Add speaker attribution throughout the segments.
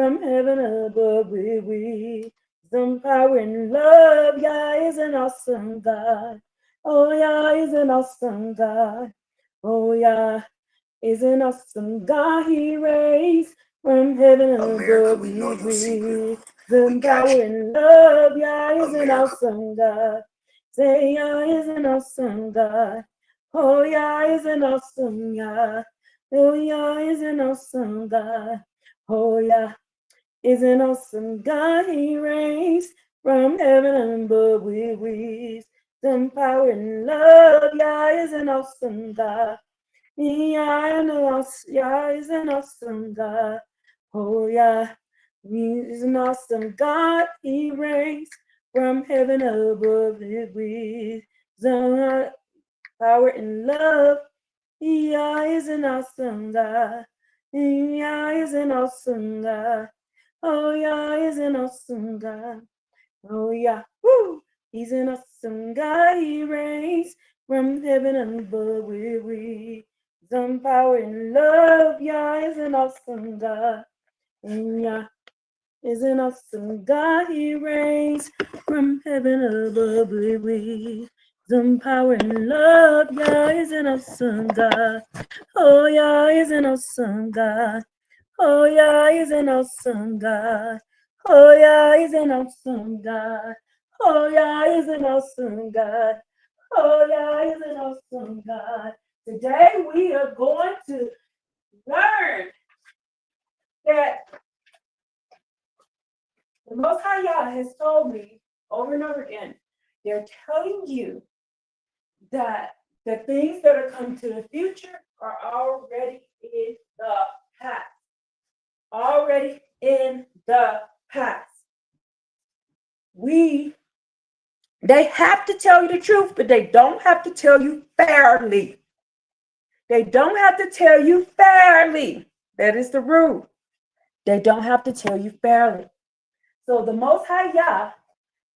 Speaker 1: from heaven above with wisdom, power, and love. Yah is an awesome God. Oh, Yah is an awesome God. Oh, Yah is an awesome God. He reigns from heaven above with wisdom, power, and love. Yah is an awesome God. Say, Yah is an awesome God. Oh, Yah is an awesome Yah. Oh, Yah is an awesome God. Oh, Yah is an awesome God. He reigns from heaven above with wisdom, power, and love. Yah is an awesome God. Yah is an awesome God. Oh, Yah is an awesome God. He reigns from heaven above with wisdom, power, and love. Yah is an awesome God. Yah is an awesome God. Oh, Yah is an awesome God. Oh, Yah, woo! He's an awesome God. He reigns from heaven above with wisdom, power, and love. Yah is an awesome God. And Yah is an awesome God. He reigns from heaven above with wisdom, power, and love. Yah is an awesome God. Oh, Yah is an awesome God. Oh, Yah is an awesome God. Oh, Yah is an awesome God. Oh, Yah is an awesome God. Oh, Yah is an awesome God. Today we are going to learn that the Most High Yah has told me over and over again, they're telling you that the things that are coming to the future are already in the past. Already in the past. They have to tell you the truth, but they don't have to tell you fairly. They don't have to tell you fairly. That is the rule. They don't have to tell you fairly. So the Most High Yah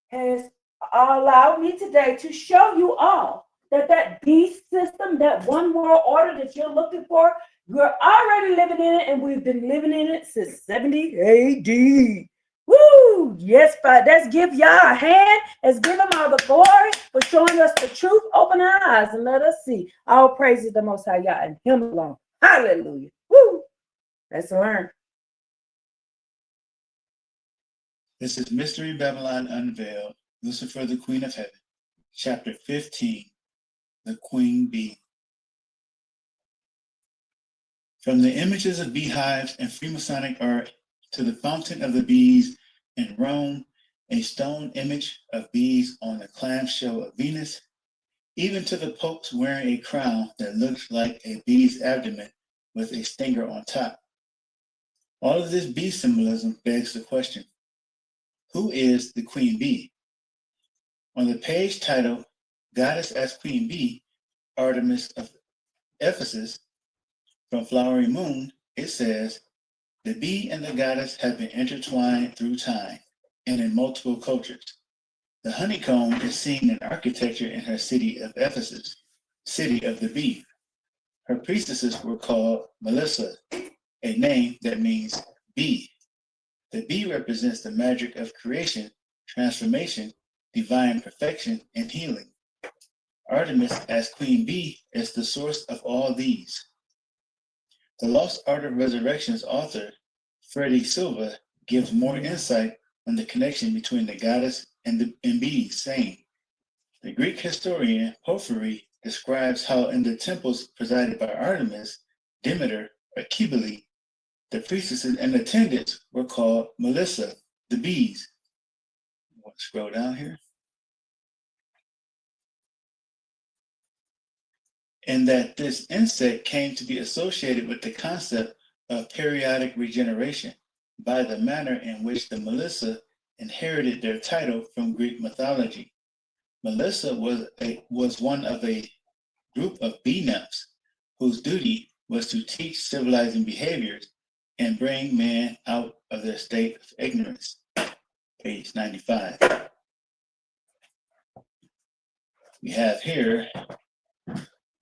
Speaker 1: has allowed me today to show you all that beast system, that one world order that you're looking for, you're already living in it, and we've been living in it since 70 AD. Woo! Yes, but let's give Yah a hand. Let's give him all the glory for showing us the truth. Open our eyes and let us see. All praise to the Most High Yah and him alone. Hallelujah. Woo! Let's learn.
Speaker 2: This is Mystery Babylon Unveiled, Lucifer, the Queen of Heaven, Chapter 15, The Queen Bee. From the images of beehives and Freemasonic art to the fountain of the bees in Rome, a stone image of bees on the clamshell of Venus, even to the popes wearing a crown that looks like a bee's abdomen with a stinger on top. All of this bee symbolism begs the question, who is the Queen Bee? On the page titled Goddess as Queen Bee, Artemis of Ephesus, from Flowery Moon, it says, the bee and the goddess have been intertwined through time and in multiple cultures. The honeycomb is seen in architecture in her city of Ephesus, city of the bee. Her priestesses were called Melissa, a name that means bee. The bee represents the magic of creation, transformation, divine perfection, and healing. Artemis as Queen Bee is the source of all these. The Lost Art of Resurrection's author, Freddie Silva, gives more insight on the connection between the goddess and bees, saying, the Greek historian Porphyry describes how in the temples presided by Artemis, Demeter, or Cybele, the priestesses and attendants were called Melissa, the bees. We'll scroll down here. And that this insect came to be associated with the concept of periodic regeneration by the manner in which the Melissa inherited their title from Greek mythology. Melissa was one of a group of bee nymphs whose duty was to teach civilizing behaviors and bring man out of their state of ignorance. Page 95. We have here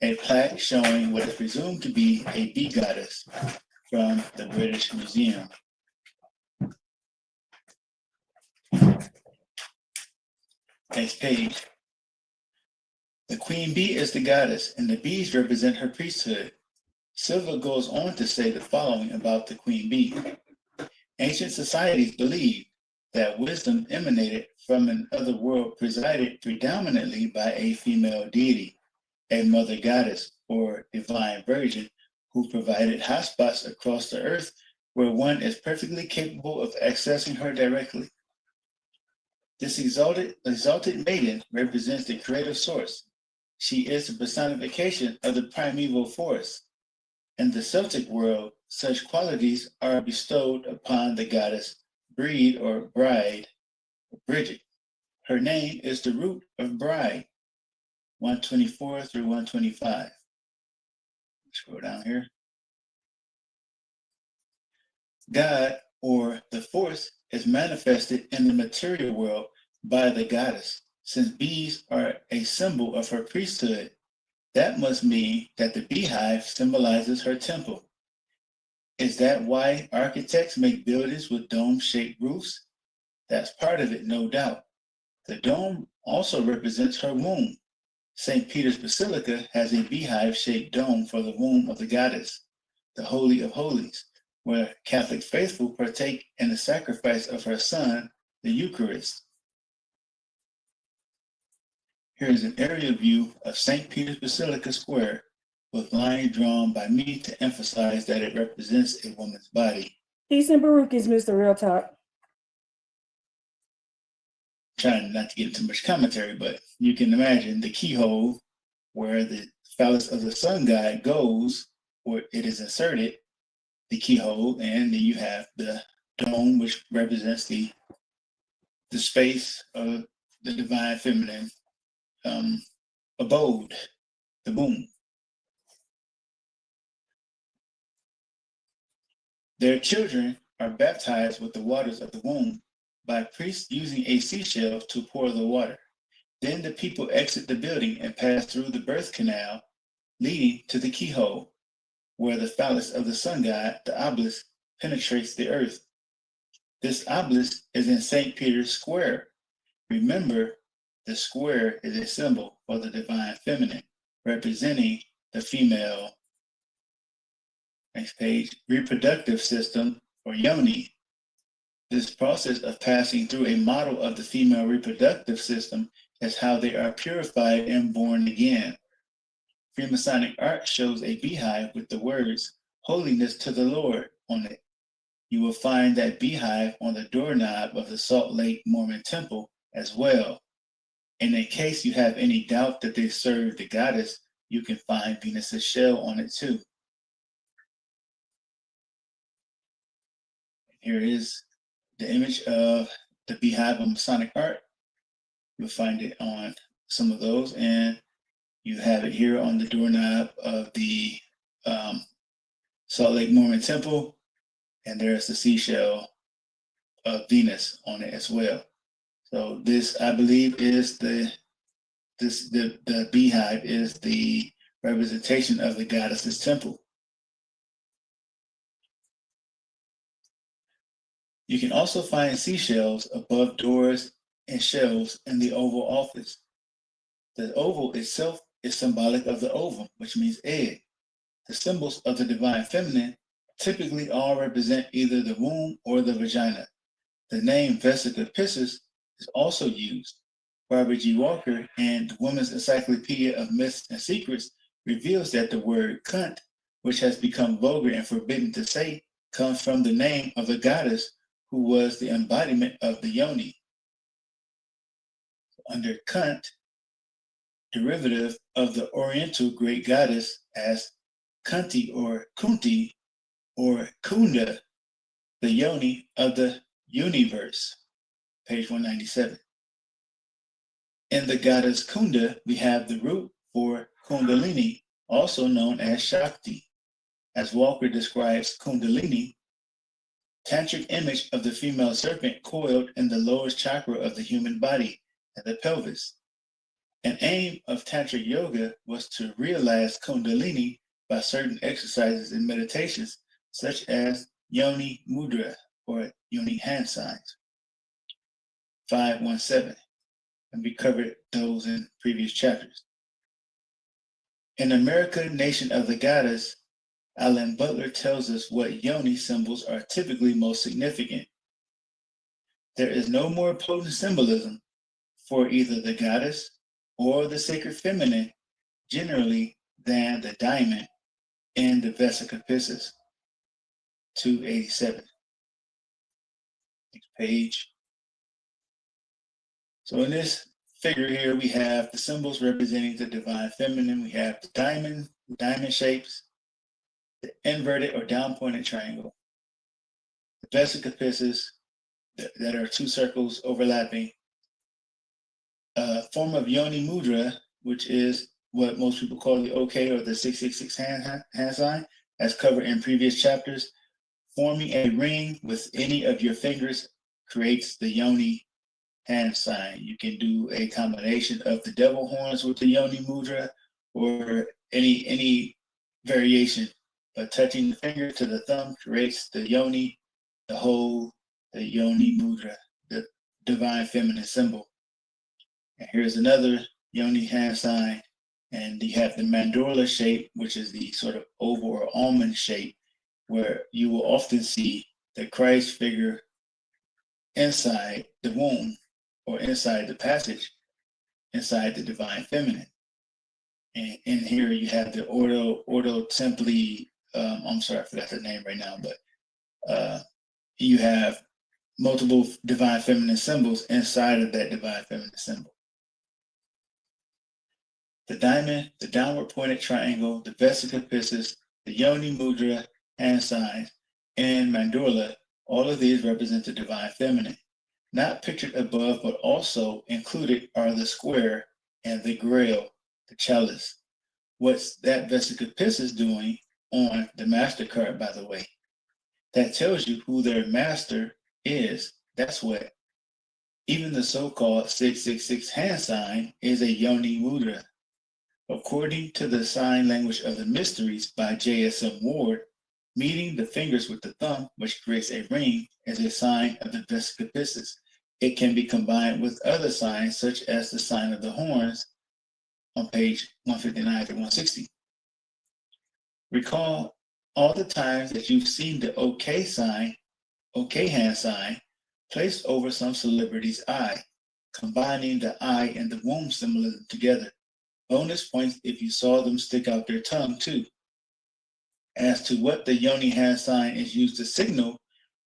Speaker 2: a plaque showing what is presumed to be a bee goddess from the British Museum. Next page. The queen bee is the goddess, and the bees represent her priesthood. Silva goes on to say the following about the queen bee. Ancient societies believed that wisdom emanated from an other world presided predominantly by a female deity, a mother goddess or divine virgin, who provided hotspots across the earth where one is perfectly capable of accessing her directly. This exalted maiden represents the creative source. She is the personification of the primeval force. In the Celtic world, such qualities are bestowed upon the goddess Breed or Bride, Bridget. Her name is the root of bride, 124 through 125. Scroll down here. God, or the force, is manifested in the material world by the goddess. Since bees are a symbol of her priesthood, that must mean that the beehive symbolizes her temple. Is that why architects make buildings with dome-shaped roofs? That's part of it, no doubt. The dome also represents her womb. St. Peter's Basilica has a beehive-shaped dome for the womb of the goddess, the Holy of Holies, where Catholic faithful partake in the sacrifice of her son, the Eucharist. Here is an aerial view of St. Peter's Basilica Square, with lines drawn by me to emphasize that it represents a woman's body.
Speaker 1: Peace and Baruch is Mr. Real Talk.
Speaker 2: Trying not to get too much commentary, but you can imagine the keyhole where the phallus of the sun god goes, where it is inserted, the keyhole, and then you have the dome, which represents the space of the divine feminine abode, the womb. Their children are baptized with the waters of the womb by priests using a seashell to pour the water. Then the people exit the building and pass through the birth canal, leading to the keyhole, where the phallus of the sun god, the obelisk, penetrates the earth. This obelisk is in St. Peter's Square. Remember, the square is a symbol for the divine feminine, representing the female, next page, reproductive system, or yoni. This process of passing through a model of the female reproductive system is how they are purified and born again. Freemasonic art shows a beehive with the words, "Holiness to the Lord," on it. You will find that beehive on the doorknob of the Salt Lake Mormon Temple as well. And in case you have any doubt that they serve the goddess, you can find Venus's shell on it too. Here is the image of the beehive of Masonic art. You'll find it on some of those, and you have it here on the doorknob of the Salt Lake Mormon Temple, and there's the seashell of Venus on it as well. So this, I believe, is the beehive is the representation of the goddess's temple. You can also find seashells above doors and shelves in the Oval Office. The oval itself is symbolic of the ovum, which means egg. The symbols of the divine feminine typically all represent either the womb or the vagina. The name Vesica Piscis is also used. Barbara G. Walker and the Women's Encyclopedia of Myths and Secrets reveals that the word cunt, which has become vulgar and forbidden to say, comes from the name of a goddess who was the embodiment of the yoni. Under cunt, derivative of the Oriental great goddess as Kunti or Kunti or Kunda, the yoni of the universe, page 197. In the goddess Kunda, we have the root for Kundalini, also known as Shakti. As Walker describes Kundalini, tantric image of the female serpent coiled in the lowest chakra of the human body, and the pelvis. An aim of tantric yoga was to realize Kundalini by certain exercises and meditations, such as Yoni Mudra or Yoni hand signs. 517. And we covered those in previous chapters. In America, Nation of the Goddess, Alan Butler tells us what yoni symbols are typically most significant. There is no more potent symbolism for either the goddess or the sacred feminine generally than the diamond in the Vesica Piscis. 287. Next page. So in this figure here, we have the symbols representing the divine feminine. We have the diamond shapes, the inverted or down pointed triangle, the Vesica Piscis that are two circles overlapping, a form of yoni mudra, which is what most people call the OK or the 666 hand sign, as covered in previous chapters. Forming a ring with any of your fingers creates the yoni hand sign. You can do a combination of the devil horns with the yoni mudra or any variation, but touching the finger to the thumb creates the yoni, the yoni mudra, the divine feminine symbol. And here's another yoni hand sign, and you have the mandorla shape, which is the sort of oval or almond shape, where you will often see the Christ figure inside the womb or inside the passage, inside the divine feminine. And in here you have the Ordo Templi, I'm sorry, I forgot the name right now, but you have multiple divine feminine symbols inside of that divine feminine symbol. The diamond, the downward pointed triangle, the Vesica Piscis, the Yoni Mudra, hand signs, and mandorla, all of these represent the divine feminine. Not pictured above, but also included are the square and the grail, the chalice. What's that Vesica Piscis doing on the MasterCard, by the way? That tells you who their master is. That's what. Even the so-called 666 hand sign is a Yoni Mudra. According to the sign language of the mysteries by J.S.M. Ward, meeting the fingers with the thumb, which creates a ring, is a sign of the Vesica Piscis. It can be combined with other signs, such as the sign of the horns on page 159 to 160. Recall all the times that you've seen the OK sign, OK hand sign, placed over some celebrity's eye, combining the eye and the womb symbolism together. Bonus points if you saw them stick out their tongue too. As to what the Yoni hand sign is used to signal,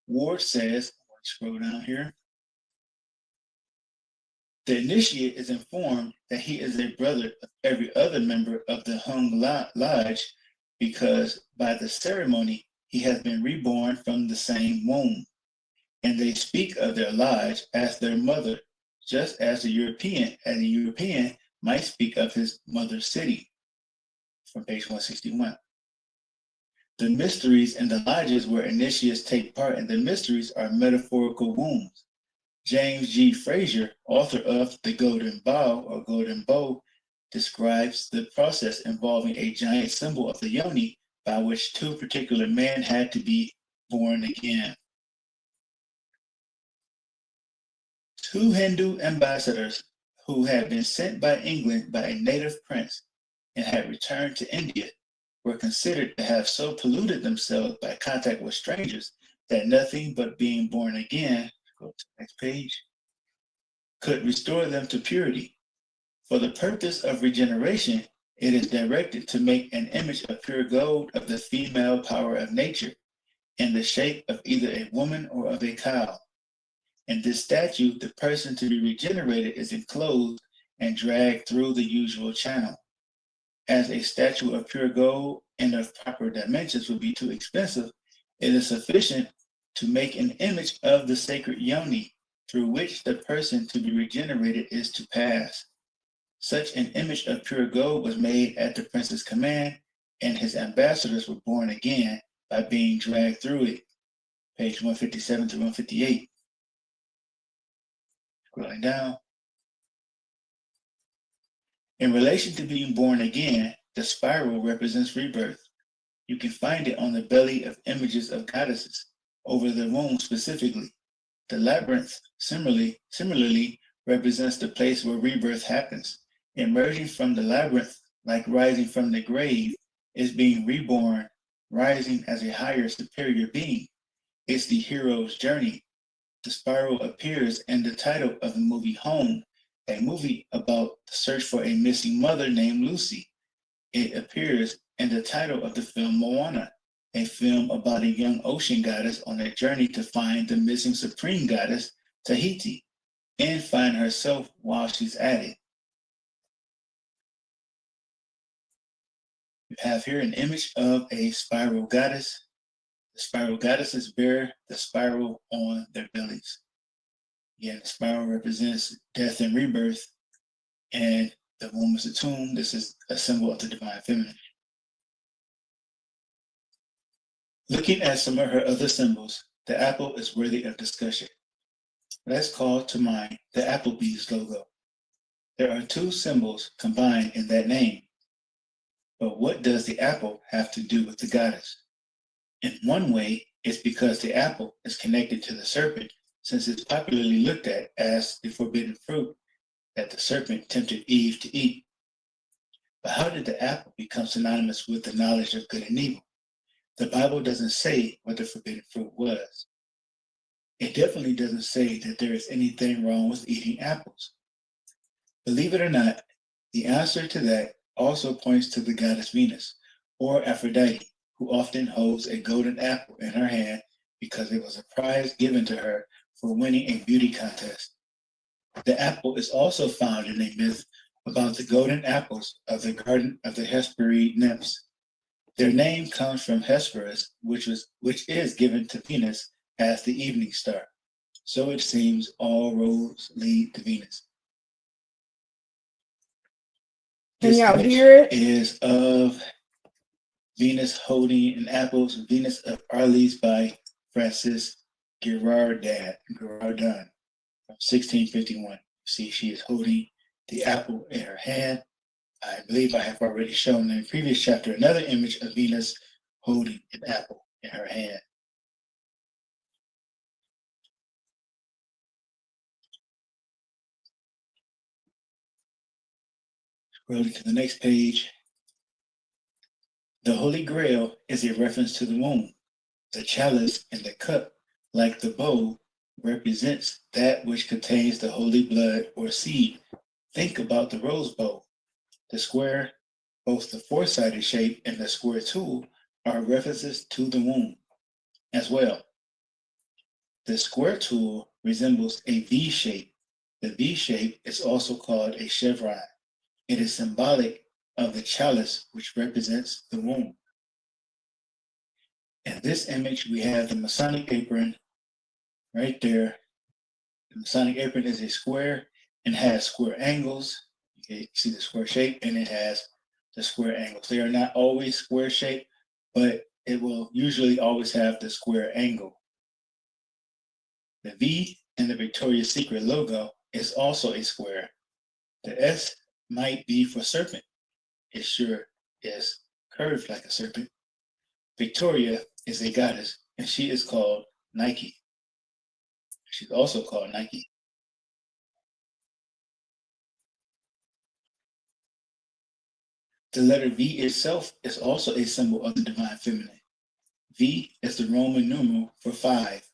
Speaker 2: Ward says, scroll down here, the initiate is informed that he is a brother of every other member of the Hung Lodge because by the ceremony he has been reborn from the same womb. And they speak of their lodge as their mother, just as a European might speak of his mother's city, from page 161. The mysteries and the lodges where initiates take part in the mysteries are metaphorical wombs. James G. Frazier, author of The Golden Bow or Golden Bow, describes the process involving a giant symbol of the yoni by which two particular men had to be born again. Two Hindu ambassadors who had been sent by England by a native prince and had returned to India were considered to have so polluted themselves by contact with strangers that nothing but being born again, go to the next page, could restore them to purity. For the purpose of regeneration, it is directed to make an image of pure gold of the female power of nature in the shape of either a woman or of a cow. In this statue, the person to be regenerated is enclosed and dragged through the usual channel. As a statue of pure gold and of proper dimensions would be too expensive, it is sufficient to make an image of the sacred yoni through which the person to be regenerated is to pass. Such an image of pure gold was made at the prince's command, and his ambassadors were born again by being dragged through it. Page 157 to 158. Scrolling down. In relation to being born again, the spiral represents rebirth. You can find it on the belly of images of goddesses, over the womb specifically. The labyrinth similarly represents the place where rebirth happens. Emerging from the labyrinth, like rising from the grave, is being reborn, rising as a higher, superior being. It's the hero's journey. The spiral appears in the title of the movie Home, a movie about the search for a missing mother named Lucy. It appears in the title of the film Moana, a film about a young ocean goddess on a journey to find the missing supreme goddess, Tahiti, and find herself while she's at it. You have here an image of a spiral goddess. The spiral goddesses bear the spiral on their bellies. Again, the spiral represents death and rebirth, and the womb is a tomb. This is a symbol of the divine feminine. Looking at some of her other symbols, the apple is worthy of discussion. Let's call to mind the Applebee's logo. There are two symbols combined in that name. But what does the apple have to do with the goddess? In one way, it's because the apple is connected to the serpent, since it's popularly looked at as the forbidden fruit that the serpent tempted Eve to eat. But how did the apple become synonymous with the knowledge of good and evil? The Bible doesn't say what the forbidden fruit was. It definitely doesn't say that there is anything wrong with eating apples. Believe it or not, the answer to that also points to the goddess Venus, or Aphrodite, who often holds a golden apple in her hand because it was a prize given to her for winning a beauty contest. The apple is also found in a myth about the golden apples of the garden of the Hesperide nymphs. Their name comes from Hesperus, which is given to Venus as the evening star. So it seems all roads lead to Venus.
Speaker 1: Can
Speaker 2: This
Speaker 1: y'all
Speaker 2: image
Speaker 1: hear it?
Speaker 2: is of Venus holding an apple, Venus of Arles by Francis Girardin from 1651. See, she is holding the apple in her hand. I believe I have already shown in the previous chapter another image of Venus holding an apple in her hand. Scrolling to the next page. The Holy Grail is a reference to the womb. The chalice and the cup, like the bowl, represents that which contains the holy blood or seed. Think about the rose bowl. The square, both the four-sided shape and the square tool, are references to the womb as well. The square tool resembles a V shape. The V shape is also called a chevron. It is symbolic of the chalice, which represents the womb. In this image, we have the Masonic apron right there. The Masonic apron is a square and has square angles. You see the square shape, and it has the square angles. They are not always square shaped, but it will usually always have the square angle. The V in the Victoria's Secret logo is also a square. The S might be for serpent. It sure is curved like a serpent. Victoria is a goddess, and she is called Nike. She's also called Nike. The letter V itself is also a symbol of the divine feminine. V is the Roman numeral for 5.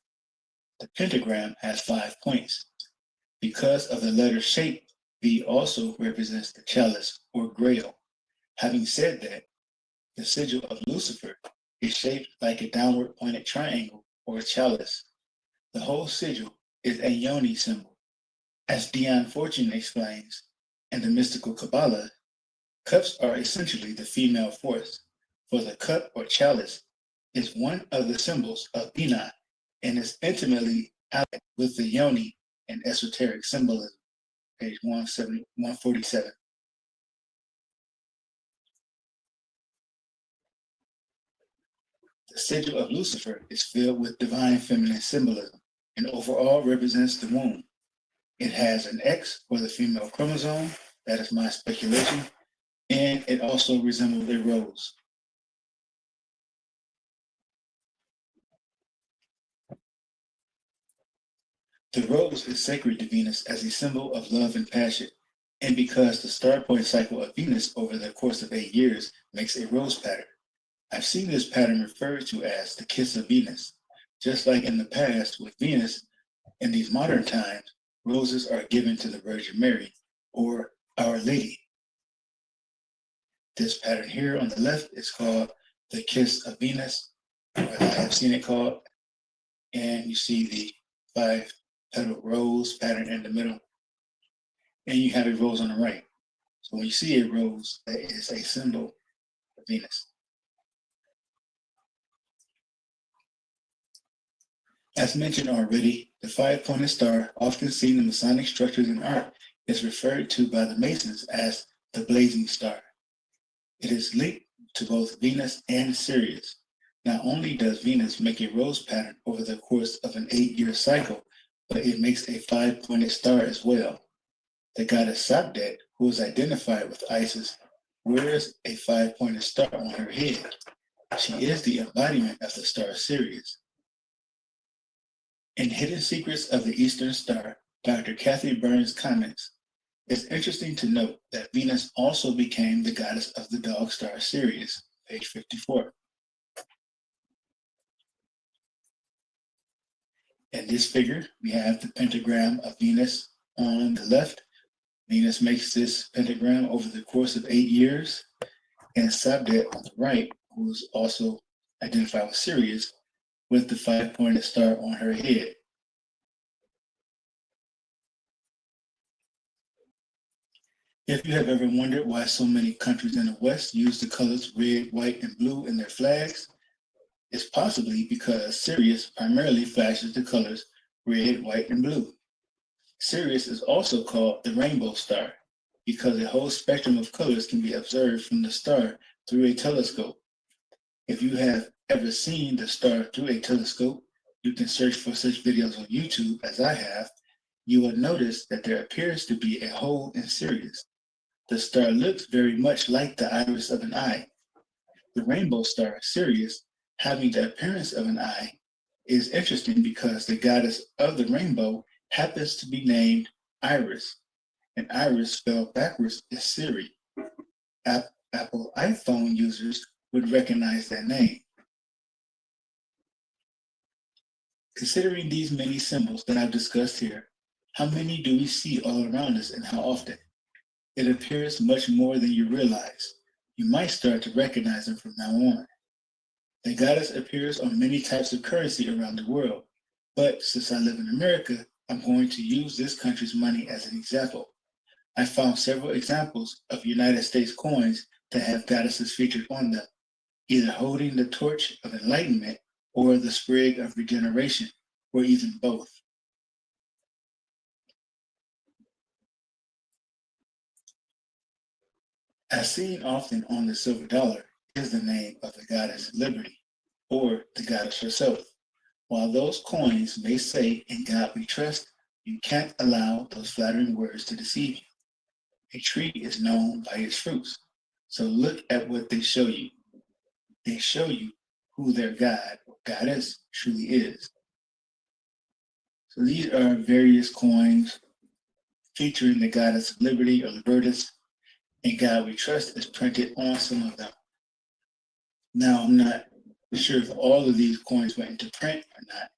Speaker 2: The pentagram has 5 points. Because of the letter shape, V also represents the chalice or grail. Having said that, the sigil of Lucifer is shaped like a downward pointed triangle or chalice. The whole sigil is a yoni symbol. As Dion Fortune explains, in the mystical Kabbalah, cups are essentially the female force, for the cup or chalice is one of the symbols of Binah and is intimately allied with the yoni and esoteric symbolism. Page 147. The sigil of Lucifer is filled with divine feminine symbolism and overall represents the womb. It has an X for the female chromosome, that is my speculation, and it also resembles a rose. The rose is sacred to Venus as a symbol of love and passion, and because the star point cycle of Venus over the course of 8 years makes a rose pattern. I've seen this pattern referred to as the kiss of Venus. Just like in the past with Venus, in these modern times, roses are given to the Virgin Mary or Our Lady. This pattern here on the left is called the kiss of Venus, or as I have seen it called, and you see the 5-petal rose pattern in the middle, and you have a rose on the right. So when you see a rose, that is a symbol of Venus. As mentioned already, the 5-pointed star, often seen in Masonic structures and art, is referred to by the Masons as the blazing star. It is linked to both Venus and Sirius. Not only does Venus make a rose pattern over the course of an 8-year cycle, but it makes a 5-pointed star as well. The goddess Sabdet, who is identified with Isis, wears a 5-pointed star on her head. She is the embodiment of the star Sirius. In Hidden Secrets of the Eastern Star, Dr. Kathy Burns comments, "It's interesting to note that Venus also became the goddess of the dog star Sirius," page 54. In this figure, we have the pentagram of Venus on the left. Venus makes this pentagram over the course of 8 years, and Sabdet on the right, who is also identified with Sirius, with the 5-pointed star on her head. If you have ever wondered why so many countries in the West use the colors red, white, and blue in their flags, it's possibly because Sirius primarily flashes the colors red, white, and blue. Sirius is also called the rainbow star because a whole spectrum of colors can be observed from the star through a telescope. If you have ever seen the star through a telescope, you can search for such videos on YouTube as I have. You will notice that there appears to be a hole in Sirius. The star looks very much like the iris of an eye. The rainbow star, Sirius, having the appearance of an eye, is interesting because the goddess of the rainbow happens to be named Iris, and Iris spelled backwards is Siri. Apple iPhone users would recognize that name. Considering these many symbols that I've discussed here, how many do we see all around us and how often? It appears much more than you realize. You might start to recognize them from now on. The goddess appears on many types of currency around the world, but since I live in America, I'm going to use this country's money as an example. I found several examples of United States coins that have goddesses featured on them, either holding the torch of enlightenment or the sprig of regeneration, or even both. As seen often on the silver dollar is the name of the goddess Liberty, or the goddess herself. While those coins may say, "In God we trust," you can't allow those flattering words to deceive you. A tree is known by its fruits, so look at what they show you. They show you who their God or goddess truly is. So these are various coins featuring the goddess of Liberty or Libertas. "In God we trust" is printed on some of them. Now, I'm not sure if all of these coins went into print or not,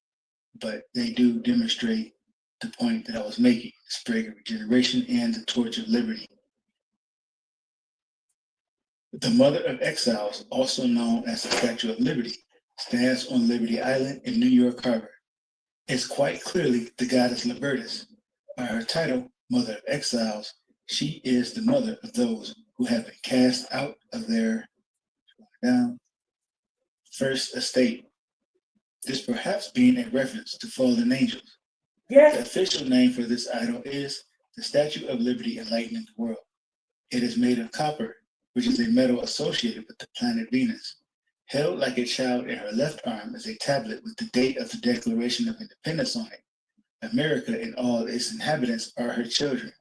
Speaker 2: but they do demonstrate the point that I was making, the sprig of regeneration and the torch of liberty. The Mother of Exiles, also known as the Statue of Liberty, stands on Liberty Island in New York Harbor. It's quite clearly the goddess Libertas. By her title, Mother of Exiles, she is the mother of those who have been cast out of their first estate. This perhaps being a reference to fallen angels.
Speaker 1: Yes.
Speaker 2: The official name for this idol is the Statue of Liberty Enlightening the World. It is made of copper, which is a metal associated with the planet Venus. Held like a child in her left arm is a tablet with the date of the Declaration of Independence on it. America and all its inhabitants are her children.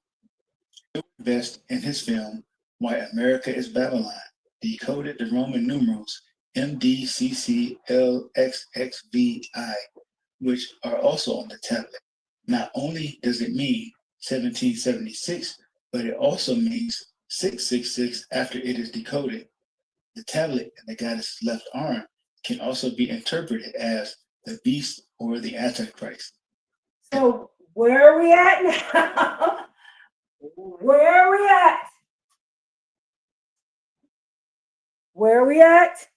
Speaker 2: Best in his film, Why America is Babylon, decoded the Roman numerals MDCCLXXVI, which are also on the tablet. Not only does it mean 1776, but it also means 666 after it is decoded. The tablet in the goddess's left arm can also be interpreted as the beast or the Antichrist.
Speaker 1: So where are we at now? Where are we at? Where are we at?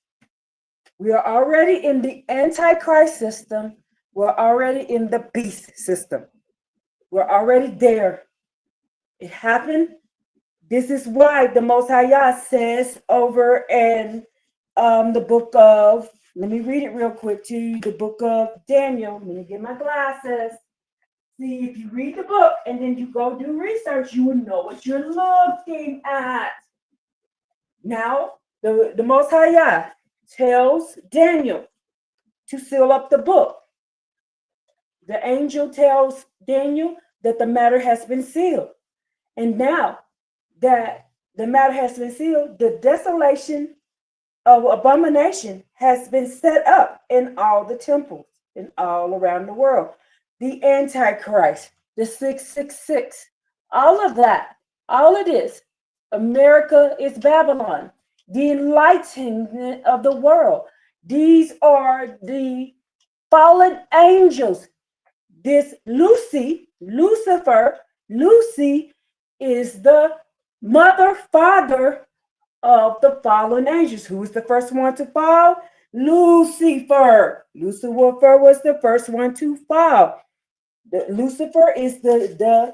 Speaker 1: We are already in the Antichrist system. We're already in the beast system. We're already there. It happened. This is why the Most High Yah says over in the book of, let me read it real quick to you, the book of Daniel. Let me get my glasses. See, if you read the book and then you go do research, you will know what you're looking at. Now, the Most High Yah tells Daniel to seal up the book. The angel tells Daniel that the matter has been sealed. And now that the matter has been sealed, the desolation of abomination has been set up in all the temples and all around the world. The Antichrist, the 666, all of that, all of this. America is Babylon, the enlightenment of the world. These are the fallen angels. This Lucifer, Lucy is the mother, father of the fallen angels. Who was the first one to fall? Lucifer. Lucifer was the first one to fall. Lucifer is the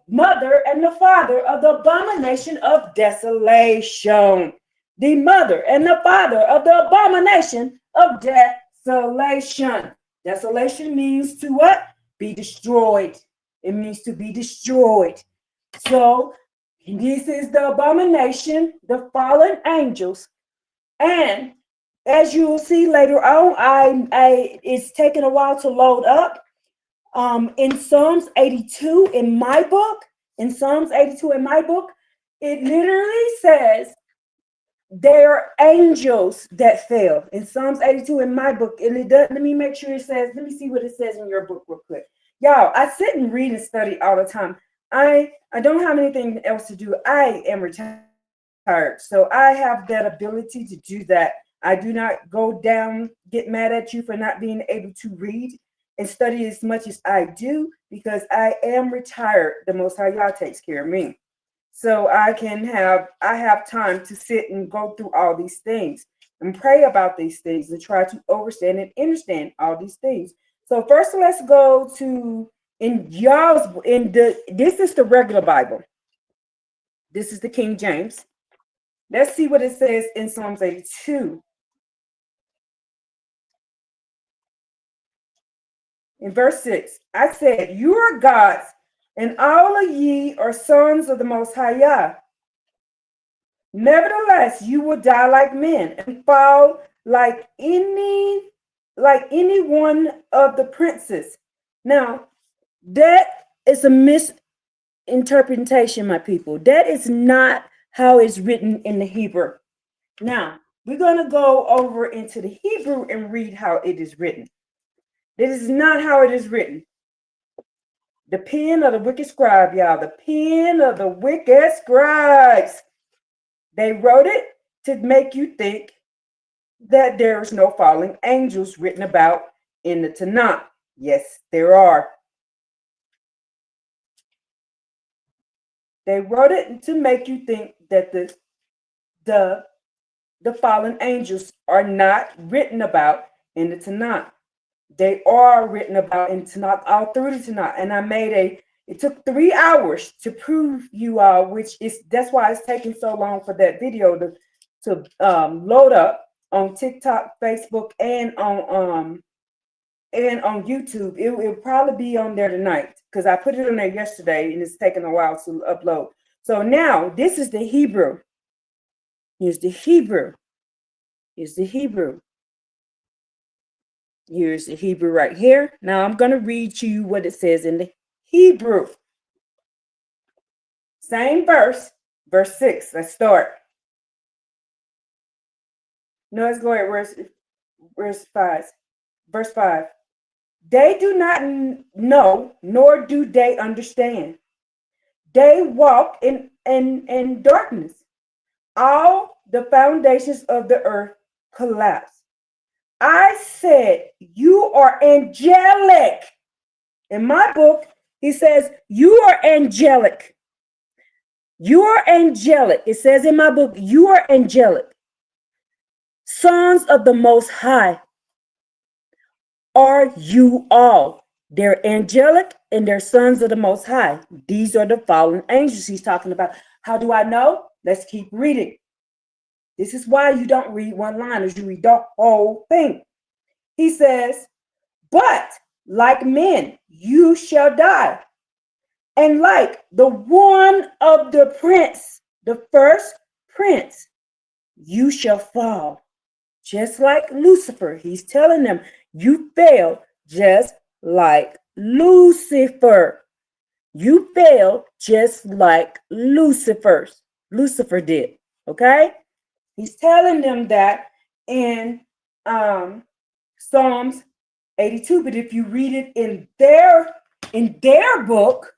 Speaker 1: mother and the father of the abomination of desolation. The mother and the father of the abomination of desolation. Desolation means to what? Be destroyed. It means to be destroyed. So this is the abomination, the fallen angels. And as you will see later on, it's taken a while to load up. In Psalms 82 in my book, it literally says there are angels that fell. In Psalms 82 in my book, and it does, let me make sure it says, let me see what it says in your book real quick. Y'all, I sit and read and study all the time. I don't have anything else to do. I am retired, so I have that ability to do that. I do not go down, get mad at you for not being able to read and study as much as I do, because I am retired. The Most High Yah takes care of me. So I have time to sit and go through all these things and pray about these things and try to understand and understand all these things. So first, let's go to this is the regular Bible. This is the King James. Let's see what it says in Psalms 82. In verse 6, I said, you are gods, and all of ye are sons of the Most High Yah. Nevertheless, you will die like men and fall like any one of the princes. Now, that is a misinterpretation, my people. That is not how it's written in the Hebrew. Now, we're going to go over into the Hebrew and read how it is written. This is not how it is written. The pen of the wicked scribe, y'all. The pen of the wicked scribes. They wrote it to make you think that there's no fallen angels written about in the Tanakh. Yes, there are. They wrote it to make you think that the fallen angels are not written about in the Tanakh. They are written about in Tanakh, all through the Tanakh. And it took 3 hours to prove you all, that's why it's taking so long for that video to load up on TikTok, Facebook, and on YouTube. It will probably be on there tonight because I put it on there yesterday and it's taking a while to upload. So now this is the Hebrew. Here's the Hebrew. Here's the Hebrew. Here's the Hebrew right here. Now I'm going to read to you what it says in the Hebrew. Same verse 6. Let's start. No, let's go at verse 5. Verse 5. They do not know, nor do they understand. They walk in darkness. All the foundations of the earth collapse. I said, you are angelic. In my book, he says, you are angelic. You are angelic. It says in my book, you are angelic. Sons of the Most High are you all. They're angelic and they're sons of the Most High. These are the fallen angels he's talking about. How do I know? Let's keep reading. This is why you don't read one-liners, you read the whole thing. He says, but like men, you shall die. And like the one of the prince, the first prince, you shall fall. Just like Lucifer. He's telling them, you fail just like Lucifer. You fail just like Lucifer did. Okay? He's telling them that in Psalms 82. But if you read it in their book,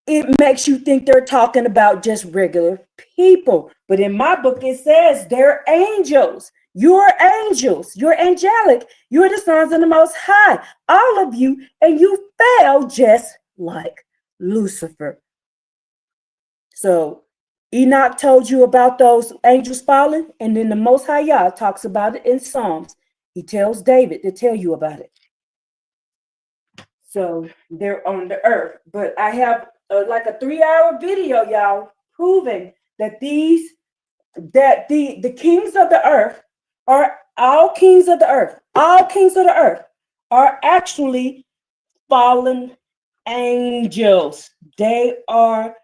Speaker 1: it makes you think they're talking about just regular people. But in my book, it says they're angels. You're angels. You're angelic. You're the sons of the Most High. All of you. And you fail just like Lucifer. So Enoch told you about those angels falling. And then the Most High Yah talks about it in Psalms. He tells David to tell you about it. So they're on the earth. But I have like a 3-hour video, y'all, proving that the kings of the earth are all kings of the earth. All kings of the earth are actually fallen angels. They are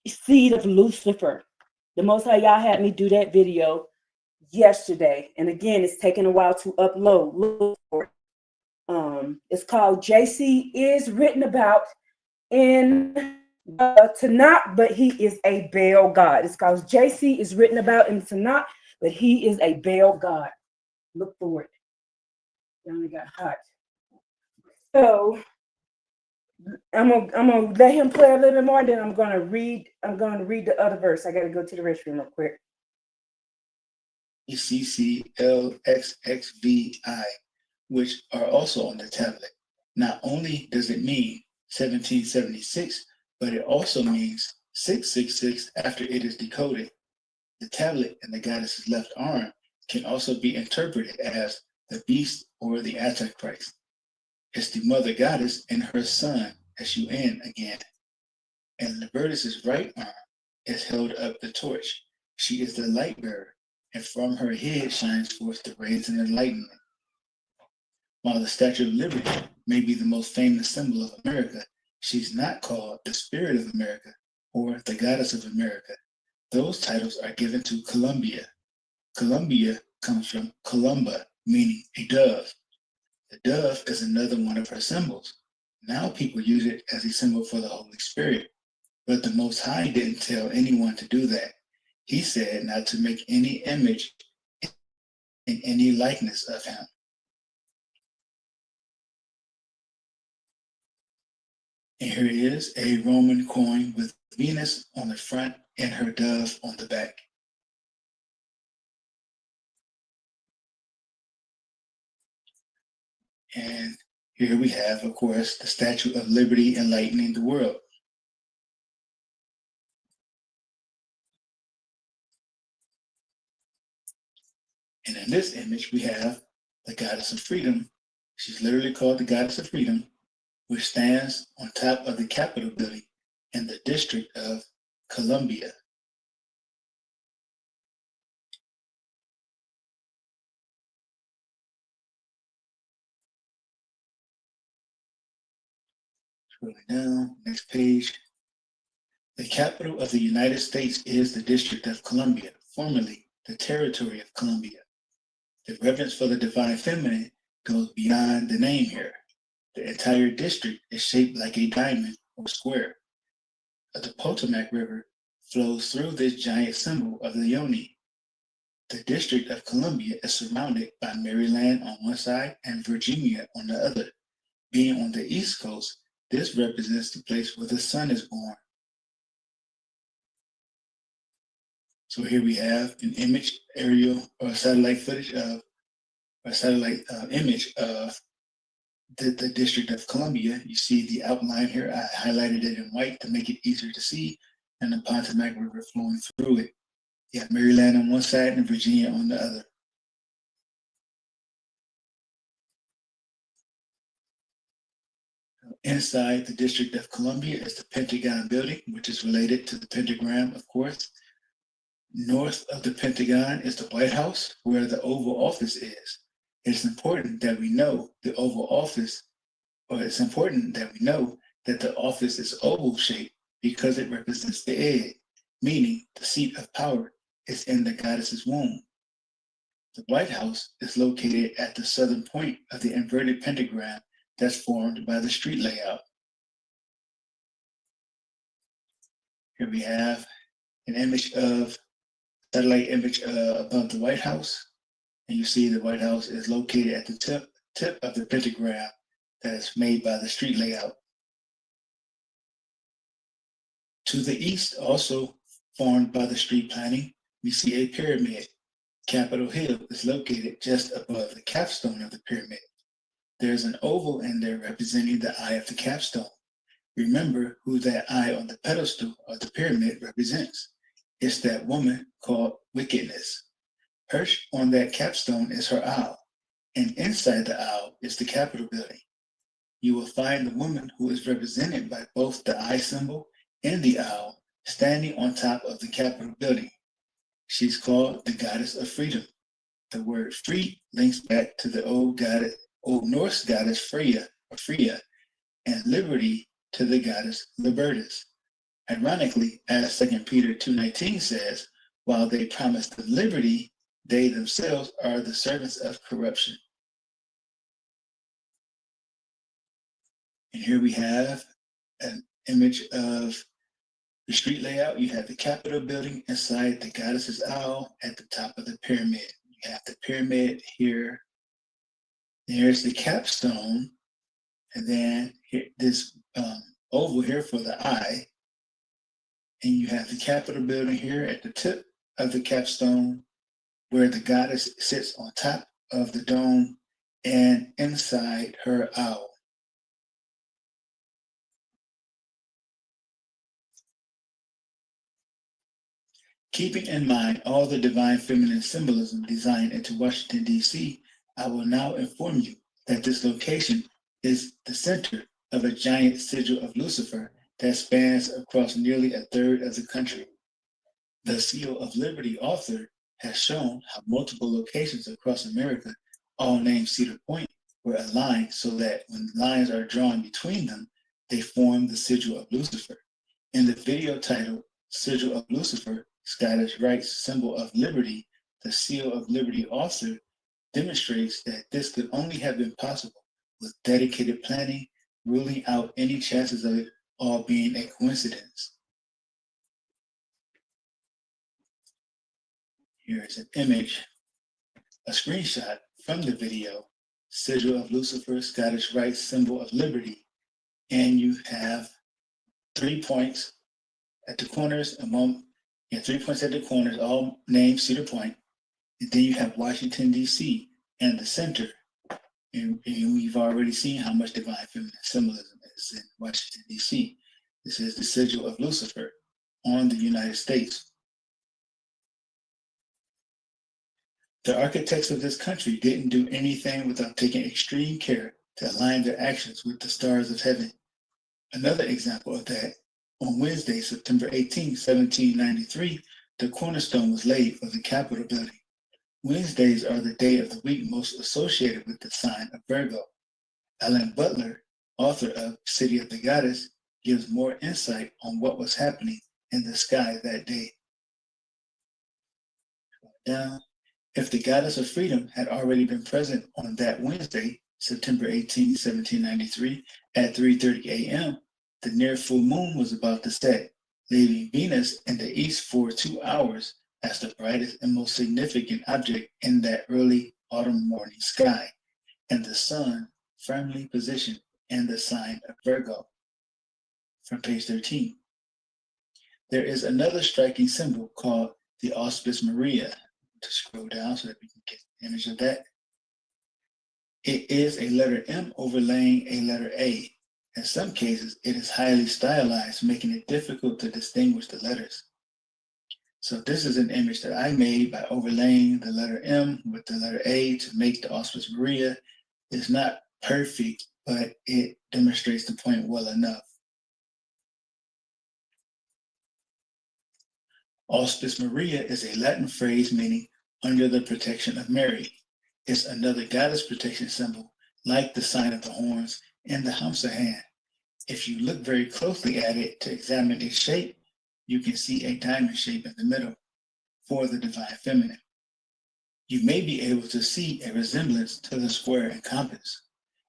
Speaker 1: seed of Lucifer. The Most High Yah had me do that video yesterday. And again, it's taking a while to upload. Look for it. It's called JC is written about in Tanakh, but he is a Baal god. It's called JC is written about in Tanakh, but he is a Baal god. Look for it. It only got hot. So I'm gonna let him play a little bit more, then I'm gonna read the other verse. I gotta go to the restroom real quick.
Speaker 2: ECCLXXVI, which are also on the tablet. Not only does it mean 1776, but it also means 666 after it is decoded. The tablet in the goddess's left arm can also be interpreted as the beast or the Antichrist. It's the mother goddess and her son, SUN again. And Libertus's right arm is held up the torch. She is the light bearer, and from her head shines forth the rays and enlightenment. While the Statue of Liberty may be the most famous symbol of America, she's not called the Spirit of America or the Goddess of America. Those titles are given to Columbia. Columbia comes from Columba, meaning a dove. The dove is another one of her symbols. Now people use it as a symbol for the Holy Spirit. But the Most High didn't tell anyone to do that. He said not to make any image in any likeness of him. And here is a Roman coin with Venus on the front and her dove on the back. And here we have, of course, the Statue of Liberty enlightening the world. And in this image, we have the Goddess of Freedom. She's literally called the Goddess of Freedom, which stands on top of the Capitol building in the District of Columbia. Scrolling down, next page. The capital of the United States is the District of Columbia, formerly the Territory of Columbia. The reverence for the Divine Feminine goes beyond the name here. The entire district is shaped like a diamond or square. The Potomac River flows through this giant symbol of the Yoni. The District of Columbia is surrounded by Maryland on one side and Virginia on the other. Being on the East Coast, this represents the place where the sun is born. So here we have an image, aerial or satellite footage of, or satellite image of the District of Columbia. You see the outline here. I highlighted it in white to make it easier to see, and the Potomac River flowing through it. You have Maryland on one side and Virginia on the other. Inside the District of Columbia is the Pentagon building, which is related to the pentagram, of course. North of the Pentagon is the White House, where the Oval Office is. It's important that we know the Oval Office, or it's important that we know that the office is oval shaped because it represents the egg, meaning the seat of power is in the goddess's womb. The White House is located at the southern point of the inverted pentagram that's formed by the street layout. Here we have an image of satellite image above the White House, and you see the White House is located at the tip of the pentagram that is made by the street layout. To the east, also formed by the street planning, we see a pyramid. Capitol Hill is located just above the capstone of the pyramid. There's an oval in there representing the eye of the capstone. Remember who that eye on the pedestal of the pyramid represents. It's that woman called wickedness. Perched on that capstone is her owl, and inside the owl is the Capitol building. You will find the woman who is represented by both the eye symbol and the owl standing on top of the Capitol building. She's called the goddess of freedom. The word free links back to the old Norse goddess Freya, and liberty to the goddess Libertas. Ironically, as 2 Peter 2:19 says, while they promise the liberty, they themselves are the servants of corruption. And here we have an image of the street layout. You have the Capitol building inside the goddess's owl at the top of the pyramid. You have the pyramid here. There's the capstone, and then here, this oval here for the eye. And you have the Capitol building here at the tip of the capstone, where the goddess sits on top of the dome and inside her owl. Keeping in mind all the divine feminine symbolism designed into Washington, D.C., I will now inform you that this location is the center of a giant sigil of Lucifer that spans across nearly a third of the country. The Seal of Liberty author has shown how multiple locations across America, all named Cedar Point, were aligned so that when lines are drawn between them, they form the sigil of Lucifer. In the video titled Sigil of Lucifer, Scottish Rite's Symbol of Liberty, the Seal of Liberty author demonstrates that this could only have been possible with dedicated planning, ruling out any chances of it all being a coincidence. Here is an image, a screenshot from the video, Sigil of Lucifer, Scottish Rite, Symbol of Liberty, and you have 3 points at the corners, 3 points at the corners, all named Cedar Point, and then you have Washington, D.C. in the center. And we've already seen how much divine feminine symbolism is in Washington, D.C. This is the sigil of Lucifer on the United States. The architects of this country didn't do anything without taking extreme care to align their actions with the stars of heaven. Another example of that, on Wednesday, September 18, 1793, the cornerstone was laid for the Capitol building. Wednesdays are the day of the week most associated with the sign of Virgo. Alan Butler, author of City of the Goddess, gives more insight on what was happening in the sky that day. Down. If the goddess of freedom had already been present on that Wednesday, September 18, 1793, at 3:30 a.m., the near full moon was about to set, leaving Venus in the east for 2 hours as the brightest and most significant object in that early autumn morning sky, and the sun firmly positioned in the sign of Virgo. From page 13. There is another striking symbol called the Auspis Maria. To scroll down so that we can get an image of that. It is a letter M overlaying a letter A. In some cases, it is highly stylized, making it difficult to distinguish the letters. So this is an image that I made by overlaying the letter M with the letter A to make the Auspis Maria. It's not perfect, but it demonstrates the point well enough. Auspis Maria is a Latin phrase meaning under the protection of Mary. It's another goddess protection symbol, like the sign of the horns and the Hamsa hand. If you look very closely at it to examine its shape, you can see a diamond shape in the middle for the divine feminine. You may be able to see a resemblance to the square and compass.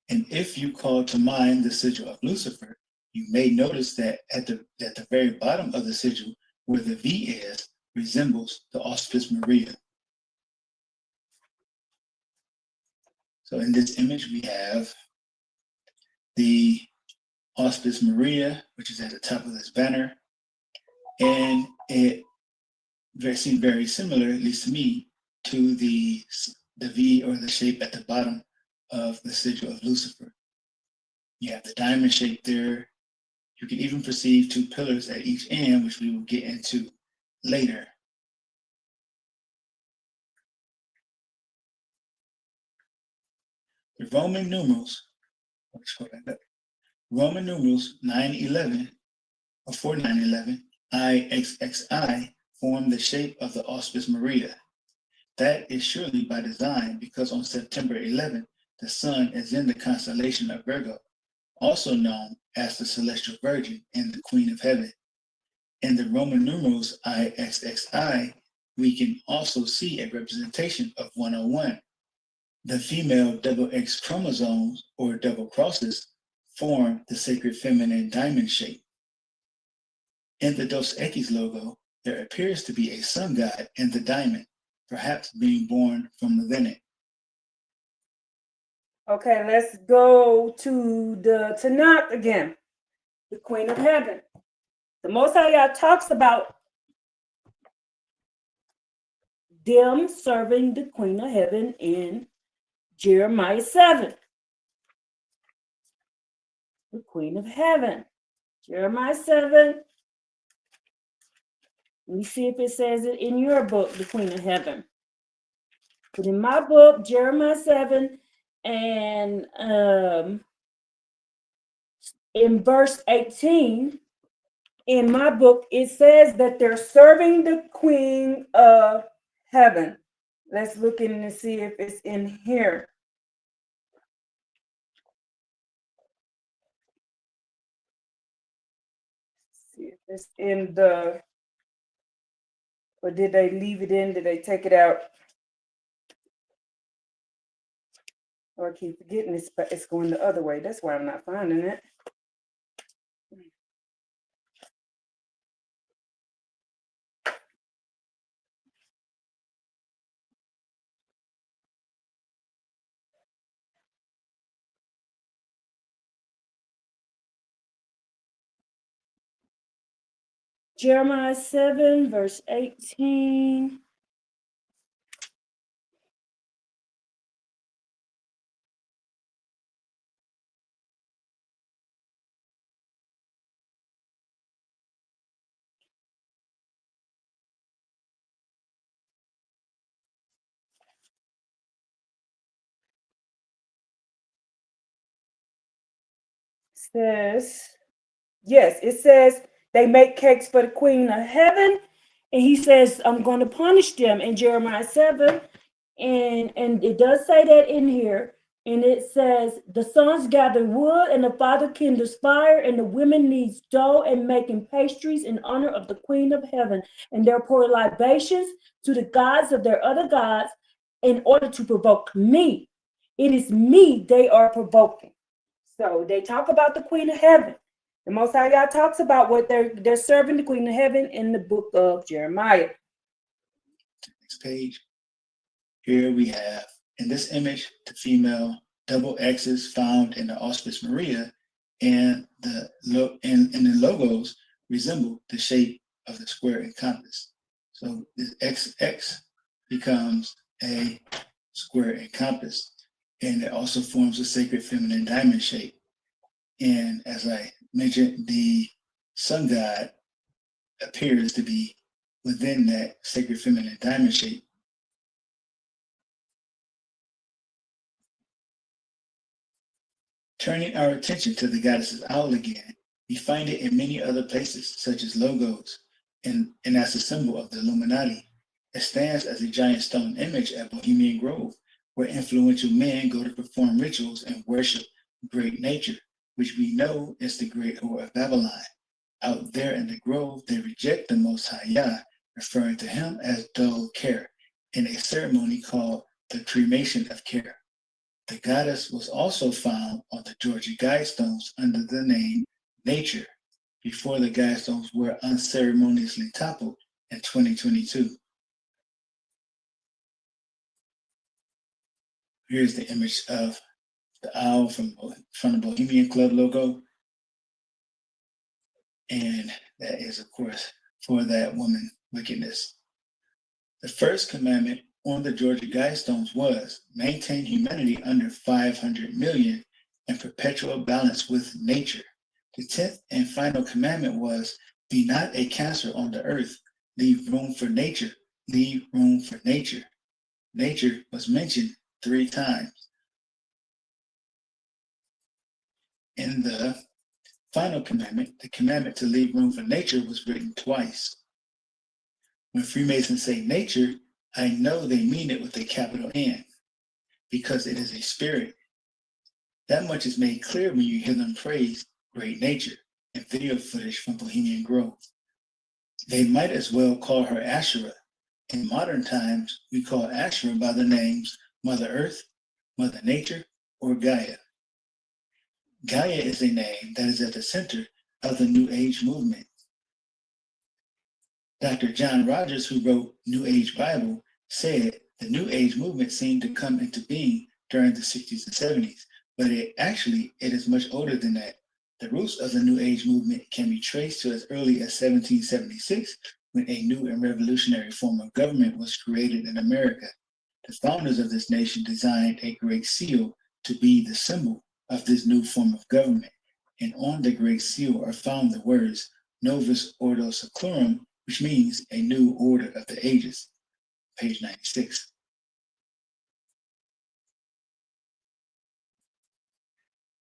Speaker 2: And if you call to mind the sigil of Lucifer, you may notice that at the very bottom of the sigil, where the V is, resembles the Auspis Maria. So in this image, we have the Auspis Maria, which is at the top of this banner. And it seems very similar, at least to me, to the V or the shape at the bottom of the sigil of Lucifer. You have the diamond shape there. You can even perceive two pillars at each end, which we will get into later. The Roman numerals, Roman numerals 911 or 4911, IXXI, form the shape of the Auspis Maria. That is surely by design, because on September 11th, the sun is in the constellation of Virgo, also known as the Celestial Virgin and the Queen of Heaven. In the Roman numerals IXXI, we can also see a representation of 101. The female double X chromosomes, or double crosses, form the sacred feminine diamond shape. In the Dos Equis logo, there appears to be a sun god in the diamond, perhaps being born from the Venet.
Speaker 1: Okay, let's go to the Tanakh again, the Queen of Heaven. The Most High God talks about them serving the Queen of Heaven in Jeremiah 7. The Queen of Heaven. Jeremiah 7. Let me see if it says it in your book, the Queen of Heaven. But in my book, Jeremiah 7, and in verse 18, in my book, it says that they're serving the Queen of Heaven. Let's look in and see if it's in here. See if it's in the, or did they leave it in? Did they take it out? Or I keep forgetting it's going the other way. That's why I'm not finding it. Jeremiah 7, verse 18. Says, yes, it says they make cakes for the Queen of Heaven. And he says, I'm going to punish them in Jeremiah 7. And it does say that in here. And it says, the sons gather wood, and the father kindles fire, and the women kneads dough and making pastries in honor of the Queen of Heaven. And they pour libations to the gods of their other gods in order to provoke me. It is me they are provoking. So they talk about the Queen of Heaven. The Most High God talks about what they're serving the Queen of Heaven in the book of Jeremiah.
Speaker 2: next page. Here we have, in this image, the female double X's found in the auspice Maria, and the logos resemble the shape of the square and compass. So this XX becomes a square and compass, and it also forms a sacred feminine diamond shape. And as I mentioned, the sun god appears to be within that sacred feminine diamond shape. Turning our attention to the goddess's owl again, we find it in many other places, such as logos, and as a symbol of the Illuminati. It stands as a giant stone image at Bohemian Grove, where influential men go to perform rituals and worship great nature, which we know is the great whore of Babylon. Out there in the grove, they reject the Most High Yah, referring to him as dull care, in a ceremony called the cremation of care. The goddess was also found on the Georgia guidestones under the name Nature, before the guidestones were unceremoniously toppled in 2022. Here's the image of the owl from the Bohemian Club logo. And that is, of course, for that woman wickedness. The first commandment on the Georgia guidestones was maintain humanity under 500 million in perpetual balance with nature. The 10th and final commandment was be not a cancer on the earth, leave room for nature, leave room for nature. Nature was mentioned 3 times. In the final commandment, the commandment to leave room for nature was written twice. When Freemasons say nature, I know they mean it with a capital N, because it is a spirit. That much is made clear when you hear them praise great nature in video footage from Bohemian Grove. They might as well call her Asherah. In modern times, we call Asherah by the names Mother Earth, Mother Nature, or Gaia. Gaia is a name that is at the center of the New Age movement. Dr. John Rogers, who wrote New Age Bible, said the New Age movement seemed to come into being during the 60s and 70s, but it is much older than that. The roots of the New Age movement can be traced to as early as 1776, when a new and revolutionary form of government was created in America. The founders of this nation designed a great seal to be the symbol of this new form of government, and on the great seal are found the words Novus Ordo Seclorum, which means a new order of the ages, page 96.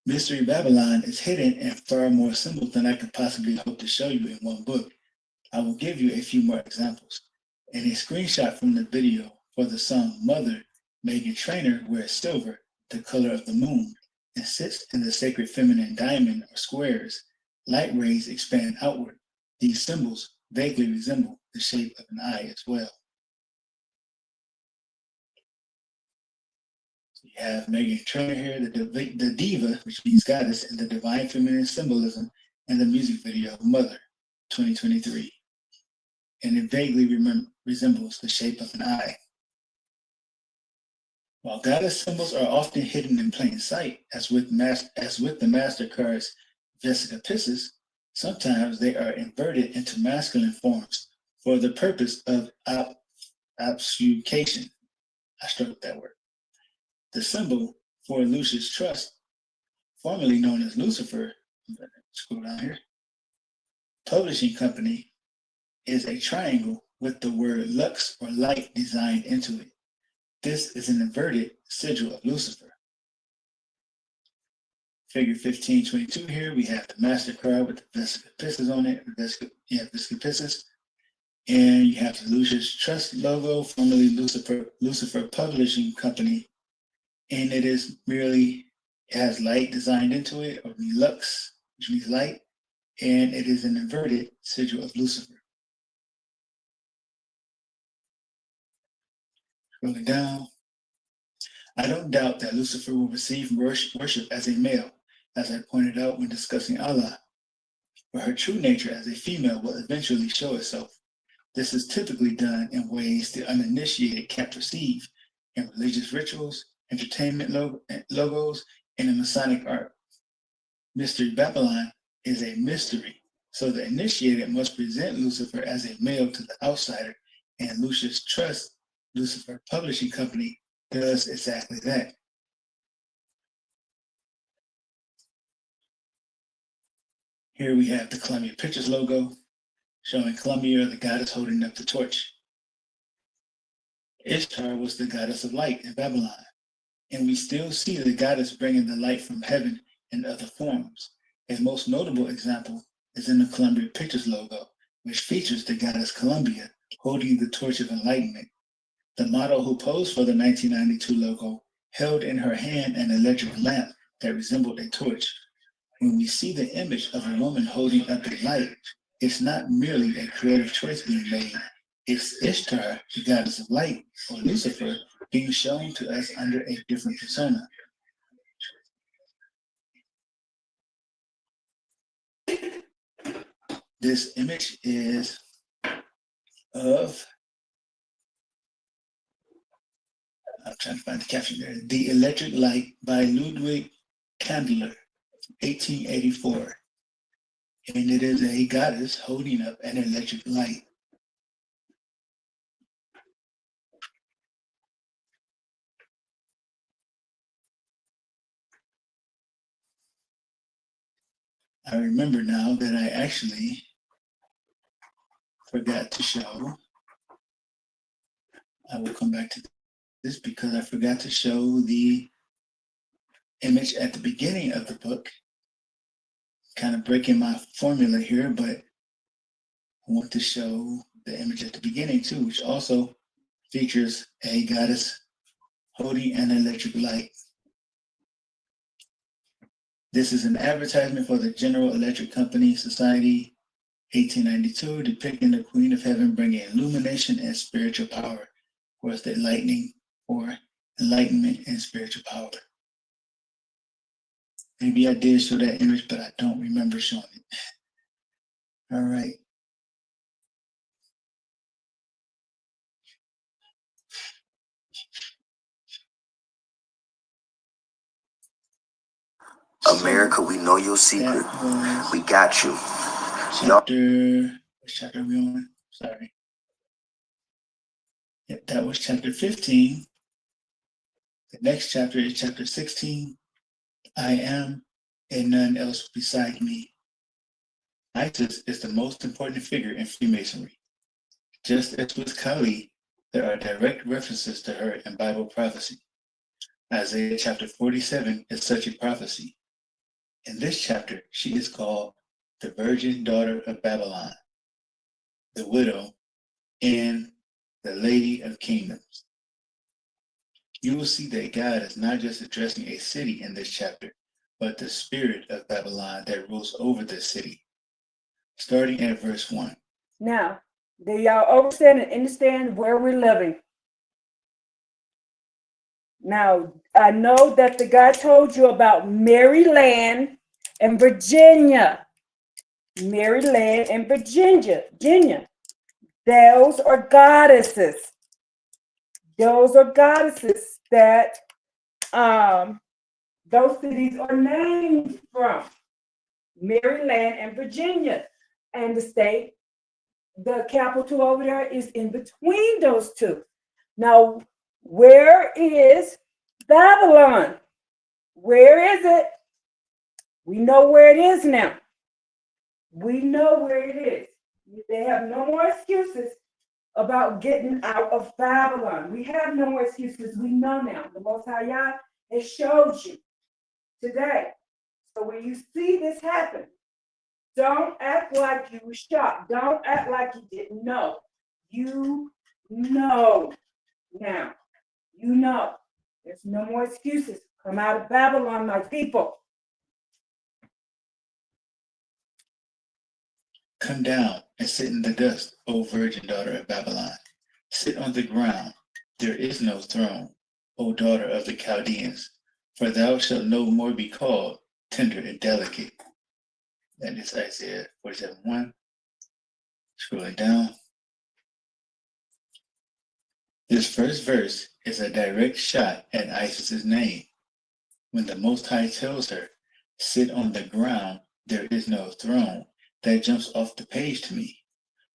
Speaker 2: Mystery Babylon is hidden in far more symbols than I could possibly hope to show you in one book. I will give you a few more examples. In a screenshot from the video for the song Mother, Meghan Trainor wears silver, the color of the moon, and sits in the sacred feminine diamond or squares. Light rays expand outward. These symbols vaguely resemble the shape of an eye as well. So you have Meghan Trainor here, the diva, which means goddess, in the divine feminine symbolism in the music video Mother, 2023. And it vaguely resembles the shape of an eye. While goddess symbols are often hidden in plain sight, as with the MasterCard's Vesica Piscis, sometimes they are inverted into masculine forms for the purpose of obfuscation. I struggled with that word. The symbol for Lucius Trust, formerly known as Lucifer, scroll down here, publishing company, is a triangle with the word lux or light designed into it. This is an inverted sigil of Lucifer. Figure 1522 here, we have the MasterCard with the Vesica Piscis on it, Vesica Piscis. And you have the Lucius Trust logo, formerly Lucifer Publishing Company. And it has light designed into it, or lux, which means light. And it is an inverted sigil of Lucifer. Scrolling down. I don't doubt that Lucifer will receive worship as a male, as I pointed out when discussing Allah, but her true nature as a female will eventually show itself. This is typically done in ways the uninitiated can't perceive in religious rituals, entertainment logos, and in Masonic art. Mystery Babylon is a mystery, so the initiated must present Lucifer as a male to the outsider, and Lucius Trust, Lucifer Publishing Company, does exactly that. Here we have the Columbia Pictures logo, showing Columbia, the goddess, holding up the torch. Ishtar was the goddess of light in Babylon, and we still see the goddess bringing the light from heaven in other forms. A most notable example is in the Columbia Pictures logo, which features the goddess Columbia holding the torch of enlightenment. The model who posed for the 1992 logo held in her hand an electric lamp that resembled a torch. When we see the image of a woman holding up a light, it's not merely a creative choice being made. It's Ishtar, the goddess of light, or Lucifer, being shown to us under a different persona. This image is of, I'm trying to find the caption there, The Electric Light by Ludwig Candler, 1884. And it is a goddess holding up an electric light. I remember now that I actually forgot to show, I will come back to this because I forgot to show the image at the beginning of the book. Kind of breaking my formula here, but I want to show the image at the beginning too, which also features a goddess holding an electric light. This is an advertisement for the General Electric Company Society, 1892, depicting the Queen of Heaven bringing illumination and spiritual power. Of course, the lightning or enlightenment and spiritual power. Maybe I did show that image, but I don't remember showing it. All right.
Speaker 3: America, we know your secret. We got you.
Speaker 2: Which chapter are we on? Sorry. Yep, that was chapter 15. The next chapter is chapter 16. I am, and none else beside me. Isis is the most important figure in Freemasonry. Just as with Kali, there are direct references to her in Bible prophecy. Isaiah chapter 47 is such a prophecy. In this chapter, she is called the virgin daughter of Babylon, the widow, and the lady of kingdoms. You will see that God is not just addressing a city in this chapter, but the spirit of Babylon that rules over the city. Starting at verse 1.
Speaker 1: Now, do y'all understand and understand where we're living? Now, I know that the guy told you about Maryland and Virginia. Maryland and Virginia. Those are goddesses. Those are goddesses that those cities are named from. Maryland and Virginia. And the state, the capital over there is in between those two. Now, where is Babylon? Where is it? We know where it is now. We know where it is. They have no more excuses about getting out of Babylon. We have no more excuses. We know now. The Most High Yah has showed you today. So when you see this happen, don't act like you were shocked. Don't act like you didn't know. You know now. You know. There's no more excuses. Come out of Babylon, my people.
Speaker 2: Come down and sit in the dust, O virgin daughter of Babylon. Sit on the ground. There is no throne, O daughter of the Chaldeans, for thou shalt no more be called tender and delicate. That is Isaiah 47:1. Scrolling down. This first verse is a direct shot at Isis's name. When the Most High tells her, sit on the ground, there is no throne, that jumps off the page to me.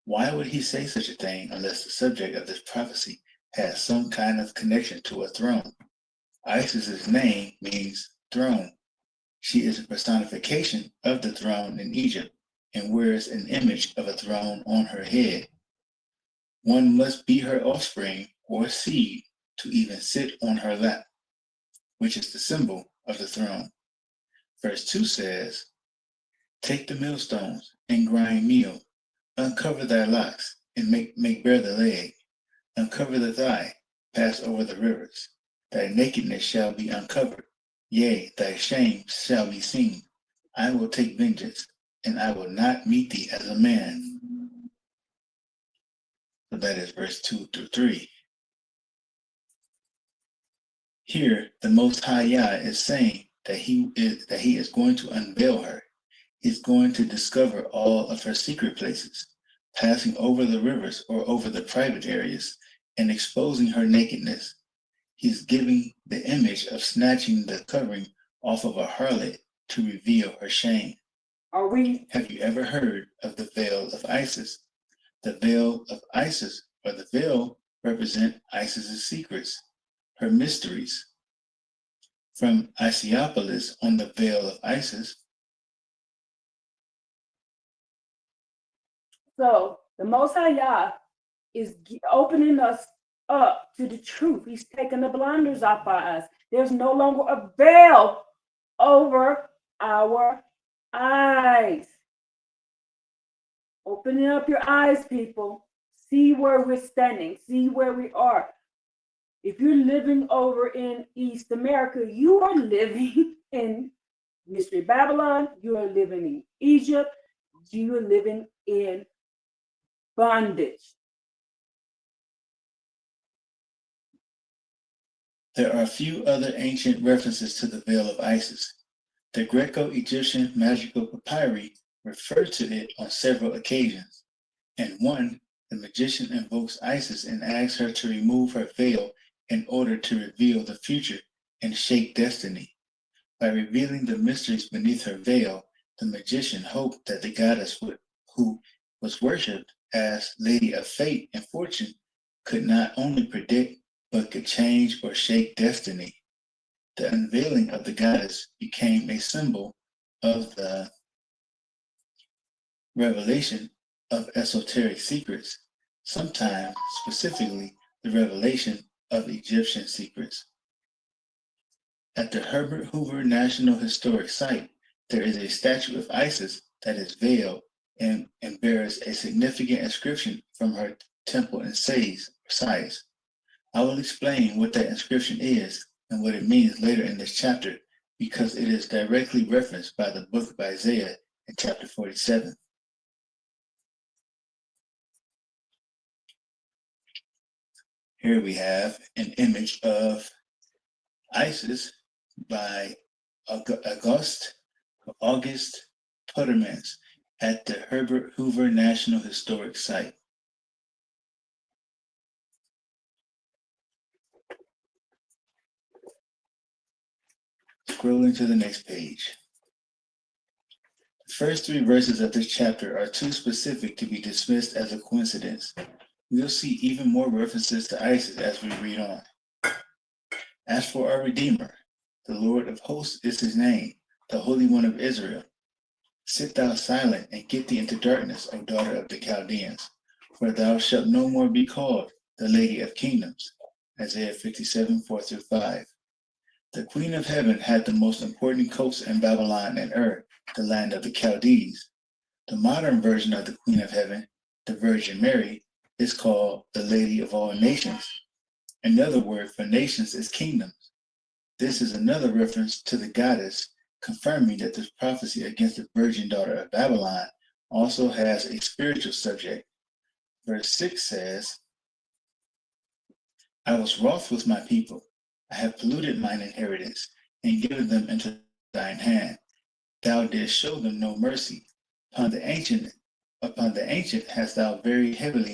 Speaker 2: Why would he say such a thing unless the subject of this prophecy has some kind of connection to a throne? Isis's name means throne. She is a personification of the throne in Egypt and wears an image of a throne on her head. One must be her offspring or seed to even sit on her lap, which is the symbol of the throne. Verse 2 says, take the millstones and grind meal, uncover thy locks and make bare the leg, uncover the thigh, pass over the rivers. Thy nakedness shall be uncovered, yea, thy shame shall be seen. I will take vengeance, and I will not meet thee as a man. So that is verse 2 through 3. Here, the Most High Yah is saying that he is going to unveil her. He's going to discover all of her secret places, passing over the rivers or over the private areas and exposing her nakedness. He's giving the image of snatching the covering off of a harlot to reveal her shame. Have you ever heard of the veil of Isis? The veil of Isis, or the veil, represent Isis's secrets, her mysteries. From Isiopolis on the veil of Isis.
Speaker 1: So the Most High Yah is opening us up to the truth. He's taking the blinders off our eyes. There's no longer a veil over our eyes. Opening up your eyes, people. See where we're standing. See where we are. If you're living over in East America, you are living in Mystery Babylon. You are living in Egypt. You are living in bondage.
Speaker 2: There are a few other ancient references to the veil of Isis. The Greco-Egyptian magical papyri referred to it on several occasions. In one, the magician invokes Isis and asks her to remove her veil in order to reveal the future and shake destiny. By revealing the mysteries beneath her veil, the magician hoped that the goddess who was worshipped as Lady of Fate and Fortune could not only predict, but could change or shake destiny. The unveiling of the goddess became a symbol of the revelation of esoteric secrets, sometimes specifically the revelation of Egyptian secrets. At the Herbert Hoover National Historic Site, there is a statue of Isis that is veiled and bears a significant inscription from her temple in size. I will explain what that inscription is and what it means later in this chapter because it is directly referenced by the book of Isaiah in chapter 47. Here we have an image of Isis by August Puttermans at the Herbert Hoover National Historic Site. Scrolling to the next page. The first 3 verses of this chapter are too specific to be dismissed as a coincidence. We'll see even more references to Isis as we read on. As for our Redeemer, the Lord of hosts is his name, the Holy One of Israel. Sit thou silent and get thee into darkness, O daughter of the Chaldeans, for thou shalt no more be called the Lady of Kingdoms. Isaiah 57, 4-5. The Queen of Heaven had the most important coasts in Babylon and Ur, the land of the Chaldees. The modern version of the Queen of Heaven, the Virgin Mary, is called the Lady of all nations. Another word for nations is kingdoms. This is another reference to the goddess, confirming that this prophecy against the virgin daughter of Babylon also has a spiritual subject. Verse 6 says, I was wroth with my people. I have polluted mine inheritance and given them into thine hand. Thou didst show them no mercy. Upon the ancient hast thou very heavily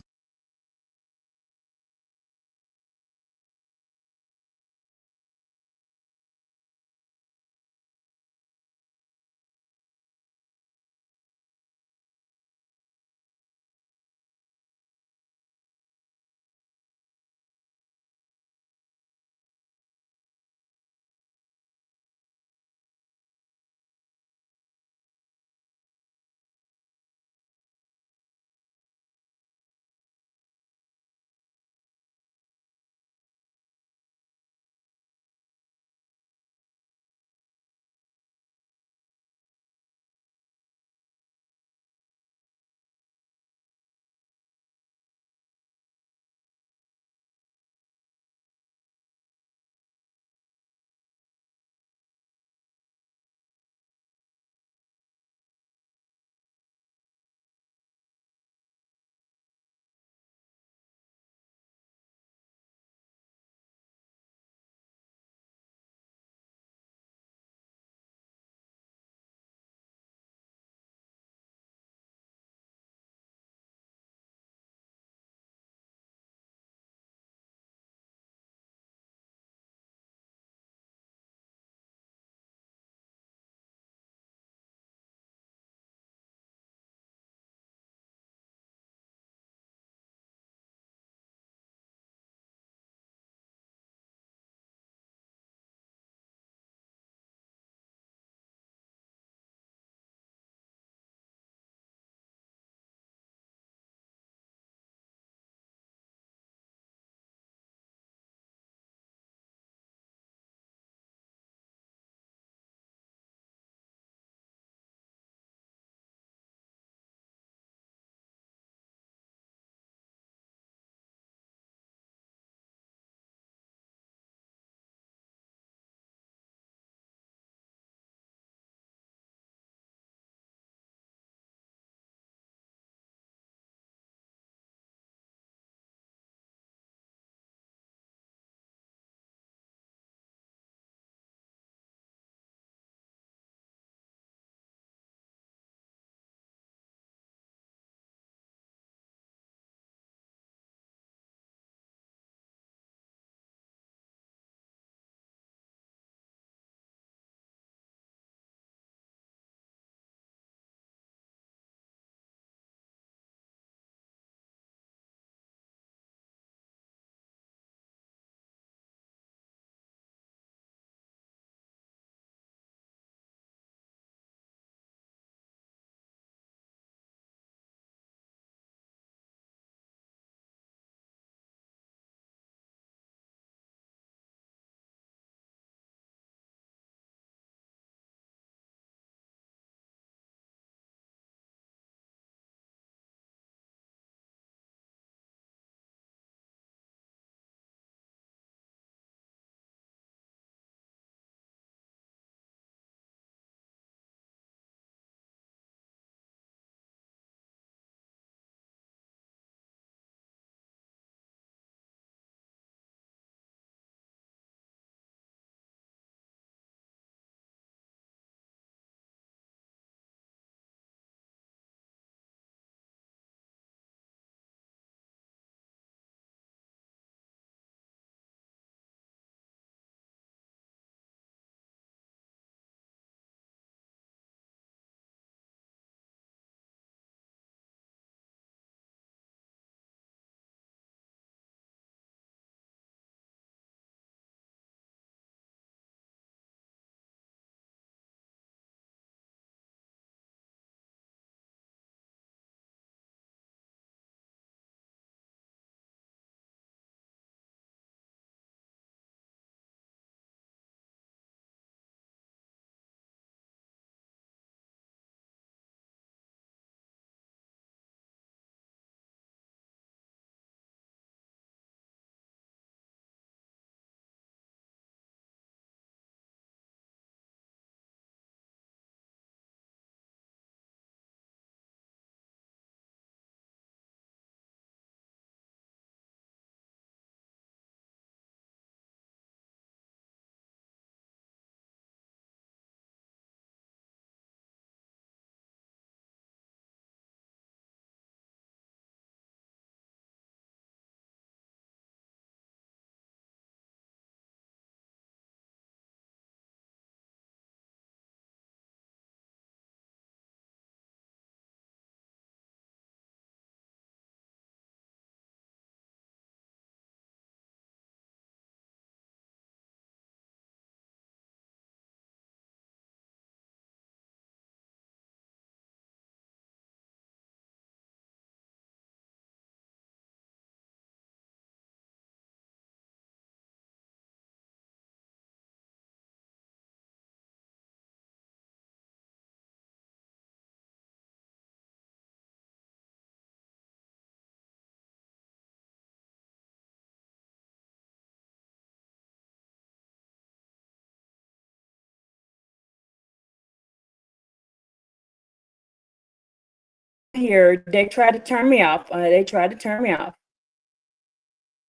Speaker 1: here. They tried to turn me off.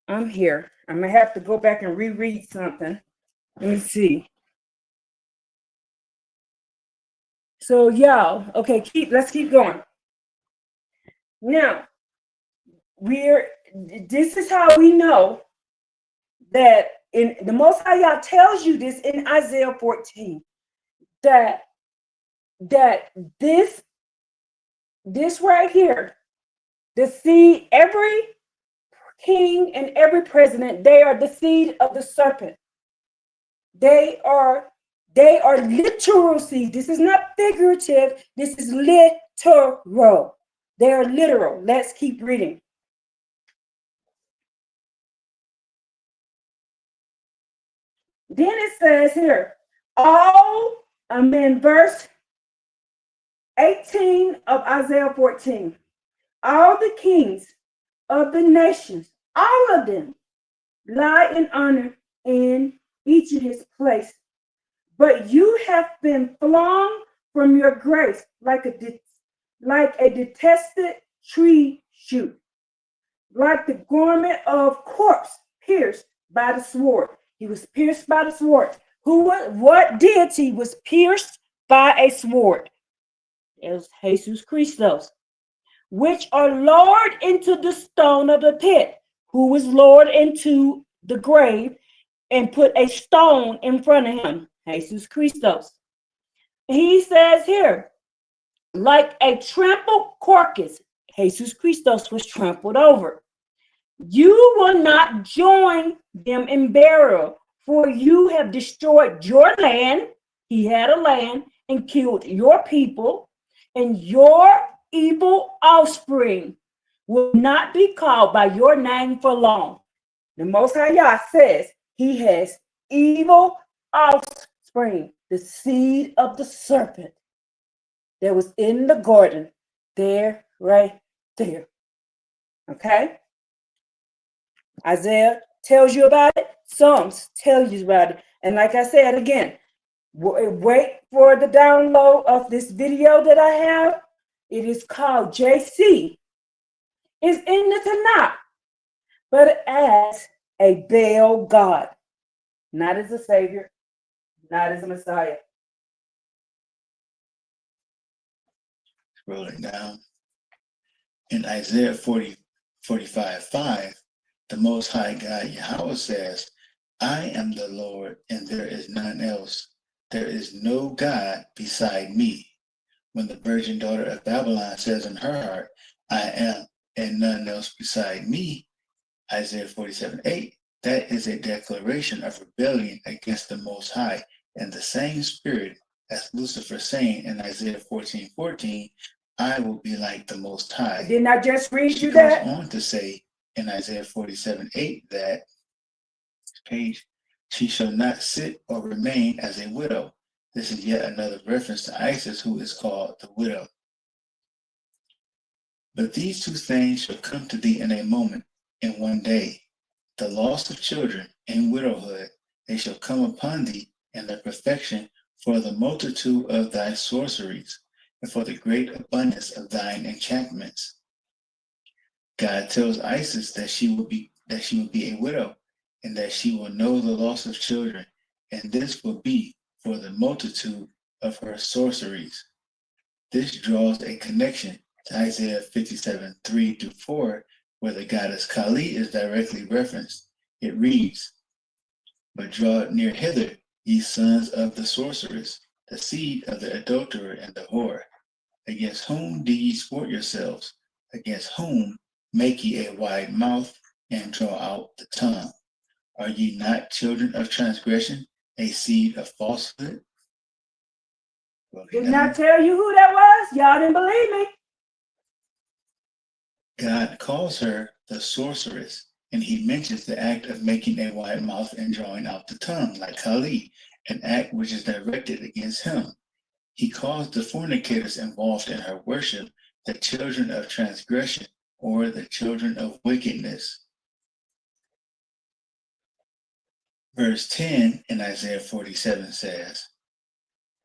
Speaker 1: I'm here. I'm gonna have to go back and reread something. Let me see. So y'all, okay, let's keep going. Now, this is how we know that in the Most High Yah tells you this in Isaiah 14, that this right here, the seed, every king and every president, they are the seed of the serpent. They are literal seed. This is not figurative. This is literal. They are literal. Let's keep reading. Then it says here, I'm in verse 18 of Isaiah 14. All the kings of the nations, all of them, lie in honor in each of his place. But you have been flung from your grace like a detested tree shoot, like the garment of corpse pierced by the sword. He was pierced by the sword. What deity was pierced by a sword? It was Jesus Christos, which are lowered into the stone of the pit, who was lowered into the grave and put a stone in front of him, Jesus Christos. He says here, like a trampled carcass, Jesus Christos was trampled over. You will not join them in burial, for you have destroyed your land. He had a land and killed your people, and your evil offspring will not be called by your name for long. The Most High Yah says he has evil offspring, the seed of the serpent that was in the garden, there, right there. Okay? Isaiah tells you about it. Psalms tell you about it. And like I said again, wait for the download of this video that I have. It is called JC. It's in the Tanakh, but as a Baal god, not as a savior, not as a Messiah.
Speaker 2: Rolling down. In Isaiah 45:5, the Most High God Yahweh says, I am the Lord, and there is none else. There is no God beside me. When the virgin daughter of Babylon says in her heart, I am, and none else beside me, Isaiah 47:8, that is a declaration of rebellion against the Most High, and the same spirit as Lucifer saying in Isaiah 14:14, I will be like the Most High.
Speaker 1: Didn't I just read
Speaker 2: She
Speaker 1: you
Speaker 2: goes
Speaker 1: that?
Speaker 2: on to say in Isaiah 47:8 that page, she shall not sit or remain as a widow. This is yet another reference to Isis, who is called the widow. But these two things shall come to thee in a moment, in one day. The loss of children and widowhood, they shall come upon thee in their perfection for the multitude of thy sorceries, and for the great abundance of thine enchantments. God tells Isis that she will be a widow, and that she will know the loss of children, and this will be for the multitude of her sorceries. This draws a connection to Isaiah 57:3-4, where the goddess Kali is directly referenced. It reads, But draw near hither, ye sons of the sorceress, the seed of the adulterer and the whore. Against whom do ye sport yourselves? Against whom make ye a wide mouth and draw out the tongue? Are ye not children of transgression, a seed of falsehood?
Speaker 1: Didn't I tell you who that was? Y'all didn't believe me.
Speaker 2: God calls her the sorceress, and he mentions the act of making a wide mouth and drawing out the tongue, like Kali, an act which is directed against him. He calls the fornicators involved in her worship the children of transgression, or the children of wickedness. Verse 10 in Isaiah 47 says,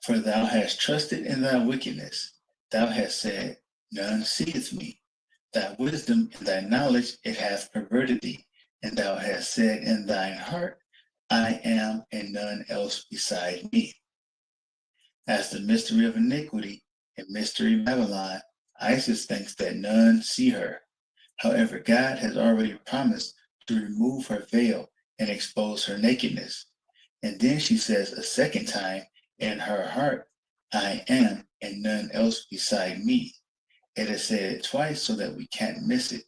Speaker 2: For thou hast trusted in thy wickedness. Thou hast said, none seeth me. Thy wisdom and thy knowledge it hath perverted thee, and thou hast said in thine heart, I am, and none else beside me. As the mystery of iniquity and mystery Babylon, Isis thinks that none see her. However, God has already promised to remove her veil and expose her nakedness. And then she says a second time in her heart, I am, and none else beside me. It is said twice so that we can't miss it.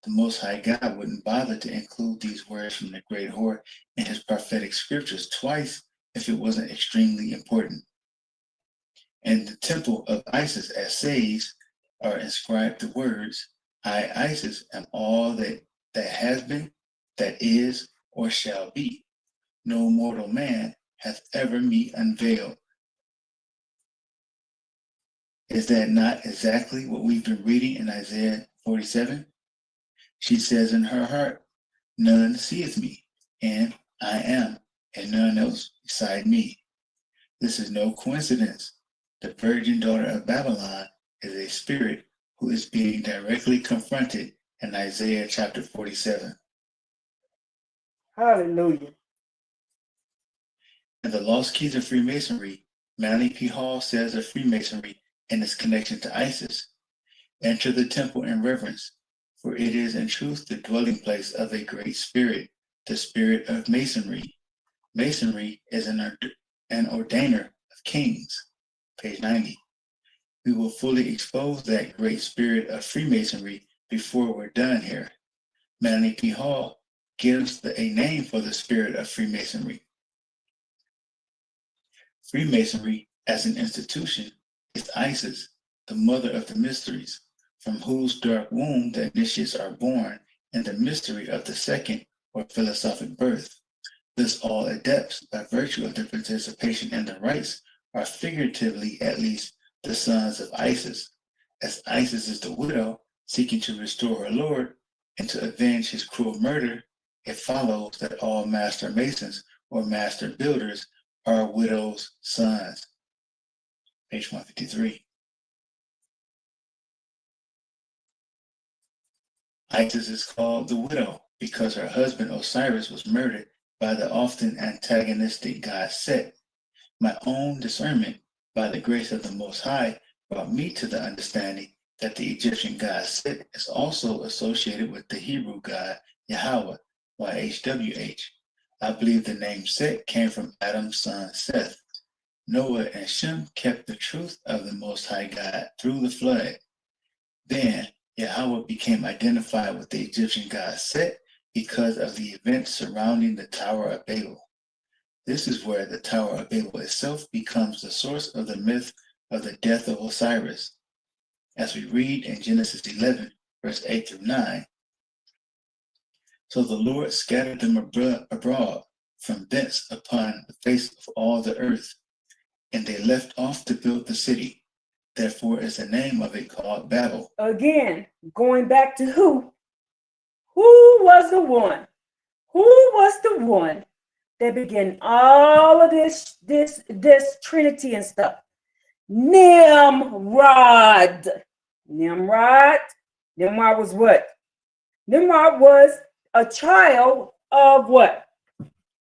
Speaker 2: The Most High God wouldn't bother to include these words from the great whore in his prophetic scriptures twice if it wasn't extremely important. In the temple of Isis at Sais are inscribed the words, I, Isis, am all that has been, that is, or shall be. No mortal man hath ever me unveiled. Is that not exactly what we've been reading in Isaiah 47? She says in her heart, none seeth me, and I am, and none else beside me. This is no coincidence. The virgin daughter of Babylon is a spirit who is being directly confronted in Isaiah chapter 47.
Speaker 1: Hallelujah.
Speaker 2: In the Lost Keys of Freemasonry, Manly P. Hall says of Freemasonry and its connection to Isis, enter the temple in reverence, for it is in truth the dwelling place of a great spirit, the spirit of Masonry. Masonry is an ordainer of kings. Page 90. We will fully expose that great spirit of Freemasonry before we're done here. Manly P. Hall gives a name for the spirit of Freemasonry. Freemasonry, as an institution, is Isis, the mother of the mysteries, from whose dark womb the initiates are born in the mystery of the second or philosophic birth. Thus all adepts, by virtue of their participation in the rites, are figuratively at least the sons of Isis, as Isis is the widow seeking to restore her lord and to avenge his cruel murder. It follows that all master masons or master builders are widows' sons. Page 153. Isis is called the widow because her husband Osiris was murdered by the often antagonistic god Set. My own discernment, by the grace of the Most High, brought me to the understanding that the Egyptian god Set is also associated with the Hebrew god Yahweh, YHWH. I believe the name Set came from Adam's son Seth. Noah and Shem kept the truth of the Most High God through the flood. Then Yahweh became identified with the Egyptian god Set because of the events surrounding the Tower of Babel. This is where the Tower of Babel itself becomes the source of the myth of the death of Osiris. As we read in Genesis 11, verse 8 through 9. So the Lord scattered them abroad from thence upon the face of all the earth, and they left off to build the city. Therefore is the name of it called Babel.
Speaker 1: Again, going back to who? Who was the one? Who was the one that began all of this Trinity and stuff? Nimrod. Nimrod was what? Nimrod was a child of what?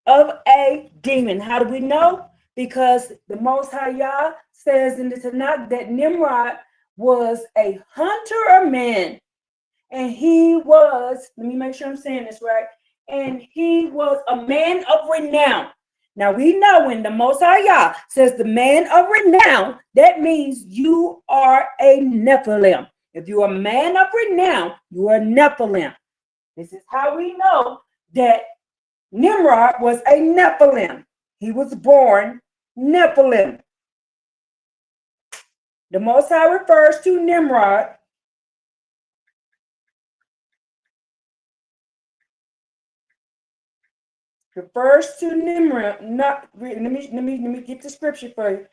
Speaker 1: Of a demon. How do we know? Because the Most High Yah says in the Tanakh that Nimrod was a hunter of men. And he was, let me make sure I'm saying this right, and he was a man of renown. Now we know when the Most High Yah says the man of renown, that means you are a Nephilim. If you're a man of renown, you are a Nephilim. This is how we know that Nimrod was a Nephilim. He was born Nephilim. The Most High refers to Nimrod not let me get the scripture for you.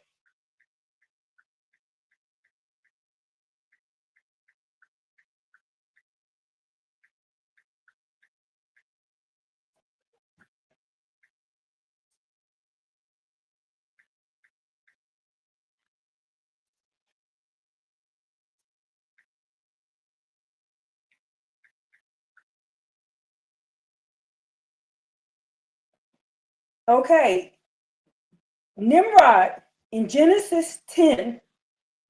Speaker 1: Okay, Nimrod in Genesis 10,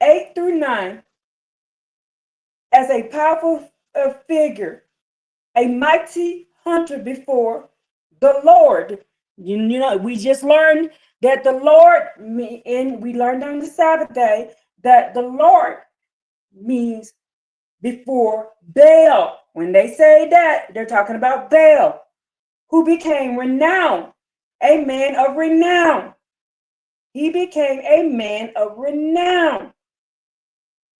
Speaker 1: 8 through 9, as a powerful figure, a mighty hunter before the Lord. You know, we just learned that the Lord, and we learned on the Sabbath day, that the Lord means before Baal. When they say that, they're talking about Baal, who became renowned, a man of renown. He became a man of renown.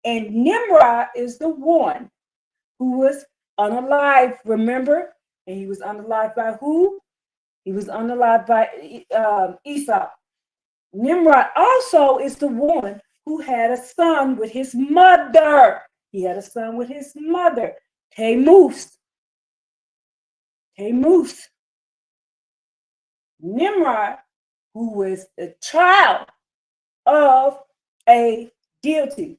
Speaker 1: And Nimrod is the one who was unalive, remember? And he was unalive by who? He was unalive by Esau. Nimrod also is the one who had a son with his mother. He had a son with his mother, Tammuz. Tammuz. Nimrod, who was a child of a deity.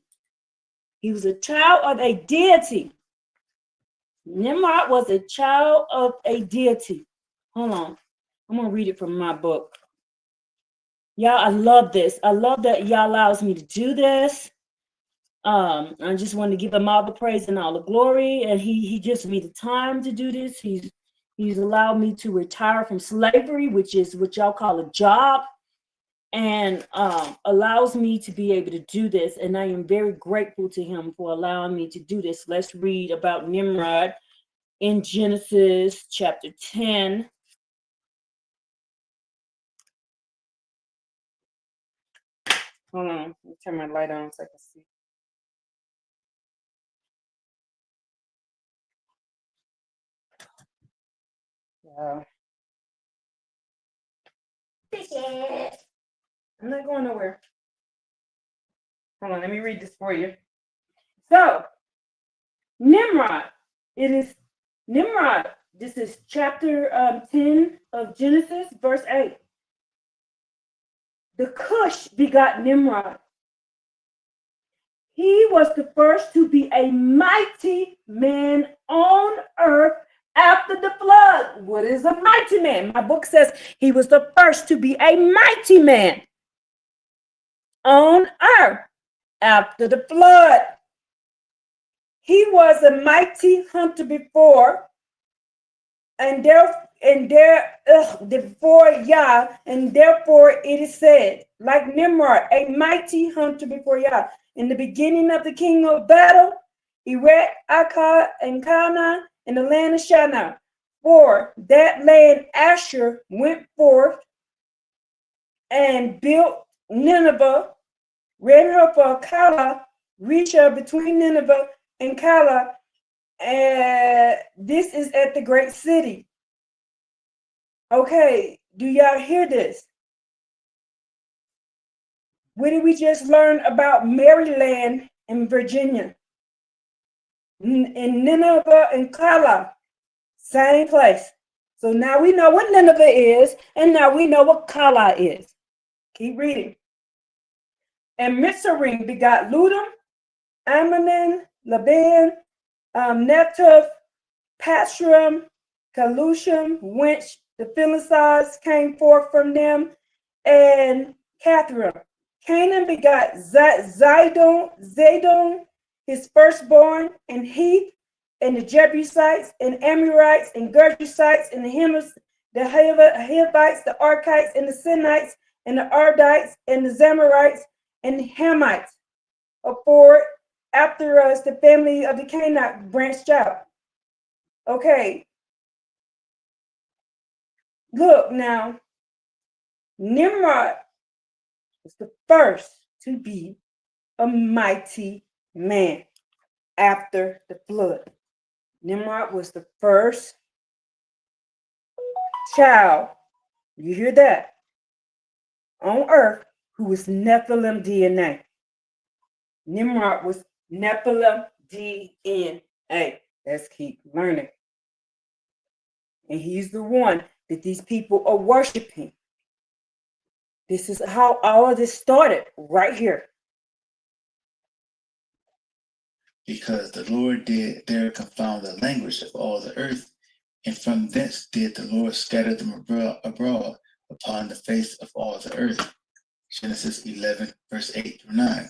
Speaker 1: He was a child of a deity. Nimrod was a child of a deity. Hold on. I'm going to read it from my book. Y'all, I love this. I love that y'all allows me to do this. I just want to give him all the praise and all the glory. And he gives me the time to do this. He's allowed me to retire from slavery, which is what y'all call a job, and allows me to be able to do this. And I am very grateful to him for allowing me to do this. Let's read about Nimrod in Genesis chapter 10. Hold on, let me turn my light on so I can see. I'm not going nowhere. Hold on, let me read this for you. So, Nimrod, it is Nimrod. This is chapter 10 of Genesis, verse 8. The Cush begot Nimrod. He was the first to be a mighty man on earth after the flood. What is a mighty man? My book says he was the first to be a mighty man on earth after the flood. He was a mighty hunter before, before Yah, and therefore it is said, like Nimrod, a mighty hunter before Yah. In the beginning of the king of battle, Erech, Akkad, and Calneh, in the land of Shinar. For that land Asher went forth and built Nineveh, ran her for Calah, reached her between Nineveh and Calah, and this is at the great city. Okay, do y'all hear this? What did we just learn about Maryland and Virginia? In Nineveh and Calah, same place. So now we know what Nineveh is, and now we know what Calah is. Keep reading. And Mizraim begot Ludum, Ammonin, Laban, Netoph, Pashurim, Kalushim, whence the Philistines came forth from them, and Cathram. Canaan begot Zidon, his firstborn, and Heath, and the Jebusites, and Amorites, and Gergesites, and the Hivites, the Arkites, and the Sinites, and the Ardites, and the Zemarites, and the Hamites. For after us, the family of the Canaanite branched out. Okay. Look now, Nimrod was the first to be a mighty man after the flood. Nimrod was the first child, you hear that, on earth who was Nephilim DNA. Nimrod was Nephilim DNA. Let's keep learning. And he's the one that these people are worshiping. This is how all of this started, right here.
Speaker 2: Because the Lord did there confound the language of all the earth, and from thence did the Lord scatter them abroad upon the face of all the earth. Genesis 11, verse 8 through 9.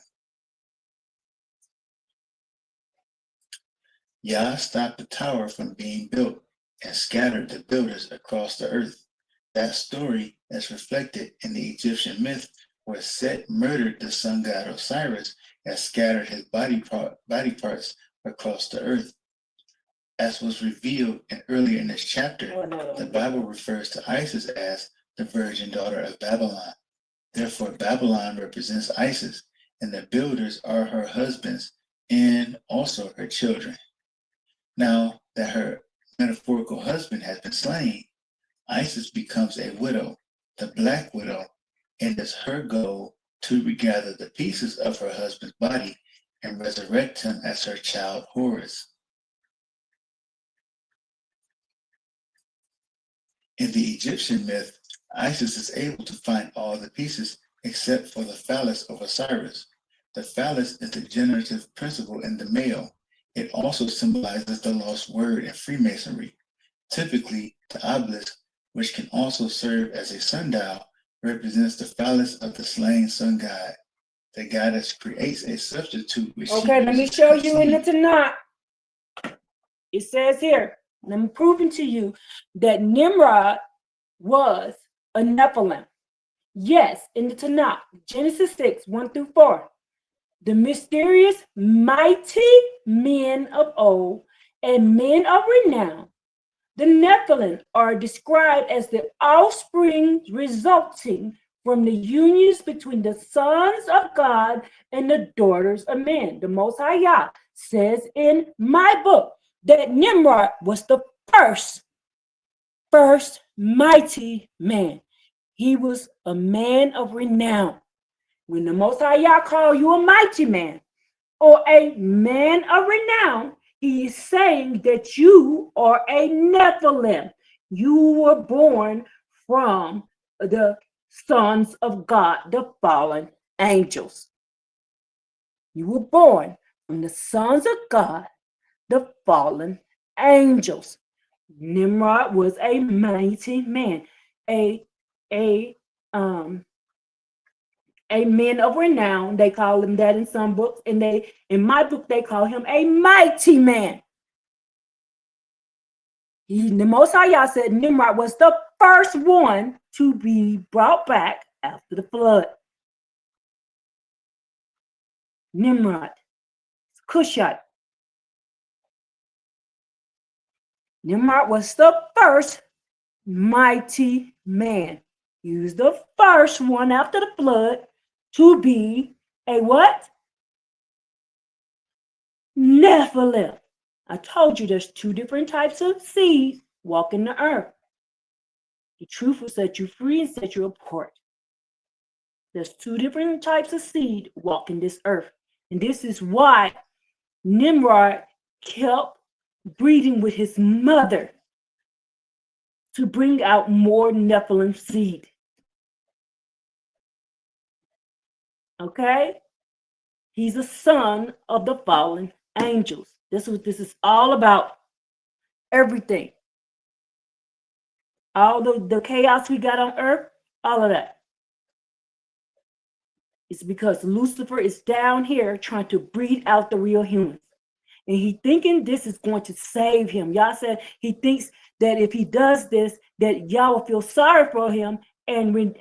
Speaker 2: Yah stopped the tower from being built and scattered the builders across the earth. That story, as reflected in the Egyptian myth, where Set murdered the sun god Osiris and scattered his body parts across the earth. As was revealed earlier in this chapter, the Bible refers to Isis as the virgin daughter of Babylon. Therefore, Babylon represents Isis, and the builders are her husbands and also her children. Now that her metaphorical husband has been slain, Isis becomes a widow, the Black Widow, and it's her goal to regather the pieces of her husband's body and resurrect him as her child Horus. In the Egyptian myth, Isis is able to find all the pieces except for the phallus of Osiris. The phallus is the generative principle in the male. It also symbolizes the lost word in Freemasonry. Typically, the obelisk, which can also serve as a sundial, represents the phallus of the slain sun god. The goddess creates a substitute which
Speaker 1: okay, let me show you in the Tanakh. It says here, and I'm proving to you that Nimrod was a Nephilim. Yes, in the Tanakh, Genesis 6, 1 through 4. The mysterious, mighty men of old and men of renown, the Nephilim, are described as the offspring resulting from the unions between the sons of God and the daughters of men. The Most High Yah says in my book that Nimrod was the first mighty man. He was a man of renown. When the Most High Yah call you a mighty man or a man of renown, he is saying that you are a Nephilim. You were born from the sons of God, the fallen angels. You were born from the sons of God, the fallen angels. Nimrod was a mighty man, a man of renown. They call him that in some books, and in my book they call him a mighty man. The Most High Yah said Nimrod was the first one to be brought back after the flood. Nimrod, Cushite. Nimrod was the first mighty man. He was the first one after the flood to be a what? Nephilim. I told you there's two different types of seeds walking the earth. The truth will set you free and set you apart. There's two different types of seed walking this earth. And this is why Nimrod kept breeding with his mother to bring out more Nephilim seed. Okay? He's a son of the fallen angels. This is what this is all about. Everything. All the chaos we got on earth, all of that. It's because Lucifer is down here trying to breed out the real humans. And he thinking this is going to save him. Y'all said he thinks that if he does this, that y'all will feel sorry for him and reinstate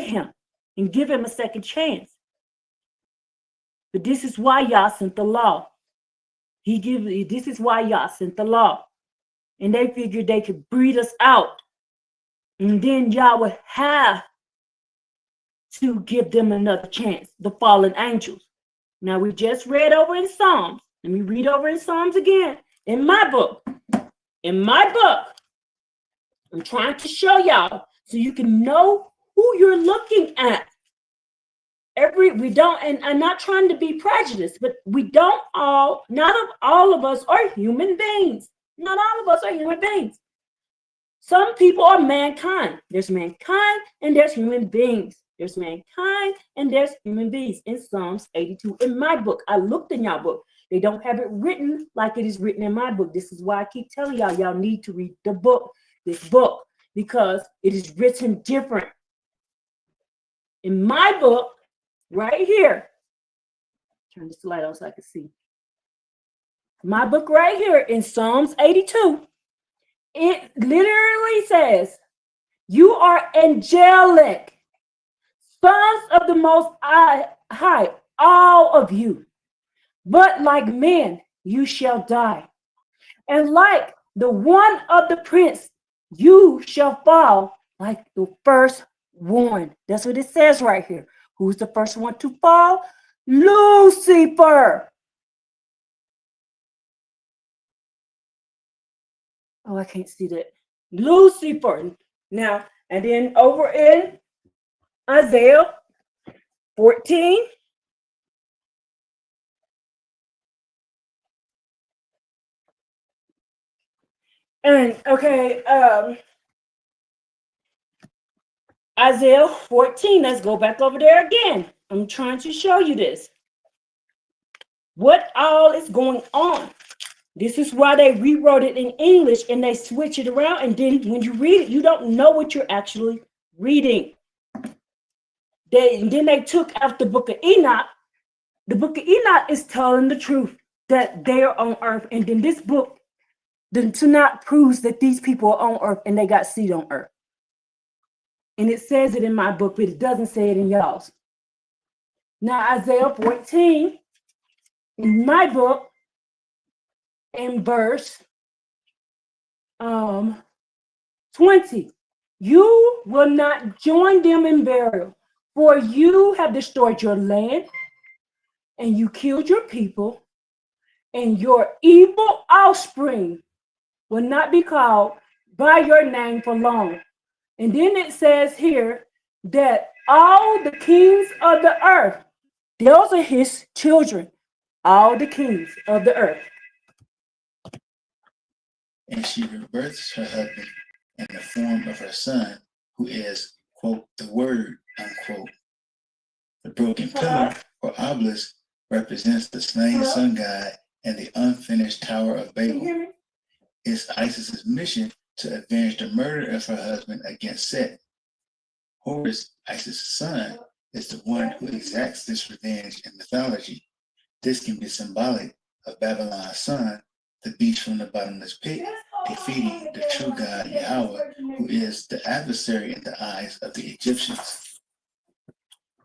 Speaker 1: him and give him a second chance. But this is why Yah sent the law. This is why Yah sent the law. And they figured they could breed us out. And then Yah would have to give them another chance, the fallen angels. Now we just read over in Psalms. Let me read over in Psalms again. In my book, I'm trying to show y'all so you can know who you're looking at. I'm not trying to be prejudiced, but not all of us are human beings. Not all of us are human beings. Some people are mankind. There's mankind and there's human beings. there's mankind, and there's human beings in Psalms 82. In my book, I looked in y'all book. They don't have it written like it is written in my book. This is why I keep telling y'all need to read the book, this book, because it is written different. In my book, right here, turn this light on so I can see. My book right here in Psalms 82, it literally says, you are angelic, sons of the Most High, all of you. But like men, you shall die. And like the one of the prince, you shall fall like the first one. That's what it says right here. Who's the first one to fall? Lucifer. Oh, I can't see that. Lucifer. Now, and then over in Isaiah 14. And okay, Isaiah 14. Let's go back over there again. I'm trying to show you this. What all is going on? This is why they rewrote it in English and they switch it around. And then when you read it, you don't know what you're actually reading. Then they took out the book of Enoch. The book of Enoch is telling the truth that they are on earth. And then this book, the Tanakh, proves that these people are on earth and they got seed on earth. And it says it in my book, but it doesn't say it in y'all's. Now, Isaiah 14, in my book, in verse 20, you will not join them in burial, for you have destroyed your land, and you killed your people, and your evil offspring will not be called by your name for long. And then it says here that all the kings of the earth, those are his children, all the kings of the earth.
Speaker 2: And she rebirths her husband in the form of her son, who is, quote, the word, unquote. The broken pillar or obelisk represents the slain sun god and the unfinished Tower of Babel. It's Isis's mission to avenge the murder of her husband against Set. Horus, Isis' son, is the one who exacts this revenge in mythology. This can be symbolic of Babylon's son, the beast from the bottomless pit, defeating the true God Yahweh, who is the adversary in the eyes of the Egyptians.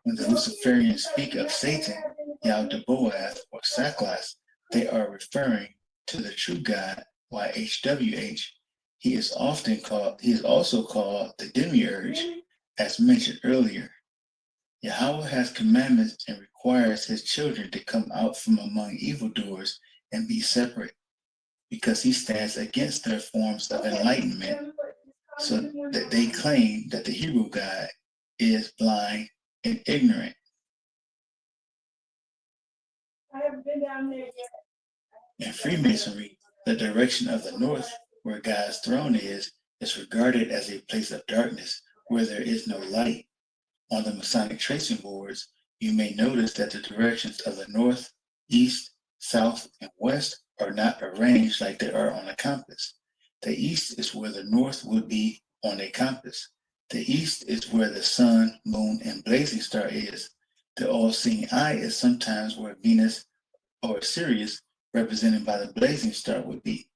Speaker 2: When the Luciferians speak of Satan, Yall or Saklas, they are referring to the true God, YHWH. He is also called the Demiurge, as mentioned earlier. Yahweh has commandments and requires his children to come out from among evildoers and be separate, because he stands against their forms of enlightenment, so that they claim that the Hebrew God is blind and ignorant.
Speaker 1: I haven't been down there yet.
Speaker 2: In Freemasonry, the direction of the north, where God's throne is regarded as a place of darkness where there is no light. On the Masonic tracing boards, you may notice that the directions of the north, east, south, and west are not arranged like they are on a compass. The east is where the north would be on a compass. The east is where the sun, moon, and blazing star is. The all-seeing eye is sometimes where Venus or Sirius, represented by the blazing star, would be.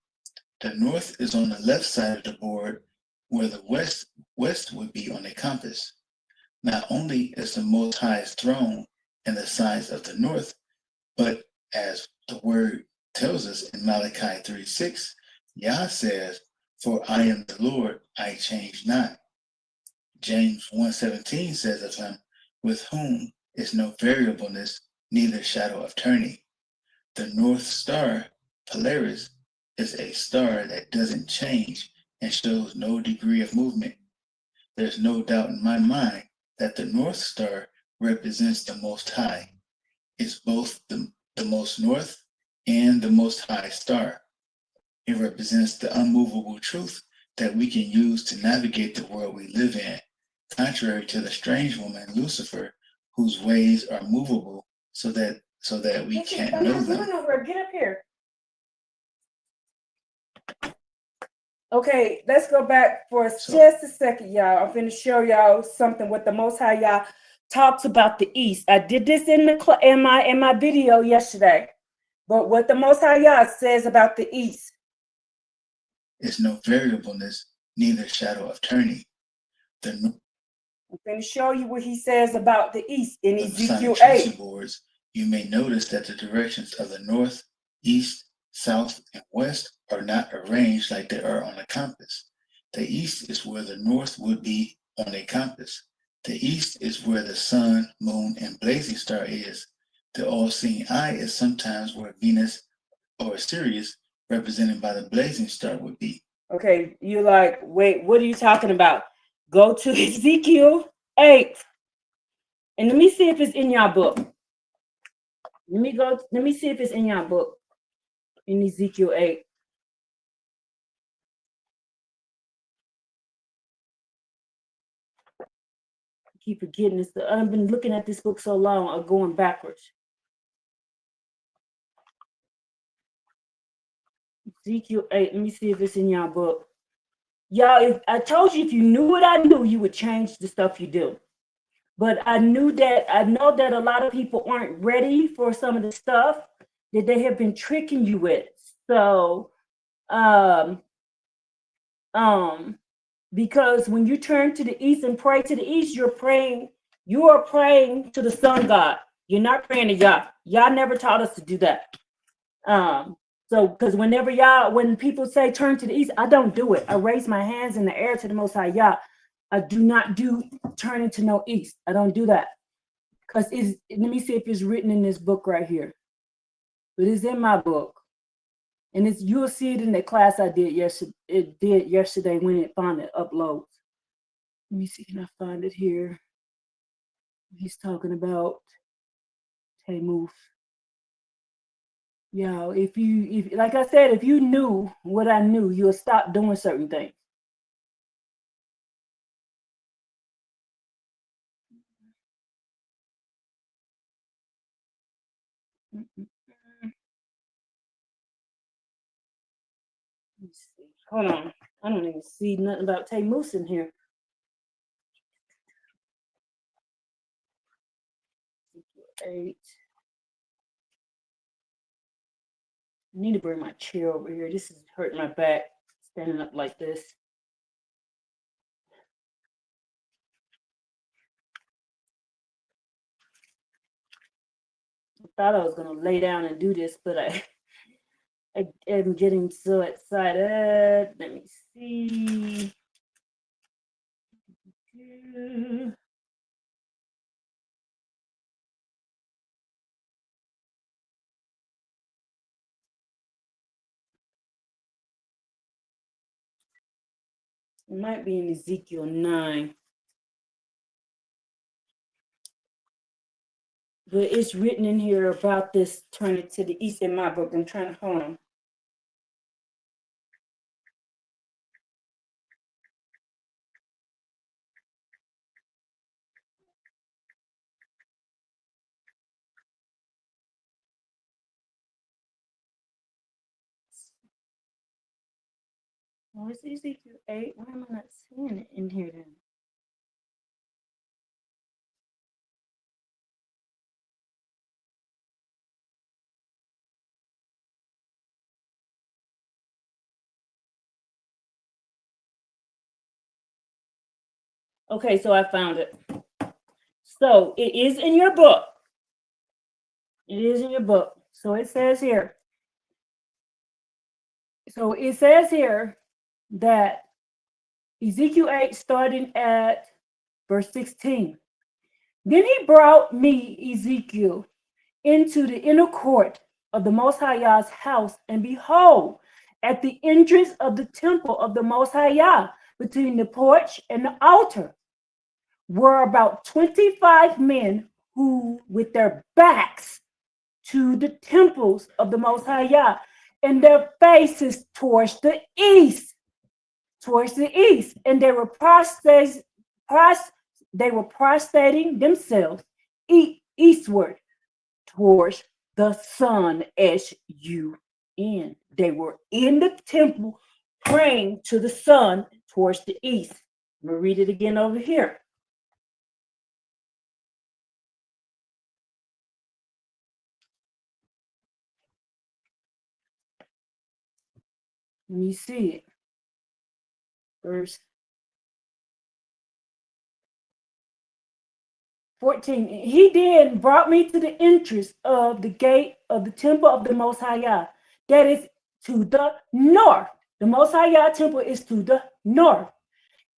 Speaker 2: The north is on the left side of the board, where the west would be on a compass. Not only is the Most High's throne in the sides of the north, but as the word tells us in Malachi 3:6, Yah says, "For I am the Lord, I change not." James 1:17 says of him, "With whom is no variableness, neither shadow of turning." The North Star, Polaris, is a star that doesn't change and shows no degree of movement. There's no doubt in my mind that the North Star represents the Most High. It's both the most north and the Most High star. It represents the unmovable truth that we can use to navigate the world we live in. contrary to the strange woman, Lucifer, whose ways are movable, so that we can't know them.
Speaker 1: Get up here. Okay, let's go back for just a second, y'all. I'm going to show y'all something what the Most High Yah talks about the East. I did this in my video yesterday, but what the Most High Yah says about the East
Speaker 2: is no variableness, neither shadow of turning. I'm
Speaker 1: going to show you what he says about the East in Ezekiel 8.
Speaker 2: Boards, you may notice that the directions of the north, east, south, and west are not arranged like they are on a compass. The east is where the north would be on a compass. The east is where the sun, moon, and blazing star is. The all-seeing eye is sometimes where Venus or Sirius, represented by the blazing star, would be.
Speaker 1: Okay, you're like, wait, what are you talking about? Go to Ezekiel 8. And let me see if it's in your book. Let me see if it's in your book. In Ezekiel 8. I keep forgetting this. I've been looking at this book so long, I'm going backwards. Ezekiel 8. Let me see if it's in your book. Y'all, if I told you if you knew what I knew, you would change the stuff you do. But I know that a lot of people aren't ready for some of the stuff that they have been tricking you with. So, because when you turn to the east and pray to the east, you are praying to the sun god. You're not praying to Yah. Yah never taught us to do that. So because when people say turn to the east, I don't do it. I raise my hands in the air to the Most High Yah. I do not do turning to no east. I don't do that. Because let me see if it's written in this book right here. But it's in my book. And you'll see it in the class I did yesterday. It did yesterday when it finally uploads. Let me see, can I find it here? He's talking about Tammuz. Yeah, if like I said, if you knew what I knew, you'll stop doing certain things. Let's see. Hold on. I don't even see nothing about Tammuz in here. 8. I need to bring my chair over here. This is hurting my back, standing up like this. I thought I was going to lay down and do this, but I am getting so excited. Let me see. It might be in Ezekiel 9. But it's written in here about this turning to the east in my book. I'm trying to hold on. Oh, it's Ezekiel 8. Why am I not seeing it in here then? Okay, so I found it. So it is in your book. It is in your book. So it says here. So it says here that Ezekiel 8, starting at verse 16. Then he brought me, Ezekiel, into the inner court of the Most High Yah's house, and behold, at the entrance of the temple of the Most High Yah, between the porch and the altar, were about 25 men who, with their backs to the temples of the Most High Yah, and their faces towards the east, and they were they were prostrating themselves eastward towards the sun, S-U-N. They were in the temple praying to the sun towards the east. I'm going to read it again over here. Let me see it. Verse 14. He then brought me to the entrance of the gate of the temple of the Most High Yah, that is to the north. The Most High Yah temple is to the north.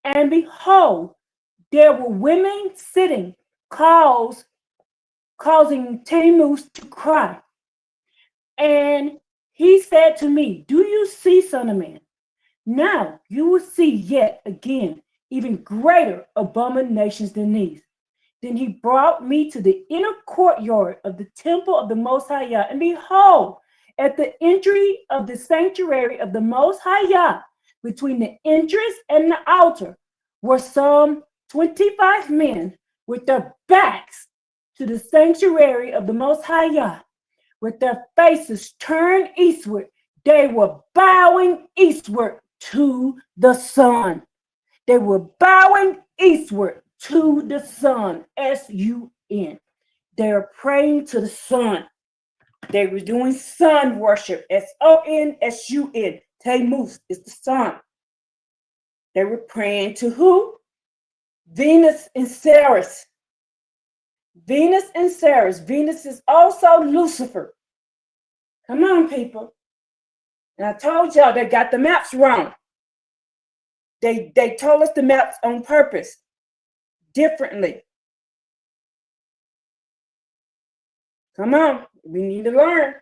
Speaker 1: And behold, there were women sitting, causing Tammuz to cry. And he said to me, do you see, son of man? Now you will see yet again even greater abominations than these. Then he brought me to the inner courtyard of the temple of the Most High Yah. And behold, at the entry of the sanctuary of the Most High Yah, between the entrance and the altar, were some 25 men with their backs to the sanctuary of the Most High Yah, with their faces turned eastward. They were bowing eastward to the sun. They were bowing eastward to the sun, S-U-N. They're praying to the sun. They were doing sun worship, S-O-N-S-U-N. Tammuz is the sun. They were praying to who? Venus and Ceres. Venus and Ceres. Venus is also Lucifer. Come on, people. And I told y'all they got the maps wrong. They told us the maps on purpose, differently. Come on, we need to learn.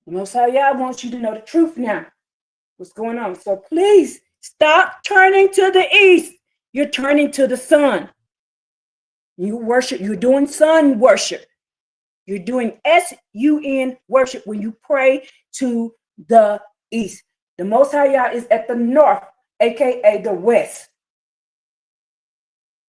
Speaker 1: The Most High Yah wants you to know the truth now. What's going on? So please stop turning to the east. You're turning to the sun. You worship, you're doing sun worship. You're doing S-U-N worship when you pray to the east. The Most High Yah is at the north, aka the west.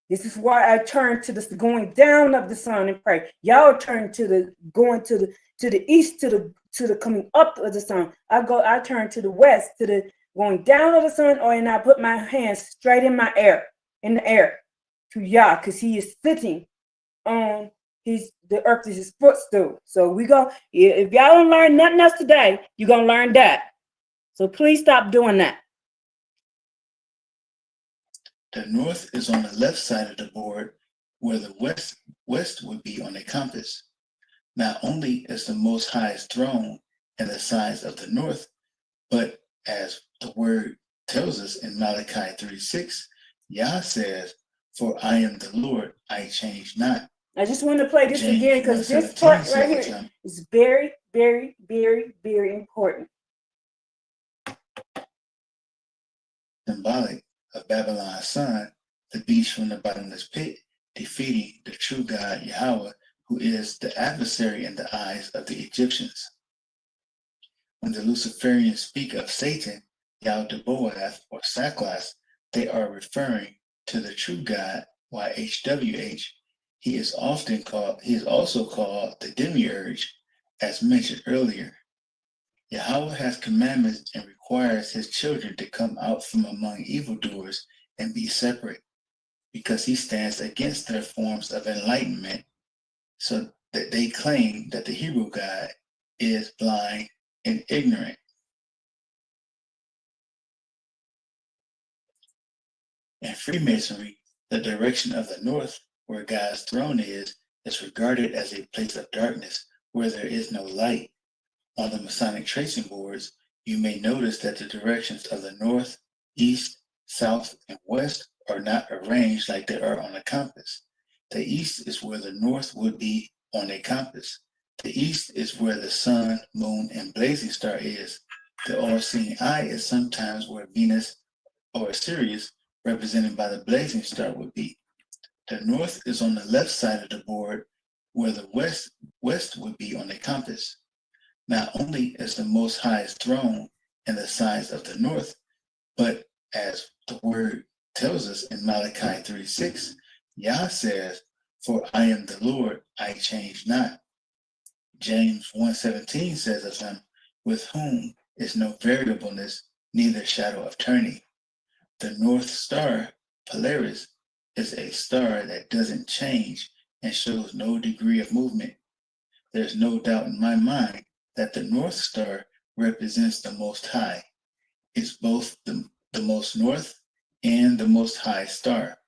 Speaker 1: This is why I turn to the going down of the sun and pray. Y'all turn to the going to the east, to the coming up of the sun. I turn to the west, to the going down of the sun, and I put my hands straight in the air to Yah, because he is sitting on the earth is his footstool. So we go, if y'all don't learn nothing else today, you're gonna learn that. So please stop doing that.
Speaker 2: The north is on the left side of the board, where the west would be on a compass. Not only is the Most High's throne in the sides of the north, but as the word tells us in Malachi 3:6, Yah says, "For I am the Lord, I change not."
Speaker 1: I just want to play this again because this part right here is very, very, very, very important.
Speaker 2: Symbolic of Babylon's son, the beast from the bottomless pit, defeating the true God Yahweh, who is the adversary in the eyes of the Egyptians. When the Luciferians speak of Satan, Yaldabaoth, or Saklas, they are referring to the true God, YHWH. He is also called the Demiurge, as mentioned earlier. Yahweh has commandments and requires his children to come out from among evildoers and be separate, because he stands against their forms of enlightenment, so that they claim that the Hebrew God is blind and ignorant. In Freemasonry, the direction of the north, where God's throne is regarded as a place of darkness where there is no light. On the Masonic tracing boards, you may notice that the directions of the north, east, south, and west are not arranged like they are on a compass. The east is where the north would be on a compass. The east is where the sun, moon, and blazing star is. The all-seeing eye is sometimes where Venus or Sirius, represented by the blazing star, would be. The north is on the left side of the board, where the west would be on a compass. Not only is the Most High's throne in the sides of the north, but as the word tells us in Malachi 3:6, Yah says, "For I am the Lord, I change not." James 1:17 says of him, "With whom is no variableness, neither shadow of turning." The North Star, Polaris, is a star that doesn't change and shows no degree of movement. There's no doubt in my mind that the North Star represents the Most High. It's both the most north and the most high star.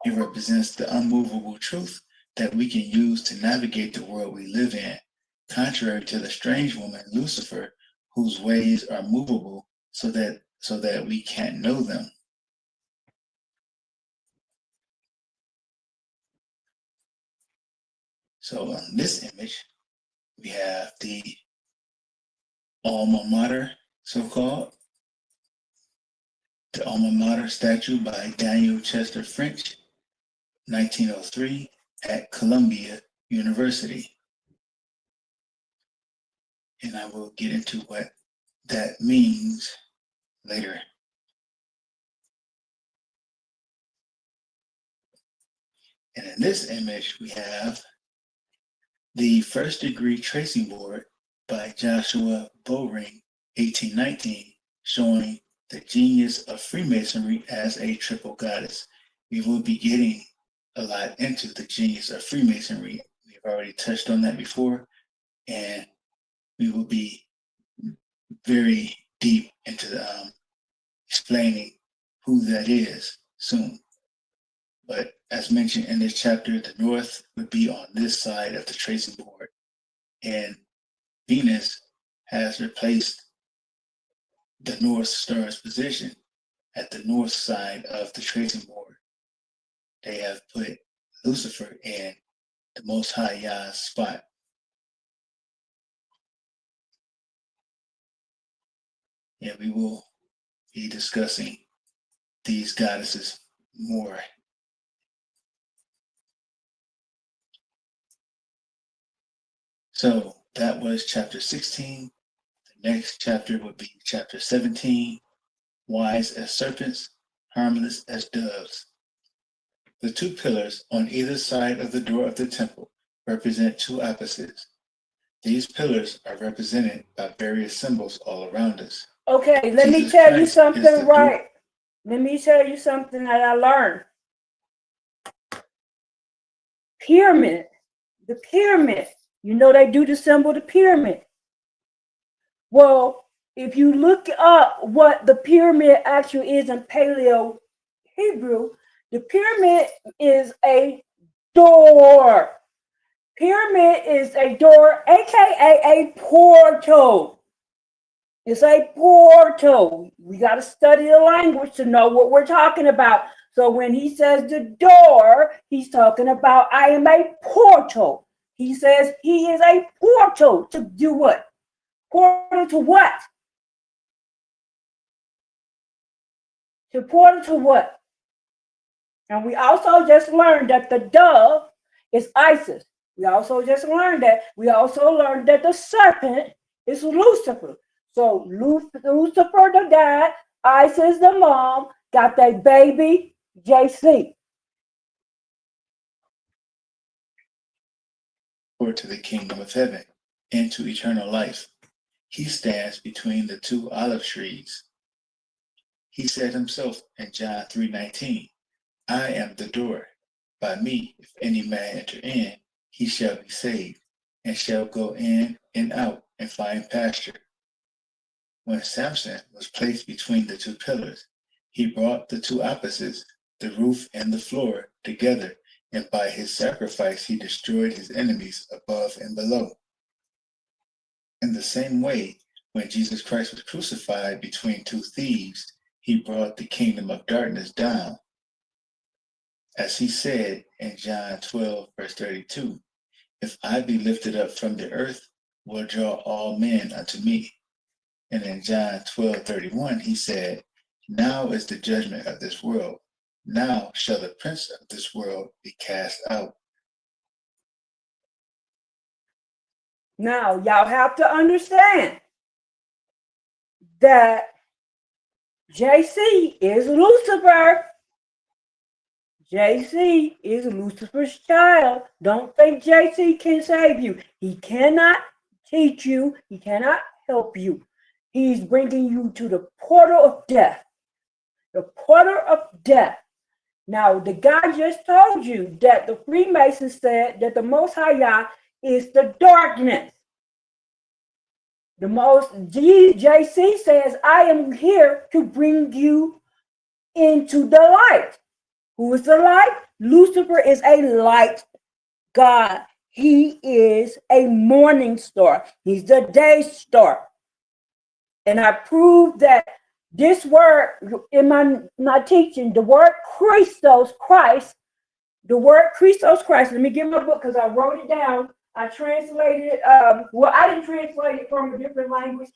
Speaker 2: It represents the unmovable truth that we can use to navigate the world we live in, contrary to the strange woman, Lucifer, whose ways are movable so that we can't know them. So on this image, we have the alma mater, so-called, the alma mater statue by Daniel Chester French, 1903, at Columbia University. And I will get into what that means later. And in this image, we have the first degree tracing board by Joshua Bowring, 1819, showing the genius of Freemasonry as a triple goddess. We will be getting a lot into the genius of Freemasonry. We've already touched on that before, and we will be very deep into explaining who that is soon. But as mentioned in this chapter, the North would be on this side of the tracing board, and Venus has replaced the North Star's position at the north side of the tracing board. They have put Lucifer in the Most High Yah's spot. And we will be discussing these goddesses more. So that was chapter 16. The next chapter would be chapter 17, wise as serpents, harmless as doves. The two pillars on either side of the door of the temple represent two opposites. These pillars are represented by various symbols all around us.
Speaker 1: Okay, let me tell you something right. Let me tell you something that I learned. Pyramid, the pyramid. You know they do the symbol, the pyramid. Well, if you look up what the pyramid actually is in Paleo Hebrew, the pyramid is a door. Pyramid is a door, aka a portal. It's a portal. We got to study the language to know what we're talking about. So when he says the door, he's talking about I am a portal. He says he is a portal to do what? Portal to what? To portal to what? And we also just learned that the dove is Isis. We also learned that the serpent is Lucifer. So Lucifer the dad, Isis the mom, got that baby JC.
Speaker 2: Or to the kingdom of heaven, and to eternal life. He stands between the two olive trees. He said himself in John 3:19, I am the door. By me, if any man enter in, he shall be saved, and shall go in and out and find pasture. When Samson was placed between the two pillars, he brought the two opposites, the roof and the floor, together, and by his sacrifice he destroyed his enemies above and below. In the same way, when Jesus Christ was crucified between two thieves, he brought the kingdom of darkness down. As he said in John 12, verse 32, if I be lifted up from the earth, will draw all men unto me. And in John 12:31, he said, now is the judgment of this world. Now shall the prince of this world be cast out.
Speaker 1: Now, y'all have to understand that JC is Lucifer. JC is Lucifer's child. Don't think JC can save you. He cannot teach you. He cannot help you. He's bringing you to the portal of death. The portal of death. Now, the guy just told you that the Freemasons said that the Most High Yah is the darkness. The most JC says, I am here to bring you into the light. Who is the light? Lucifer is a light god. He is a morning star. He's the day star. And I proved that this word in my teaching, the word Christos, Christ, the word Christos, Christ. Let me get my book because I wrote it down. I translated it. Well, I didn't translate it from a different language.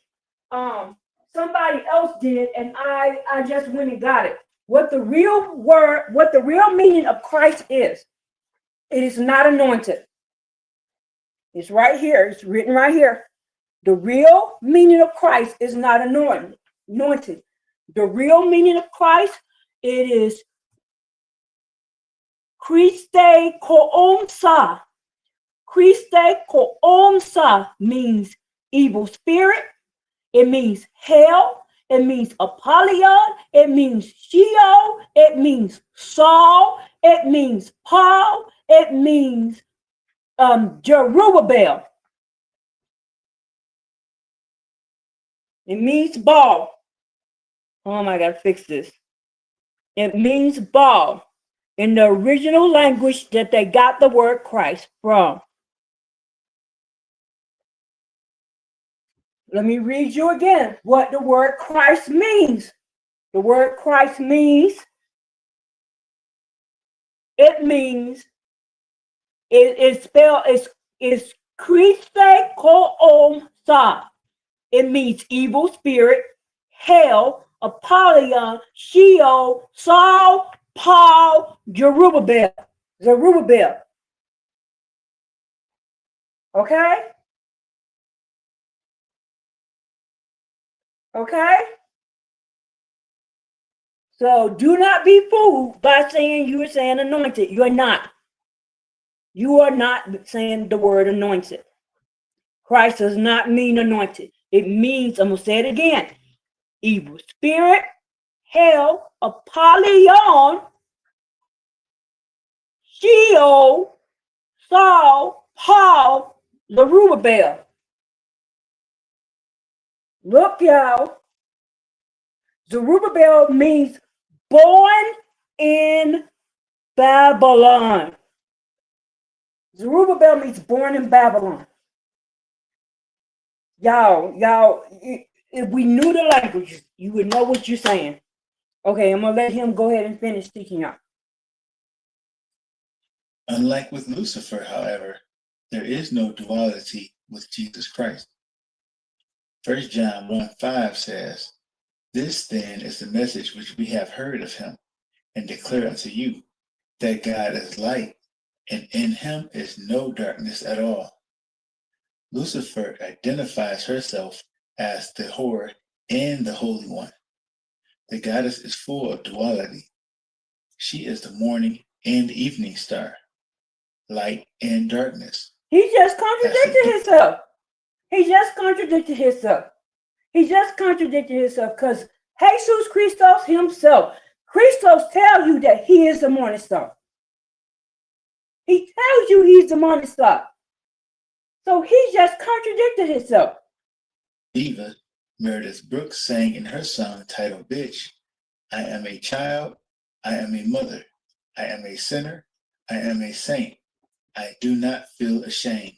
Speaker 1: Somebody else did, and I just went and got it. What the real word, what the real meaning of Christ is, it is not anointed. It's right here. It's written right here. The real meaning of Christ is not anointed. The real meaning of Christ, it is Christe koomsa. Christe koomsa means evil spirit. It means hell. It means Apollyon. It means Sheol. It means Saul. It means Paul. It means Jerubbaal. It means ball. Oh my, I gotta fix this. It means ball in the original language that they got the word Christ from. Let me read you again what the word Christ means. The word Christ means, it's spelled, it's Christe koomsa. It means evil spirit, hell, Apollyon, Sheol, Saul, Paul, Jerubbaal. Okay? Okay? So do not be fooled by saying you are saying anointed. You are not. You are not saying the word anointed. Christ does not mean anointed. It means, I'm going to say it again, evil spirit, hell, Apollyon, Sheol, Saul, Paul, Jerubbaal. Look, y'all. Jerubbaal means born in Babylon. Jerubbaal means born in Babylon. Y'all, if we knew the language, you would know what you're saying. Okay, I'm going to let him go ahead and finish teaching y'all.
Speaker 2: Unlike with Lucifer, however, there is no duality with Jesus Christ. 1 John 1:5 says, "This then is the message which we have heard of him, and declare unto you, that God is light, and in him is no darkness at all." Lucifer identifies herself as the whore and the Holy One. The goddess is full of duality. She is the morning and evening star, light and darkness.
Speaker 1: He just contradicted himself. He just contradicted himself because Jesus Christos himself, Christos tells you that he is the morning star. He tells you he's the morning star. So he just contradicted himself.
Speaker 2: Diva Meredith Brooks sang in her song titled "Bitch," "I am a child, I am a mother, I am a sinner, I am a saint, I do not feel ashamed."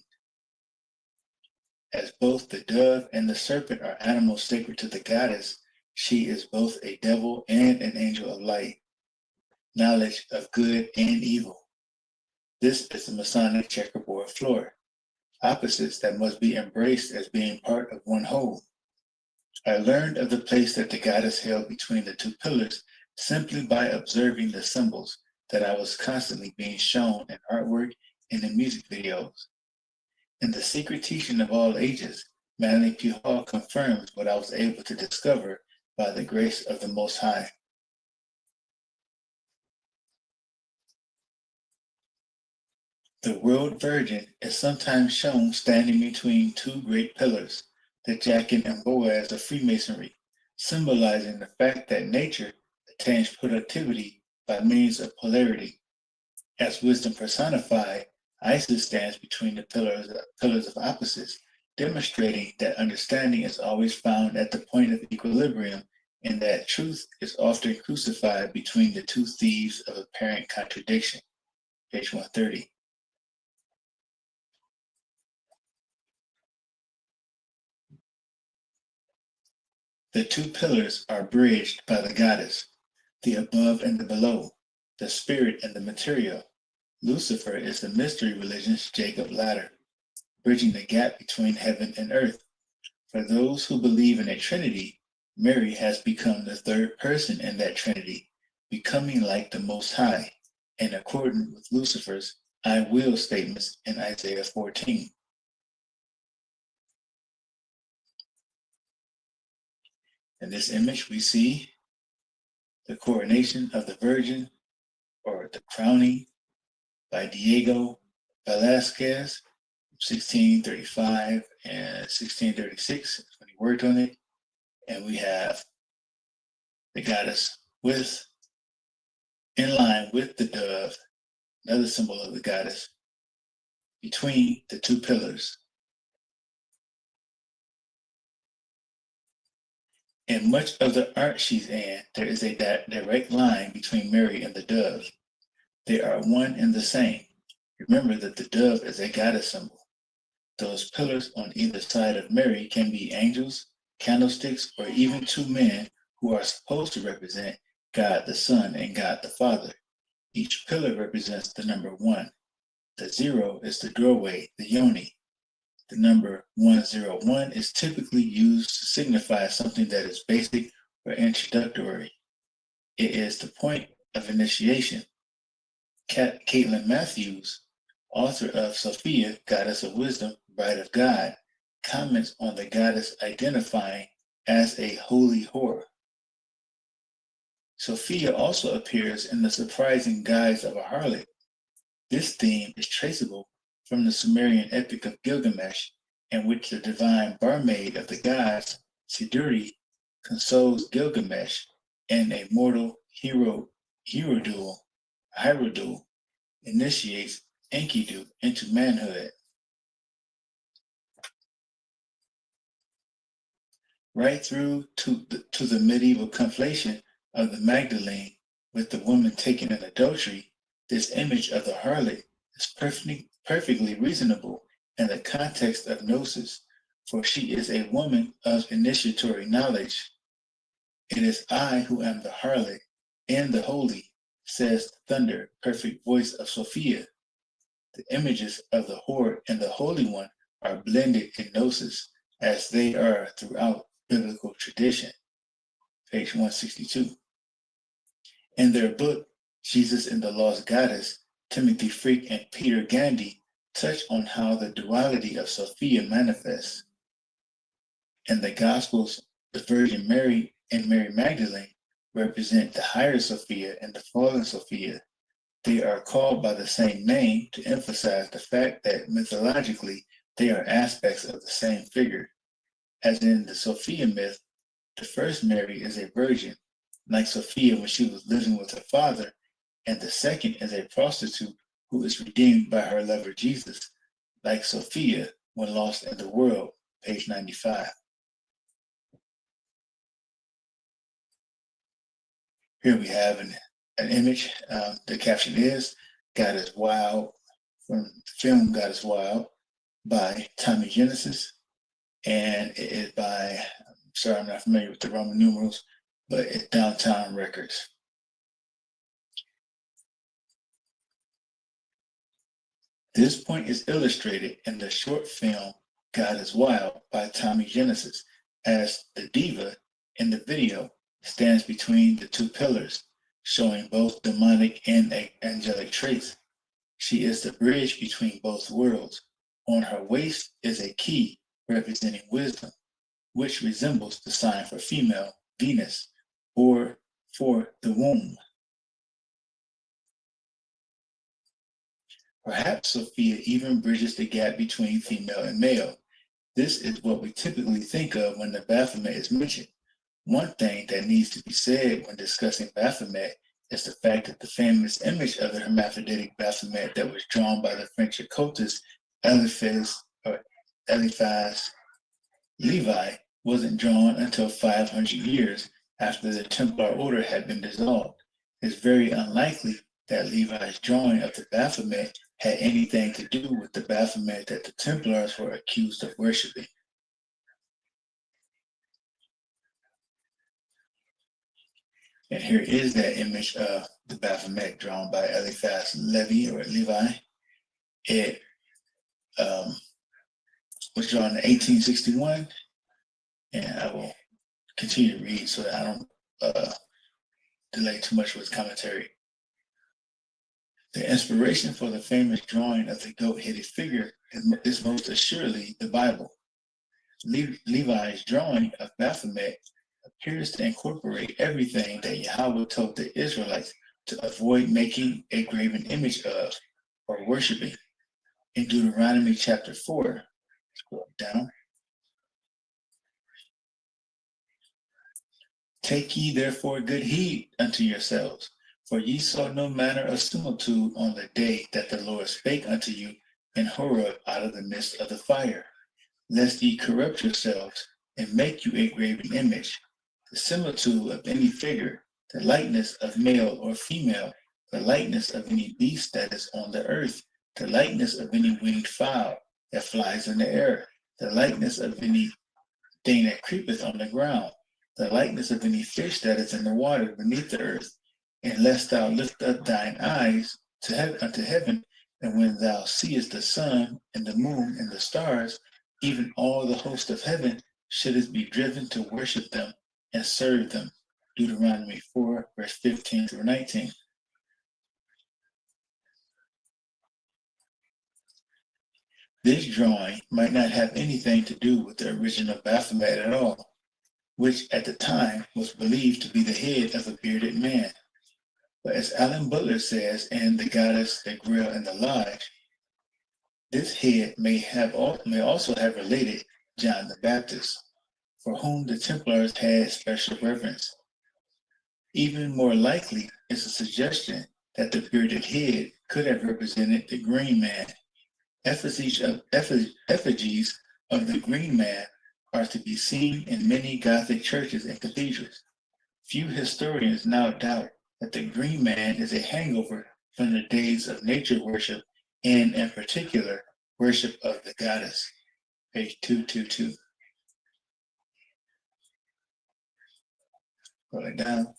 Speaker 2: As both the dove and the serpent are animals sacred to the goddess, she is both a devil and an angel of light, knowledge of good and evil. This is the Masonic checkerboard floor, opposites that must be embraced as being part of one whole. I learned of the place that the goddess held between the two pillars simply by observing the symbols that I was constantly being shown in artwork and in music videos. In the secret teaching of all ages, Manly P. Hall confirms what I was able to discover by the grace of the Most High. The world virgin is sometimes shown standing between two great pillars, the Jachin and Boaz of Freemasonry, symbolizing the fact that nature attains productivity by means of polarity. As wisdom personified, Isis stands between the pillars of opposites, demonstrating that understanding is always found at the point of equilibrium and that truth is often crucified between the two thieves of apparent contradiction. Page 130. The two pillars are bridged by the goddess, the above and the below, the spirit and the material. Lucifer is the mystery religion's Jacob ladder, bridging the gap between heaven and earth. For those who believe in a Trinity, Mary has become the third person in that Trinity, becoming like the Most High, in accordance with Lucifer's I will statements in Isaiah 14. In this image, we see the coronation of the Virgin, or the crowning, by Diego Velázquez, 1635 and 1636, when he worked on it. And we have the goddess in line with the dove, another symbol of the goddess, between the two pillars. In much of the art she's in, there is a direct line between Mary and the dove. They are one and the same. Remember that the dove is a goddess symbol. Those pillars on either side of Mary can be angels, candlesticks, or even two men who are supposed to represent God the Son and God the Father. Each pillar represents the number 1. The 0 is the doorway, the yoni. The number 101 is typically used to signify something that is basic or introductory. It is the point of initiation. Caitlin Matthews, author of Sophia, Goddess of Wisdom, Bride of God, comments on the goddess identifying as a holy whore. Sophia also appears in the surprising guise of a harlot. This theme is traceable from the Sumerian epic of Gilgamesh, in which the divine barmaid of the gods, Siduri, consoles Gilgamesh and a mortal Hierodule initiates Enkidu into manhood. Right through to the medieval conflation of the Magdalene with the woman taken in adultery, this image of the harlot is perfectly reasonable in the context of gnosis, for she is a woman of initiatory knowledge. It is I who am the harlot and the holy, says the thunder, perfect voice of Sophia. The images of the whore and the Holy One are blended in gnosis, as they are throughout biblical tradition. Page 162. In their book, Jesus and the Lost Goddess, Timothy Freke and Peter Gandy touch on how the duality of Sophia manifests. In the Gospels, the Virgin Mary and Mary Magdalene represent the higher Sophia and the fallen Sophia. They are called by the same name to emphasize the fact that mythologically they are aspects of the same figure. As in the Sophia myth, the first Mary is a virgin, like Sophia when she was living with her father, and the second is a prostitute who is redeemed by her lover Jesus, like Sophia when lost in the world, page 95. Here we have an image. The caption is God is Wild, from the film God is Wild by Tommy Genesis. And it is by, I'm not familiar with the Roman numerals, but it's Downtown Records. This point is illustrated in the short film God is Wild by Tommy Genesis, as the diva in the video stands between the two pillars, showing both demonic and angelic traits. She is the bridge between both worlds. On her waist is a key representing wisdom, which resembles the sign for female, Venus, or for the womb. Perhaps Sophia even bridges the gap between female and male. This is what we typically think of when the Baphomet is mentioned. One thing that needs to be said when discussing Baphomet is the fact that the famous image of the hermaphroditic Baphomet that was drawn by the French occultist Eliphas Levi wasn't drawn until 500 years after the Templar order had been dissolved. It's very unlikely that Levi's drawing of the Baphomet had anything to do with the Baphomet that the Templars were accused of worshiping. And here is that image of the Baphomet drawn by Eliphas Levi. It was drawn in 1861, and I will continue to read so that I don't delay too much with commentary. The inspiration for the famous drawing of the goat-headed figure is most assuredly the Bible. Levi's drawing of Baphomet appears to incorporate everything that Yahweh told the Israelites to avoid making a graven image of or worshiping. In Deuteronomy chapter 4, scroll down. Take ye therefore good heed unto yourselves, for ye saw no manner of similitude on the day that the Lord spake unto you in Horeb out of the midst of the fire, lest ye corrupt yourselves and make you a graven image, the similitude of any figure, the likeness of male or female, the likeness of any beast that is on the earth, the likeness of any winged fowl that flies in the air, the likeness of any thing that creepeth on the ground, the likeness of any fish that is in the water beneath the earth. And lest thou lift up thine eyes unto heaven, and when thou seest the sun and the moon and the stars, even all the host of heaven, shouldest be driven to worship them and serve them. Deuteronomy 4, verse 15 through 19. This drawing might not have anything to do with the original Baphomet at all, which at the time was believed to be the head of a bearded man. But as Alan Butler says in The Goddess, the Grail, and the Lodge, this head may also have related John the Baptist, for whom the Templars had special reverence. Even more likely is a suggestion that the bearded head could have represented the green man. Effigies of the green man are to be seen in many Gothic churches and cathedrals. Few historians now doubt that the green man is a hangover from the days of nature worship and, in particular, worship of the goddess. Page 222. Going down.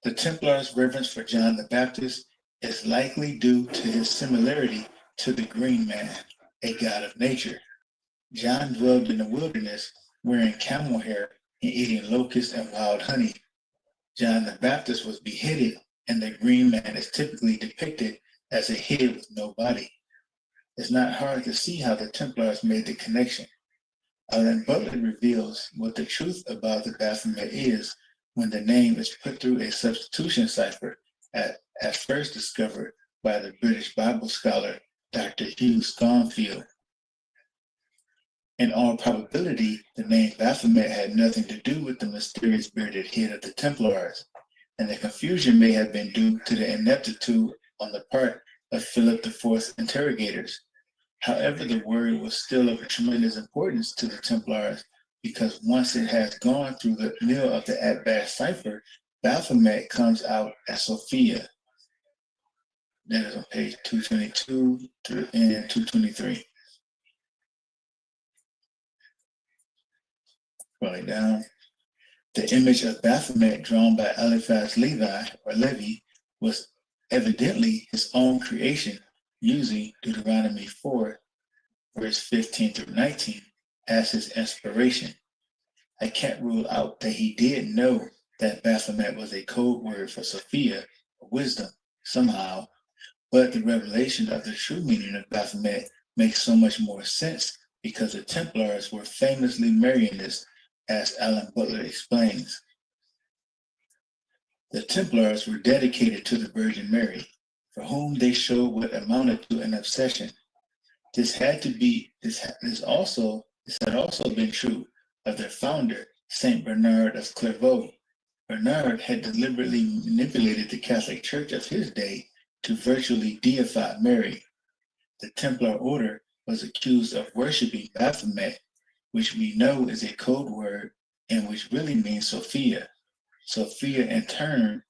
Speaker 2: The Templars' reverence for John the Baptist is likely due to his similarity to the green man, a god of nature. John dwelled in the wilderness wearing camel hair and eating locusts and wild honey. John the Baptist was beheaded, and the green man is typically depicted as a head with no body. It's not hard to see how the Templars made the connection. Alan Butler reveals what the truth about the Baphomet is when the name is put through a substitution cipher at first discovered by the British Bible scholar Dr. Hugh Sconfield. In all probability, the name Baphomet had nothing to do with the mysterious bearded head of the Templars, and the confusion may have been due to the ineptitude on the part of Philip IV's interrogators. However, the word was still of tremendous importance to the Templars because once it has gone through the mill of the Atbash cipher, Baphomet comes out as Sophia. That is on page 222 and 223. Scrolling down. The image of Baphomet drawn by Eliphas Levi was evidently his own creation using Deuteronomy 4, verse 15 through 19 as his inspiration. I can't rule out that he did know that Baphomet was a code word for Sophia, or wisdom, somehow, but the revelation of the true meaning of Baphomet makes so much more sense because the Templars were famously Marianists, as Alan Butler explains. The Templars were dedicated to the Virgin Mary. for whom they showed what amounted to an obsession. This had also been true of their founder, Saint Bernard of Clairvaux. Bernard had deliberately manipulated the Catholic Church of his day to virtually deify Mary. The Templar order was accused of worshiping Baphomet, which we know is a code word and which really means Sophia. Sophia, in turn,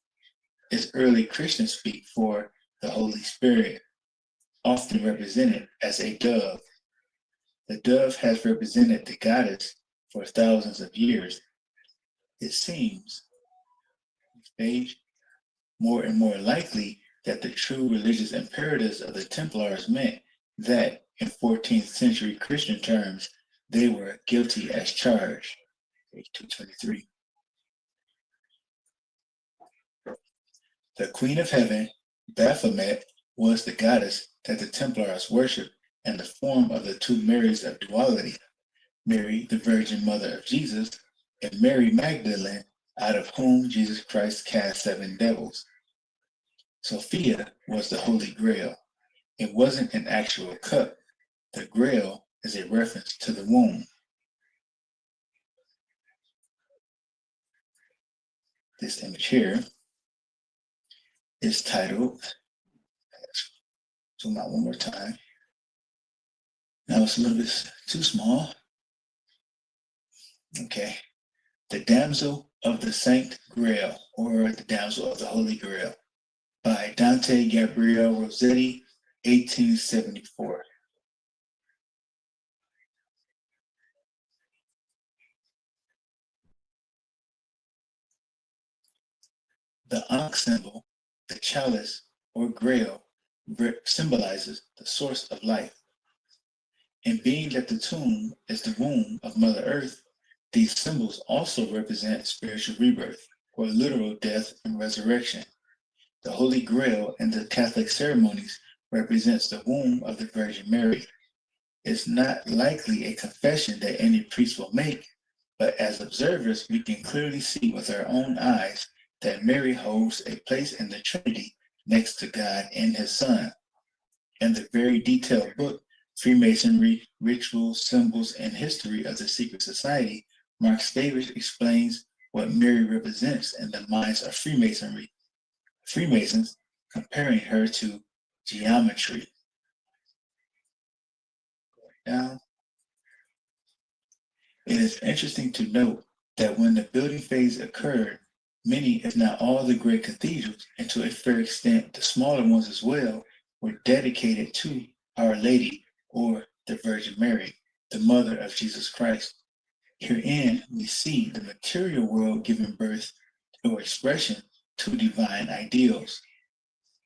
Speaker 2: is early Christian speak for the Holy Spirit, often represented as a dove. The dove has represented the goddess for thousands of years. It seems, page, more and more likely that the true religious imperatives of the Templars meant that, in 14th century Christian terms, they were guilty as charged. Page 223. The Queen of Heaven, Baphomet, was the goddess that the Templars worshipped in the form of the two Marys of duality, Mary, the Virgin Mother of Jesus, and Mary Magdalene, out of whom Jesus Christ cast 7 devils. Sophia was the Holy Grail. It wasn't an actual cup. The Grail is a reference to the womb. This image here is titled, zoom out one more time. Now it's a little bit too small. Okay. The Damsel of the Saint Grail, or the Damsel of the Holy Grail, by Dante Gabriel Rossetti, 1874. The Ankh symbol, the chalice or grail, symbolizes the source of life. And being that the tomb is the womb of Mother Earth, these symbols also represent spiritual rebirth, or literal death and resurrection. The Holy Grail in the Catholic ceremonies represents the womb of the Virgin Mary. It's not likely a confession that any priest will make, but as observers, we can clearly see with our own eyes that Mary holds a place in the Trinity next to God and His Son. In the very detailed book, Freemasonry, Rituals, Symbols, and History of the Secret Society, Mark Stavish explains what Mary represents in the minds of Freemasons, comparing her to geometry. Down. It is interesting to note that when the building phase occurred, many, if not all, the great cathedrals, and to a fair extent the smaller ones as well, were dedicated to Our Lady, or the Virgin Mary, the Mother of Jesus Christ. Herein, we see the material world giving birth or expression to divine ideals,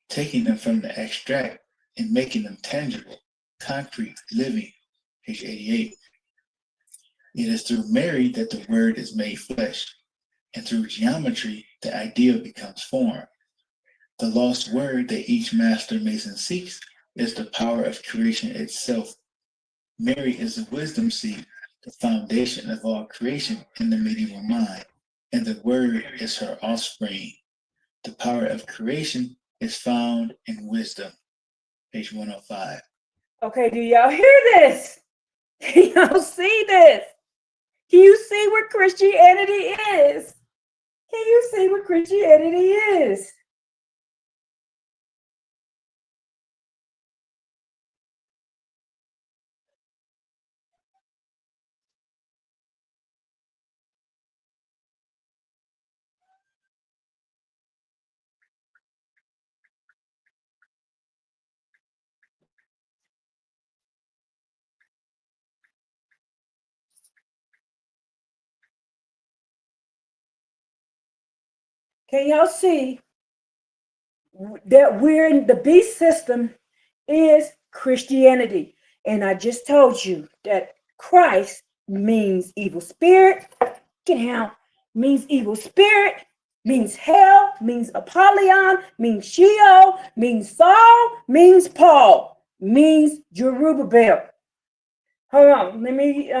Speaker 2: taking them from the abstract and making them tangible, concrete, living. Page 88. It is through Mary that the Word is made flesh, and through geometry, the ideal becomes form. The lost word that each master mason seeks is the power of creation itself. Mary is the wisdom seed, the foundation of all creation in the medieval mind, and the Word is her offspring. The power of creation is found in wisdom. Page 105.
Speaker 1: Okay, do y'all hear this? Do y'all see this? Can you see what Christianity is? Can you see what Christianity is? Can y'all see that we're in the beast system is Christianity? And I just told you that Christ means evil spirit. Means evil spirit, means hell, means Apollyon, means Sheol, means Saul, means Paul, means Jerubbaal. Hold on, let me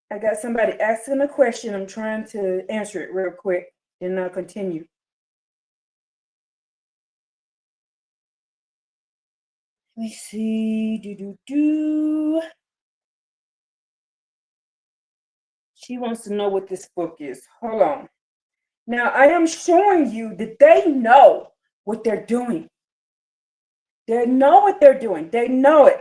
Speaker 1: I got somebody asking a question. I'm trying to answer it real quick, and I'll continue. Let me see. She wants to know what this book is. Hold on. Now, I am showing you that they know what they're doing. They know what they're doing. They know it.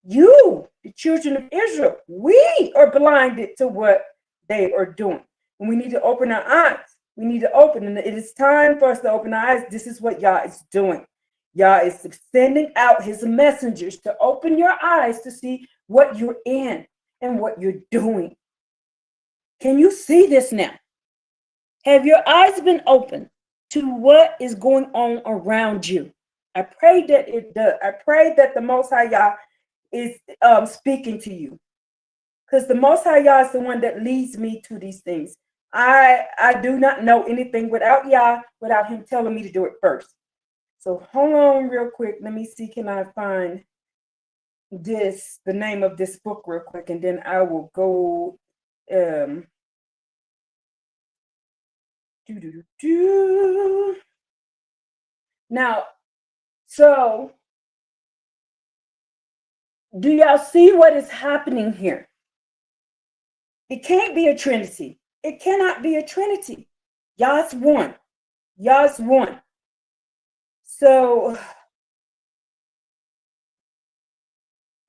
Speaker 1: You, the children of Israel, we are blinded to what they are doing. And we need to open our eyes. We need to open, and it is time for us to open our eyes. This is what Yah is doing. Yah is sending out his messengers to open your eyes to see what you're in and what you're doing. Can you see this now? Have your eyes been opened to what is going on around you? I pray that it does. I pray that the Most High Yah is speaking to you, because the Most High Yah is the one that leads me to these things. I do not know anything without Yah, without him telling me to do it first. So hold on real quick. Let me see, can I find the name of this book real quick, and then I will go Now, so do y'all see what is happening here? It can't be a trinity. It cannot be a trinity. Yah's one. Yah's one. So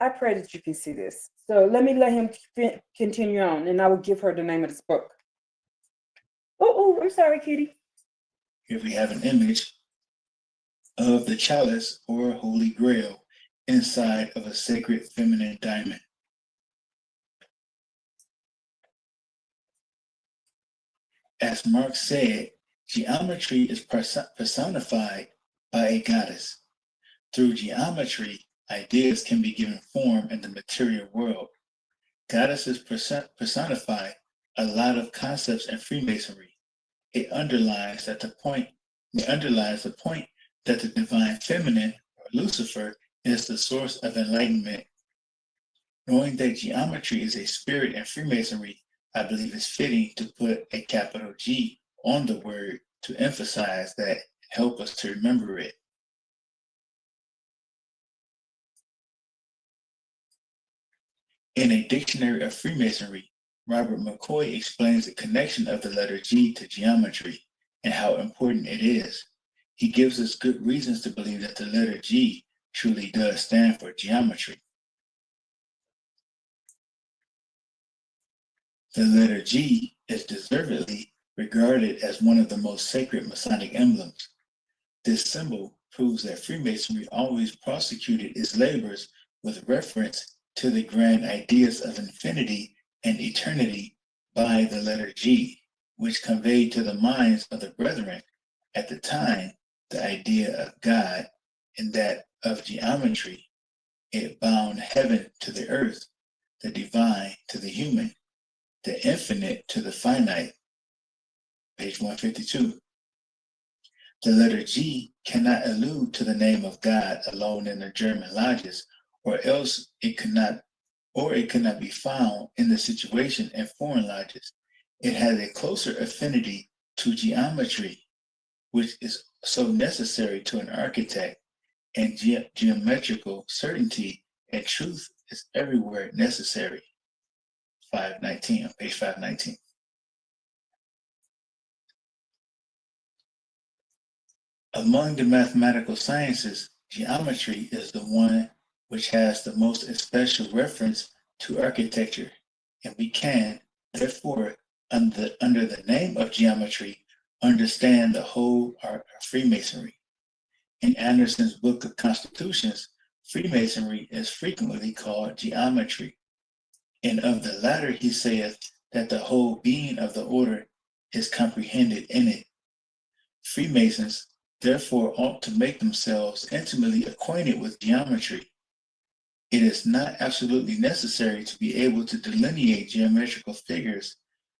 Speaker 1: I pray that you can see this. So let me let him continue on, and I will give her the name of this book. Oh, I'm sorry, Kitty.
Speaker 2: Here we have an image of the chalice or holy grail inside of a sacred feminine diamond. As Marx said, geometry is personified by a goddess. Through geometry, ideas can be given form in the material world. Goddesses personify a lot of concepts in Freemasonry. It underlines the point that the divine feminine, or Lucifer, is the source of enlightenment. Knowing that geometry is a spirit in Freemasonry, I believe it's fitting to put a capital G on the word to emphasize that and help us to remember it. In a dictionary of Freemasonry, Robert McCoy explains the connection of the letter G to geometry and how important it is. He gives us good reasons to believe that the letter G truly does stand for geometry. The letter G is deservedly regarded as one of the most sacred Masonic emblems. This symbol proves that Freemasonry always prosecuted its labors with reference to the grand ideas of infinity and eternity by the letter G, which conveyed to the minds of the brethren at the time the idea of God and that of geometry. It bound heaven to the earth, the divine to the human, the infinite to the finite. Page 152. The letter G cannot allude to the name of God alone in the German lodges, or else it could not be found in the situation in foreign lodges. It has a closer affinity to geometry, which is so necessary to an architect, and geometrical certainty and truth is everywhere necessary. 519, on page 519. Among the mathematical sciences, geometry is the one which has the most especial reference to architecture, and we can, therefore, under the name of geometry, understand the whole art of Freemasonry. In Anderson's Book of Constitutions, Freemasonry is frequently called geometry, and of the latter he saith that the whole being of the order is comprehended in it. Freemasons therefore ought to make themselves intimately acquainted with geometry. It is not absolutely necessary to be able to delineate geometrical figures,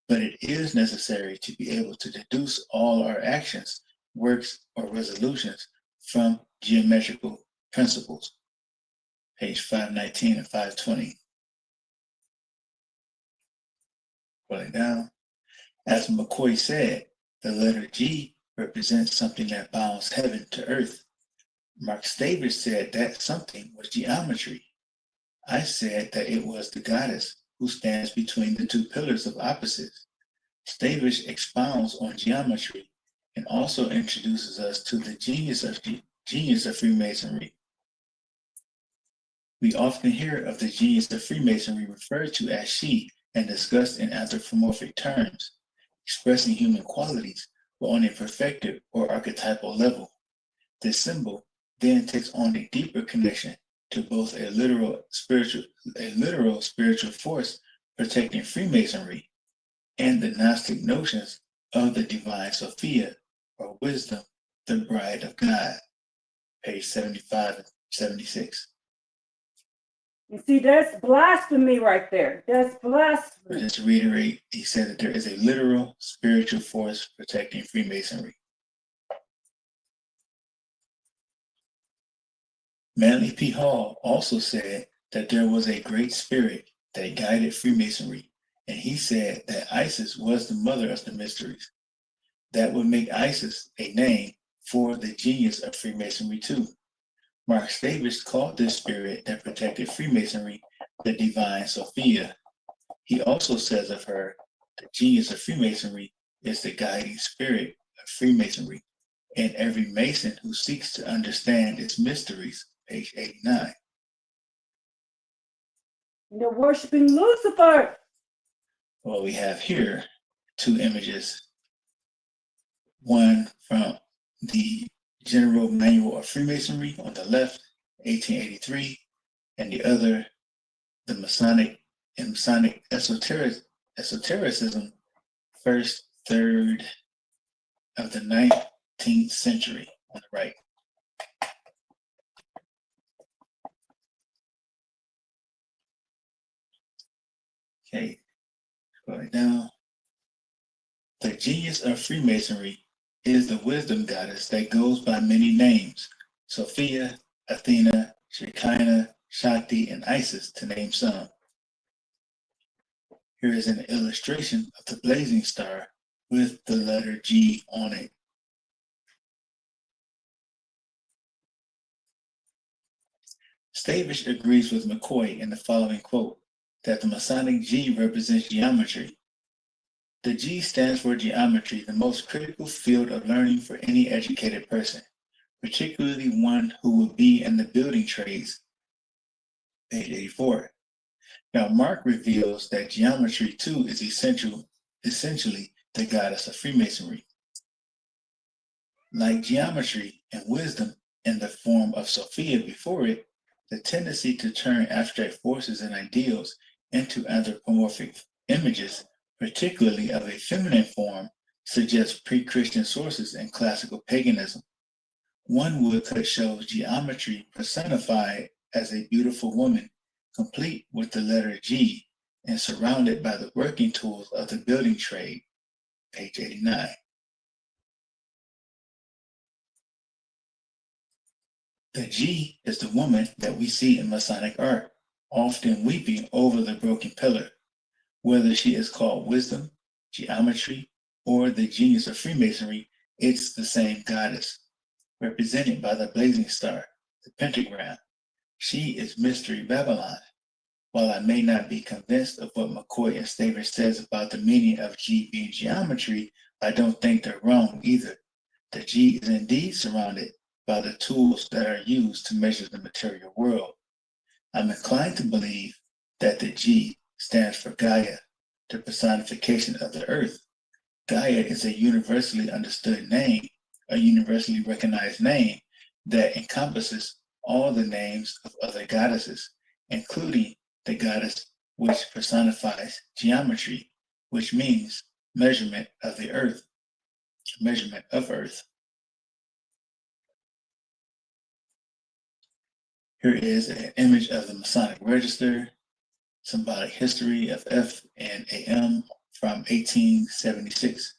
Speaker 2: but it is necessary to be able to deduce all our actions, works, or resolutions from geometrical principles. Page 519 and 520. Pulling down. As McCoy said, the letter G represents something that bounds heaven to earth. Mark Stavish said that something was geometry. I said that it was the goddess who stands between the two pillars of opposites. Stavish expounds on geometry and also introduces us to the genius of Freemasonry. We often hear of the genius of Freemasonry referred to as she and discussed in anthropomorphic terms, expressing human qualities, but on a perfected or archetypal level. This symbol then takes on a deeper connection to both a literal spiritual force protecting Freemasonry and the Gnostic notions of the divine Sophia, or wisdom, the bride of God, page 75 and 76.
Speaker 1: You see, that's blasphemy right there. That's blasphemy.
Speaker 2: Just to reiterate, he said that there is a literal spiritual force protecting Freemasonry. Manly P. Hall also said that there was a great spirit that guided Freemasonry, and he said that Isis was the mother of the mysteries. That would make Isis a name for the genius of Freemasonry too. Mark Stavish called this spirit that protected Freemasonry the divine Sophia. He also says of her, the genius of Freemasonry is the guiding spirit of Freemasonry and every Mason who seeks to understand its mysteries, page 89.
Speaker 1: They're worshiping Lucifer.
Speaker 2: Well, we have here two images, one from the General Manual of Freemasonry on the left, 1883, and the other, the Masonic esotericism, first third of the 19th century on the right. Okay, going down. The genius of Freemasonry is the wisdom goddess that goes by many names: Sophia, Athena, Shekinah, Shakti, and Isis, to name some. Here is an illustration of the blazing star with the letter G on it. Stavish agrees with McCoy in the following quote, that the Masonic G represents geometry. The G stands for geometry, the most critical field of learning for any educated person, particularly one who will be in the building trades, page 84. Now, Mark reveals that geometry too is essentially the goddess of Freemasonry. Like geometry and wisdom in the form of Sophia before it, the tendency to turn abstract forces and ideals into anthropomorphic images, particularly of a feminine form, suggests pre-Christian sources in classical paganism. One woodcut shows geometry personified as a beautiful woman, complete with the letter G and surrounded by the working tools of the building trade, page 89. The G is the woman that we see in Masonic art, often weeping over the broken pillar. Whether she is called wisdom, geometry, or the genius of Freemasonry, it's the same goddess, represented by the blazing star, the pentagram. She is Mystery Babylon. While I may not be convinced of what McCoy and Staver says about the meaning of G being geometry, I don't think they're wrong either. The G is indeed surrounded by the tools that are used to measure the material world. I'm inclined to believe that the G stands for Gaia, the personification of the earth. Gaia is a universally understood name, a universally recognized name that encompasses all the names of other goddesses, including the goddess which personifies geometry, which means measurement of the earth, measurement of earth. Here is an image of the Masonic Register, symbolic history of F and AM from 1876.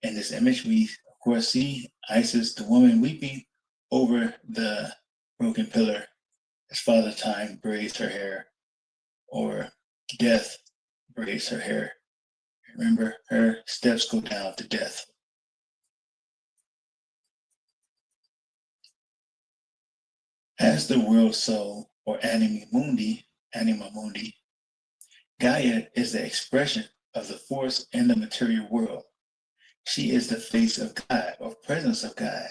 Speaker 2: In this image, we of course see Isis, the woman, weeping over the broken pillar as Father Time braids her hair, or Death braids her hair. Remember, her steps go down to death. As the world soul, or anima mundi, Gaia is the expression of the force in the material world. She is the face of God, or presence of God.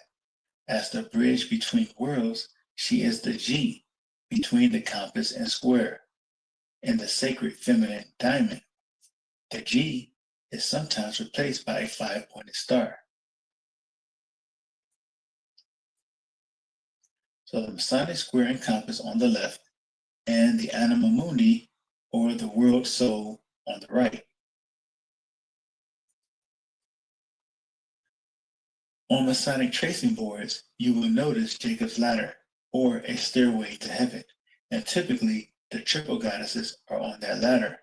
Speaker 2: As the bridge between worlds, she is the G between the compass and square. In the sacred feminine diamond, the G is sometimes replaced by a five-pointed star. So the Masonic square and compass on the left, and the anima mundi, or the world soul, on the right. On Masonic tracing boards, you will notice Jacob's ladder, or a stairway to heaven, and typically the triple goddesses are on that ladder.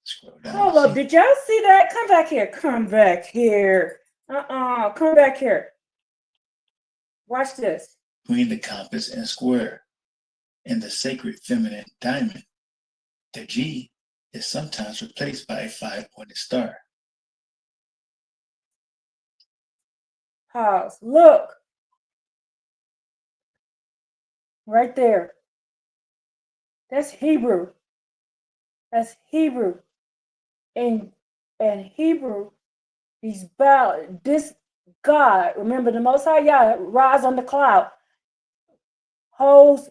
Speaker 2: Scroll down.
Speaker 1: Hold up, did y'all see that? Come back here. Come back here. Come back here. Watch this.
Speaker 2: Between the compass and square. In the sacred feminine diamond, the G is sometimes replaced by a five-pointed star.
Speaker 1: Pause. Look. Right there. That's Hebrew. That's Hebrew. And Hebrew, he's about this God. Remember, the Most High Yah rise on the cloud, holds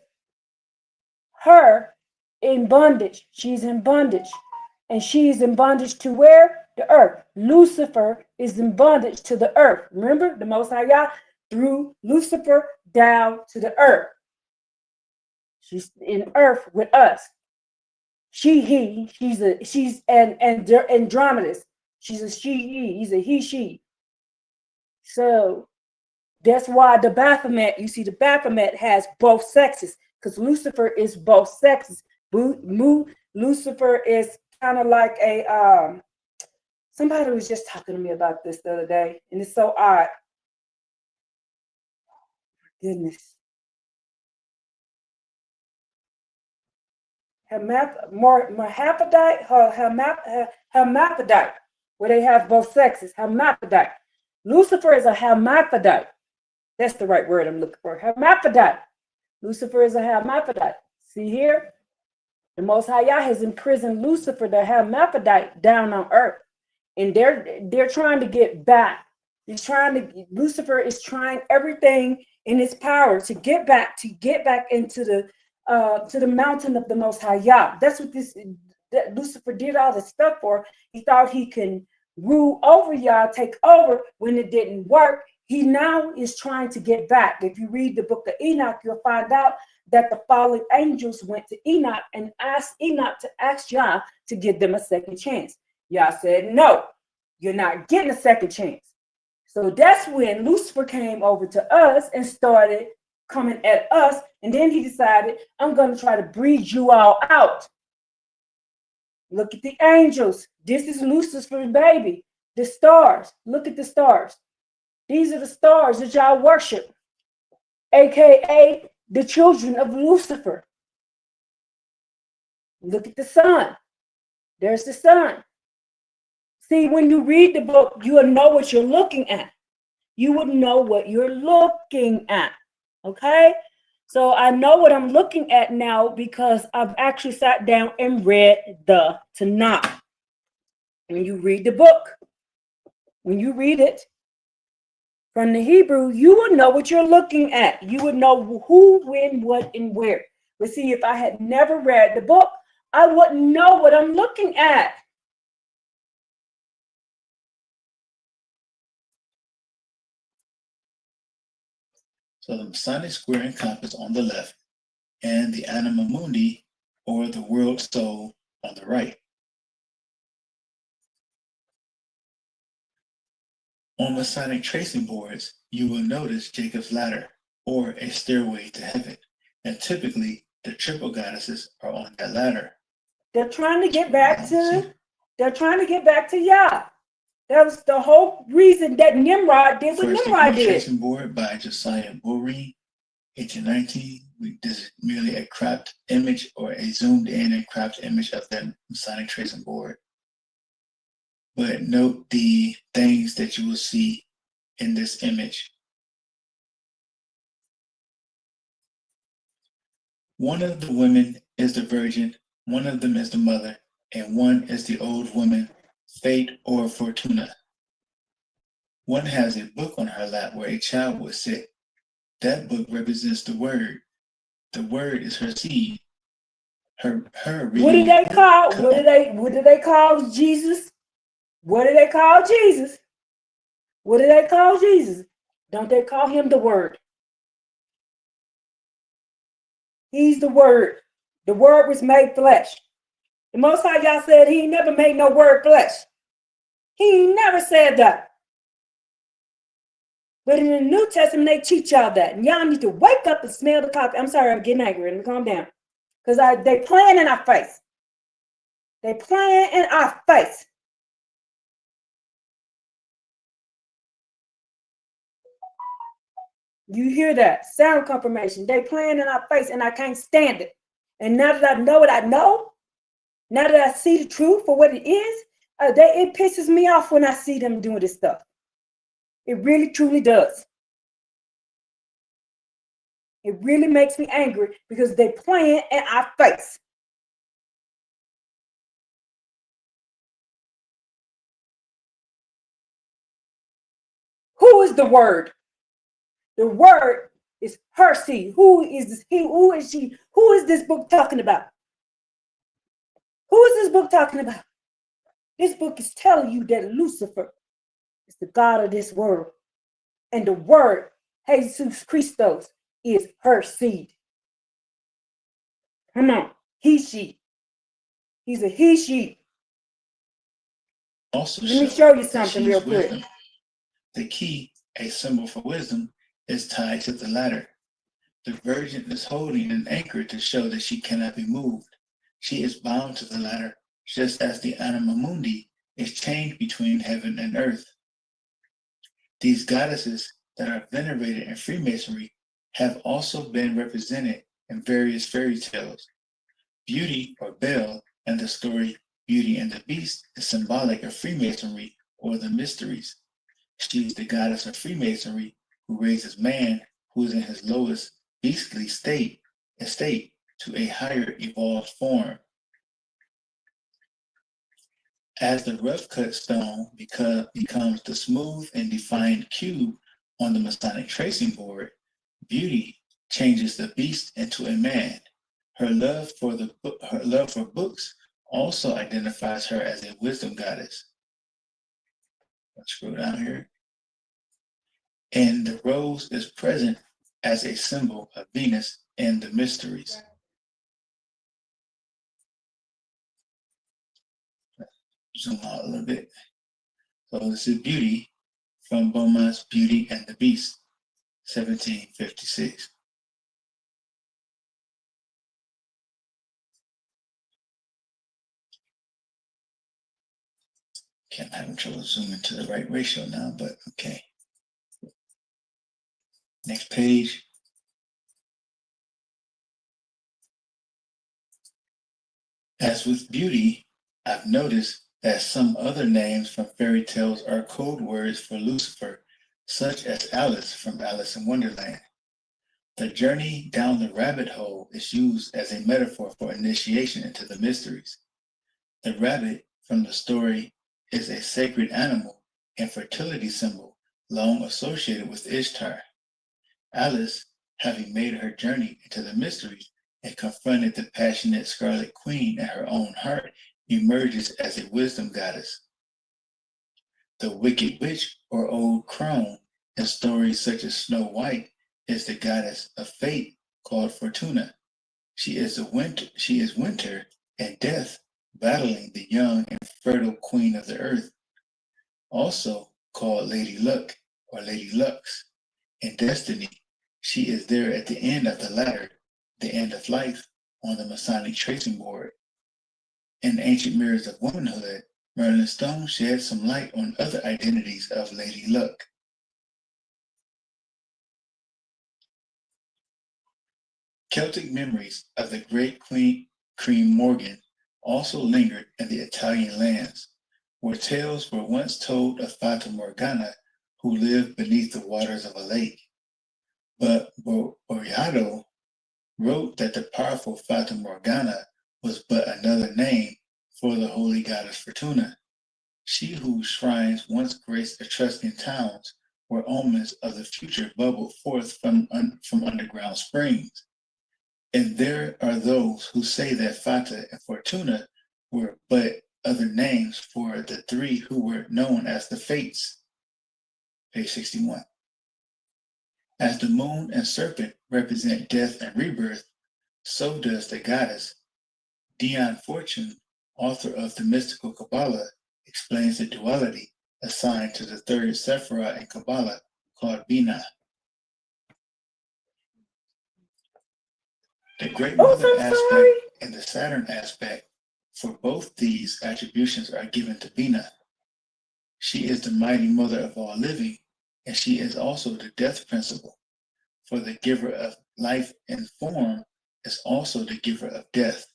Speaker 1: her in bondage. She's in bondage. And she's in bondage to where? The earth. Lucifer is in bondage to the earth. Remember, the Most High Yah threw Lucifer down to the earth. She's in earth with us. She's an Andromedus. She's a she, he's a he. So that's why the Baphomet, you see, the Baphomet has both sexes, because Lucifer is both sexes. Lucifer is kind of like a somebody was just talking to me about this the other day, and it's so odd. Goodness. Hermaphrodite, where they have both sexes. Hermaphrodite. Lucifer is a hermaphrodite. That's the right word I'm looking for. Hermaphrodite. Lucifer is a hermaphrodite. See here? The Most High Yah has imprisoned Lucifer, the hermaphrodite, down on earth. And they're trying to get back. Lucifer is trying everything in his power to get back into the mountain of the Most High Yah. That's what that Lucifer did all this stuff for. He thought he can rule over Yah, take over. When it didn't work, he now is trying to get back. If you read the book of Enoch, you'll find out that the fallen angels went to Enoch and asked Enoch to ask Yah to give them a second chance. Yah said, no, you're not getting a second chance. So that's when Lucifer came over to us and started coming at us. And then he decided, I'm going to try to breed you all out. Look at the angels. This is Lucifer's baby. The stars. Look at the stars. These are the stars that y'all worship, aka the children of Lucifer. Look at the sun. There's the sun. See, when you read the book, you will know what you're looking at. You would know what you're looking at. Okay? So I know what I'm looking at now because I've actually sat down and read the Tanakh. When you read the book, when you read it from the Hebrew, you would know what you're looking at. You would know who, when, what, and where. But see, if I had never read the book, I wouldn't know what I'm looking at.
Speaker 2: So the Masonic square and compass on the left, and the anima mundi, or the world soul, on the right. On Masonic tracing boards, you will notice Jacob's ladder, or a stairway to heaven, and typically the triple goddesses are on that ladder.
Speaker 1: They're trying to get back to Yah. That was the whole reason that Nimrod did what Nimrod did.
Speaker 2: Tracing board by Josiah Boring, 1819. This is merely a cropped image or a zoomed in and cropped image of that Masonic tracing board. But note the things that you will see in this image. One of the women is the virgin, one of them is the mother, and one is the old woman, Fate or Fortuna. One has a book on her lap where a child would sit. That book represents the word. The word is her seed. Her
Speaker 1: What did they call? What did they call Jesus? What did they call Jesus? What did they call Jesus? Don't they call him the Word? He's the Word. The Word was made flesh. The Most High Yah said he never made no word flesh. He never said that. But in the New Testament, they teach y'all that. And y'all need to wake up and smell the coffee. I'm sorry, I'm getting angry. Let me calm down. Because they playing in our face. They playing in our face. You hear that? Sound confirmation. They playing in our face and I can't stand it. And now that I know what I know, now that I see the truth for what it is, it pisses me off when I see them doing this stuff. It really, truly does. It really makes me angry because they're playing in our face. Who is the Word? The Word is her seed. Who is this? Who is she? Who is this book talking about? Who is this book talking about? This book is telling you that Lucifer is the God of this world. And the Word, Jesus Christos, is her seed. Come on. He, she. He's a he, she.
Speaker 2: Also,
Speaker 1: let me show you something real quick.
Speaker 2: Wisdom. The key, a symbol for wisdom, is tied to the ladder. The virgin is holding an anchor to show that she cannot be moved. She is bound to the ladder, just as the anima mundi is chained between heaven and earth. These goddesses that are venerated in Freemasonry have also been represented in various fairy tales. Beauty, or Belle, and the story Beauty and the Beast is symbolic of Freemasonry or the mysteries. She is the goddess of Freemasonry who raises man who is in his lowest beastly estate to a higher evolved form. As the rough cut stone becomes the smooth and defined cube on the Masonic tracing board, Beauty changes the beast into a man. Her love for books also identifies her as a wisdom goddess. Let's scroll down here. And the rose is present as a symbol of Venus in the mysteries. Zoom out a little bit. So this is Beauty from Beaumont's Beauty and the Beast, 1756. Okay, I'm having trouble zooming to the right ratio now, but okay. Next page. As with Beauty, I've noticed that some other names from fairy tales are code words for Lucifer, such as Alice from Alice in Wonderland. The journey down the rabbit hole is used as a metaphor for initiation into the mysteries. The rabbit from the story is a sacred animal and fertility symbol long associated with Ishtar. Alice, having made her journey into the mysteries and confronted the passionate Scarlet Queen in her own heart, emerges as a wisdom goddess. The Wicked Witch or Old Crone in stories such as Snow White is the goddess of fate called Fortuna. She is winter and death battling the young and fertile queen of the earth, also called Lady Luck or Lady Lux. In Destiny, she is there at the end of the ladder, the end of life, on the Masonic tracing board. In Ancient Mirrors of Womanhood, Merlin Stone sheds some light on other identities of Lady Luck. Celtic memories of the great Queen Morgan also lingered in the Italian lands, where tales were once told of Fata Morgana, who lived beneath the waters of a lake. But Boreado wrote that the powerful Fata Morgana was but another name for the holy goddess Fortuna, she whose shrines once graced Etruscan towns where omens of the future bubbled forth from underground springs. And there are those who say that Fata and Fortuna were but other names for the three who were known as the Fates. Page 61. As the moon and serpent represent death and rebirth, so does the goddess. Dion Fortune, author of the mystical Kabbalah, explains the duality assigned to the third Sephirah in Kabbalah called Binah. The Great Mother aspect and the Saturn aspect for both these attributions are given to Binah. She is the mighty mother of all living, and she is also the death principle. For the giver of life and form is also the giver of death.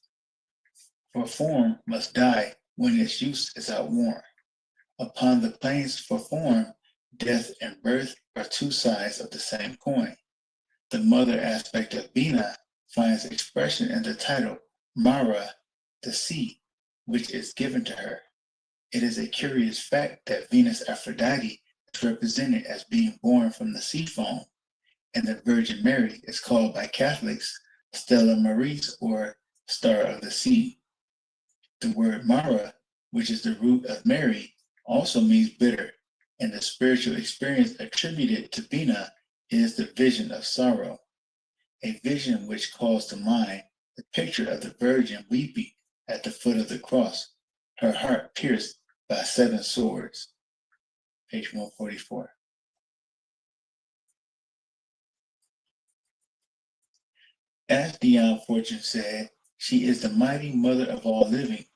Speaker 2: For form must die when its use is outworn. Upon the planes for form, death and birth are two sides of the same coin. The mother aspect of Binah finds expression in the title Mara, the sea, which is given to her. It is a curious fact that Venus Aphrodite is represented as being born from the sea foam, and the Virgin Mary is called by Catholics Stella Maris, or Star of the Sea. The word Mara, which is the root of Mary, also means bitter, and the spiritual experience attributed to Binah is the vision of sorrow, a vision which calls to mind the picture of the Virgin weeping at the foot of the cross, her heart pierced by 7 swords. Page 144. As Dion Fortune said, she is the mighty mother of all living.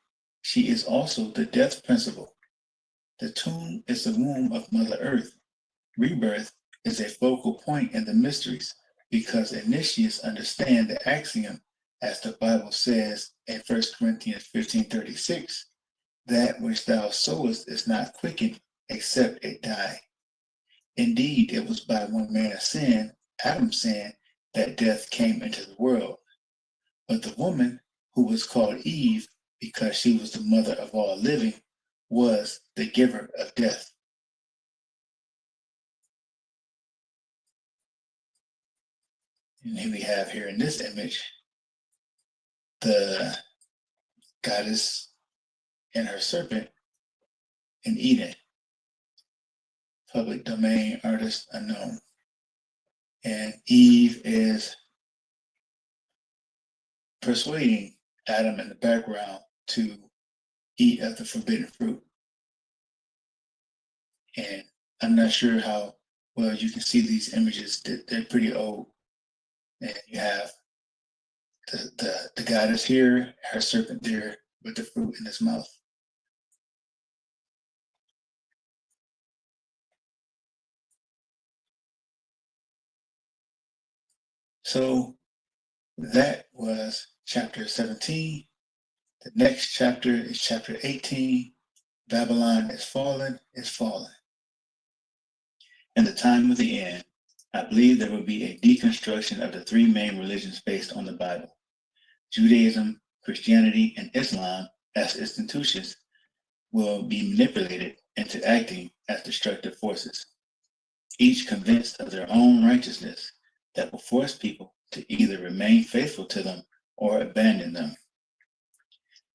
Speaker 2: She is also the death principle. The tomb is the womb of Mother Earth. Rebirth is a focal point in the mysteries because initiates understand the axiom, as the Bible says in 1 Corinthians 15:36, that which thou sowest is not quickened except it die. Indeed, it was by one man of sin, Adam's sin, that death came into the world. But the woman, who was called Eve because she was the mother of all living, was the giver of death. And here we have here in this image the goddess and her serpent in Eden. Public domain, artist unknown. And Eve is persuading Adam in the background to eat of the forbidden fruit. And I'm not sure how well you can see these images. They're pretty old. And you have the goddess here, her serpent there with the fruit in his mouth. So that was chapter 17. The next chapter is chapter 18. Babylon is fallen, is fallen. In the time of the end, I believe there will be a deconstruction of the 3 main religions based on the Bible. Judaism, Christianity, and Islam as institutions will be manipulated into acting as destructive forces, each convinced of their own righteousness that will force people to either remain faithful to them or abandon them.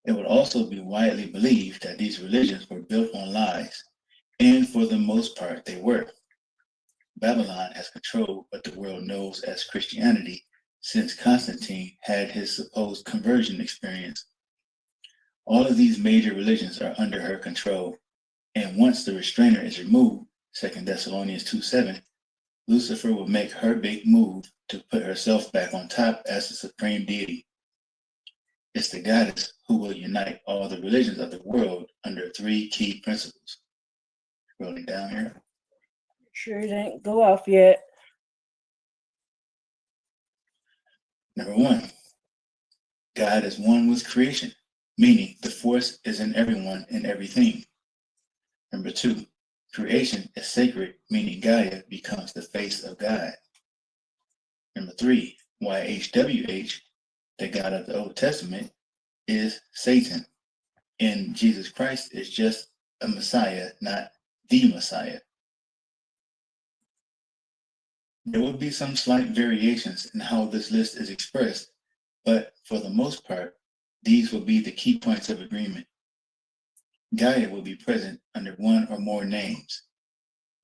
Speaker 2: It would also be widely believed that these religions were built on lies, and for the most part they were. Babylon has controlled what the world knows as Christianity since Constantine had his supposed conversion experience. All of these major religions are under her control, and once the restrainer is removed, 2 Thessalonians 2:7, Lucifer will make her big move to put herself back on top as the supreme deity. It's the goddess who will unite all the religions of the world under 3 key principles. Rolling down here.
Speaker 1: Sure it ain't go off yet.
Speaker 2: Number 1, God is one with creation, meaning the force is in everyone and everything. Number 2, creation is sacred, meaning Gaia becomes the face of God. Number 3, YHWH, the God of the Old Testament, is Satan, and Jesus Christ is just a Messiah, not the Messiah. There will be some slight variations in how this list is expressed, but for the most part, these will be the key points of agreement. Gaia will be present under one or more names: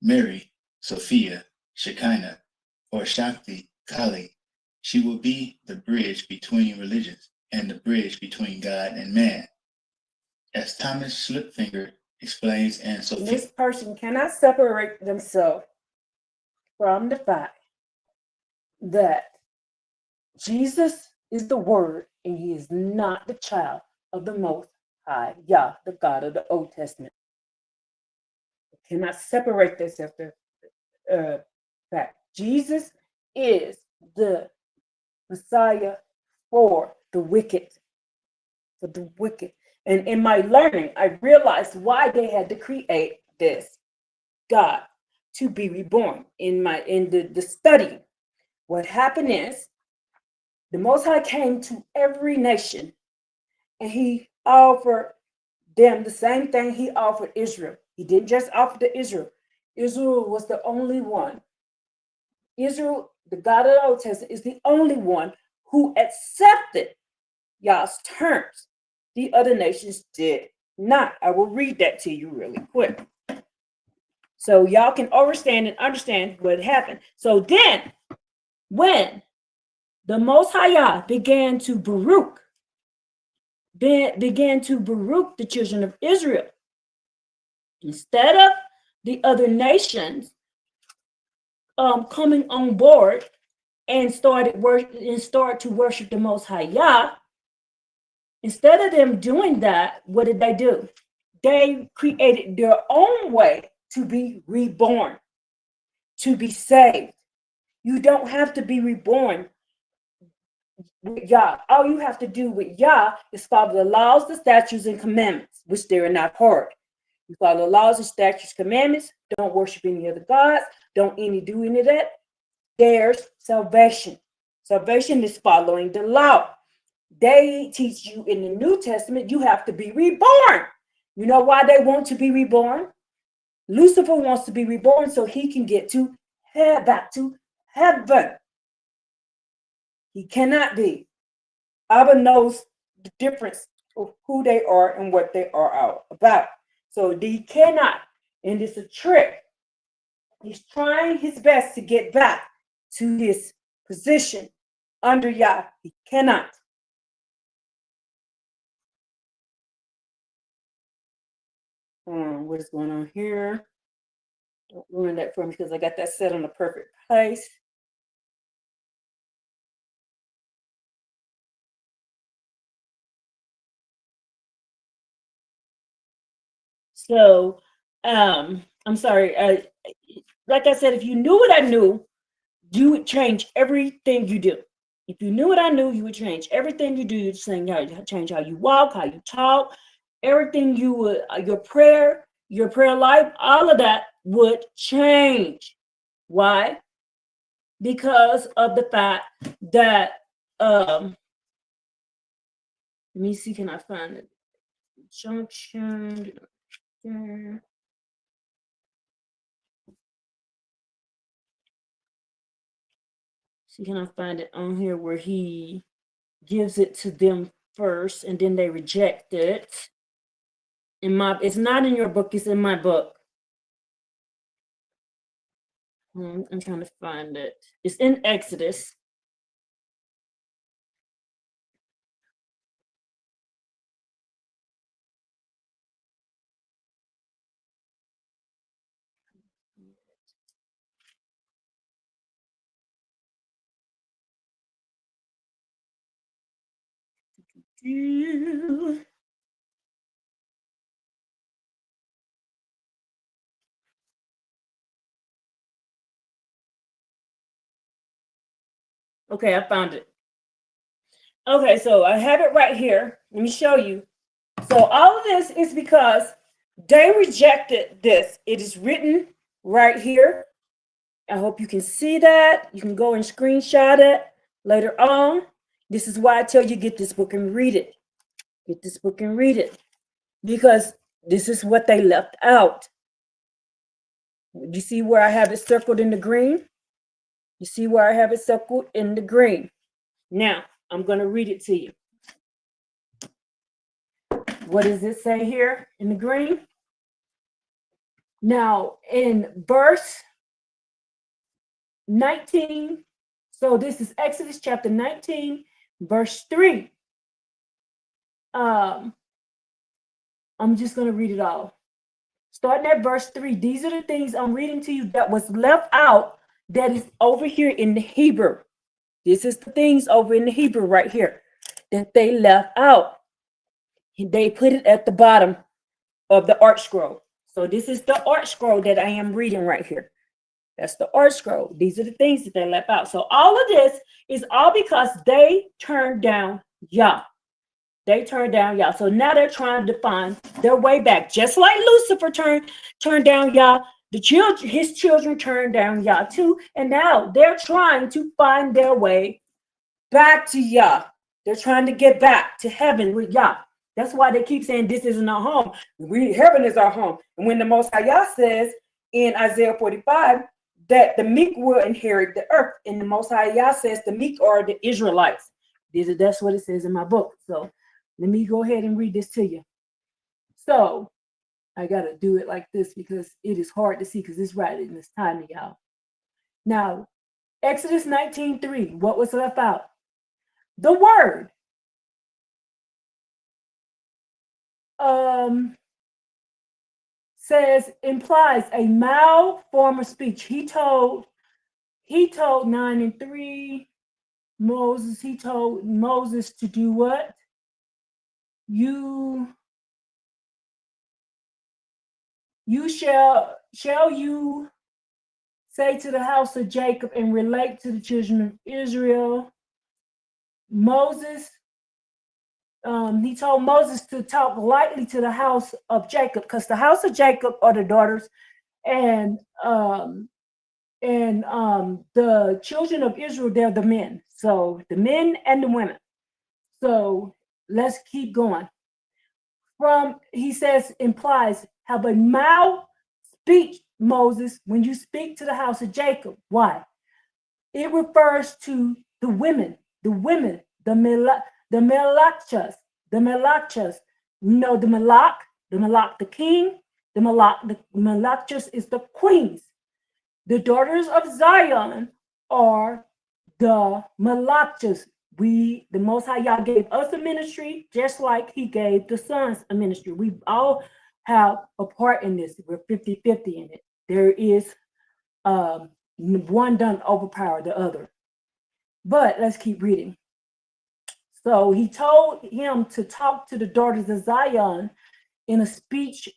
Speaker 2: Mary, Sophia, Shekinah, or Shakti, Kali. She will be the bridge between religions and the bridge between God and man. As Thomas Slipfinger explains in Sophia,
Speaker 1: this person cannot separate themselves from the fact that Jesus is the Word and he is not the child of the Most High, Yah, the God of the Old Testament. They cannot separate themselves from fact. Jesus is the Messiah for the wicked. For the wicked. And in my learning, I realized why they had to create this God to be reborn. In the study, what happened is the Most High came to every nation and he offered them the same thing he offered Israel. He didn't just offer to Israel. Israel was the only one. Israel, the God of the Old Testament, is the only one who accepted Yah's terms. The other nations did not. I will read that to you really quick, so y'all can understand what happened. So then, when the Most High Yah began to Baruch the children of Israel, instead of the other nations coming on board and start to worship the Most High Yah, instead of them doing that, what did they do? They created their own way to be reborn, to be saved. You don't have to be reborn with Yah. All you have to do with Yah is follow the laws, the statutes, and commandments, which they are not hard. You follow the laws and statutes, commandments. Don't worship any other gods. Don't do any of that. There's salvation. Salvation is following the law. They teach you in the New Testament you have to be reborn. You know why they want to be reborn? Lucifer wants to be reborn so he can get back to heaven. He cannot be. Abba knows the difference of who they are and what they are all about. So he cannot, and it's a trick. He's trying his best to get back to his position under Yah. He cannot. What is going on here? Don't ruin that for me because I got that set on the perfect place. So, I'm sorry. Like I said, if you knew what I knew, you would change everything you do. If you knew what I knew, you would change everything you do. You'd change how you walk, how you talk, everything you would, your prayer life, all of that would change. Why? Because of the fact that, let me see, can I find it? Junction. See, can I find it on here where he gives it to them first and then they reject it? It's not in your book, it's in my book. I'm trying to find it. It's in Exodus. Okay, I found it. Okay, so I have it right here. Let me show you. So all of this is because they rejected this. It is written right here. I hope you can see that. You can go and screenshot it. Later on, this is why I tell you, get this book and read it. Get this book and read it. Because this is what they left out. You see where I have it circled in the green? You see where I have it circled in the green? Now, I'm going to read it to you. What does it say here in the green? Now, in verse 19, so this is Exodus chapter 19, verse 3. I'm just going to read it all. Starting at verse 3, these are the things I'm reading to you that was left out that is over here in the Hebrew. This is the things over in the Hebrew right here that they left out. They put it at the bottom of the art scroll. So this is the art scroll that I am reading right here. That's the art scroll. These are the things that they left out. So all of this is all because they turned down Yah. They turned down Yah. So now they're trying to find their way back. Just like Lucifer turned down Yah, his children turned down Yah too. And now they're trying to find their way back to Yah. They're trying to get back to heaven with Yah. That's why they keep saying this isn't our home. Heaven is our home. And when the Most High Yah says in Isaiah 45 that the meek will inherit the earth, and the Most High Yah says the meek are the Israelites. That's what it says in my book. So let me go ahead and read this to you. So I got to do it like this because it is hard to see because it's right in this time, y'all. Now, Exodus 19:3, what was left out? The word. Implies a mild form of speech. He told 9:3 Moses, he told Moses to do what? You shall you say to the house of Jacob and relate to the children of Israel. Moses, he told Moses to talk lightly to the house of Jacob, because the house of Jacob are the daughters, and the children of Israel, they're the men. So the men and the women. So let's keep going. He says, implies, have a mild speech, Moses, when you speak to the house of Jacob. Why? It refers to the women, the melachas. You know, the Malach, the king, the melachas is the queens. The daughters of Zion are the melachas. The Most High Yah gave us a ministry just like he gave the sons a ministry. We all have a part in this. We're 50-50 in it. There is one doesn't overpower the other. But let's keep reading. So he told him to talk to the daughters of Zion in a speech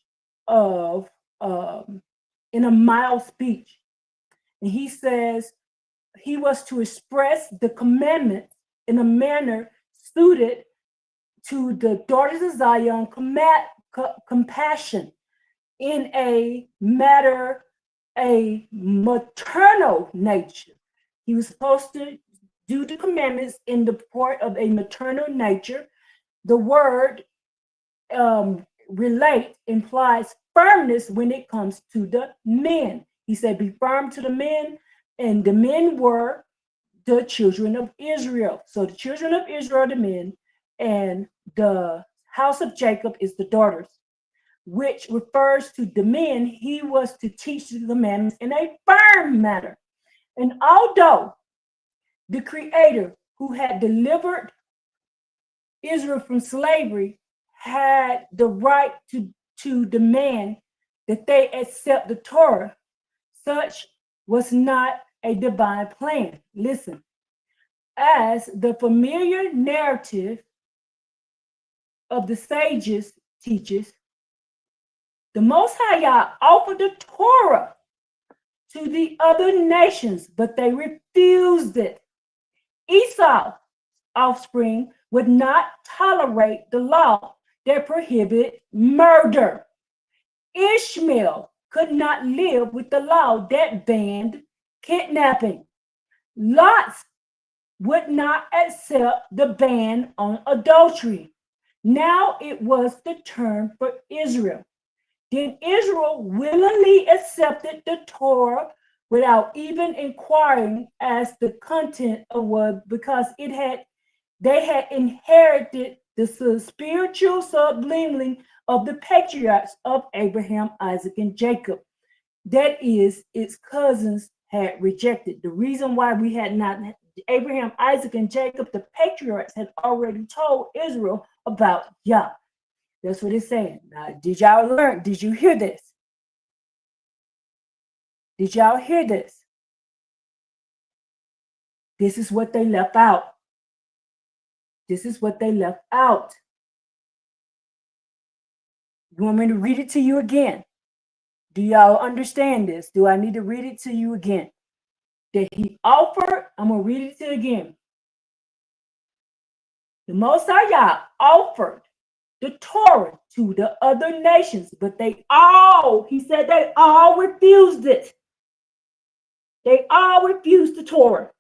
Speaker 1: of, in a mild speech. And he says he was to express the commandments in a manner suited to the daughters of Zion, compassion in a matter, a maternal nature. He was supposed to do the commandments in the part of a maternal nature. The word relate implies firmness when it comes to the men. He said, be firm to the men, and the men were the children of Israel. So the children of Israel are the men, and the house of Jacob is the daughters, which refers to the men. He was to teach the commandments in a firm manner. And although the Creator who had delivered Israel from slavery had the right to demand that they accept the Torah, such was not a divine plan. Listen, as the familiar narrative of the sages teaches, the Most High Yah offered the Torah to the other nations, but they refused it. Esau's offspring would not tolerate the law that prohibited murder. Ishmael could not live with the law that banned kidnapping. Lot's would not accept the ban on adultery. Now it was the turn for Israel. Then Israel willingly accepted the Torah without even inquiring as the content of what, because they had inherited the spiritual subliminally of the patriarchs of Abraham, Isaac, and Jacob. That is, its cousins had rejected. The reason why we had not, Abraham, Isaac, and Jacob, the patriarchs, had already told Israel about Yah. That's what it's saying. Now, did y'all learn? Did you hear this? Did y'all hear this? This is what they left out. This is what they left out. You want me to read it to you again? Do y'all understand this? Do I need to read it to you again? That he offered, I'm going to read it to you again. The Most High Yah offered the Torah to the other nations, but they all refused it. They all refused the Torah.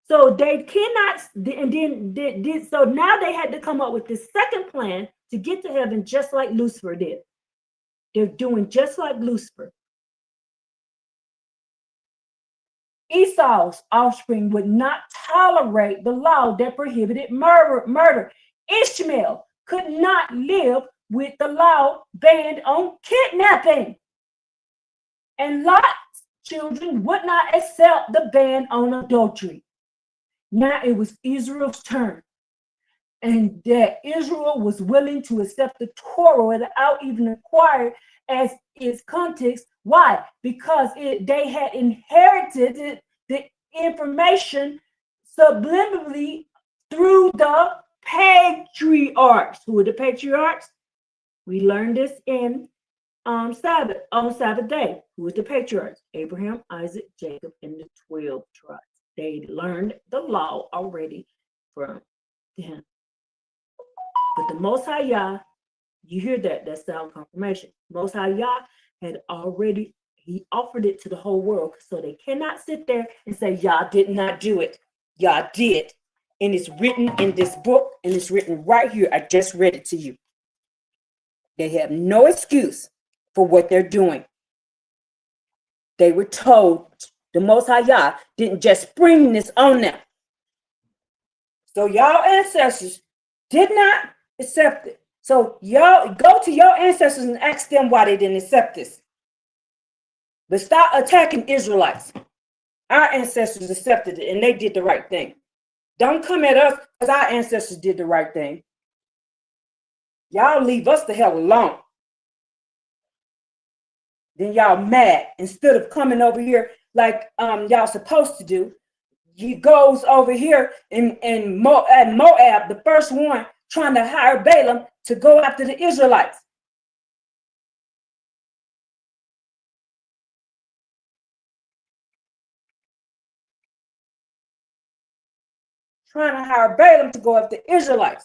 Speaker 1: So they cannot, and then so now they had to come up with this second plan to get to heaven, just like Lucifer did. They're doing just like Lucifer. Esau's offspring would not tolerate the law that prohibited murder. Ishmael could not live with the law banned on kidnapping. And Lot's children would not accept the ban on adultery. Now it was Israel's turn. And that Israel was willing to accept the Torah without even inquiring as its context. Why? Because they had inherited the information subliminally through the patriarchs. Who are the patriarchs? We learned this in on Sabbath day. Who is the patriarchs? Abraham, Isaac, Jacob, and the 12 tribes. They learned the law already from them. But the Most High Yah, you hear that? That's sound confirmation. Most High Yah had already, he offered it to the whole world. So they cannot sit there and say, Yah did not do it. Yah did. And it's written in this book, and it's written right here. I just read it to you. They have no excuse for what they're doing. They were told the Most High Yah didn't just spring this on them. So y'all ancestors did not accept it. So y'all go to your ancestors and ask them why they didn't accept this. But stop attacking Israelites. Our ancestors accepted it and they did the right thing. Don't come at us because our ancestors did the right thing. Y'all leave us the hell alone. Then y'all mad instead of coming over here like y'all supposed to do. He goes over here in Moab, the first one, trying to hire Balaam to go after the Israelites. Trying to hire Balaam to go after the Israelites.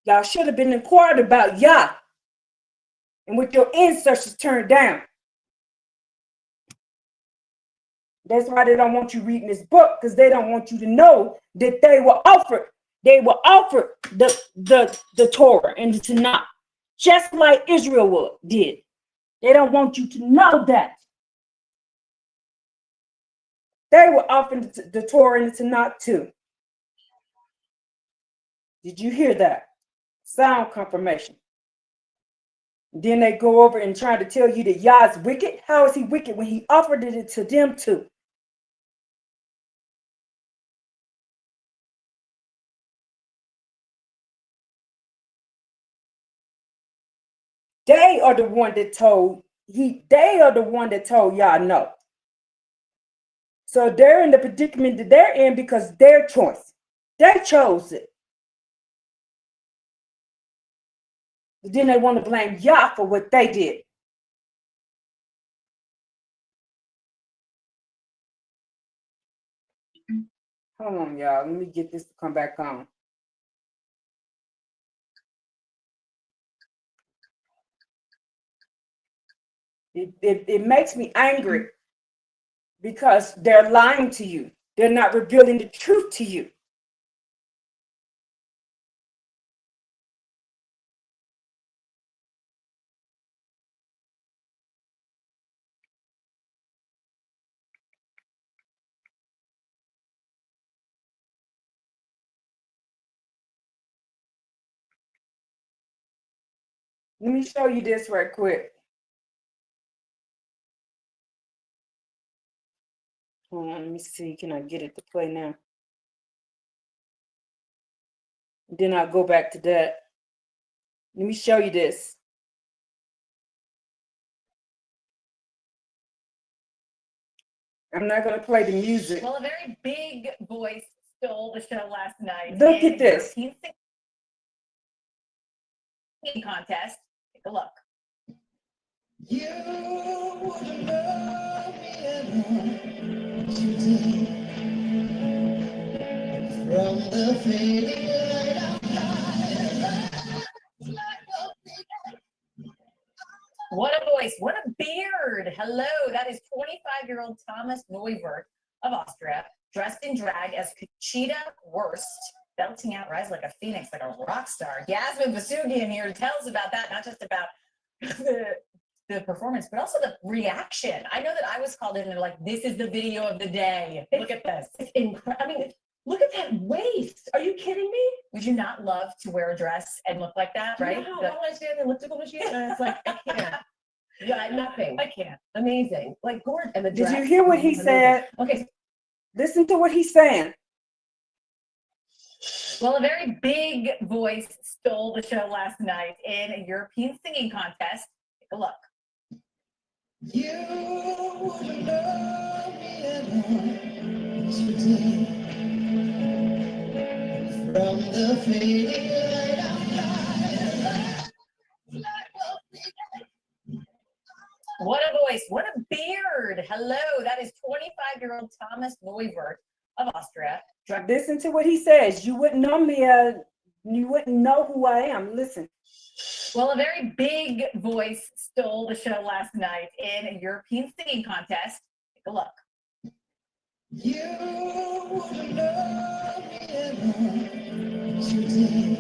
Speaker 1: Y'all should have been inquired about Yah and what your ancestors turned down. That's why they don't want you reading this book, because they don't want you to know that they were offered the Torah and the Tanakh, just like Israel did. They don't want you to know that. They were offered the Torah and the Tanakh too. Did you hear that? Sound confirmation. Then they go over and try to tell you that Yah's wicked. How is he wicked when he offered it to them too? They are the one that told Yah no. So they're in the predicament that they're in because their choice. They chose it. But then they want to blame Yah for what they did. Hold on, y'all. Let me get this to come back on. It makes me angry because they're lying to you. They're not revealing the truth to you. Let me show you this right quick. Hold on, let me see. Can I get it to play now? Then I'll go back to that. Let me show you this. I'm not going to play the music.
Speaker 4: Well, a very big voice stole the show last night.
Speaker 1: Look at this.
Speaker 4: Contest. Take a look.
Speaker 5: You would love me at all today. From the fading light outside.
Speaker 4: What a voice. What a beard. Hello. That is 25-year-old Thomas Neuvert of Austria, dressed in drag as Conchita Wurst, belting out Rise Like a Phoenix, like a rock star. Yasmin Vasugian here to tell us about that, not just about the performance, but also the reaction. I know that I was called in and they're like, this is the video of the day. Look at this. It's incredible. I mean, look at that waist. Are you kidding me? Would you not love to wear a dress and look like that, right?
Speaker 6: You know how I stand in elliptical machine and it's like, I can't. Yeah, nothing.
Speaker 4: I can't.
Speaker 6: Amazing. Like, gorgeous. And the
Speaker 1: Did
Speaker 6: dress.
Speaker 1: you hear what he
Speaker 6: Amazing.
Speaker 1: said?
Speaker 6: Okay.
Speaker 1: Listen to what he's saying.
Speaker 4: Well, a very big voice stole the show last night in a European singing contest. Take a look.
Speaker 5: You would love me at all today. From the fading light outside.
Speaker 4: What a voice. What a beard. Hello. That is 25-year-old Thomas Neuvert of Austria.
Speaker 1: Listen to what he says. You wouldn't know me. You wouldn't know who I am. Listen.
Speaker 4: Well, a very big voice stole the show last night in a European singing contest. Take a look.
Speaker 5: You would love me at all today.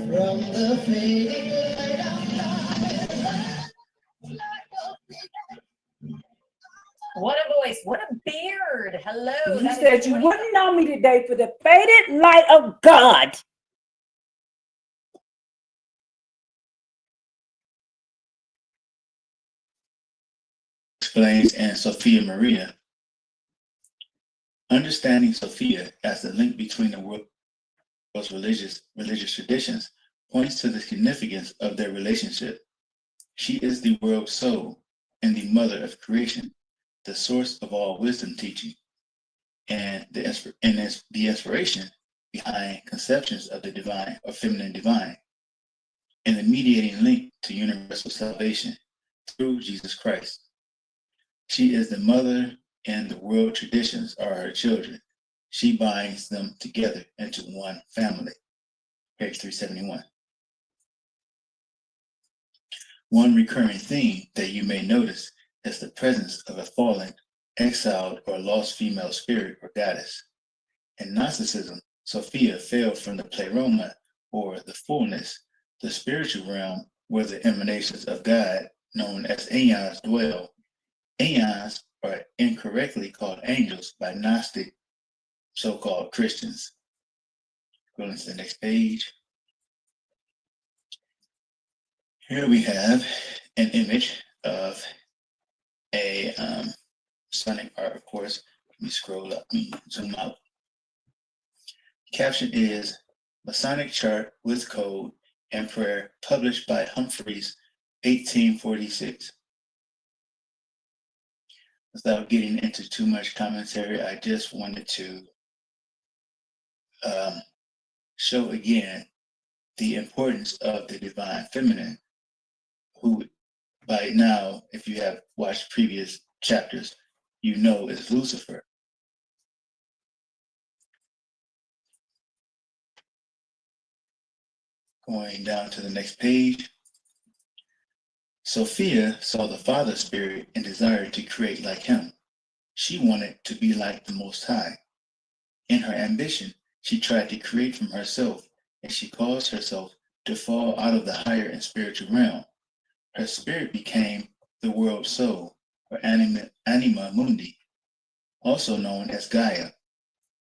Speaker 5: From the fading light outside.
Speaker 4: What a voice. What a beard. Hello.
Speaker 1: You
Speaker 4: That is
Speaker 1: said you
Speaker 4: 20
Speaker 1: wouldn't know me today for the faded light of God.
Speaker 2: Explains in Sophia Maria. Understanding Sophia as the link between the world's religious traditions points to the significance of their relationship. She is the world's soul and the mother of creation, the source of all wisdom teaching, and the inspiration behind conceptions of the divine or feminine divine, and the mediating link to universal salvation through Jesus Christ. She is the mother, and the world traditions are her children. She binds them together into one family. Page 371. One recurring theme that you may notice is the presence of a fallen, exiled, or lost female spirit or goddess. In Gnosticism, Sophia fell from the pleroma, or the fullness, the spiritual realm where the emanations of God, known as Yahs, dwell. Yahs are incorrectly called angels by Gnostic so-called Christians. Going to the next page. Here we have an image of a Sonic art, of course. Let me scroll up, let me zoom out. Caption is Masonic chart with code and prayer, published by Humphreys, 1846. Without getting into too much commentary, I just wanted to show again the importance of the divine feminine, who by now, if you have watched previous chapters, you know is Lucifer. Going down to the next page. Sophia saw the Father Spirit and desired to create like him. She wanted to be like the Most High. In her ambition, she tried to create from herself, and she caused herself to fall out of the higher and spiritual realm. Her spirit became the world soul, or anima mundi, also known as Gaia.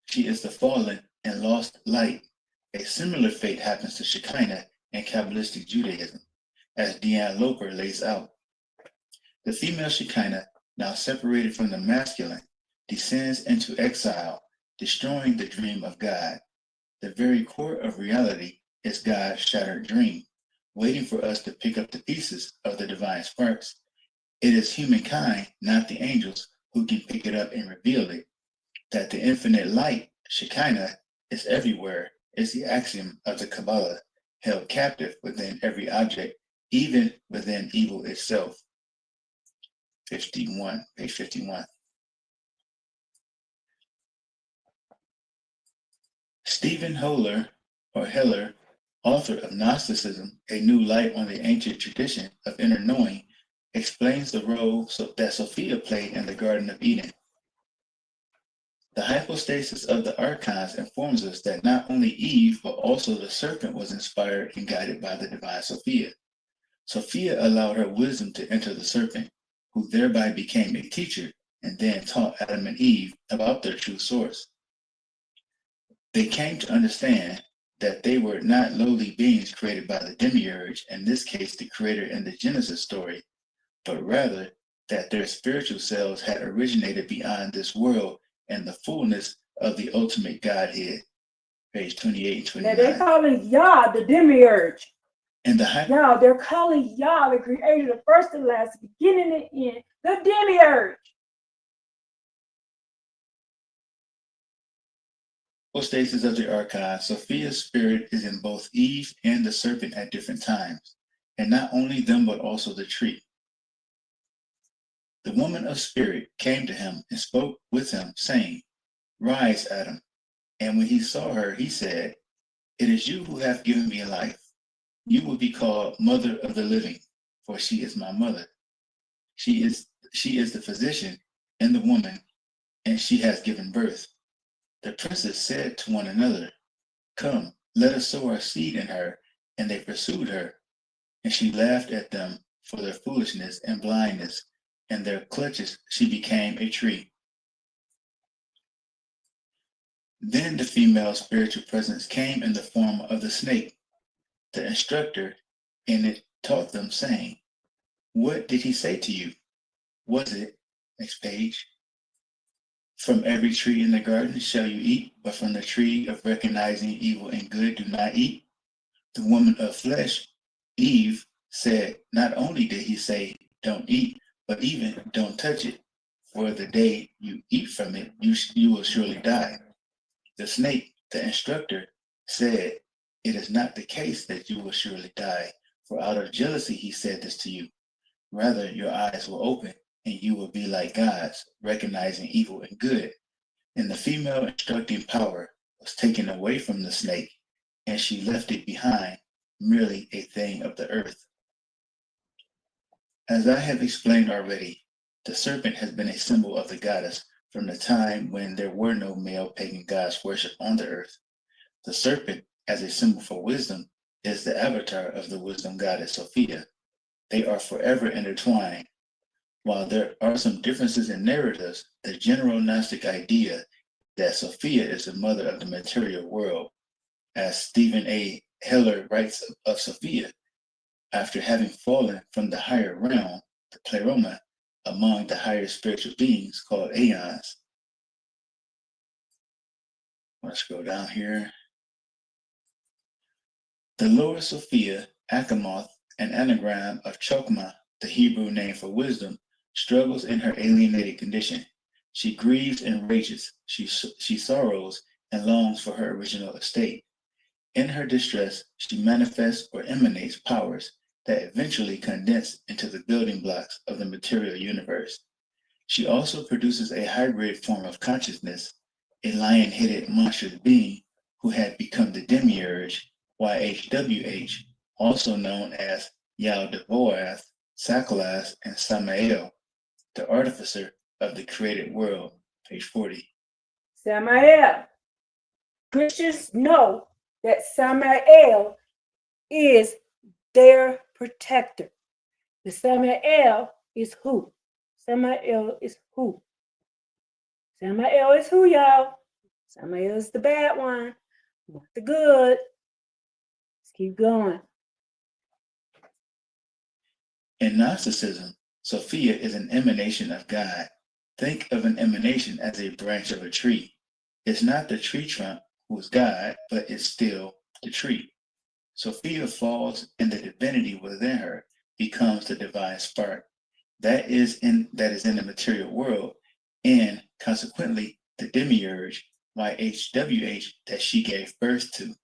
Speaker 2: She is the fallen and lost light. A similar fate happens to Shekinah in Kabbalistic Judaism, as Deanne Loper lays out. The female Shekinah, now separated from the masculine, descends into exile, destroying the dream of God. The very core of reality is God's shattered dream, waiting for us to pick up the pieces of the divine sparks. It is humankind, not the angels, who can pick it up and reveal it. That the infinite light, Shekinah, is everywhere is the axiom of the Kabbalah, held captive within every object, even within evil itself. 51, page 51. Stephen Heller, author of Gnosticism, A New Light on the Ancient Tradition of Inner Knowing, explains the role that Sophia played in the Garden of Eden. The hypostasis of the archons informs us that not only Eve, but also the serpent was inspired and guided by the divine Sophia. Sophia allowed her wisdom to enter the serpent, who thereby became a teacher and then taught Adam and Eve about their true source. They came to understand that they were not lowly beings created by the demiurge, in this case the creator in the Genesis story, but rather that their spiritual selves had originated beyond this world and the fullness of the ultimate Godhead. Page 28 and 29.
Speaker 1: Now they're calling Yah the demiurge.
Speaker 2: And the
Speaker 1: Yah, they're calling Yah the creator, the first and last, beginning and end, the demiurge.
Speaker 2: hypostasis of the archive, Sophia's spirit is in both Eve and the serpent at different times, and not only them but also the tree. The woman of spirit came to him and spoke with him, saying, "Rise, Adam." And when he saw her, he said, "It is you who have given me life. You will be called Mother of the Living, for she is my mother. She is the physician and the woman, and she has given birth." The princes said to one another, "Come, let us sow our seed in her." And they pursued her, and she laughed at them for their foolishness and blindness. In their clutches she became a tree. Then the female spiritual presence came in the form of the snake, the instructor, and it taught them, saying, "What did he say to you? Was it," next page, "From every tree in the garden shall you eat, but from the tree of recognizing evil and good do not eat?" The woman of flesh, Eve, said, "Not only did he say, don't eat, but even don't touch it, for the day you eat from it, you will surely die." The snake, the instructor, said, "It is not the case that you will surely die, for out of jealousy he said this to you. Rather, your eyes will open, and you will be like gods, recognizing evil and good." And the female instructing power was taken away from the snake, and she left it behind, merely a thing of the earth. As I have explained already, the serpent has been a symbol of the goddess from the time when there were no male pagan gods worshipped on the earth. The serpent, as a symbol for wisdom, is the avatar of the wisdom goddess Sophia. They are forever intertwined. While there are some differences in narratives, the general Gnostic idea that Sophia is the mother of the material world, as Stephen A. Heller writes of Sophia, after having fallen from the higher realm, the pleroma, among the higher spiritual beings called aeons. Let's go down here. The lower Sophia, Achamoth, an anagram of Chokmah, the Hebrew name for wisdom, struggles in her alienated condition. She grieves and rages. She sorrows and longs for her original estate. In her distress, she manifests or emanates powers that eventually condense into the building blocks of the material universe. She also produces a hybrid form of consciousness, a lion-headed monstrous being who had become the demiurge, YHWH, also known as Yall, Sakelas, and Samael, the artificer of the created world. Page 40.
Speaker 1: Samael. Christians know that Samael is their protector. The Samael is who? Samael is who? Samael is who, y'all? Samael is the bad one, not the good. Let's keep going.
Speaker 2: In Gnosticism, Sophia is an emanation of God. Think of an emanation as a branch of a tree. It's not the tree trunk who's God, but it's still the tree. Sophia falls and the divinity within her becomes the divine spark. That is in the material world, and consequently the demiurge, YHWH, that she gave birth to.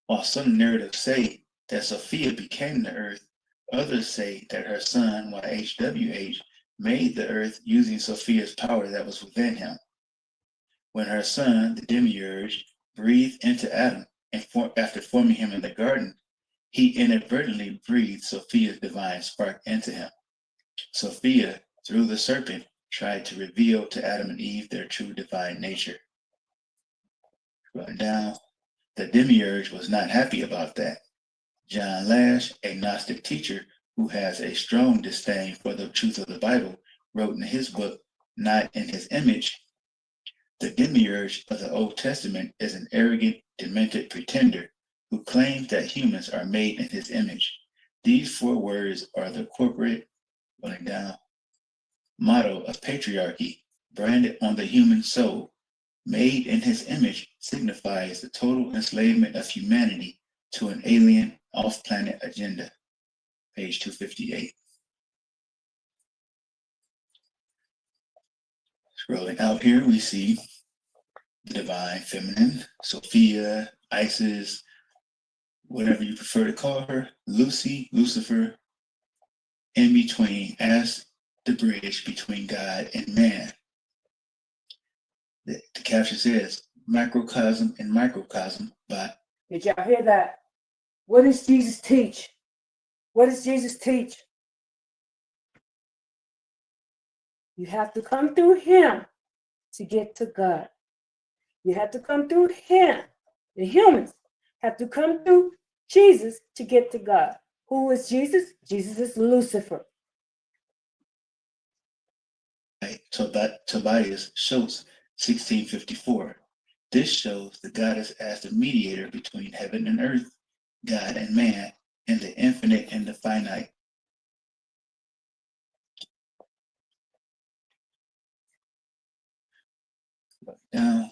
Speaker 2: While some narratives say that Sophia became the earth, others say that her son, YHWH, made the earth using Sophia's power that was within him. When her son, the demiurge, breathed into Adam and after forming him in the garden, he inadvertently breathed Sophia's divine spark into him. Sophia, through the serpent, tried to reveal to Adam and Eve their true divine nature. Going down, the demiurge was not happy about that. John Lash, a Gnostic teacher who has a strong disdain for the truth of the Bible, wrote in his book, Not in His Image, the demiurge of the Old Testament is an arrogant, demented pretender who claims that humans are made in his image. These four words are the corporate, going down, motto of patriarchy, branded on the human soul. Made in his image signifies the total enslavement of humanity to an alien, off-planet agenda. Page 258. Scrolling out here, we see the divine feminine, Sophia, Isis, whatever you prefer to call her, Lucy, Lucifer, in between as the bridge between God and man. The caption says, macrocosm and microcosm by.
Speaker 1: Did y'all hear that? What does Jesus teach? What does Jesus teach? You have to come through him to get to God. You have to come through him. The humans have to come through Jesus to get to God. Who is Jesus? Jesus is Lucifer.
Speaker 2: Tobias Schultz, 1654. This shows the goddess as the mediator between heaven and earth, God and man, and the infinite and the finite. Now,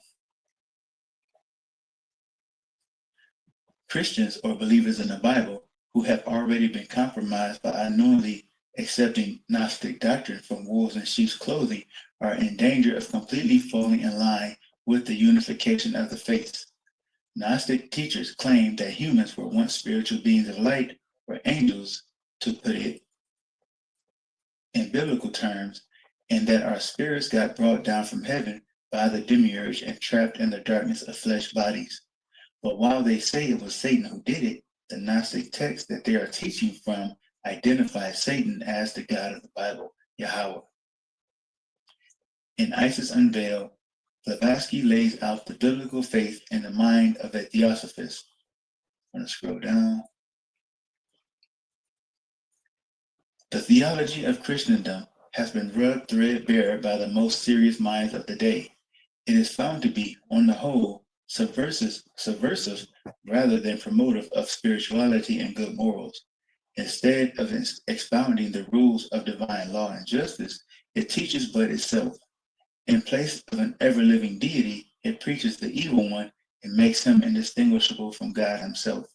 Speaker 2: Christians or believers in the Bible who have already been compromised by unknowingly accepting Gnostic doctrine from wolves in sheep's clothing are in danger of completely falling in line with the unification of the faiths. Gnostic teachers claim that humans were once spiritual beings of light, or angels, to put it in biblical terms, and that our spirits got brought down from heaven by the demiurge and trapped in the darkness of flesh bodies. But while they say it was Satan who did it, the Gnostic text that they are teaching from identifies Satan as the God of the Bible, Yahweh. In Isis Unveiled, Blavatsky lays out the biblical faith in the mind of a theosophist. I'm going to scroll down. The theology of Christendom has been rubbed threadbare by the most serious minds of the day. It is found to be, on the whole, subversive rather than promotive of spirituality and good morals. Instead of expounding the rules of divine law and justice, it teaches but itself. In place of an ever-living deity, it preaches the evil one and makes him indistinguishable from God himself.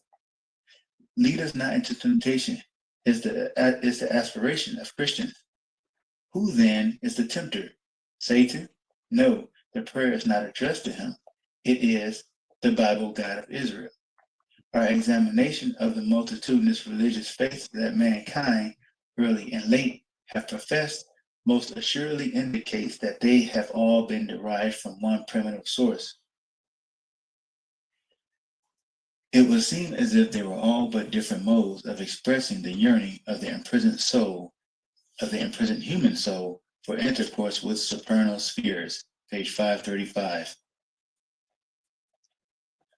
Speaker 2: Lead us not into temptation is the aspiration of Christians. Who then is the tempter? Satan? No, the prayer is not addressed to him. It is the Bible God of Israel. Our examination of the multitudinous religious faiths that mankind, early and late, have professed most assuredly indicates that they have all been derived from one primitive source. It would seem as if they were all but different modes of expressing the yearning of the imprisoned soul, of the imprisoned human soul, for intercourse with supernal spheres, page 535.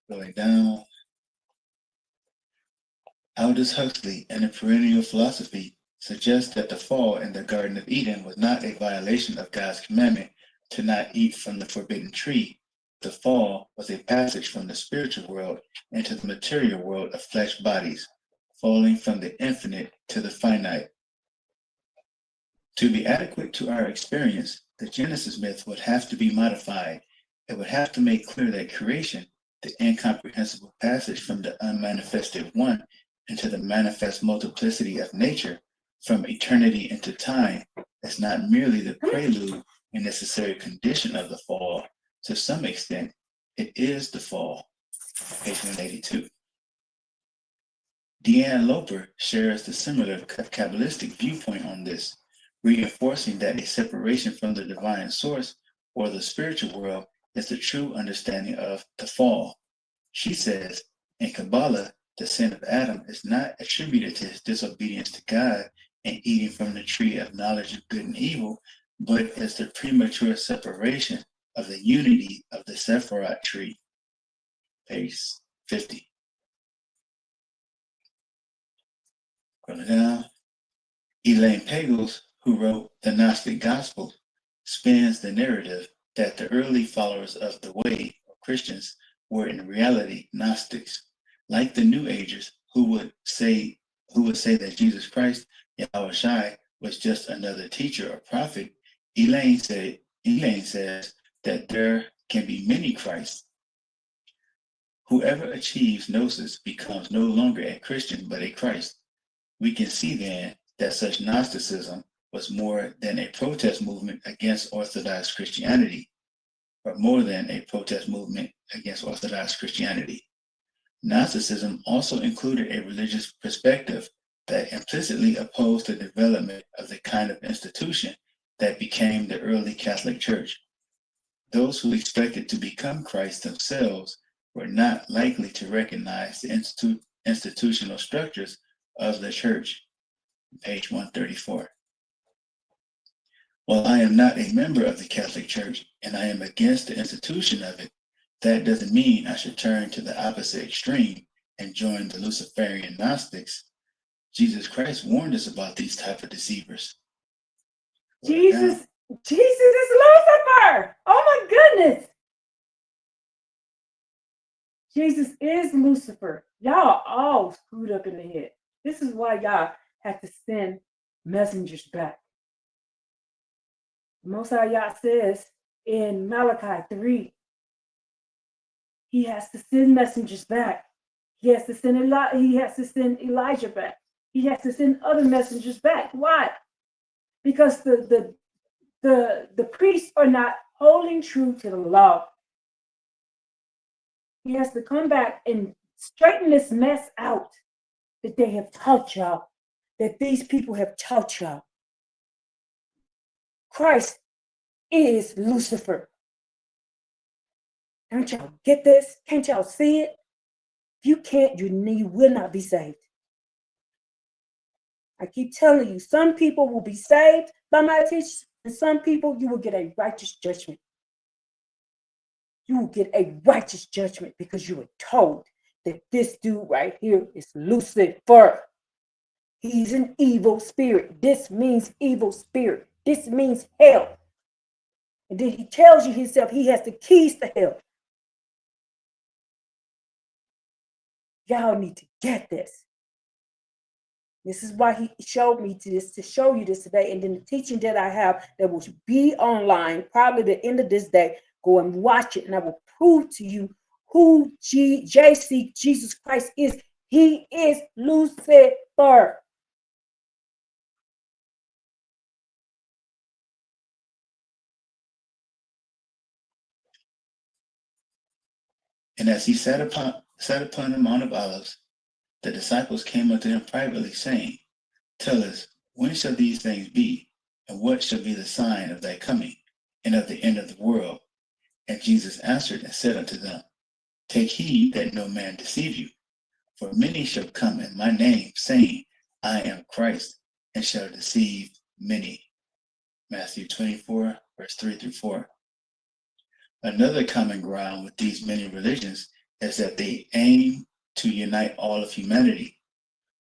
Speaker 2: Going down. Aldous Huxley and the perennial philosophy suggests that the fall in the Garden of Eden was not a violation of God's commandment to not eat from the forbidden tree. The fall was a passage from the spiritual world into the material world of flesh bodies, falling from the infinite to the finite. To be adequate to our experience, the Genesis myth would have to be modified. It would have to make clear that creation, the incomprehensible passage from the unmanifested one into the manifest multiplicity of nature, from eternity into time, is not merely the prelude and necessary condition of the fall. To some extent, it is the fall. Page 182. Deanne Loper shares the similar Kabbalistic viewpoint on this, reinforcing that a separation from the divine source or the spiritual world is the true understanding of the fall. She says, in Kabbalah, the sin of Adam is not attributed to his disobedience to God and eating from the tree of knowledge of good and evil, but as the premature separation of the unity of the Sephiroth tree. Page 50. Going down. Elaine Pagels, who wrote The Gnostic Gospel, spins the narrative that the early followers of the Way, or Christians, were in reality Gnostics, like the New Agers who would say that Jesus Christ, Yahushua, was just another teacher or prophet. Elaine says that there can be many Christs. Whoever achieves gnosis becomes no longer a Christian but a Christ. We can see then that such Gnosticism was more than a protest movement against Orthodox Christianity, or more than a protest movement against Orthodox Christianity. Gnosticism also included a religious perspective that implicitly opposed the development of the kind of institution that became the early Catholic Church. Those who expected to become Christ themselves were not likely to recognize the institutional structures of the church. Page 134. While I am not a member of the Catholic Church and I am against the institution of it, that doesn't mean I should turn to the opposite extreme and join the Luciferian Gnostics. Jesus Christ warned us about these type of deceivers.
Speaker 1: Jesus is Lucifer. Oh my goodness. Jesus is Lucifer. Y'all all screwed up in the head. This is why y'all have to send messengers back. The Most High Yah says in Malachi 3, he has to send messengers back. He has to send Elijah back. He has to send other messengers back. Why? Because the priests are not holding true to the law. He has to come back and straighten this mess out that they have taught y'all, that these people have taught y'all. Christ is Lucifer. Don't y'all get this? Can't y'all see it? If you can't, you will not be saved. I keep telling you, some people will be saved by my teachings, and some people you will get a righteous judgment. You will get a righteous judgment because you were told that this dude right here is Lucifer. He's an evil spirit. This means evil spirit. This means hell. And then he tells you himself he has the keys to hell. Y'all need to get this. This is why he showed me this, to show you this today. And then the teaching that I have that will be online, probably the end of this day, go and watch it, and I will prove to you who JC Jesus Christ is. He is Lucifer.
Speaker 2: And as he sat upon the Mount of Olives, the disciples came unto him privately, saying, Tell us, when shall these things be? And what shall be the sign of thy coming and of the end of the world? And Jesus answered and said unto them, Take heed that no man deceive you. For many shall come in my name, saying, I am Christ, and shall deceive many. Matthew 24, verse 3 through 4. Another common ground with these many religions is that they aim to unite all of humanity.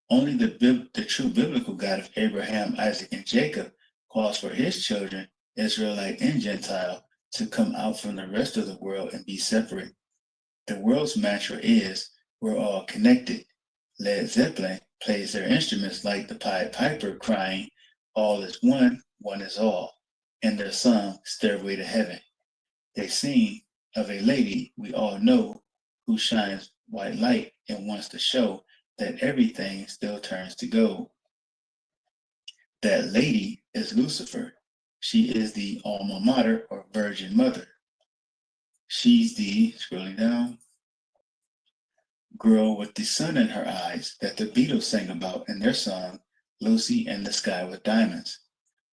Speaker 2: Only the true biblical God of Abraham, Isaac, and Jacob calls for his children, Israelite and Gentile, to come out from the rest of the world and be separate. The world's mantra is, we're all connected. Led Zeppelin plays their instruments like the Pied Piper crying, all is one, one is all, in their song, Stairway to Heaven. They sing of a lady we all know who shines white light and wants to show that everything still turns to gold. That lady is Lucifer. She is the alma mater or virgin mother. She's the, scrolling down, girl with the sun in her eyes that the Beatles sang about in their song, Lucy and the Sky with Diamonds.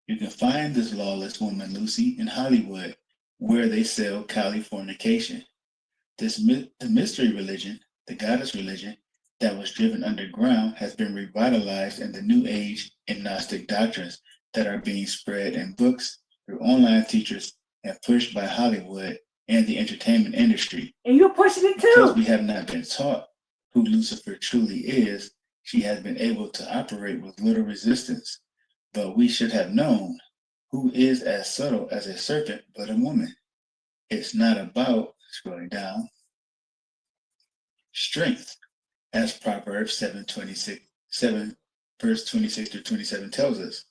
Speaker 2: You can find this lawless woman, Lucy, in Hollywood, where they sell Californication. The mystery religion, the goddess religion, that was driven underground has been revitalized in the New Age and Gnostic doctrines that are being spread in books, through online teachers, and pushed by Hollywood and the entertainment industry.
Speaker 1: And you're pushing it too.
Speaker 2: Because we have not been taught who Lucifer truly is, she has been able to operate with little resistance. But we should have known who is as subtle as a serpent but a woman. It's not about, scrolling down, strength, as Proverbs 7 verse 26 to 27 tells us.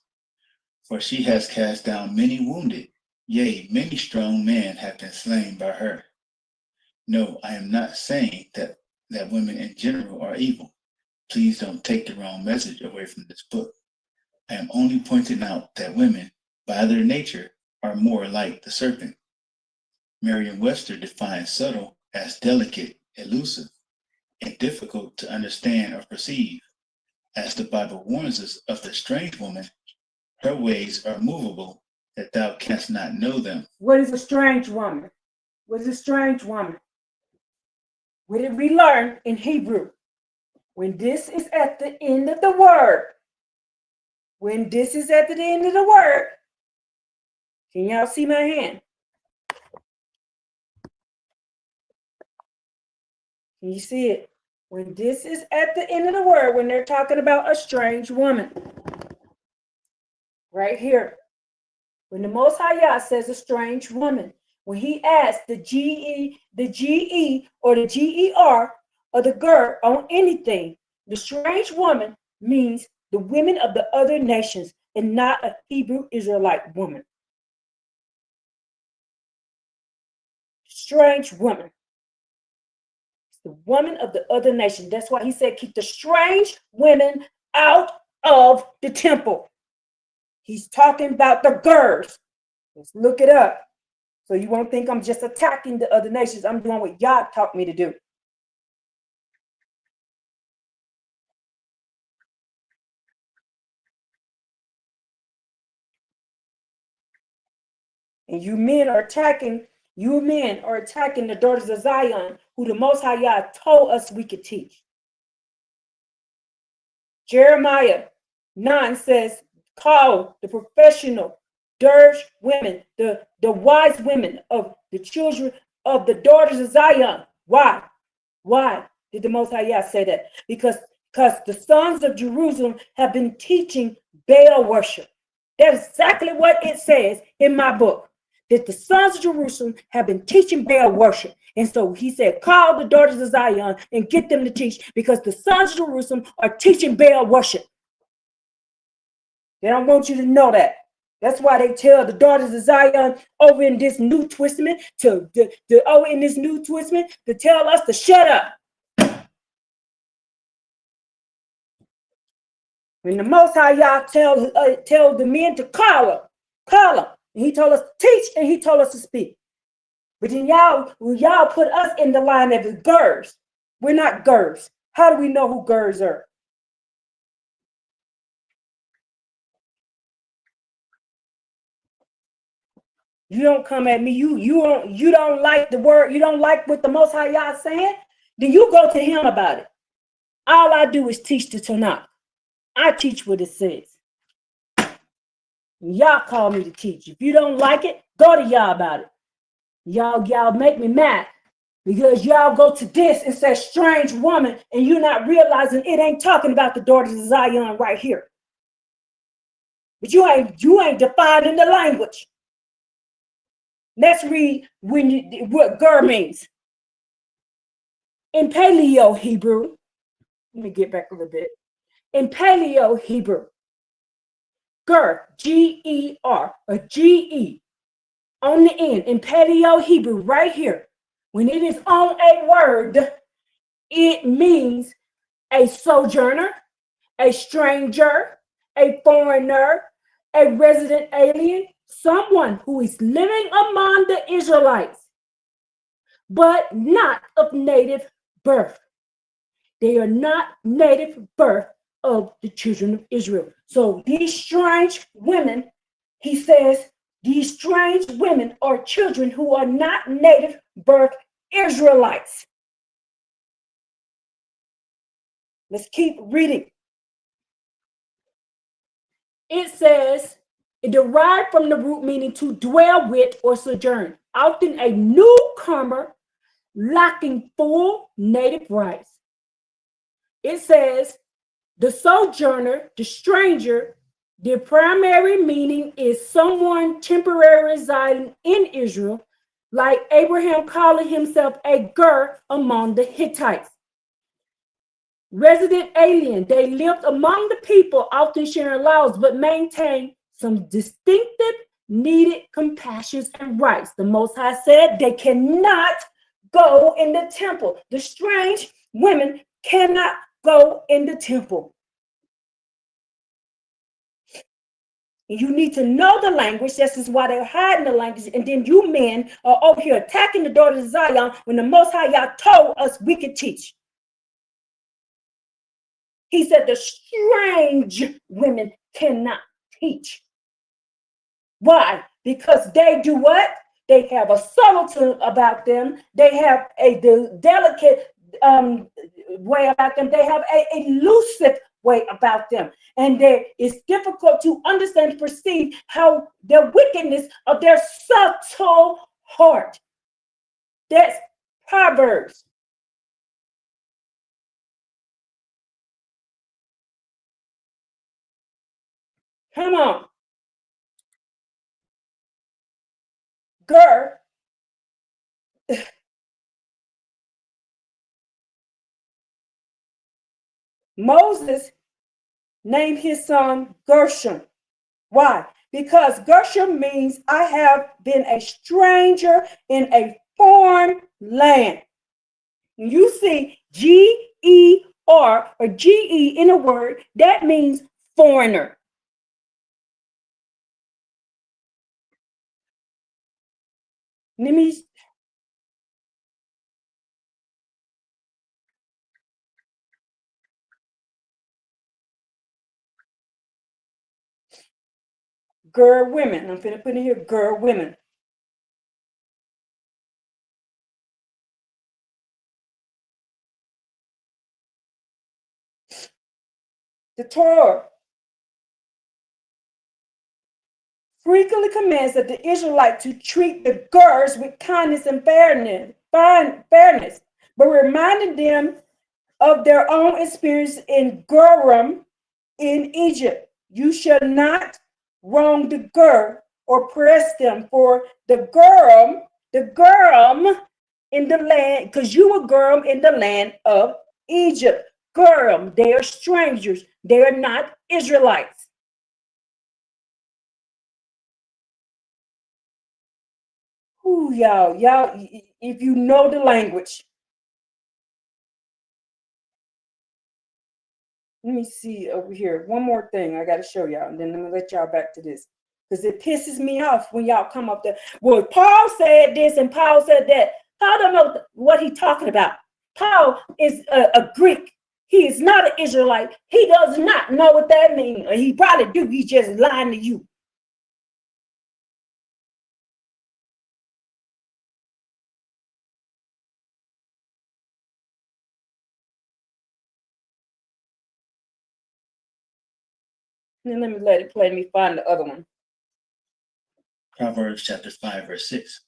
Speaker 2: For she has cast down many wounded, yea, many strong men have been slain by her. No, I am not saying that women in general are evil. Please don't take the wrong message away from this book. I am only pointing out that women, by their nature, are more like the serpent. Merriam-Webster defines subtle as delicate, elusive, and difficult to understand or perceive. As the Bible warns us of the strange woman, her ways are movable, that thou canst not know them.
Speaker 1: What is a strange woman? What is a strange woman? What did we learn in Hebrew? When this is at the end of the word, when this is at the end of the word, can y'all see my hand? Can you see it? When this is at the end of the word, when they're talking about a strange woman, right here, when the Most High Yah says a strange woman, when he adds the GE or the GER or the GER on anything, the strange woman means the women of the other nations and not a Hebrew Israelite woman. Strange woman. It's the woman of the other nation. That's why he said, keep the strange women out of the temple. He's talking about the girls. Let's look it up. So you won't think I'm just attacking the other nations. I'm doing what Yah taught me to do. And you men are attacking the daughters of Zion, who the Most High Yah told us we could teach. Jeremiah 9 says, call the professional dirge women, the wise women of the children of the daughters of Zion. Why? Why did the Most High Yah say that? Because the sons of Jerusalem have been teaching Baal worship. That's exactly what it says in my book. That the sons of Jerusalem have been teaching Baal worship. And so he said, call the daughters of Zion and get them to teach, because the sons of Jerusalem are teaching Baal worship. They don't want you to know that. That's why they tell the daughters of Zion over in this New Testament to tell us to shut up. When the Most High Yah tell the men to call them. And he told us to teach and he told us to speak. But then y'all put us in the line of the girls. We're not girls. How do we know who girls are? You don't come at me. You don't like the word. You don't like what the Most High Yah saying. Then you go to him about it. All I do is teach the Tanakh. I teach what it says. Y'all call me to teach. If you don't like it, go to y'all about it. Y'all make me mad because y'all go to this and say strange woman, and you're not realizing it ain't talking about the daughters of Zion right here. But you ain't defining the language. Let's read what ger means. In Paleo Hebrew, let me get back a little bit. In Paleo Hebrew, ger, G-E-R, or G-E, on the end, in Paleo Hebrew, right here, when it is on a word, it means a sojourner, a stranger, a foreigner, a resident alien, someone who is living among the Israelites, but not of native birth. They are not native birth of the children of Israel. So these strange women, he says, these strange women are children who are not native birth Israelites. Let's keep reading. It says, it derived from the root meaning to dwell with or sojourn, often a newcomer lacking full native rights. It says, the sojourner, the stranger, the primary meaning is someone temporarily residing in Israel, like Abraham calling himself a ger among the Hittites. Resident alien, they lived among the people, often sharing laws, but maintained some distinctive, needed compassions and rights. The Most High said they cannot go in the temple. The strange women cannot go in the temple. You need to know the language. This is why they're hiding the language. And then you men are over here attacking the daughters of Zion when the Most High Yah told us we could teach. He said the strange women cannot teach. Why? Because they do what? They have a subtlety about them. They have a delicate way about them. They have a elusive way about them. And it's difficult to understand and perceive how the wickedness of their subtle heart. That's Proverbs. Come on. Ger. Moses named his son Gershom. Why? Because Gershom means I have been a stranger in a foreign land. You see G-E-R or G-E in a word, that means foreigner. Let me girl women. I'm finna put in here girl women. The Torah frequently commands that the Israelites to treat the girls with kindness and fairness, but reminding them of their own experience in Gerim in Egypt. You shall not wrong the girl or press them, for the girl in the land, because you were girl in the land of Egypt. Girl, they are strangers. They are not Israelites. Ooh, y'all, if you know the language. Let me see over here. One more thing I got to show y'all, and then I'm going to let y'all back to this. Because it pisses me off when y'all come up there. Well, Paul said this and Paul said that. Paul don't know what he's talking about. Paul is a Greek. He is not an Israelite. He does not know what that means. Or he probably do. He's just lying to you. And then let me let it play. Let me find the other one.
Speaker 2: Proverbs chapter 5, verse 6.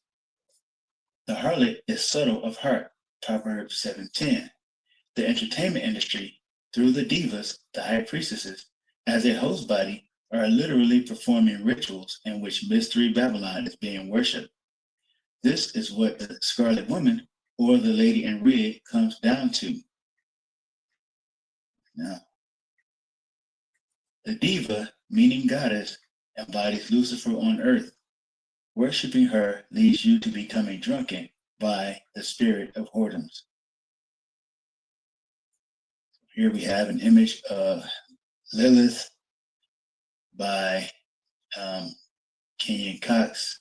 Speaker 2: The harlot is subtle of heart, Proverbs 7:10. The entertainment industry, through the divas, the high priestesses, as a host body, are literally performing rituals in which Mystery Babylon is being worshipped. This is what the Scarlet Woman, or the Lady in Red, comes down to. Now, the diva, meaning goddess, embodies Lucifer on earth. Worshipping her leads you to becoming drunken by the spirit of whoredoms. Here we have an image of Lilith by Kenyon Cox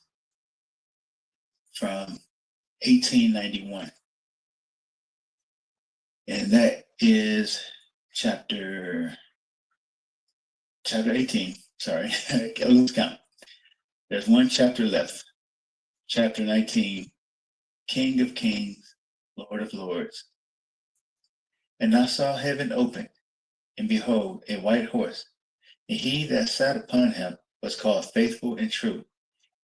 Speaker 2: from 1891. And that is chapter 18. Sorry, I lose count. There's one chapter left. Chapter 19, King of Kings, Lord of Lords. And I saw heaven open, and behold, a white horse, and he that sat upon him was called Faithful and True,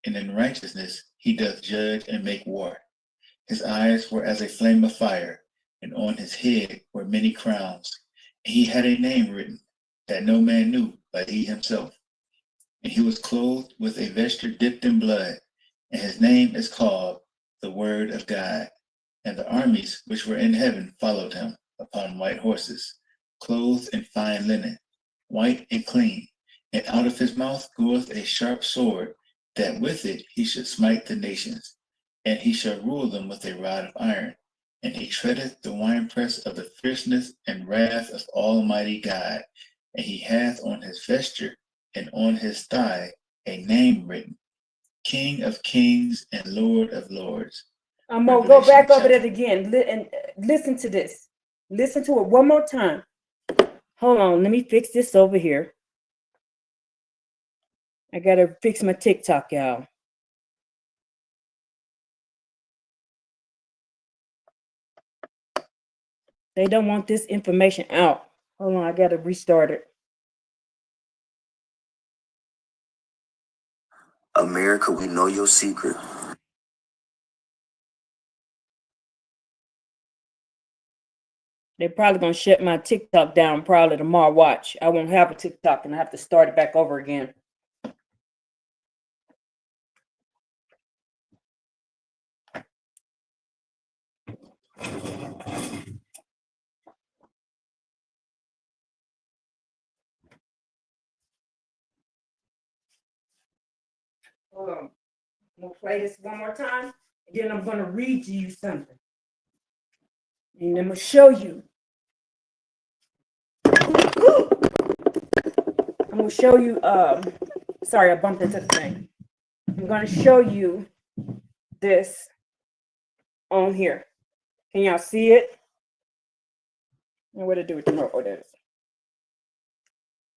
Speaker 2: and in righteousness he doth judge and make war. His eyes were as a flame of fire, and on his head were many crowns. And he had a name written that no man knew but he himself. And he was clothed with a vesture dipped in blood, and his name is called the Word of God. And the armies which were in heaven followed him upon white horses, clothed in fine linen, white and clean. And out of his mouth goeth a sharp sword, that with it he should smite the nations. And he shall rule them with a rod of iron. And he treadeth the winepress of the fierceness and wrath of Almighty God. And he hath on his vesture and on his thigh a name written, King of Kings and Lord of Lords.
Speaker 1: I'm going to go back over that again and listen to this. Listen to it one more time. Hold on. Let me fix this over here. I got to fix my TikTok, y'all. They don't want this information out. Hold on. I got to restart it.
Speaker 3: America, we know your secret.
Speaker 1: They're probably going to shut my TikTok down probably tomorrow. Watch. I won't have a TikTok and I have to start it back over again. Hold on. I'm going to play this one more time. And then I'm going to read to you something. And I'm going to show you. I'm going to show you. Sorry, I bumped into the thing. I'm going to show you this on here. Can y'all see it? And what to do with the remote? Oh, there it is.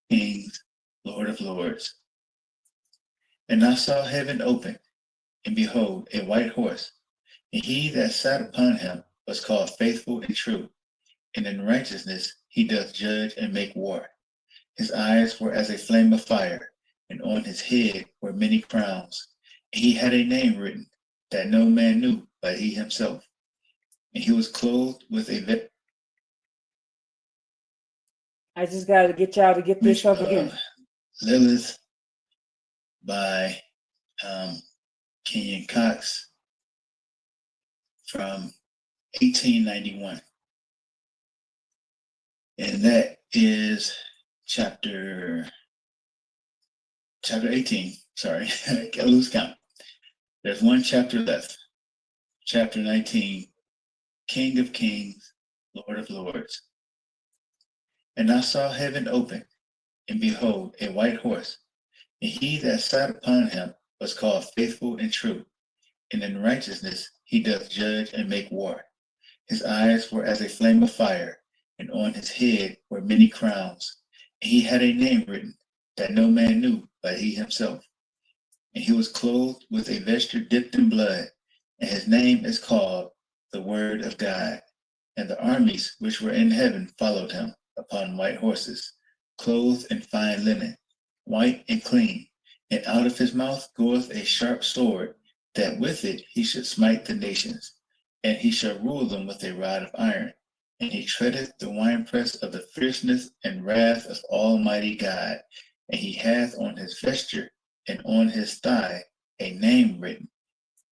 Speaker 2: Kings, Lord of Lords. And I saw heaven open, and behold, a white horse, and he that sat upon him was called Faithful and True, and in righteousness he doth judge and make war. His eyes were as a flame of fire, and on his head were many crowns. And he had a name written that no man knew but he himself. And he was clothed with a
Speaker 1: I just got to get y'all to get this up again.
Speaker 2: Lilith by Kenyon Cox from 1891. And that is chapter 18. Sorry, I lose count. There's one chapter left. Chapter 19, King of Kings, Lord of Lords. And I saw heaven open, and behold, a white horse, and he that sat upon him was called Faithful and True, and in righteousness he doth judge and make war. His eyes were as a flame of fire, and on his head were many crowns. And he had a name written that no man knew but he himself. And he was clothed with a vesture dipped in blood, and his name is called the Word of God. And the armies which were in heaven followed him upon white horses, clothed in fine linen, white and clean. And out of his mouth goeth a sharp sword, that with it he should smite the nations, and he shall rule them with a rod of iron. And he treadeth the winepress of the fierceness and wrath of Almighty God. And he hath on his vesture and on his thigh a name written,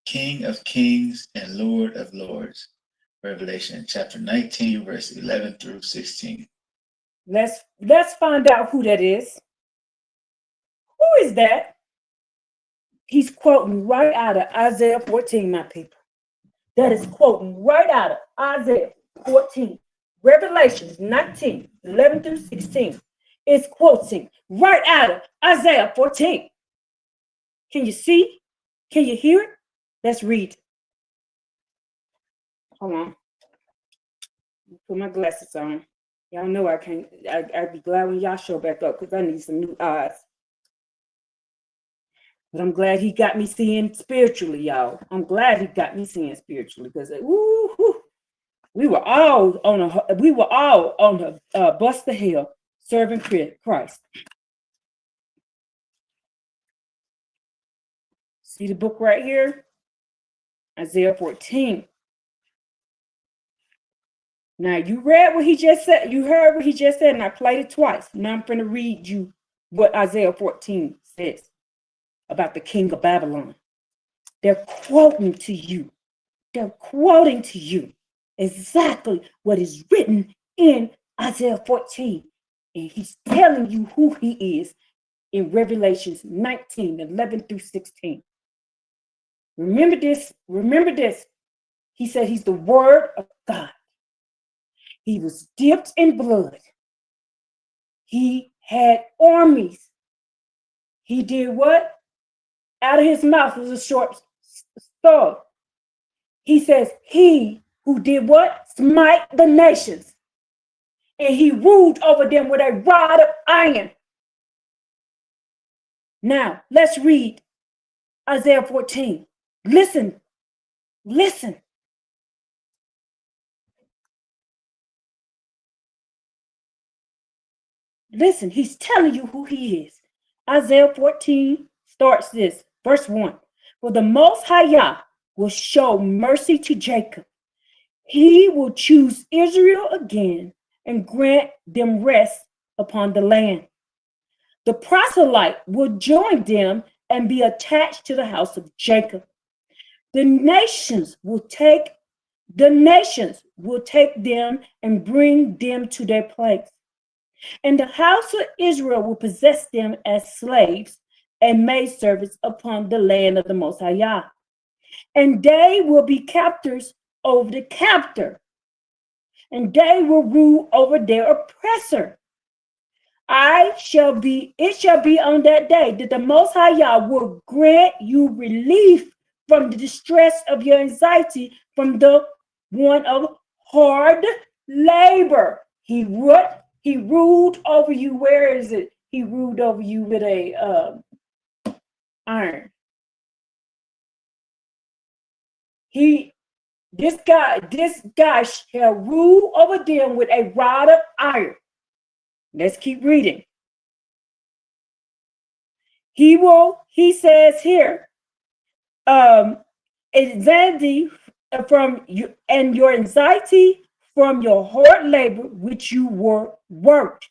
Speaker 2: King of Kings and Lord of Lords. Revelation chapter 19, verse 11 through 16.
Speaker 1: Let's find out who that is. Who is that? He's quoting right out of Isaiah 14, my people. That is quoting right out of Isaiah 14. Revelations 19, 11 through 16 is quoting right out of Isaiah 14. Can you see? Can you hear it? Let's read. Hold on. Put my glasses on. Y'all know I can't. I'd be glad when y'all show back up because I need some new eyes. But I'm glad he got me seeing spiritually, y'all. I'm glad he got me seeing spiritually because we were all on a bus to hell serving Christ. See the book right here, Isaiah 14. Now you read what he just said. You heard what he just said, and I played it twice. Now I'm going to read you what Isaiah 14 says about the king of Babylon. They're quoting to you. They're quoting to you exactly what is written in Isaiah 14. And he's telling you who he is in Revelations 19, 11 through 16. Remember this. Remember this. He said he's the word of God. He was dipped in blood. He had armies. He did what? Out of his mouth was a short sword. He says, he who did what? Smite the nations. And he ruled over them with a rod of iron. Now, let's read Isaiah 14. Listen. Listen. Listen, he's telling you who he is. Isaiah 14 starts this, verse 1. For the Most High Yah will show mercy to Jacob. He will choose Israel again and grant them rest upon the land. The proselyte will join them and be attached to the house of Jacob. The nations will take them and bring them to their place. And the house of Israel will possess them as slaves and maidservants upon the land of the Most High Yah. And they will be captors over the captor, and they will rule over their oppressor. It shall be on that day that the Most High Yah will grant you relief from the distress of your anxiety, from the one of hard labor. He ruled over you. Where is it? He ruled over you with a iron. This guy shall rule over them with a rod of iron. Let's keep reading. He says here, anxiety from you and your anxiety from your hard labor, which you worked.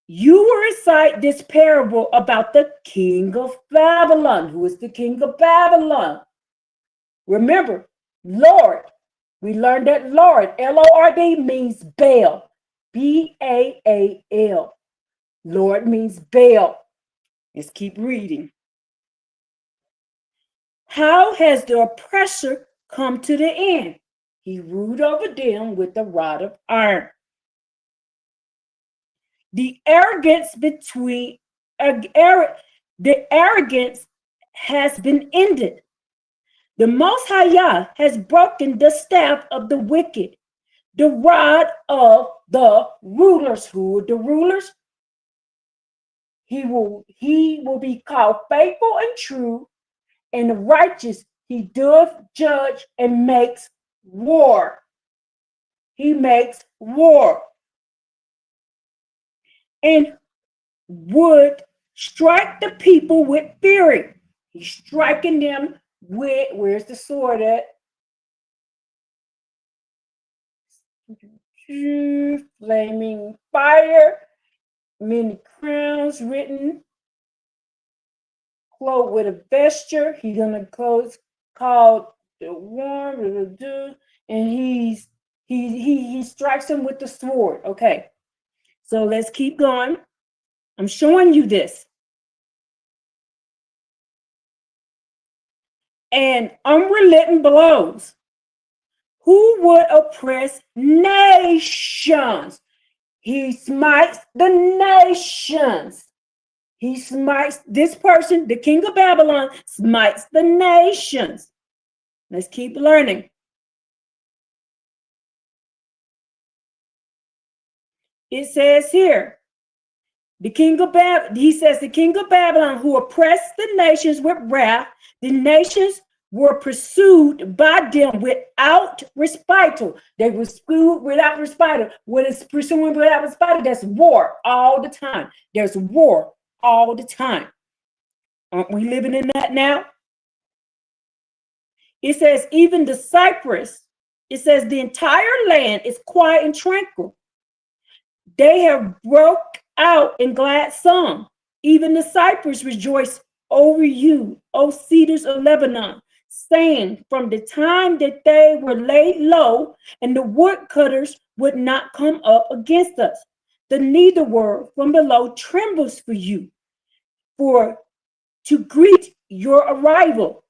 Speaker 1: You will recite this parable about the king of Babylon. Who is the king of Babylon? Remember, Lord. We learned that Lord, Lord, means Baal. Baal. Lord means Baal. Let's keep reading. How has the oppressor come to the end? He ruled over them with a rod of iron. The arrogance has been ended. The Most High Yah has broken the staff of the wicked, the rod of the rulers. Who are the rulers? He will be called faithful and true, and righteous. He doth judge and makes war. He makes war. And would strike the people with fury. He's striking them with, where's the sword at? Flaming fire, many crowns written, clothed with a vesture. He's gonna close called the warm, and he strikes him with the sword. Okay, so let's keep going. I'm showing you this. And unrelenting blows. Who would oppress nations? He smites the nations. He smites this person, the king of Babylon, smites the nations. Let's keep learning. It says here, the king of Babylon, he says, the king of Babylon who oppressed the nations with wrath, the nations were pursued by them without respite. They were pursued without respite. What is pursuing without respite? That's war all the time. There's war all the time. Aren't we living in that now? It says, even the cypress, it says the entire land is quiet and tranquil. They have broke out in glad song. Even the cypress rejoice over you, O cedars of Lebanon, saying, from the time that they were laid low, and the woodcutters would not come up against us. The needlework from below trembles for you, for to greet your arrival.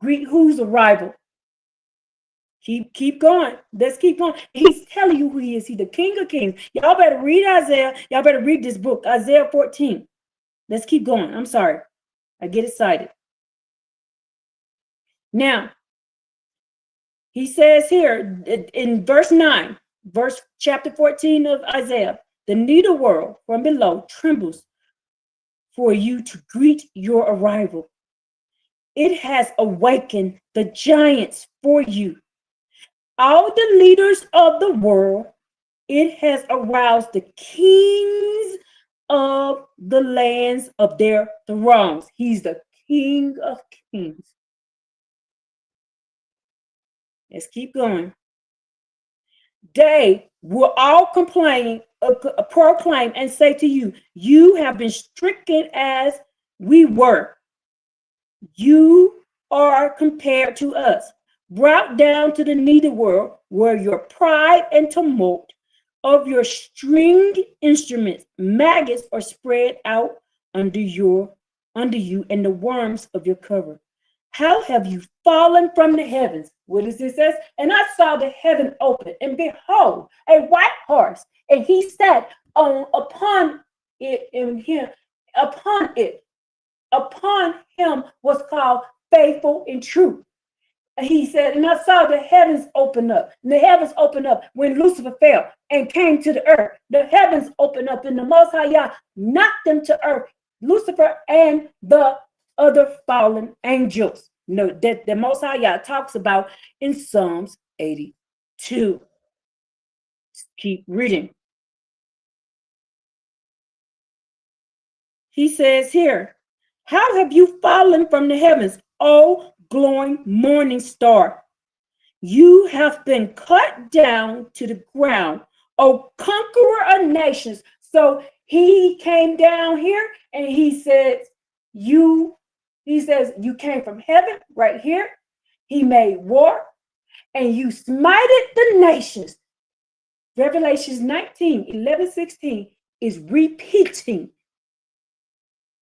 Speaker 1: Greet whose arrival? Keep going. Let's keep going. He's telling you who he is. He's the King of Kings. Y'all better read Isaiah. Y'all better read this book, Isaiah 14. Let's keep going. I'm sorry. I get excited. Now, he says here in verse 9, chapter 14 of Isaiah, the needlework from below trembles for you to greet your arrival. It has awakened the giants for you. All the leaders of the world, it has aroused the kings of the lands of their thrones. He's the King of Kings. Let's keep going. They will all proclaim and say to you, you have been stricken as we were. You are compared to us, brought down to the needlework where your pride and tumult of your stringed instruments, maggots are spread out under you, and the worms of your cover. How have you fallen from the heavens? What does it say? And I saw the heaven open, and behold, a white horse, and he sat upon it, and him upon it. Upon him was called faithful and true. And he said, and I saw the heavens open up. And the heavens opened up when Lucifer fell and came to the earth. The heavens opened up, and the Most High Yah knocked them to earth, Lucifer and the other fallen angels. No, that the Most High Yah talks about in Psalms 82. Keep reading. He says here, how have you fallen from the heavens, O glowing morning star? You have been cut down to the ground, O conqueror of nations. So he came down here and he says, you came from heaven right here. He made war and you smited the nations. Revelations 19, 11, 16 is repeating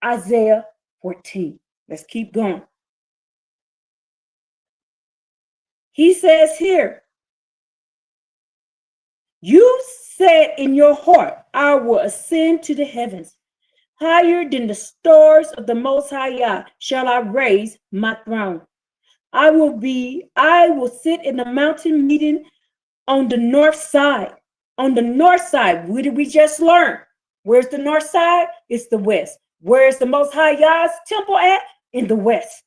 Speaker 1: Isaiah 14. Let's keep going. He says here, you said in your heart, I will ascend to the heavens. Higher than the stars of the Most High Yah shall I raise my throne. I will sit in the mountain meeting on the north side. On the north side, what did we just learn? Where's the north side? It's the west. Where's the Most High Yah's temple at? In the west.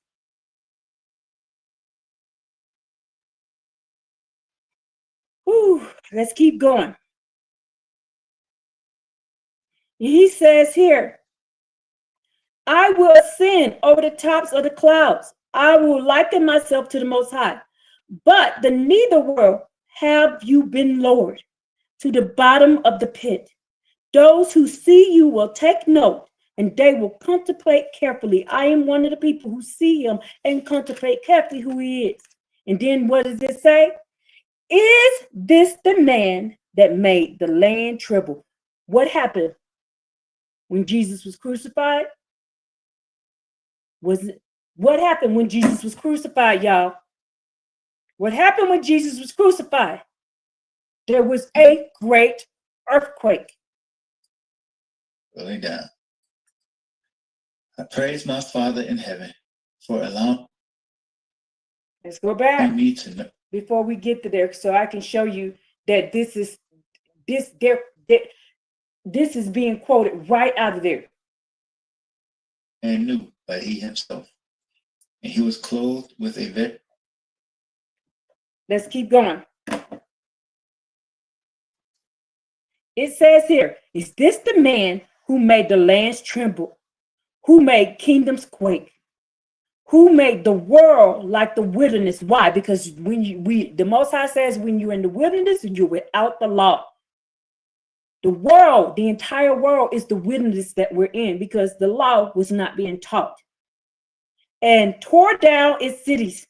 Speaker 1: Whew, let's keep going. He says here, I will ascend over the tops of the clouds. I will liken myself to the Most High. But the neither world have you been lowered to the bottom of the pit. Those who see you will take note and they will contemplate carefully. I am one of the people who see him and contemplate carefully who he is. And then what does it say? Is this the man that made the land tremble? What happened when Jesus was crucified? What happened when Jesus was crucified, y'all? What happened when Jesus was crucified? There was a great earthquake.
Speaker 2: Going down. I praise my Father in heaven for allowing
Speaker 1: Let's go back
Speaker 2: me to know.
Speaker 1: before we get to there, so I can show you that this is being quoted right out of there.
Speaker 2: And knew by he himself. And he was clothed with a very.
Speaker 1: Let's keep going. It says here, is this the man who made the lands tremble, who made kingdoms quake, who made the world like the wilderness? Why? Because when the Most High says, when you're in the wilderness, you're without the law. The world, the entire world is the wilderness that we're in because the law was not being taught. And tore down its cities,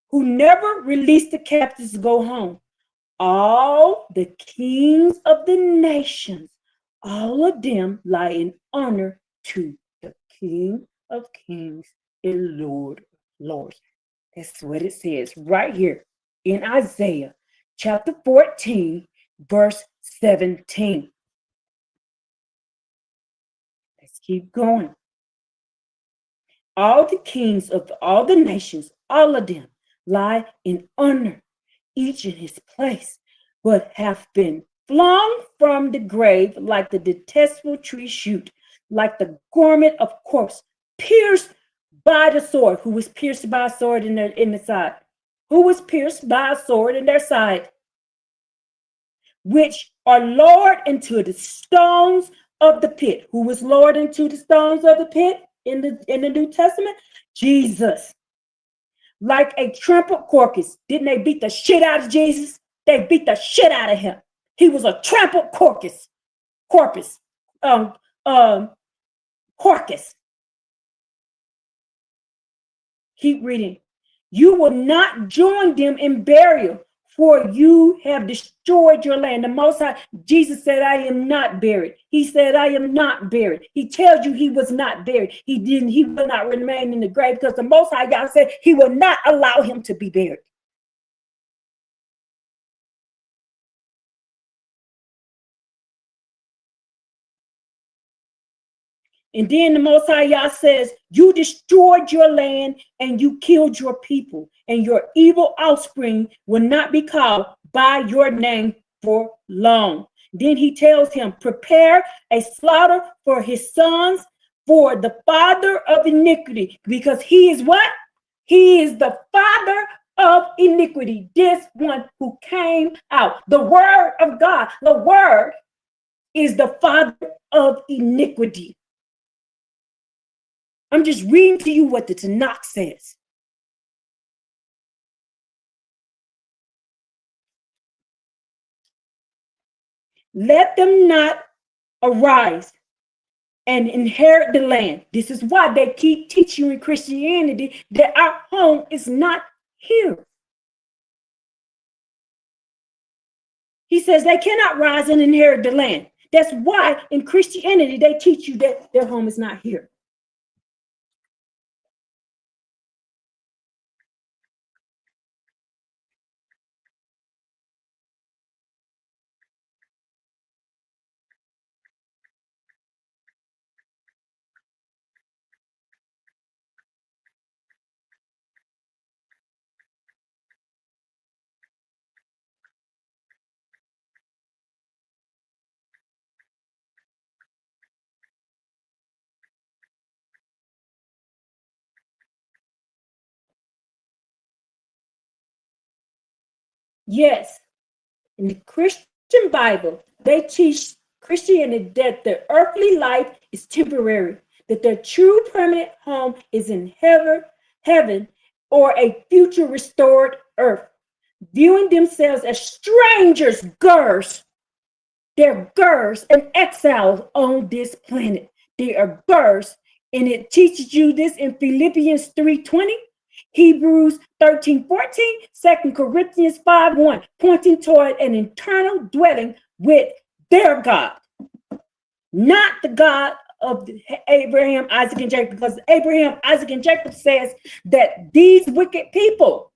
Speaker 1: who never released the captives to go home. All the kings of the nations, all of them lie in honor to the King of Kings and Lord of Lords. That's what it says right here in Isaiah chapter 14, verse 17. Let's keep going. All the kings of all the nations, all of them lie in honor, each in his place, but have been flung from the grave like the detestable tree shoot, like the garment of corpse, pierced by the sword. Who was pierced by a sword in the side? Who was pierced by a sword in their side? Which are lowered into the stones of the pit. Who was lowered into the stones of the pit in the New Testament? Jesus. Like a trampled carcass. Didn't they beat the shit out of Jesus? They beat the shit out of him. He was a trampled carcass. Carcass. Keep reading. You will not join them in burial, for you have destroyed your land. The Most High, Jesus said, I am not buried. He said, I am not buried. He tells you he was not buried. He will not remain in the grave because the Most High God said he will not allow him to be buried. And then the Most High Yah says, you destroyed your land and you killed your people, and your evil offspring will not be called by your name for long. Then he tells him, prepare a slaughter for his sons, for the father of iniquity, because he is what? He is the father of iniquity, this one who came out. The word of God, the word is the father of iniquity. I'm just reading to you what the Tanakh says. Let them not arise and inherit the land. This is why they keep teaching you in Christianity that our home is not here. He says they cannot rise and inherit the land. That's why in Christianity they teach you that their home is not here. Yes, in the Christian Bible, they teach Christianity that the earthly life is temporary. that their true permanent home is in heaven, or a future restored earth, viewing themselves as strangers, they're girls and exiles on this planet. They are girls, and it teaches you this in Philippians 3:20, Hebrews 13:14, 2 Corinthians 5:1, pointing toward an eternal dwelling with their God, not the God of Abraham, Isaac, and Jacob, because Abraham, Isaac, and Jacob says that these wicked people,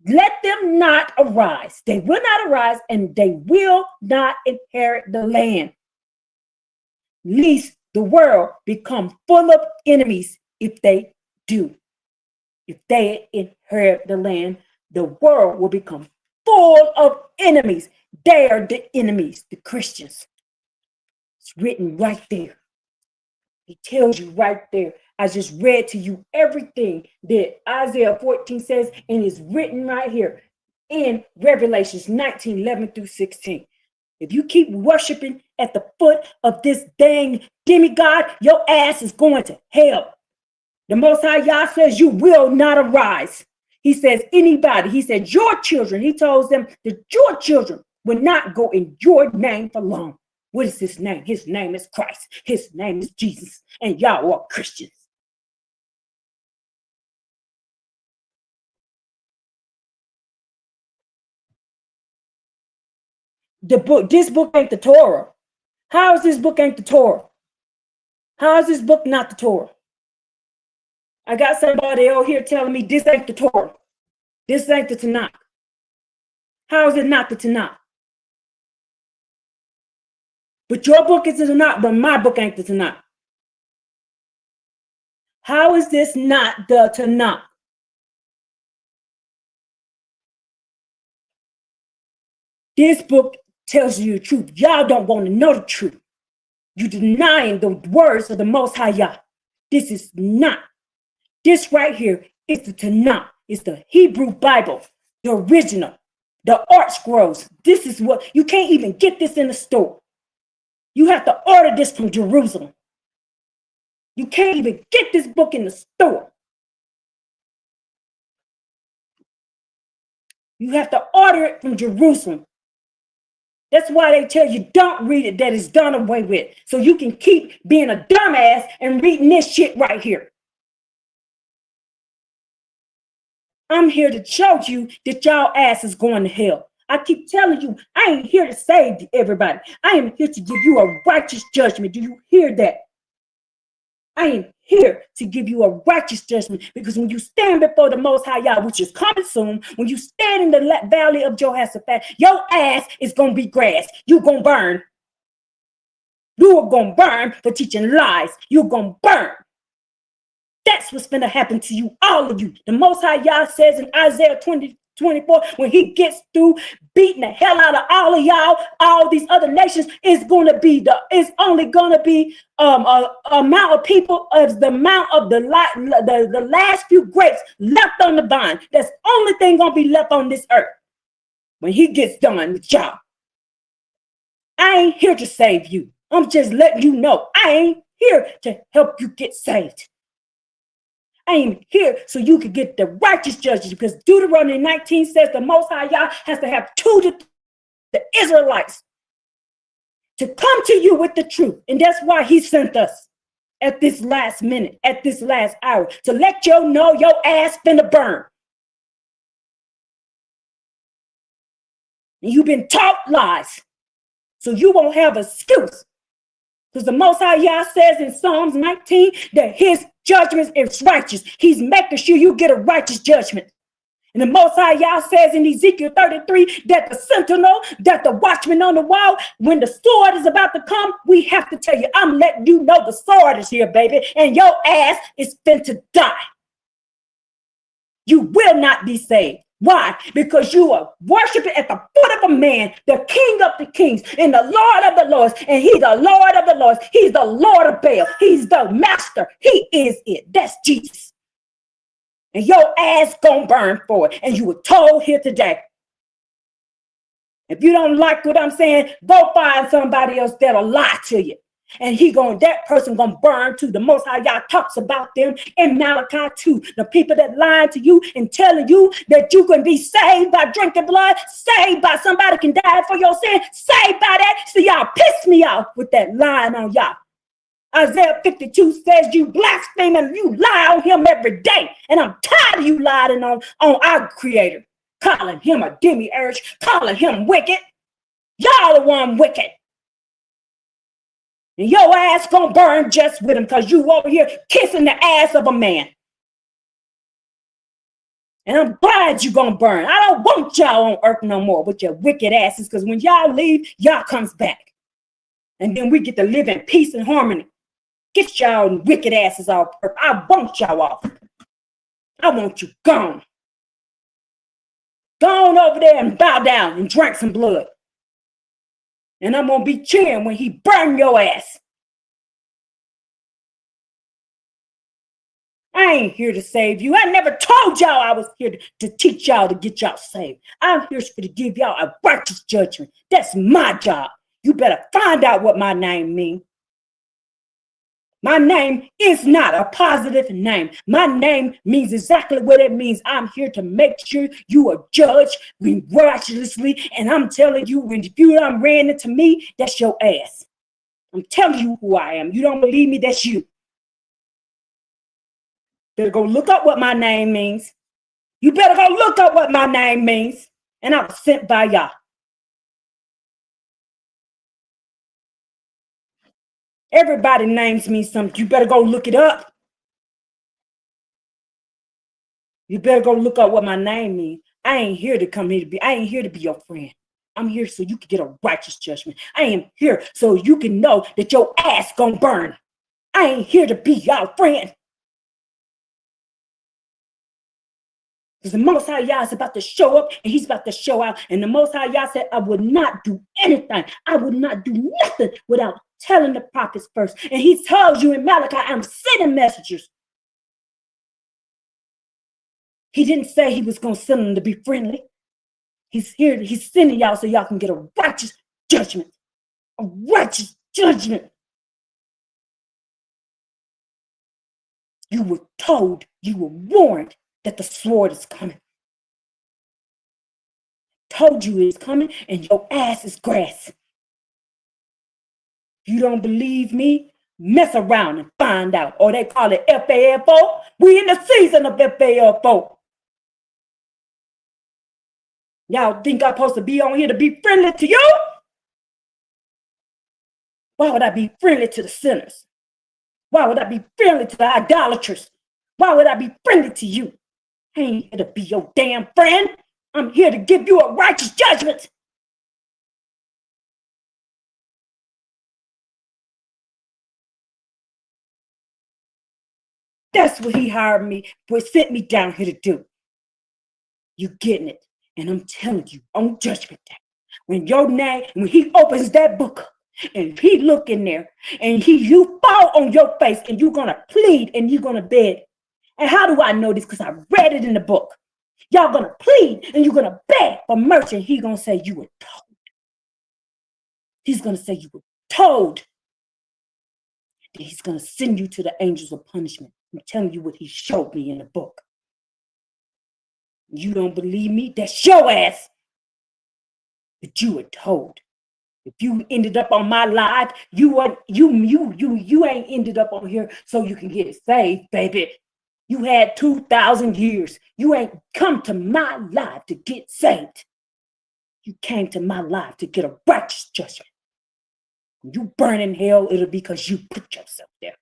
Speaker 1: let them not arise. They will not arise, and they will not inherit the land. Lest the world become full of enemies if they do. If they inherit the land, the world will become full of enemies. They are the enemies, the Christians. It's written right there. It tells you right there. I just read to you everything that Isaiah 14 says, and it's written right here in Revelations 19:11-16. If you keep worshiping at the foot of this dang demigod, your ass is going to hell. The Most High Yah says you will not arise. He says anybody, he said your children, he told them that your children will not go in your name for long. What is his name? His name is Christ. His name is Jesus. And y'all are Christians. This book ain't the Torah. How is this book ain't the Torah? How is this book not the Torah? I got somebody over here telling me this ain't the Torah. This ain't the Tanakh. How is it not the Tanakh? But your book is the Tanakh, but my book ain't the Tanakh. How is this not the Tanakh? This book tells you the truth. Y'all don't want to know the truth. You denying the words of the Most High Yah. This is not. This right here is the Tanakh. It's the Hebrew Bible, the original, the art scrolls. This is what, you can't even get this in the store. You have to order this from Jerusalem. You can't even get this book in the store. You have to order it from Jerusalem. That's why they tell you don't read it, that it's done away with. So you can keep being a dumbass and reading this shit right here. I'm here to show you that y'all ass is going to hell. I keep telling you, I ain't here to save everybody. I am here to give you a righteous judgment. Do you hear that? I am here to give you a righteous judgment, because when you stand before the Most High Yah, which is coming soon, when you stand in the valley of Jehoshaphat, your ass is going to be grass. You're going to burn. You are going to burn for teaching lies. You're going to burn. That's what's going to happen to you, all of you. The Most High Yah says in Isaiah 20:24, when he gets through beating the hell out of all of y'all, all these other nations, it's only going to be a amount of people as the amount of the last few grapes left on the vine. That's the only thing going to be left on this earth when he gets done with y'all. I ain't here to save you. I'm just letting you know I ain't here to help you get saved. I am here so you can get the righteous judges, because Deuteronomy 19 says the Most High Yah has to have the Israelites to come to you with the truth. And that's why he sent us at this last minute, at this last hour, to let you know your ass finna burn. And you've been taught lies, so you won't have excuse. Because the Most High Yah says in Psalms 19 that his judgment is righteous. He's making sure you get a righteous judgment. And the Most High Yah says in Ezekiel 33 that the sentinel, that the watchman on the wall, when the sword is about to come, we have to tell you, I'm letting you know the sword is here, baby, and your ass is fit to die. You will not be saved. Why? Because you are worshiping at the foot of a man, the King of the kings and the Lord of the lords. And he's the Lord of the lords. He's the Lord of Baal. He's the master. He is it. That's Jesus. And your ass gonna burn for it. And you were told here today. If you don't like what I'm saying, go find somebody else that'll lie to you. And that person gonna burn too. The Most High Yah talks about them in Malachi 2. The people that lied to you and telling you that you can be saved by drinking blood, saved by somebody can die for your sin, saved by that. So y'all piss me off with that lying on y'all. Isaiah 52 says you blaspheme and you lie on him every day. And I'm tired of you lying on our creator. Calling him a demiurge, calling him wicked. Y'all the one wicked. And your ass gonna burn just with him because you over here kissing the ass of a man. And I'm glad you gonna burn. I don't want y'all on earth no more with your wicked asses, because when y'all leave, y'all comes back. And then we get to live in peace and harmony. Get y'all wicked asses off earth. I want y'all off. I want you gone. Gone over there and bow down and drink some blood. And I'm gonna be cheering when he burn your ass. I ain't here to save you. I never told y'all I was here to teach y'all to get y'all saved. I'm here to give y'all a righteous judgment. That's my job. You better find out what my name means. My name is not a positive name. My name means exactly what it means. I'm here to make sure you are judged righteously. And I'm telling you, if you done ran into me, that's your ass. I'm telling you who I am. You don't believe me, that's you. Better go look up what my name means. You better go look up what my name means. And I was sent by Yah. Everybody names me something. You better go look it up. You better go look up what my name means. I ain't here to come here to be. I ain't here to be your friend. I'm here so you can get a righteous judgment. I am here so you can know that your ass gonna burn. I ain't here to be your friend. Because the Most High Yah is about to show up and he's about to show out. And the Most High Yah said, I would not do anything. I would not do nothing without telling the prophets first. And he tells you in Malachi, I'm sending messengers. He didn't say he was going to send them to be friendly. He's here. He's sending y'all so y'all can get a righteous judgment. A righteous judgment. You were told, you were warned that the sword is coming. Told you it's coming and your ass is grass. You don't believe me? Mess around and find out. Or they call it FAFO. We in the season of FAFO. Y'all think I'm supposed to be on here to be friendly to you? Why would I be friendly to the sinners? Why would I be friendly to the idolaters? Why would I be friendly to you? I ain't here to be your damn friend. I'm here to give you a righteous judgment. That's what he hired me, sent me down here to do. You getting it? And I'm telling you, on judgment day, when he opens that book and he look in there and you fall on your face and you're gonna plead and you're gonna beg. And how do I know this? Because I read it in the book. Y'all gonna plead and you're gonna beg for mercy. And he's gonna say you were told. He's gonna say you were told. Then he's gonna send you to the angels of punishment. I'm telling you what he showed me in the book. You don't believe me? That's your ass. But you were told. If you ended up on my live, you ain't ended up on here so you can get saved, baby. You had 2,000 years. You ain't come to my life to get saved. You came to my life to get a righteous judgment. When you burn in hell, it'll be because you put yourself there.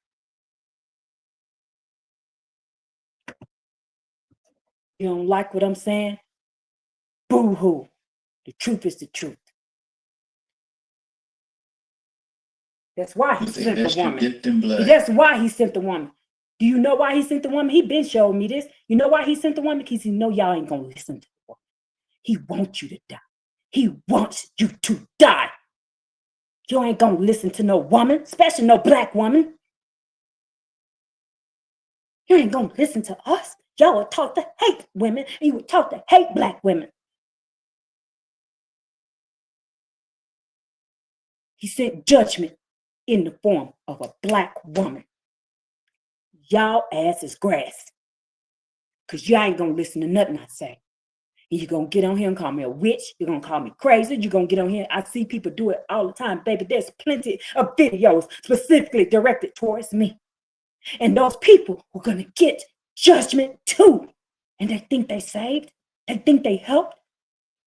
Speaker 1: You don't like what I'm saying? Boo-hoo. The truth is the truth. That's why he sent the woman. That's why he sent the woman. Do you know why he sent the woman? He been showing me this. You know why he sent the woman? Because he know y'all ain't gonna listen to the woman. He wants you to die. He wants you to die. You ain't gonna listen to no woman, especially no black woman. You ain't gonna listen to us. Y'all were taught to hate women, and you were taught to hate black women. He sent judgment. in the form of a black woman. Y'all ass is grass. Because y'all ain't going to listen to nothing I say. And you're going to get on here and call me a witch. You're going to call me crazy. You're going to get on here. I see people do it all the time, baby. There's plenty of videos specifically directed towards me. And those people are going to get judgment too. And they think they saved. They think they helped.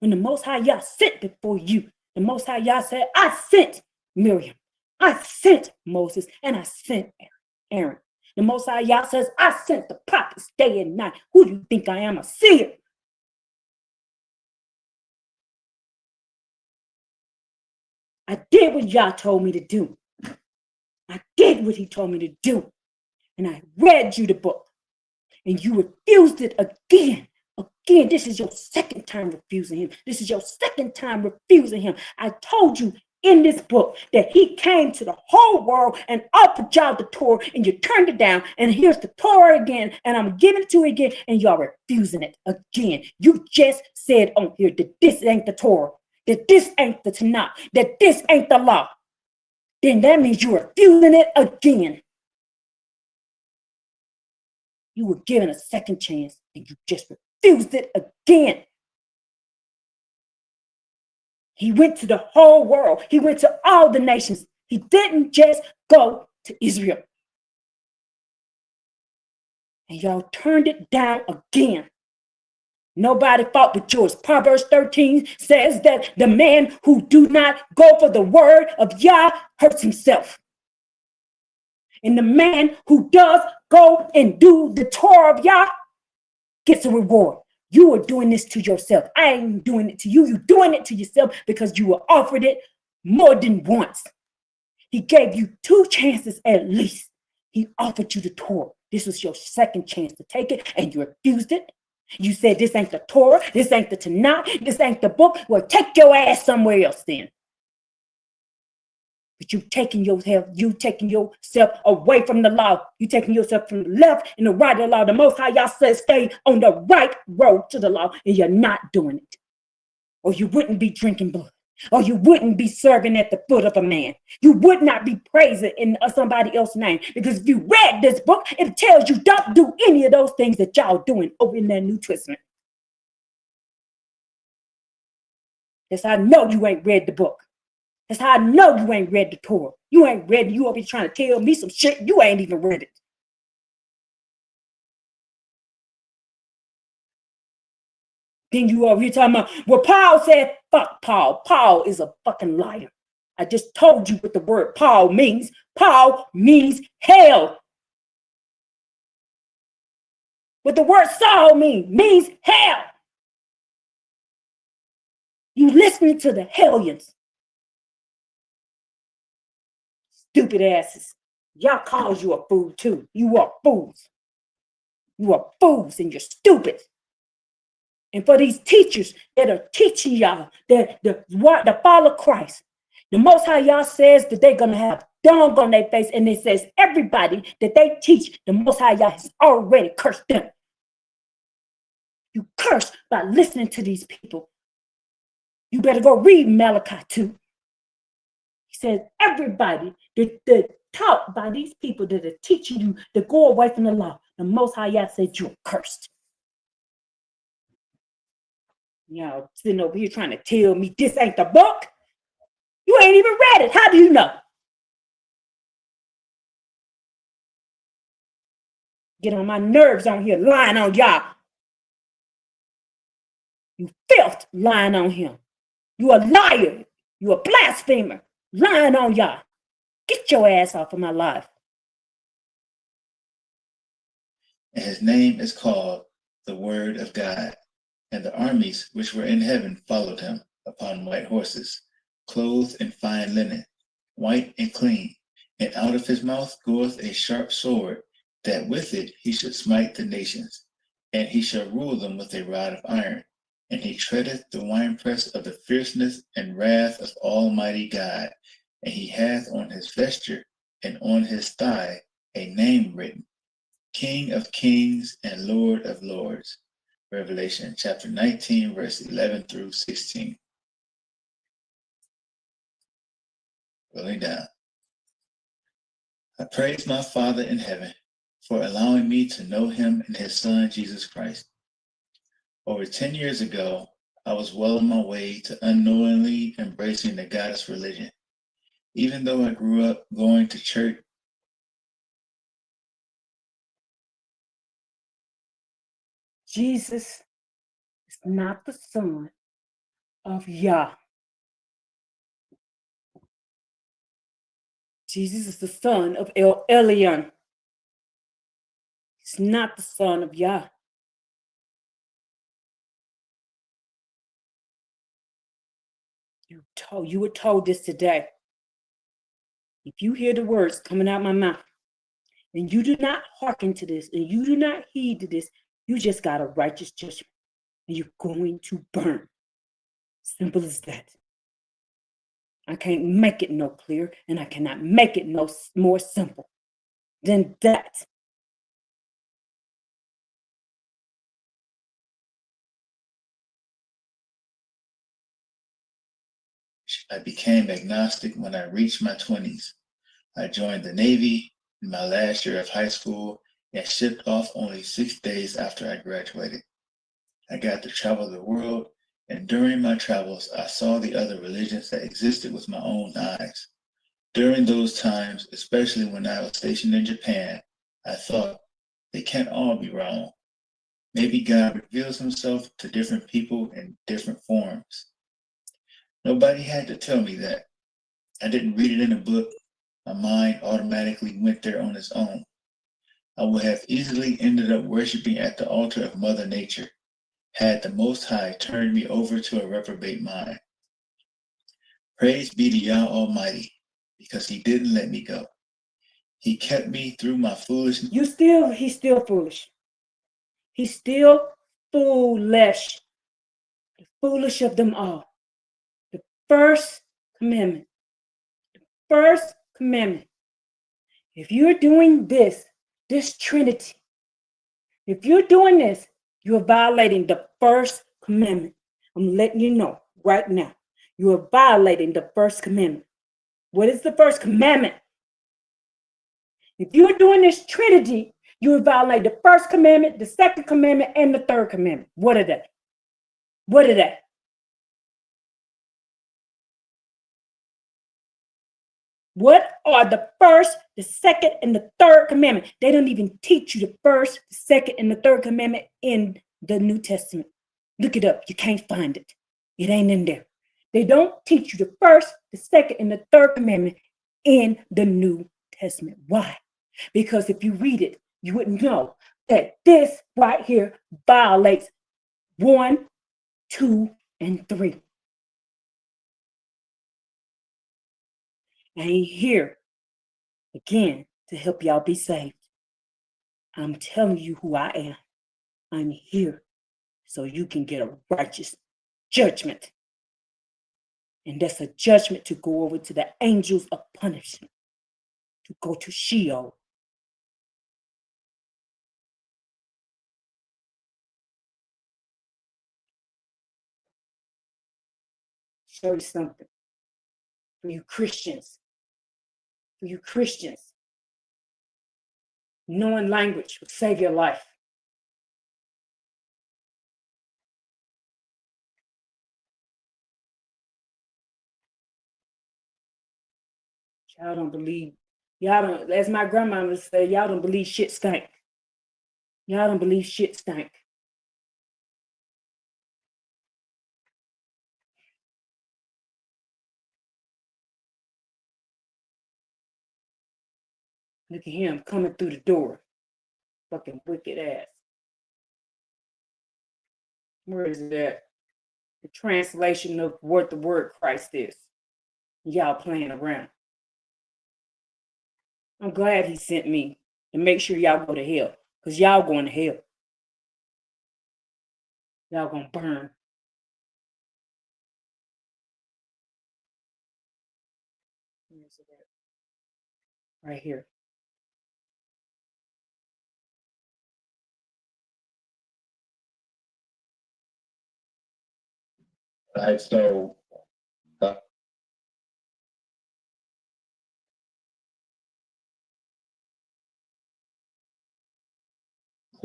Speaker 1: When the Most High Yah sent before you, the Most High Yah said, I sent Miriam. I sent Moses. And I sent Aaron. The Most High Yah says, I sent the prophets day and night. Who do you think I am? A seer. I did what Yah told me to do. I did what he told me to do. And I read you the book. And you refused it again. Again, this is your second time refusing him. This is your second time refusing him. I told you in this book that he came to the whole world and offered y'all the Torah, and you turned it down. And here's the Torah again, and I'm giving it to you again, and y'all refusing it again. You just said on here that this ain't the Torah, that this ain't the Tanakh, that this ain't the law. Then that means you're refusing it again. You were given a second chance, and you just refused it again. He went to the whole world. He went to all the nations. He didn't just go to Israel. And y'all turned it down again. Nobody fought but yours. Proverbs 13 says that the man who do not go for the word of Yah hurts himself. And the man who does go and do the Torah of Yah gets a reward. You are doing this to yourself. I ain't doing it to you. You're doing it to yourself because you were offered it more than once. He gave you 2 chances at least. He offered you the Torah. This was your second chance to take it, and you refused it. You said, this ain't the Torah. This ain't the Tanakh. This ain't the book. Well, take your ass somewhere else then. But you taking yourself away from the law. You taking yourself from the left and the right of the law. The Most High Yah says stay on the right road to the law, and you're not doing it. Or you wouldn't be drinking blood. Or you wouldn't be serving at the foot of a man. You would not be praising in somebody else's name. Because if you read this book, it tells you don't do any of those things that y'all doing over in that New Testament. That's how I know you ain't read the book. That's how I know you ain't read the Torah. You ain't read it. You over here trying to tell me some shit. You ain't even read it. Then you over here talking about, well, Paul said, fuck Paul. Paul is a fucking liar. I just told you what the word Paul means. Paul means hell. What the word Saul means hell. You listening to the hellions. Stupid asses. Y'all calls you a fool too. You are fools. You are fools and you're stupid. And for these teachers that are teaching y'all that the follow Christ, the Most High Yah says that they're going to have dung on their face, and it says everybody that they teach, the Most High Yah has already cursed them. You curse by listening to these people. You better go read Malachi 2. He says everybody that taught by these people that are teaching you to go away from the law, the Most High Yah said you're cursed. Y'all sitting over here trying to tell me this ain't the book. You ain't even read it. How do you know? Get on my nerves on here lying on y'all. You filth lying on him. You a liar. You a blasphemer lying on y'all. Get your ass off of my life.
Speaker 2: And his name is called the Word of God. And the armies which were in heaven followed him upon white horses, clothed in fine linen, white and clean. And out of his mouth goeth a sharp sword, that with it he should smite the nations. And he shall rule them with a rod of iron. And he treadeth the winepress of the fierceness and wrath of Almighty God. And he hath on his vesture and on his thigh a name written, King of Kings and Lord of Lords. Revelation chapter 19, verse 11 through 16. Going down. I praise my Father in heaven for allowing me to know him and his Son, Jesus Christ. Over 10 years ago, I was well on my way to unknowingly embracing the goddess religion. Even though I grew up going to church,
Speaker 1: Jesus is not the son of Yah. Jesus is the son of El Elyon. He's not the son of Yah. You were told this today. If you hear the words coming out my mouth, and you do not hearken to this, and you do not heed to this, you just got a righteous judgment, and you're going to burn. Simple as that. I can't make it no clearer, and I cannot make it no more simple than that.
Speaker 2: I became agnostic when I reached my 20s. I joined the Navy in my last year of high school and shipped off only 6 days after I graduated. I got to travel the world, and during my travels, I saw the other religions that existed with my own eyes. During those times, especially when I was stationed in Japan, I thought, they can't all be wrong. Maybe God reveals himself to different people in different forms. Nobody had to tell me that. I didn't read it in a book. My mind automatically went there on its own. I would have easily ended up worshiping at the altar of Mother Nature, had the Most High turned me over to a reprobate mind. Praise be to Yah Almighty, because he didn't let me go. He kept me through my foolishness.
Speaker 1: He's still foolish. He's still foolish. The foolish of them all. The first commandment. The first commandment. If you're doing this Trinity, if you're doing this, you're violating the first commandment. I'm letting you know right now. You are violating the first commandment. What is the first commandment? If you're doing this Trinity, you violate the first commandment, the second commandment, and the third commandment. What are they? What are they? What are the first, the second, and the third commandment? They don't even teach you the first, the second, and the third commandment in the New Testament. Look it up. You can't find it. It ain't in there. They don't teach you the first, the second, and the third commandment in the New Testament. Why? Because if you read it, you wouldn't know that this right here violates 1, 2, and 3. I ain't here again to help y'all be saved. I'm telling you who I am. I'm here so you can get a righteous judgment. And that's a judgment to go over to the angels of punishment, to go to Sheol. Show you something. For you Christians, knowing language will save your life. Y'all don't believe, y'all don't, as my grandma would say, y'all don't believe shit stank. Y'all don't believe shit stank. Look at him coming through the door. Fucking wicked ass. Where is that? The translation of what the word Christ is. Y'all playing around. I'm glad he sent me to make sure y'all go to hell. Because y'all going to hell. Y'all gonna burn. Right here.
Speaker 2: Right, so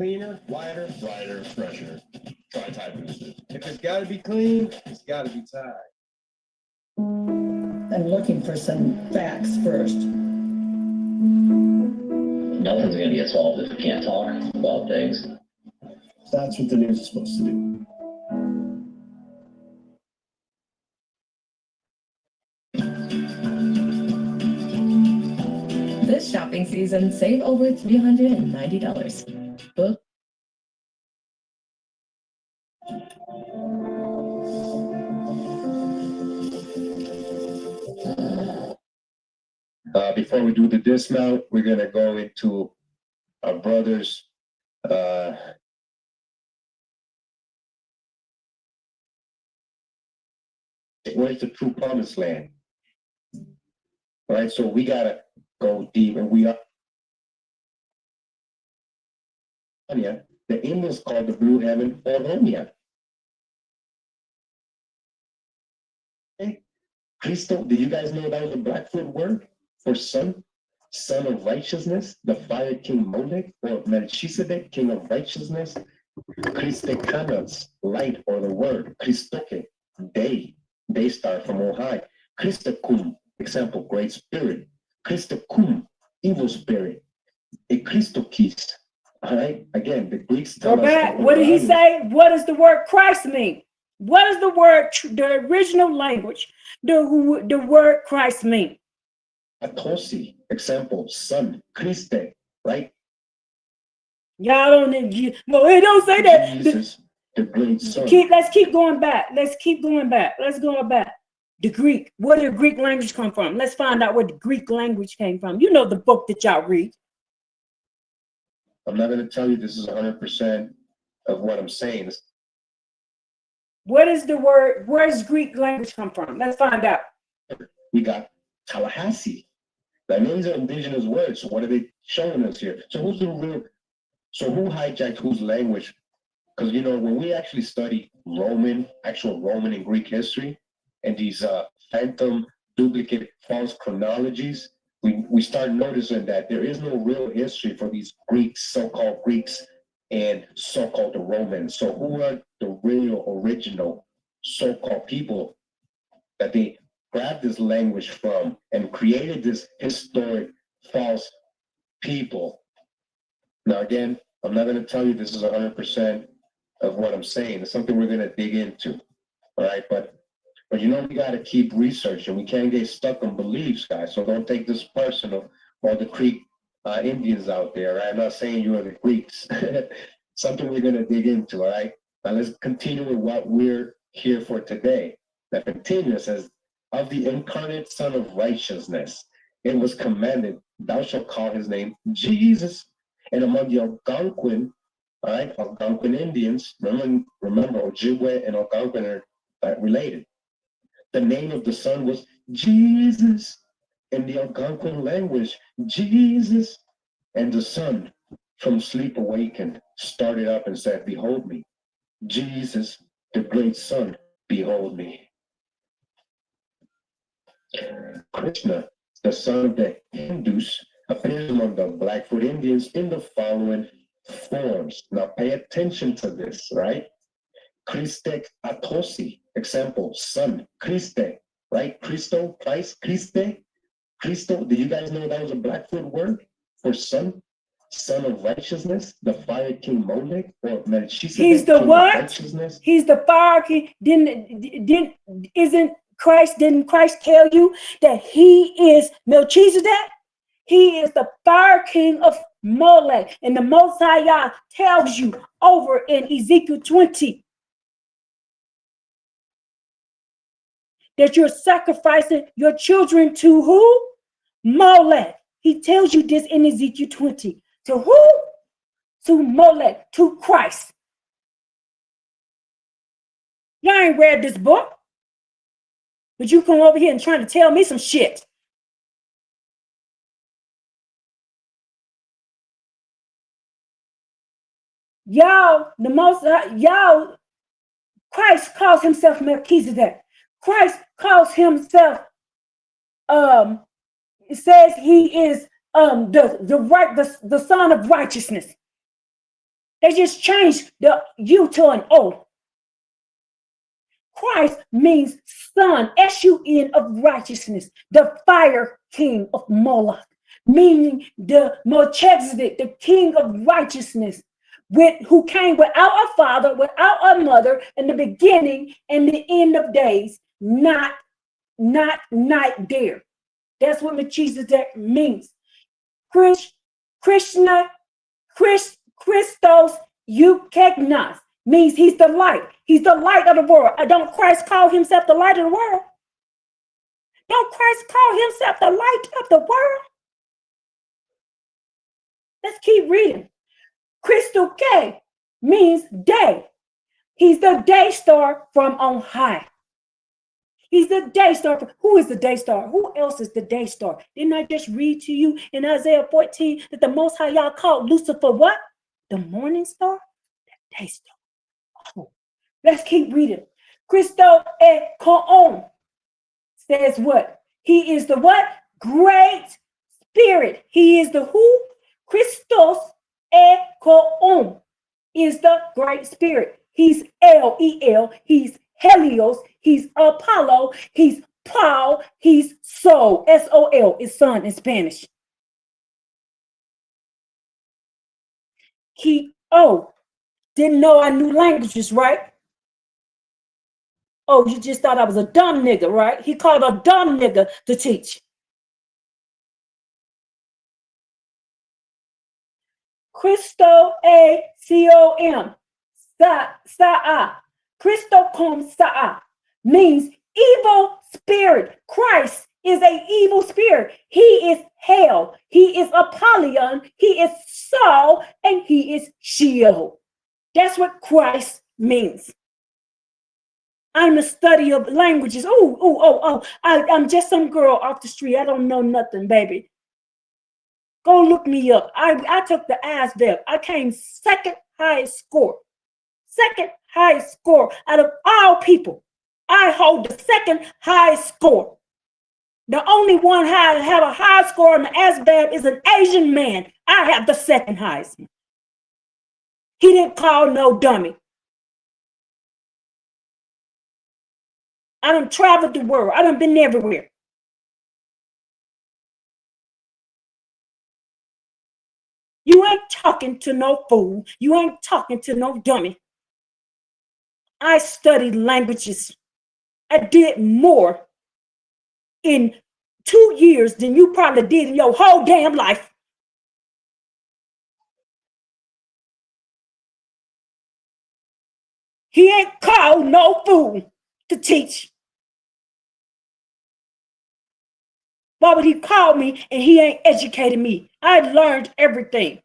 Speaker 7: Cleaner, whiter, brighter, fresher. Try Tide Boosted. If it's got to be clean, it's got to be Tide.
Speaker 5: I'm looking for some facts first.
Speaker 8: Nothing's going to get solved if we can't talk about things.
Speaker 2: That's what the news is supposed to do.
Speaker 9: This shopping season, save over $390. Book.
Speaker 7: Before we do the dismount, we're going to go into our brother's where's the true promised land? All right, so we got to go deep, and we are. The Indians called the blue heaven Oromia. Okay. Cristo, do you guys know that was a Blackfoot word for son of righteousness, the fire king Molech, or Melchizedek, king of righteousness? Christekanas, light, or the word, Christoke, day star from on high. Christokum, example, great spirit. Christokum, evil spirit. A Christokis. All right, again, the Greeks tell
Speaker 1: Go
Speaker 7: us.
Speaker 1: back. What did he say? What does the word Christ mean? What does the word, the original language, the word Christ mean?
Speaker 7: Atosi, example, son, Christe, right?
Speaker 1: Y'all don't need, well, it don't say that.
Speaker 7: Jesus, the great son.
Speaker 1: Let's keep going back. Let's keep going back. Let's go back. The Greek. Where did the Greek language come from? Let's find out where the Greek language came from. You know the book that y'all read.
Speaker 7: I'm not going to tell you this is 100% of what I'm saying.
Speaker 1: What is the word? Where does Greek language come from? Let's find out.
Speaker 7: We got Tallahassee. That means are indigenous words. So what are they showing us here? So who's the real? So who hijacked whose language? Because you know when we actually study actual Roman and Greek history, and these phantom, duplicate, false chronologies, we start noticing that there is no real history for these Greeks, so-called Greeks, and so-called the Romans. So who are the real original so-called people that they grabbed this language from and created this historic false people? Now again, I'm not going to tell you this is 100% of what I'm saying. It's something we're going to dig into. All right, but you know we got to keep researching. We can't get stuck on beliefs, guys. So don't take this personal. All the Creek Indians out there. Right? I'm not saying you are the Greeks. Something we're going to dig into. All right. Now let's continue with what we're here for today. That continues as of the incarnate Son of Righteousness. It was commanded, thou shalt call his name Jesus. And among the Algonquin, all right, Algonquin Indians, remember Ojibwe and Algonquin are related. The name of the son was Jesus. In the Algonquin language, Jesus. And the son from sleep awakened, started up and said, behold me. Jesus, the great son, behold me. Krishna, the son of the Hindus, appears among the Blackfoot Indians in the following forms. Now pay attention to this, right? Christek Atosi, example, son, Christe, right? Christo, Christ, Christe, Christo. Do you guys know that was a Blackfoot word for son? Son of righteousness, the fire king Molech, or Melchizedek.
Speaker 1: He's the
Speaker 7: king
Speaker 1: what?
Speaker 7: of righteousness.
Speaker 1: He's the fire king. Didn't Christ tell you that he is Melchizedek? He is the fire king of Molech. And the Most High Yah tells you over in Ezekiel 20 that you're sacrificing your children to who? Molech. He tells you this in Ezekiel 20. To who? To Molech, to Christ. Y'all ain't read this book, but you come over here and trying to tell me some shit. Y'all, Christ calls himself Melchizedek. Christ calls himself, it says he is the son of righteousness. They just changed the U to an O. Christ means son, S-U-N, of righteousness, the fire king of Moloch, meaning the Melchizedek, the king of righteousness, who came without a father, without a mother, in the beginning and the end of days, not there. That's what Melchizedek means. Krishna, Christos Eukegnos means he's the light. He's the light of the world. Don't Christ call himself the light of the world? Don't Christ call himself the light of the world? Let's keep reading. Crystal K means day. He's the day star from on high. He's the day star. Who is the day star? Who else is the day star? Didn't I just read to you in Isaiah 14 that the Most High Yah called Lucifer what? The morning star? The day star. Oh, let's keep reading. Christo e Koon says what? He is the what? Great spirit. He is the who? Christos e Koon is the great spirit. He's L-E-L. He's Helios. He's Apollo. He's Paul. He's Sol. S-O-L is son in Spanish. Didn't know I knew languages, right? Oh, you just thought I was a dumb nigga, right? He called a dumb nigga to teach. Christo A C-O-M. Sa'a. Christo cum sa'a means evil spirit. Christ is an evil spirit. He is hell. He is Apollyon. He is Saul. And he is Sheol. That's what Christ means. I'm a study of languages. I'm just some girl off the street. I don't know nothing, baby. Go look me up. I took the ASVAB. I came second highest score. Second highest score out of all people. I hold the second highest score. The only one have a high score on the ASVAB is an Asian man. I have the second highest. He didn't call no dummy. I done traveled the world. I done been everywhere. You ain't talking to no fool. You ain't talking to no dummy. I studied languages. I did more in 2 years than you probably did in your whole damn life. He ain't called no fool to teach. Why would he call me and he ain't educated me? I learned everything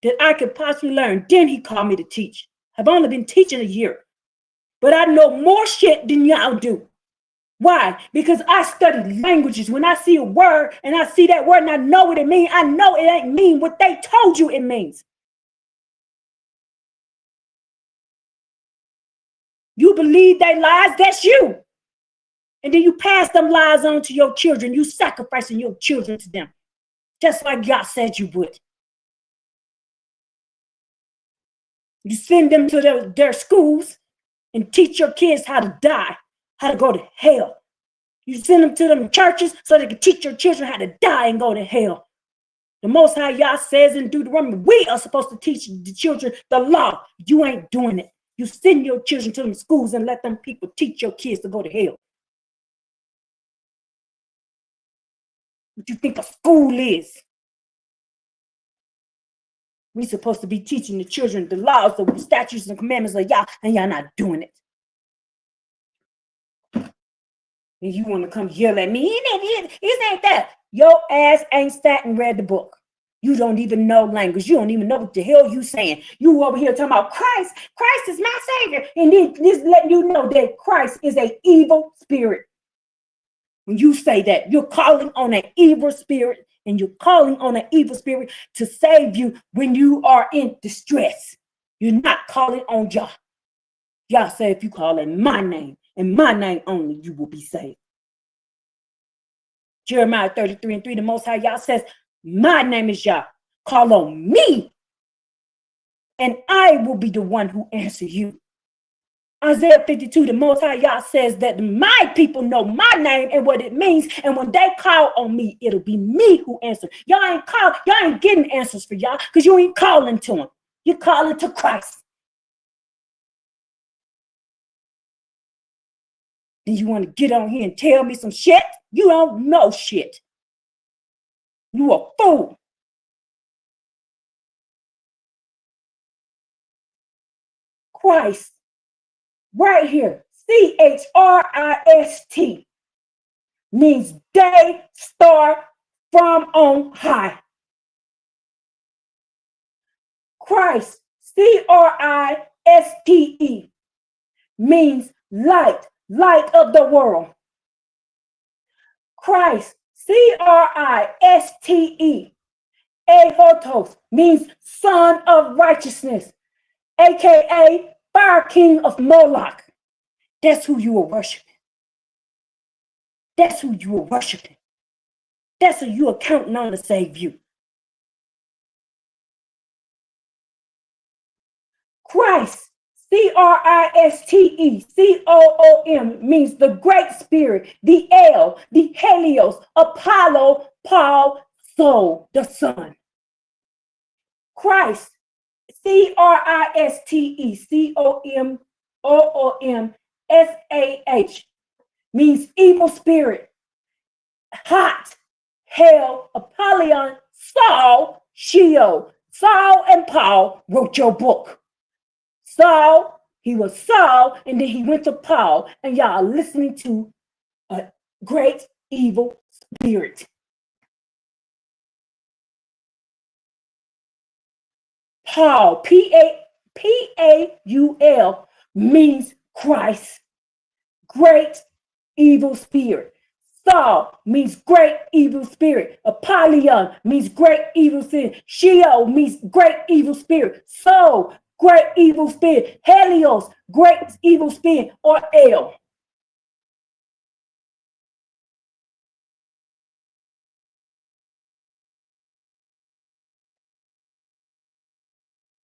Speaker 1: that I could possibly learn. Then he called me to teach. I've only been teaching a year, but I know more shit than y'all do. Why? Because I studied languages. When I see a word and I see that word and I know what it means, I know it ain't mean what they told you it means. You believe they lies, that's you. And then you pass them lies on to your children. You sacrificing your children to them. Just like y'all said you would. You send them to their schools and teach your kids how to die, how to go to hell. You send them to them churches so they can teach your children how to die and go to hell. The Most High Yah says in Deuteronomy, we are supposed to teach the children the law. You ain't doing it. You send your children to them schools and let them people teach your kids to go to hell. What you think a school is? We're supposed to be teaching the children the laws, the statutes and commandments of Yah, and y'all not doing it. And you want to come yell at me? It ain't that. Your ass ain't sat and read the book. You don't even know language. You don't even know what the hell you saying. You over here talking about Christ. Christ is my savior. And then this letting you know that Christ is an evil spirit. When you say that, you're calling on an evil spirit, and you're calling on an evil spirit to save you when you are in distress. You're not calling on Yah. Yah said, if you call in my name and my name only, you will be saved. Jeremiah 33:3, the Most High Yah says, my name is Yah. Call on me and I will be the one who answers you. Isaiah 52, the Most High Yah says that my people know my name and what it means, and when they call on me, it'll be me who answers. Y'all ain't getting answers for y'all because you ain't calling to him. You're calling to Christ. Then you want to get on here and tell me some shit? You don't know shit. You a fool. Christ, right here, Christ means day star from on high. Christ, Christe, means light of the world. Christ, Christe, Ahotos, means son of righteousness, aka fire king of Moloch. That's who you are worshiping. That's who you are worshiping. That's who you are counting on to save you. Christ, Christecom, means the great spirit, the El, the Helios, Apollo, Paul, Soul, the Son. Christ, Christecomsah, means evil spirit, hot, hell, Apollyon, Saul, Sheol. Saul and Paul wrote your book. Saul, he was Saul, and then he went to Paul, and y'all are listening to a great evil spirit. Paul, Paul, means Christ, great evil spirit. Saul means great evil spirit. Apollyon means great evil spirit. Sheol means great evil spirit. Soul, great evil spirit. Helios, great evil spirit, or El.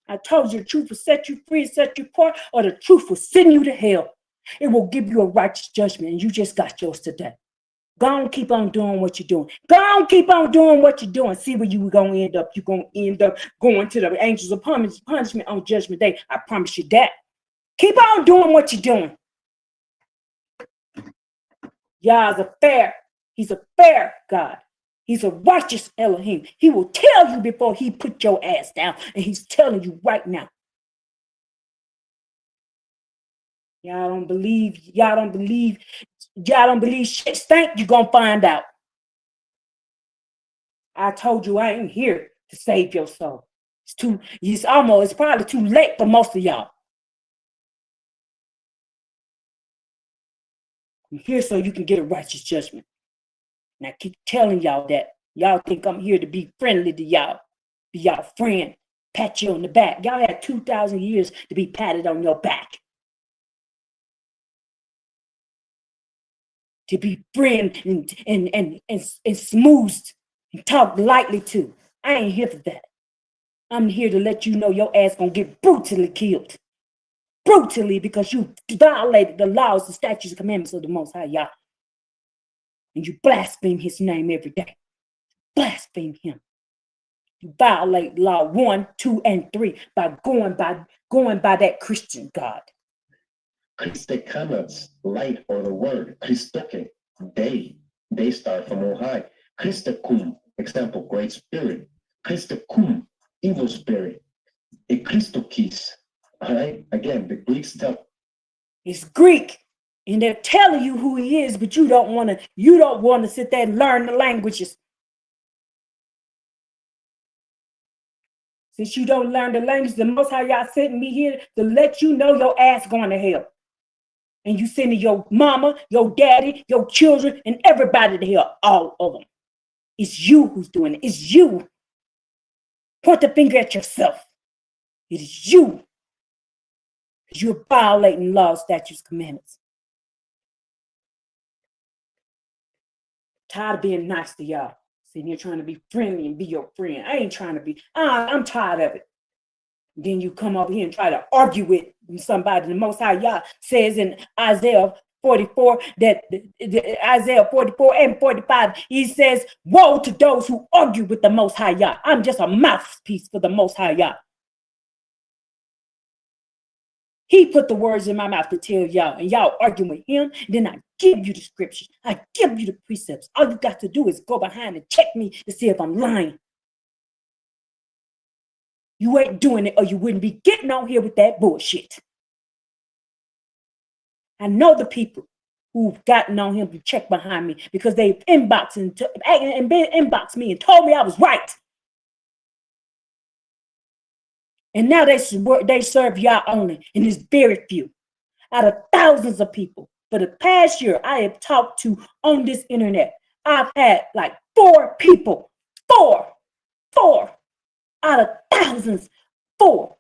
Speaker 1: I told you the truth will set you free, set you apart, or the truth will send you to hell. It will give you a righteous judgment, and you just got yours today. Go on, keep on doing what you're doing. Go on, keep on doing what you're doing. See where you were going to end up. You're going to end up going to the angels of punishment on Judgment Day. I promise you that. Keep on doing what you're doing. Yah's a fair. He's a fair God. He's a righteous Elohim. He will tell you before he put your ass down, and he's telling you right now. Y'all don't believe shit stink, you're gonna find out. I told you I ain't here to save your soul. It's probably too late for most of y'all. I'm here so you can get a righteous judgment. And I keep telling y'all that. Y'all think I'm here to be friendly to y'all, be y'all friend, pat you on the back. Y'all had 2,000 years to be patted on your back. To be friend and smoothed and talked lightly to. I ain't here for that. I'm here to let you know your ass gonna get brutally killed. Brutally, because you violated the laws, the statutes, and commandments of the Most High Yah. And you blaspheme his name every day. Blaspheme him. You violate law 1, 2, and 3 by going by that Christian God.
Speaker 7: Christekanas, light or the word. Christoke, day star from on high. Christekum, example, great spirit. Christekum, evil spirit. A Christokis. All right, again, the Greeks tell.
Speaker 1: It's Greek, and they're telling you who he is, but you don't want to sit there and learn the languages. Since you don't learn the language, the Most High Yah sent me here to let you know your ass going to hell. And you sending your mama, your daddy, your children, and everybody to hell, all of them. It's you who's doing it. It's you. Point the finger at yourself. It is you. You're violating laws, statutes, commandments. Tired of being nice to y'all. Sitting here trying to be friendly and be your friend. I ain't trying to be. I'm tired of it. Then you come over here and try to argue with somebody. The Most High Yah says in Isaiah 44, that Isaiah 44 and 45, he says, woe to those who argue with the Most High Yah. I'm just a mouthpiece for the Most High Yah. He put the words in my mouth to tell y'all, and y'all arguing with him. Then I give you the scriptures. I give you the precepts. All you got to do is go behind and check me to see if I'm lying. You ain't doing it, or you wouldn't be getting on here with that bullshit. I know the people who've gotten on him to check behind me because they've inboxed me and told me I was right. And now they serve y'all only, and it's very few out of thousands of people. For the past year, I have talked to on this internet. I've had like 4 people, four out of thousands, 4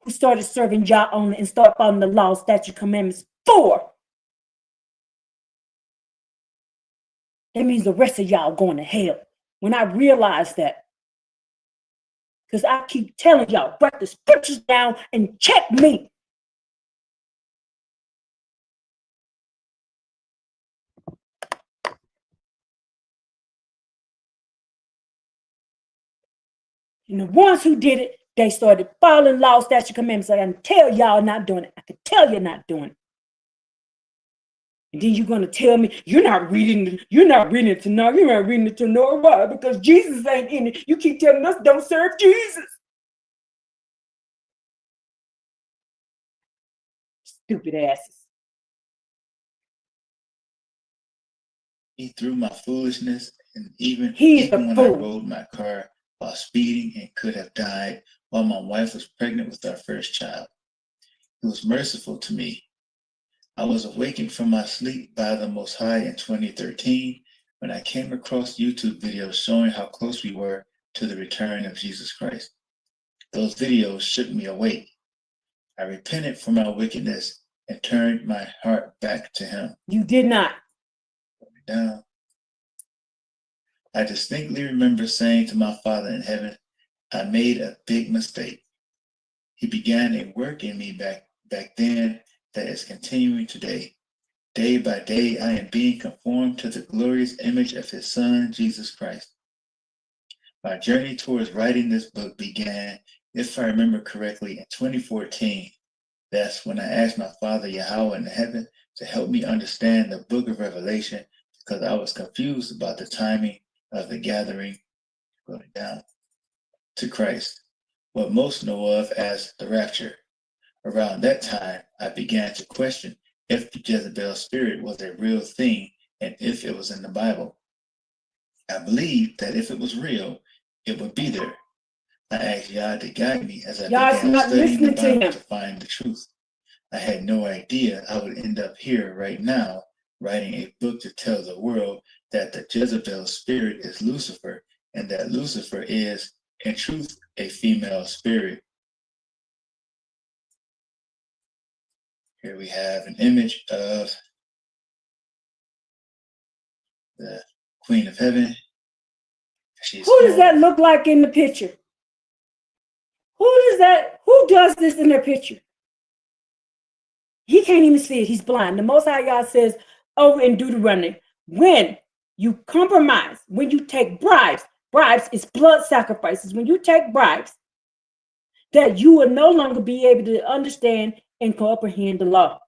Speaker 1: who started serving y'all only and start following the law, statute, commandments. 4. That means the rest of y'all going to hell. When I realized that, because I keep telling y'all, write the scriptures down and check me. And the ones who did it, they started following law, statute, commandments. I can tell y'all not doing it. I can tell you're not doing it. And then you're gonna tell me you're not reading it to know. You're not reading it to know why? Because Jesus ain't in it. You keep telling us don't serve Jesus. Stupid asses.
Speaker 2: He threw my foolishness, and even
Speaker 1: He's a
Speaker 2: when I
Speaker 1: fool.
Speaker 2: rode my car while speeding and could have died while my wife was pregnant with our first child. He was merciful to me. I was awakened from my sleep by the Most High in 2013 when I came across YouTube videos showing how close we were to the return of Jesus Christ. Those videos shook me awake. I repented for my wickedness and turned my heart back to him.
Speaker 1: You did not.
Speaker 2: Down. I distinctly remember saying to my Father in heaven, I made a big mistake. He began a work in me back then that is continuing today. Day by day, I am being conformed to the glorious image of his Son, Jesus Christ. My journey towards writing this book began, if I remember correctly, in 2014. That's when I asked my Father Yahweh in heaven to help me understand the book of Revelation because I was confused about the timing of the gathering going down to Christ, what most know of as the rapture. Around that time, I began to question if the Jezebel spirit was a real thing and if it was in the Bible. I believed that if it was real, it would be there. I asked Yah to guide me as I began studying the Bible to find the truth. I had no idea I would end up here right now, writing a book to tell the world that the Jezebel spirit is Lucifer and that Lucifer is, in truth, a female spirit. Here we have an image of the Queen of Heaven.
Speaker 1: Who does that look like in the picture? Who does this in their picture? He can't even see it. He's blind. The Most High God says over in Deuteronomy, when you compromise, when you take bribes is blood sacrifices. When you take bribes, that you will no longer be able to understand and comprehend the law.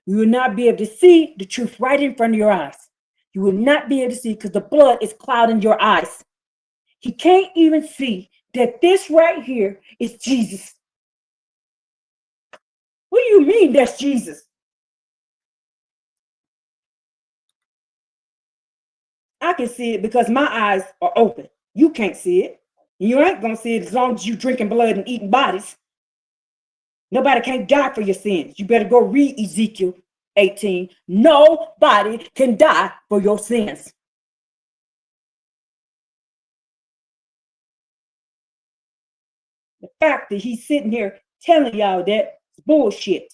Speaker 1: You will not be able to see the truth right in front of your eyes. You will not be able to see because the blood is clouding your eyes. He can't even see that this right here is Jesus. What do you mean that's Jesus? I can see it because my eyes are open. You can't see it. You ain't gonna see it as long as you drinking blood and eating bodies. Nobody can't die for your sins. You better go read Ezekiel 18. Nobody can die for your sins. The fact that he's sitting here telling y'all that is bullshit.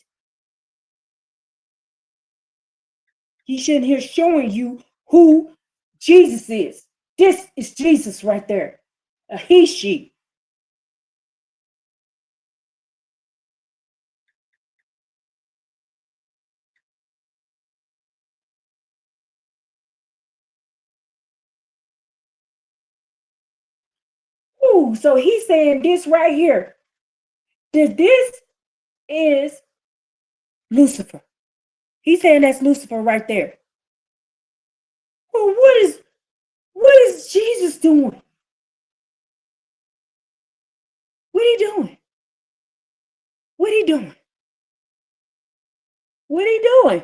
Speaker 1: He's sitting here showing you who Jesus is. This is Jesus right there. A he, she. Ooh, so he's saying this right here. This is Lucifer. He's saying that's Lucifer right there. Well, what is Jesus doing? What are he doing? What are he doing? What are he doing?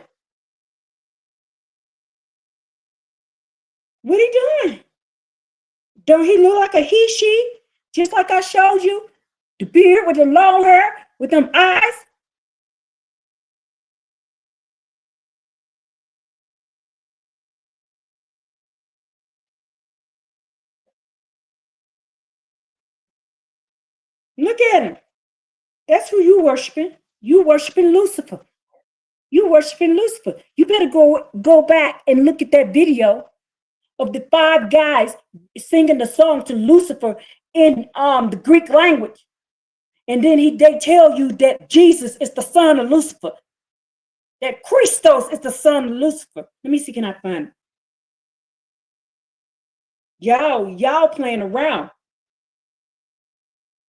Speaker 1: What are he doing? Don't he look like a he, she? Just like I showed you? The beard with the long hair, with them eyes. Look at him. That's who you worshiping. You worshiping Lucifer. You worshiping Lucifer. You better go back and look at that video of the 5 guys singing the song to Lucifer in the Greek language. And then they tell you that Jesus is the son of Lucifer. That Christos is the son of Lucifer. Let me see, can I find it? Y'all playing around.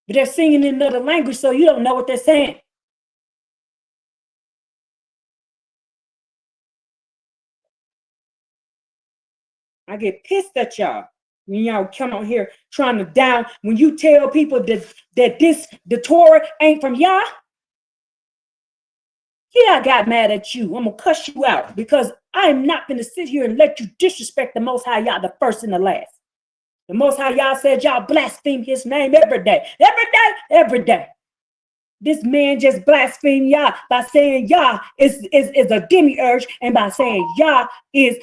Speaker 1: But they're singing in another language, so you don't know what they're saying. I get pissed at y'all when y'all come on here trying to down. When you tell people that the Torah ain't from Yah, I got mad at you. I'm gonna cuss you out because I am not gonna sit here and let you disrespect the Most High Yah, the first and the last. The Most High Yah said y'all blaspheme His name every day, every day, every day. This man just blasphemed Yah by saying Yah is a demiurge and by saying Yah is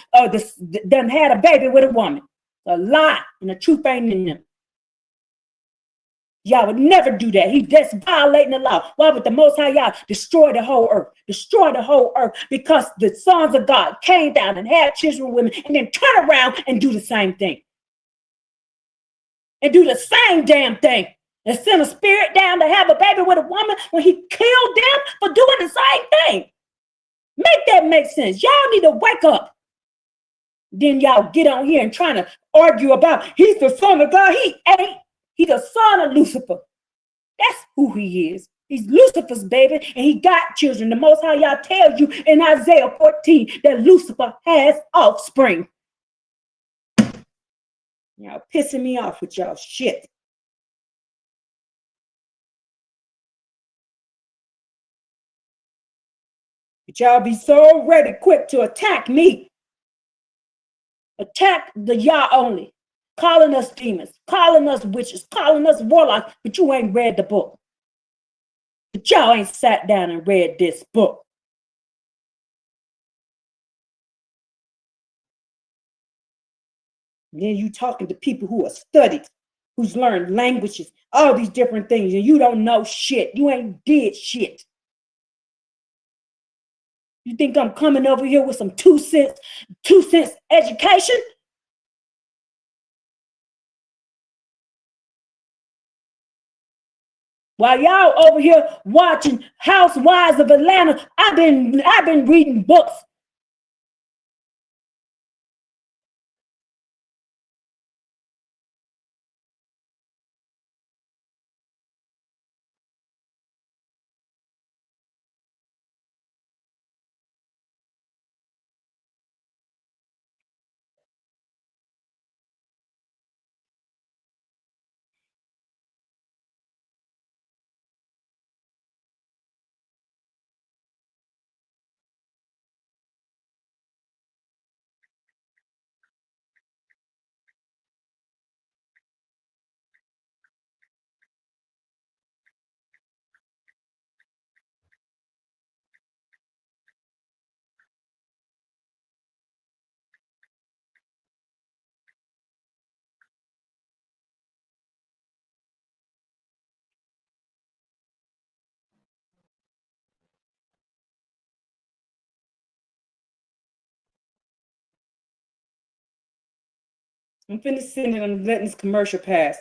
Speaker 1: done had a baby with a woman. A lie, and the truth ain't in them. Yah would never do that. He just violating the law. Why would the Most High Yah destroy the whole earth? Destroy the whole earth because the sons of God came down and had children with women and then turn around and do the same thing. And do the same damn thing. And send a spirit down to have a baby with a woman when he killed them for doing the same thing. Make that make sense. Y'all need to wake up. Then y'all get on here and trying to argue about he's the son of God. He ain't. He's the son of Lucifer. That's who he is. He's Lucifer's baby, and he got children. The Most High Yah tells you in Isaiah 14 that Lucifer has offspring. Y'all pissing me off with y'all shit. But y'all be so ready, quick to attack me. Attack the Yah only. Calling us demons, calling us witches, calling us warlocks, but you ain't read the book. But y'all ain't sat down and read this book. And then you talking to people who are studied, who's learned languages, all these different things, and you don't know shit. You ain't did shit. You think I'm coming over here with some 2 cents education? While y'all over here watching Housewives of Atlanta, I've been reading books. I'm finna send it and letting this commercial pass.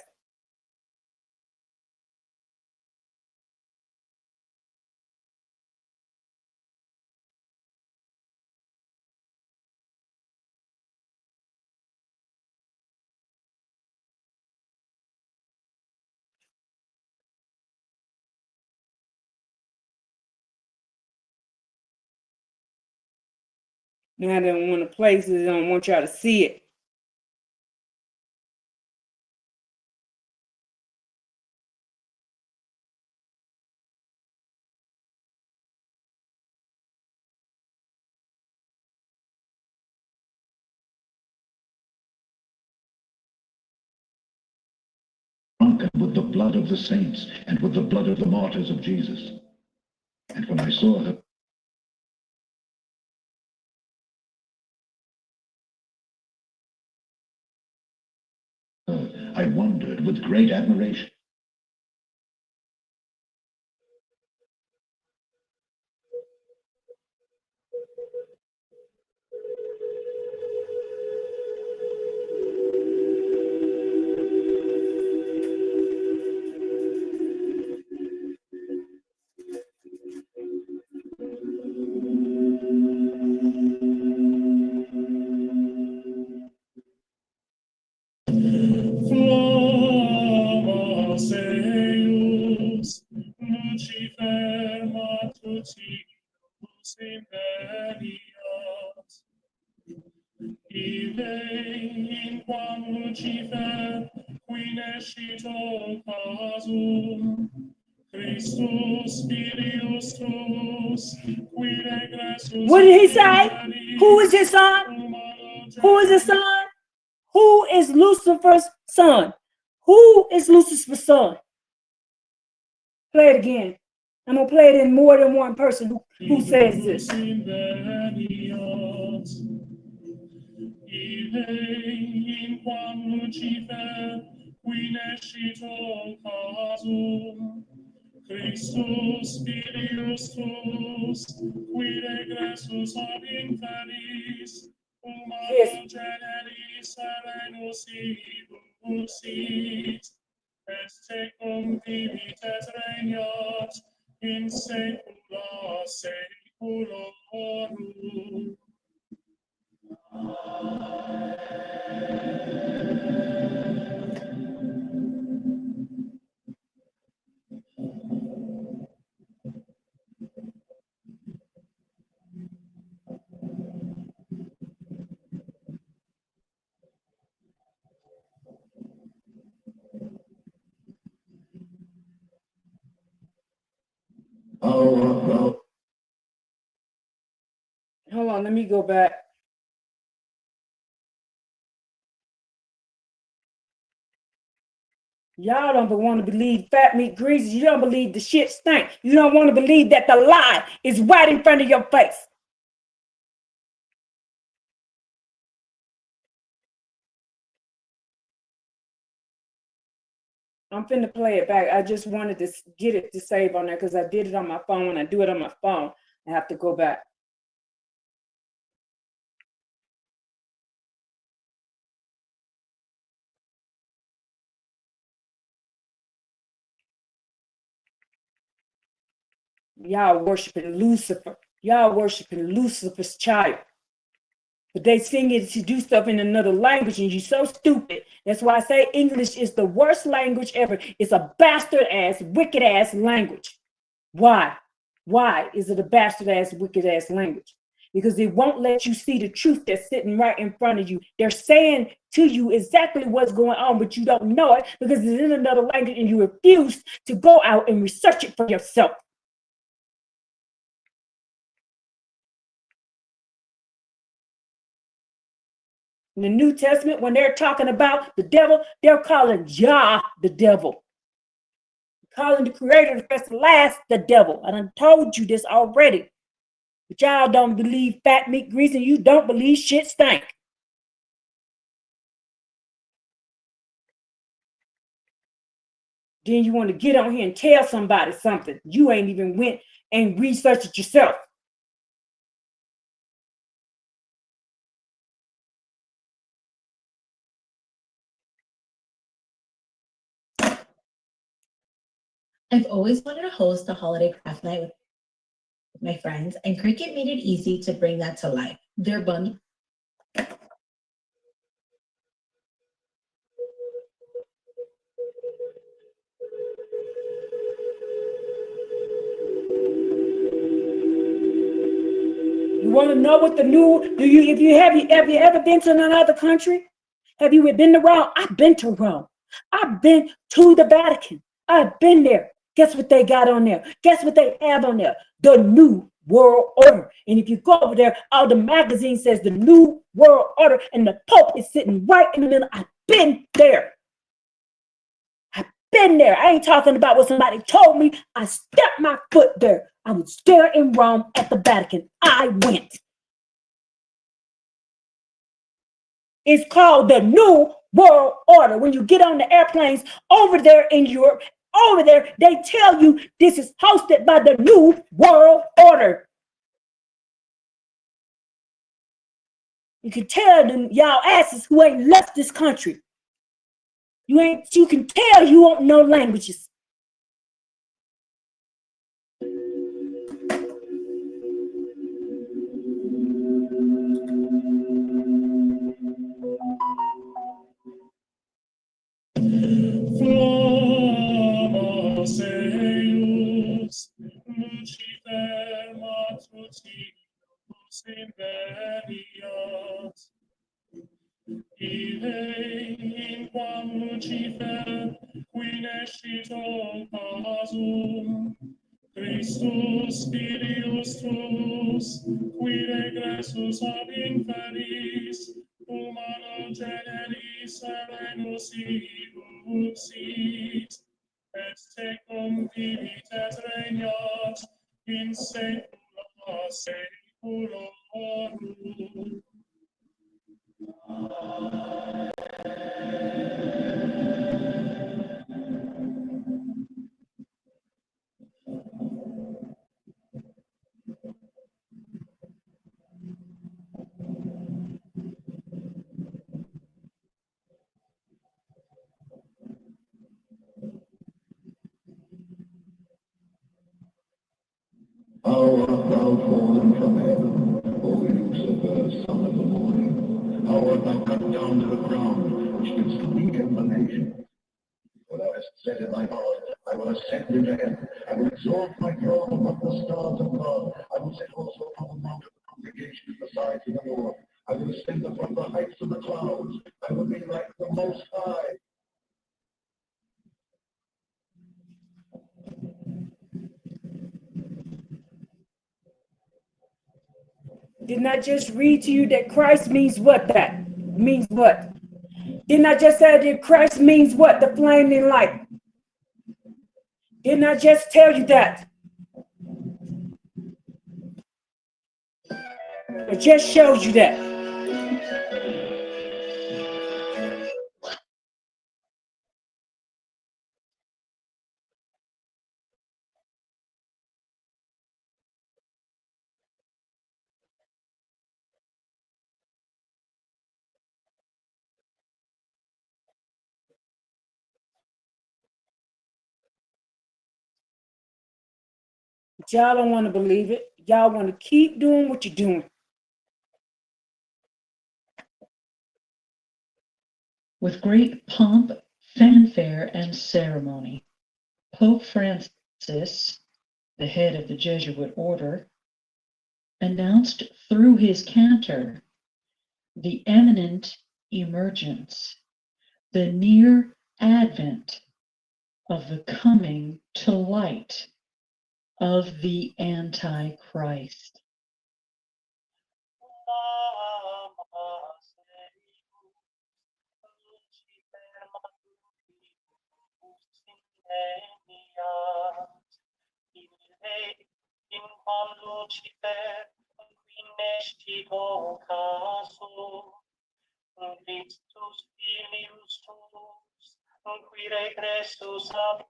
Speaker 1: Now they don't want to place it, they don't want y'all to see it.
Speaker 10: Drunken with the blood of the saints and with the blood of the martyrs of Jesus. And when I saw her, I wondered with great admiration.
Speaker 11: Seus Lucifer matutinus imperias, Ide in quam Lucifer qui nescito casum, Christus Filius tuus, qui regressus.
Speaker 1: What did he say? Who is his son? Who is his son? Who is Lucifer's son? Who is Lucifer's son? Play it again. I'm going to play it in more than one person who says this.
Speaker 11: In quam Lucifer qui nescito casum, Christus Filius tuus, qui regressus ab inferis, humano generis serenus ibusit, et tecum vivit et regnat in saecula saeculorum.
Speaker 1: Hold on, let me go back. Y'all don't want to believe fat meat greases. You don't believe the shit stink. You don't want to believe that the lie is right in front of your face. I'm finna play it back. I just wanted to get it to save on there because I did it on my phone. When I do it on my phone, I have to go back. Y'all worshiping Lucifer. Y'all worshiping Lucifer's child. But they sing it to do stuff in another language, and you're so stupid. That's why I say English is the worst language ever. It's a bastard-ass, wicked-ass language. Why? Why is it a bastard-ass, wicked-ass language? Because it won't let you see the truth that's sitting right in front of you. They're saying to you exactly what's going on, but you don't know it because it's in another language, and you refuse to go out and research it for yourself. In the New Testament, when they're talking about the devil, they're calling Yah the devil. Calling the creator of the first and last the devil. I done told you this already. But y'all don't believe fat meat grease and you don't believe shit stink. Then you want to get on here and tell somebody something. You ain't even went and researched it yourself.
Speaker 12: I've always wanted to host a holiday craft night with my friends, and Cricut made it easy to bring that to life. Their bundle.
Speaker 1: You want to know what the new, have you ever been to another country? Have you been to Rome? I've been to Rome. I've been to the Vatican. I've been there. Guess what they got on there? Guess what they have on there? The New World Order. And if you go over there, all the magazine says the New World Order, and the Pope is sitting right in the middle. I've been there. Been there. I ain't talking about what somebody told me. I stepped my foot there. I was there in Rome at the Vatican. I went. It's called the New World Order. When you get on the airplanes over there in Europe, over there, they tell you this is hosted by the New World Order. You can tell them y'all asses who ain't left this country. You can tell you won't know languages.
Speaker 11: Flama Seus, Lucifer matutinus in venias. Ide in quam Lucifer, qui nescitur casum, Christus Filius tuus, qui regressus ab inferis, humano generis serenus iuxit, et tecum vivitas regnat in saecula saeculorum.
Speaker 10: How art thou fallen from heaven, O Lucifer, son of the morning? How art thou cut down to the ground, which didst weaken the nation? For thou hast said in thy heart, I will ascend into heaven, I will exalt my throne above the stars of God, I will sit also upon the mount of the congregation at the sides of the Lord, I will ascend upon the heights of the clouds, I will be like the Most High.
Speaker 1: Didn't I just read to you that Christ means what? That means what? Didn't I just say that Christ means what? The flaming light. Didn't I just tell you that? It just shows you that. But y'all don't want to believe it. Y'all want to keep doing what you're doing.
Speaker 13: With great pomp, fanfare, and ceremony, Pope Francis, the head of the Jesuit order, announced through his cantor the imminent emergence, the near advent of the coming to light of the Antichrist.
Speaker 11: In quam Lucifer, qui nescitur casum, Christus Filius tuus, qui regressus ab.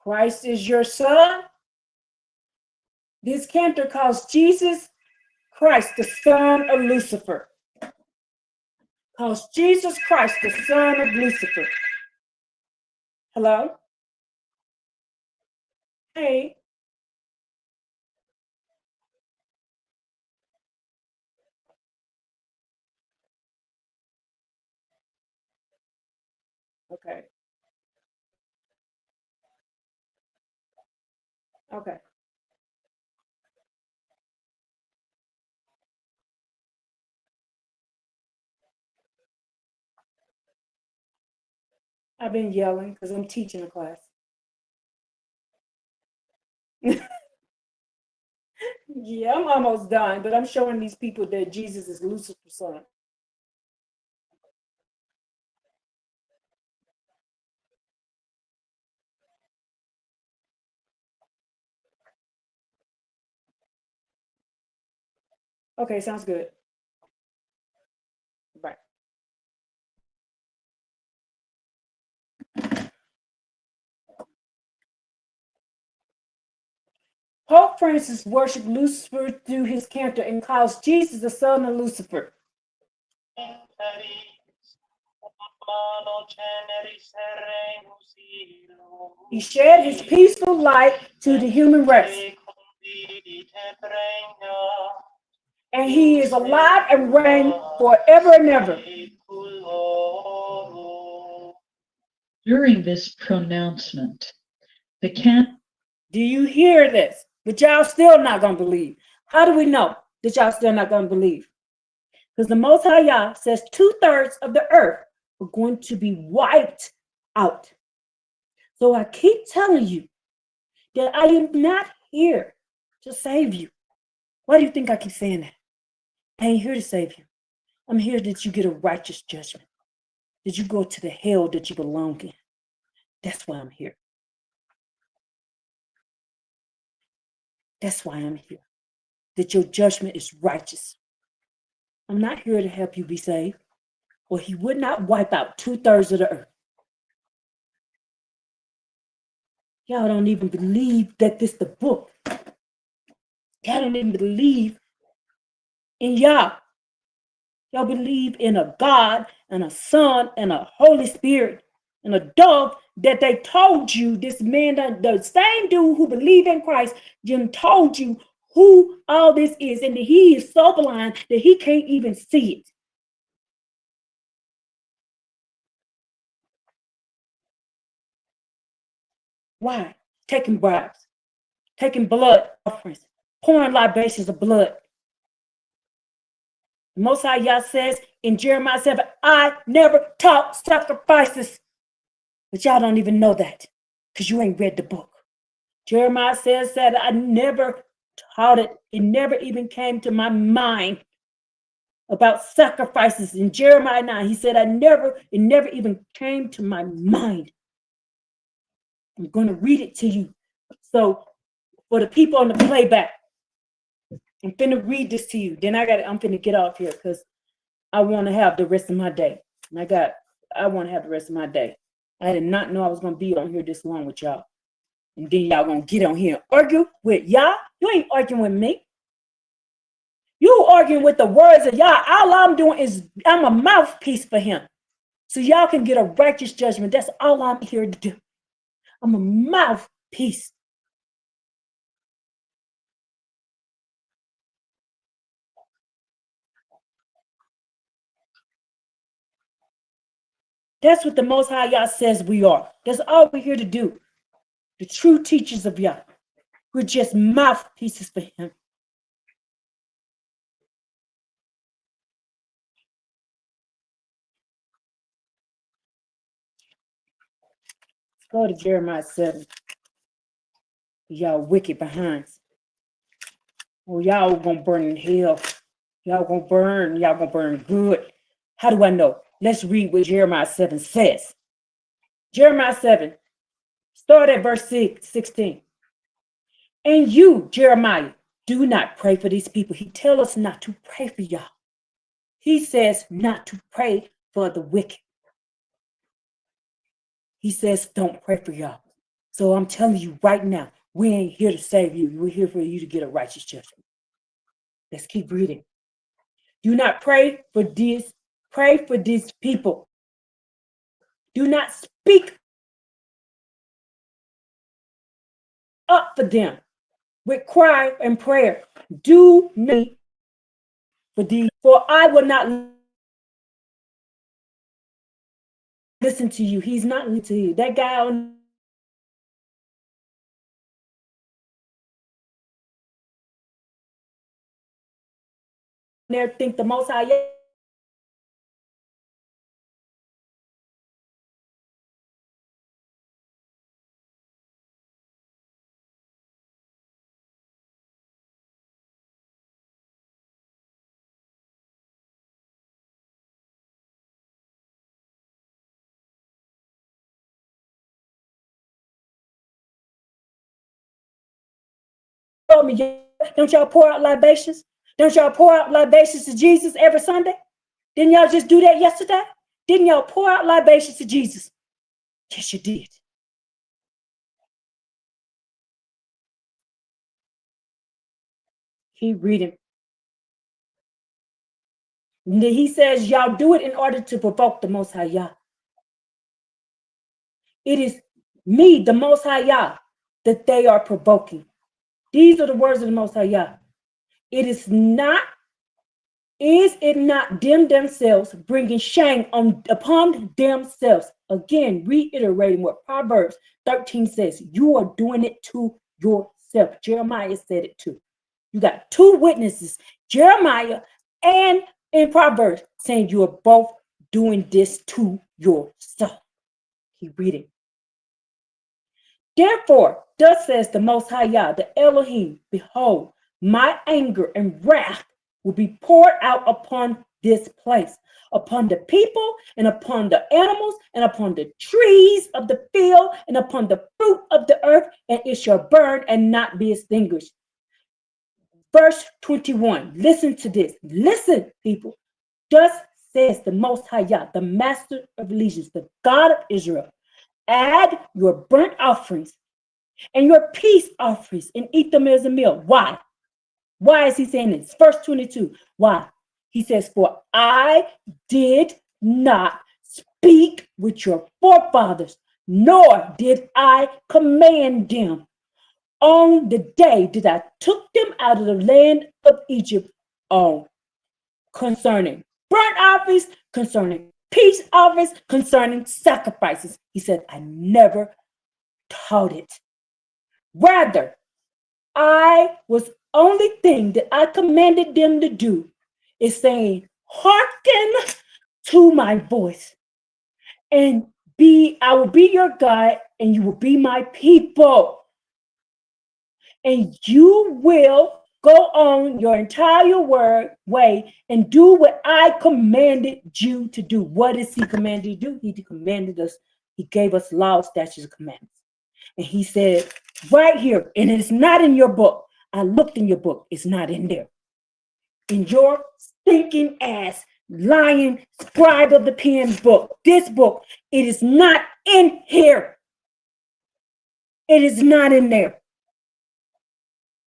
Speaker 1: Christ is your son. This cantor calls Jesus Christ the son of Lucifer. Calls Jesus Christ the son of Lucifer. Hello? Hey. Okay. Okay. I've been yelling because I'm teaching a class. Yeah, I'm almost done, but I'm showing these people that Jesus is Lucifer's son. Okay, sounds good. Bye. Pope Francis worshipped Lucifer through his character and calls Jesus the son of Lucifer. He shed his peaceful light to the human race. And he is alive and reign forever and ever.
Speaker 13: During this pronouncement, the can.
Speaker 1: Do you hear this? But y'all still not going to believe. How do we know that y'all still not going to believe? Because the Most High Yah says 2/3 of the earth are going to be wiped out. So I keep telling you that I am not here to save you. Why do you think I keep saying that? I ain't here to save you. I'm here that you get a righteous judgment, that you go to the hell that you belong in. That's why I'm here. That's why I'm here, that your judgment is righteous. I'm not here to help you be saved, or he would not wipe out 2/3 of the earth. Y'all don't even believe that this the book. Y'all don't even believe in Yah. Y'all believe in a God and a Son and a Holy Spirit and a dog that they told you, this man, the same dude who believed in Christ, Jim told you who all this is, and that he is so blind that he can't even see it. Why? Taking bribes, taking blood offerings, pouring libations of blood. The Most High Yah says in Jeremiah 7, I never taught sacrifices. But y'all don't even know that because you ain't read the book. Jeremiah says that I never taught it. It never even came to my mind about sacrifices. In Jeremiah 9, he said, it never even came to my mind. I'm going to read it to you. So for the people on the playback, I'm finna read this to you. Then I'm finna get off here because I want to have the rest of my day. I want to have the rest of my day. I did not know I was going to be on here this long with y'all. And then y'all going to get on here and argue with y'all. You ain't arguing with me. You arguing with the words of y'all. All I'm doing is I'm a mouthpiece for him. So y'all can get a righteous judgment. That's all I'm here to do. I'm a mouthpiece. That's what the Most High Yah says we are. That's all we're here to do. The true teachers of Yah. We're just mouthpieces for him. Go to Jeremiah 7. Y'all wicked behinds. Well, y'all gonna burn in hell. Y'all gonna burn good. How do I know? Let's read what Jeremiah 7 says. Jeremiah 7, start at verse 16. And you, Jeremiah, do not pray for these people. He tells us not to pray for y'all. He says not to pray for the wicked. He says don't pray for y'all. So I'm telling you right now, we ain't here to save you. We're here for you to get a righteous judgment. Let's keep reading. Do not pray for these. Pray for these people. Do not speak up for them with cry and prayer. Do not for these, for I will not listen to you. He's not listening to you. That guy on there think the Most High told me, don't y'all pour out libations? Don't y'all pour out libations to Jesus every Sunday? Didn't y'all just do that yesterday? Didn't y'all pour out libations to Jesus? Yes, you did. Keep reading. He says, y'all do it in order to provoke the Most High Yah. It is me, the Most High Yah, that they are provoking. These are the words of the Most High Yah. Is it not them themselves bringing shame upon themselves? Again, reiterating what Proverbs 13 says, you are doing it to yourself. Jeremiah said it too. You got two witnesses, Jeremiah and in Proverbs, saying you are both doing this to yourself. Keep reading. Therefore, thus says the Most High Yah, the Elohim, behold, my anger and wrath will be poured out upon this place, upon the people and upon the animals and upon the trees of the field and upon the fruit of the earth, and it shall burn and not be extinguished. Verse 21, listen to this. Listen, people. Thus says the Most High Yah, the Master of Legions, the God of Israel, add your burnt offerings and your peace offerings and eat them as a meal. Why? Why is he saying this? Verse 22. Why? He says, for I did not speak with your forefathers, nor did I command them on the day that I took them out of the land of Egypt on concerning burnt offerings, concerning peace offerings, concerning sacrifices. He said, I never taught it. Rather, I was only thing that I commanded them to do is saying, hearken to my voice and I will be your God and you will be my people. And you will go on your entire way and do what I commanded you to do. What is he commanded to do? He commanded us, he gave us laws, statutes, and commandments. And he said, right here, and it's not in your book. I looked in your book. It's not in there. In your stinking ass, lying scribe of the pen book, this book, it is not in here. It is not in there.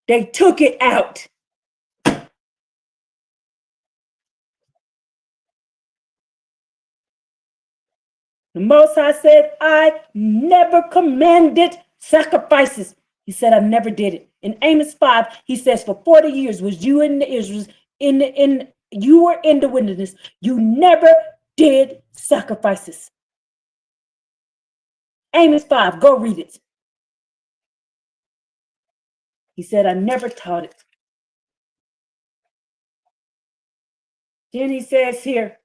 Speaker 1: They took it out. The Most High said, I never commanded sacrifices. He said, I never did it. In Amos 5, he says, for 40 years was you in the Israels, you were in the wilderness. You never did sacrifices. Amos 5, go read it. He said, I never taught it. Then he says here,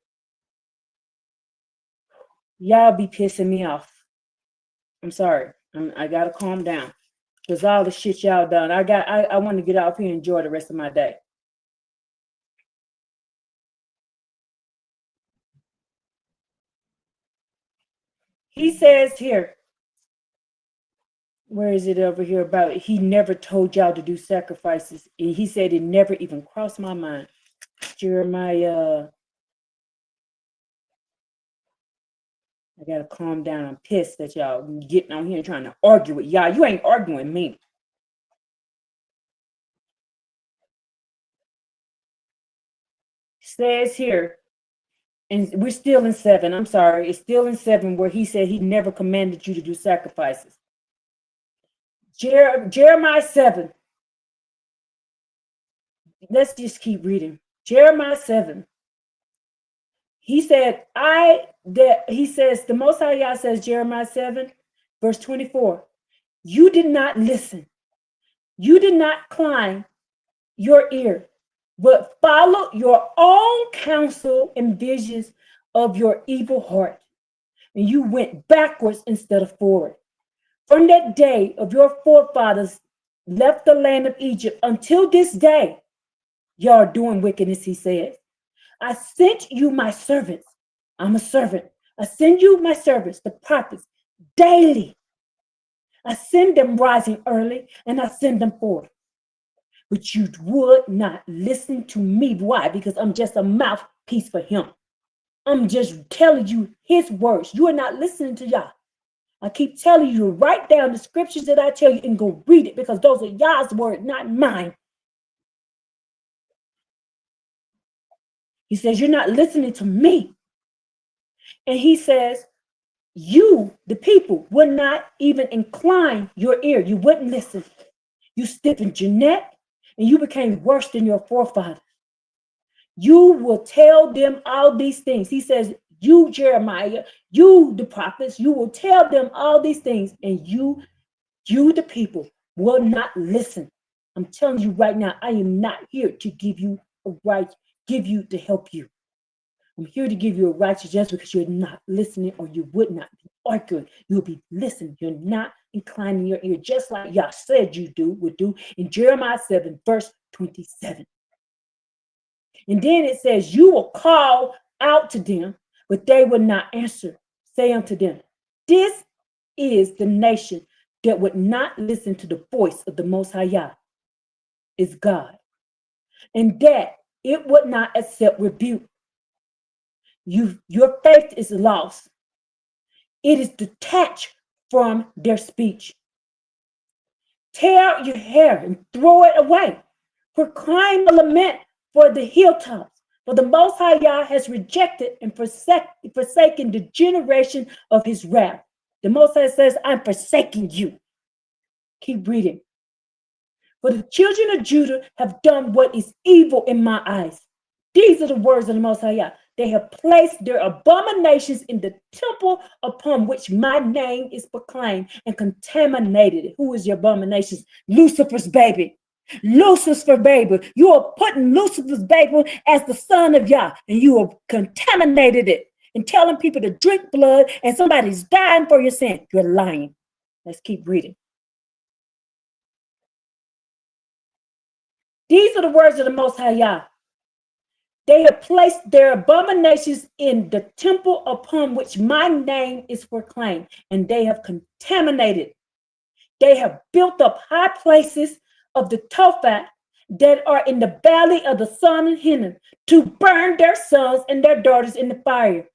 Speaker 1: y'all be pissing me off. I'm sorry. I got to calm down. Because all the shit y'all done, I want to get out here and enjoy the rest of my day. He says here, where is it over here about he never told y'all to do sacrifices. And he said it never even crossed my mind. Jeremiah, I gotta calm down. I'm pissed that y'all getting on here and trying to argue with y'all. You ain't arguing me. Says here, and we're still in 7. I'm sorry, it's still in 7 where he said he never commanded you to do sacrifices. Jeremiah 7. Let's just keep reading. Jeremiah 7. He said, he says, the Most High Yah says, Jeremiah 7, verse 24, you did not listen. You did not climb your ear, but follow your own counsel and visions of your evil heart. And you went backwards instead of forward. From that day of your forefathers left the land of Egypt until this day, y'all are doing wickedness, he said. I sent you my servants. I'm a servant. I send you my servants, the prophets, daily. I send them rising early and I send them forth. but you would not listen to me. Why? Because I'm just a mouthpiece for him. I'm just telling you his words. You are not listening to Yah. I keep telling you, write down the scriptures that I tell you and go read it, because those are Yah's words, not mine. He says, you're not listening to me. And he says, you, the people, would not even incline your ear. You wouldn't listen. You stiffened your neck and you became worse than your forefathers. You will tell them all these things. He says, you, Jeremiah, you, the prophets, you will tell them all these things, and you, the people, will not listen. I'm telling you right now, I am not here to give you a right, give you to help you. I'm here to give you a righteous just because you're not listening, or you would not be arguing. You'll be listening. You're not inclining your ear, just like Yah said you would do in Jeremiah 7, verse 27. And then it says, you will call out to them, but they will not answer. Say unto them, this is the nation that would not listen to the voice of the Most High Yah, is God, and that it would not accept rebuke. Your faith is lost. It is detached from their speech. Tear your hair and throw it away. Proclaim a lament for the hilltops, for the Most High Yah has rejected and forsaken the generation of his wrath. The Most High says, I'm forsaking you. Keep reading. For the children of Judah have done what is evil in my eyes. These are the words of the Most High Yah. They have placed their abominations in the temple upon which my name is proclaimed, and contaminated it. Who is your abominations? Lucifer's baby. Lucifer's baby. You are putting Lucifer's baby as the son of Yah, and you have contaminated it and telling people to drink blood, and somebody's dying for your sin. You're lying. Let's keep reading. These are the words of the Most High Yah. They have placed their abominations in the temple upon which my name is proclaimed, and they have contaminated. They have built up high places of the Tophet that are in the valley of the son of Hinnom, to burn their sons and their daughters in the fire,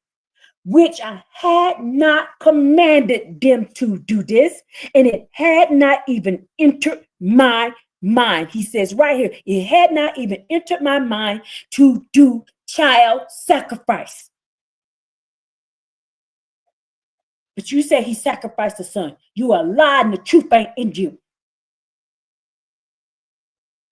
Speaker 1: which I had not commanded them to do this, and it had not even entered my mind. He says right here, it had not even entered my mind to do child sacrifice. But you say he sacrificed the son. You are lying. The truth ain't in you.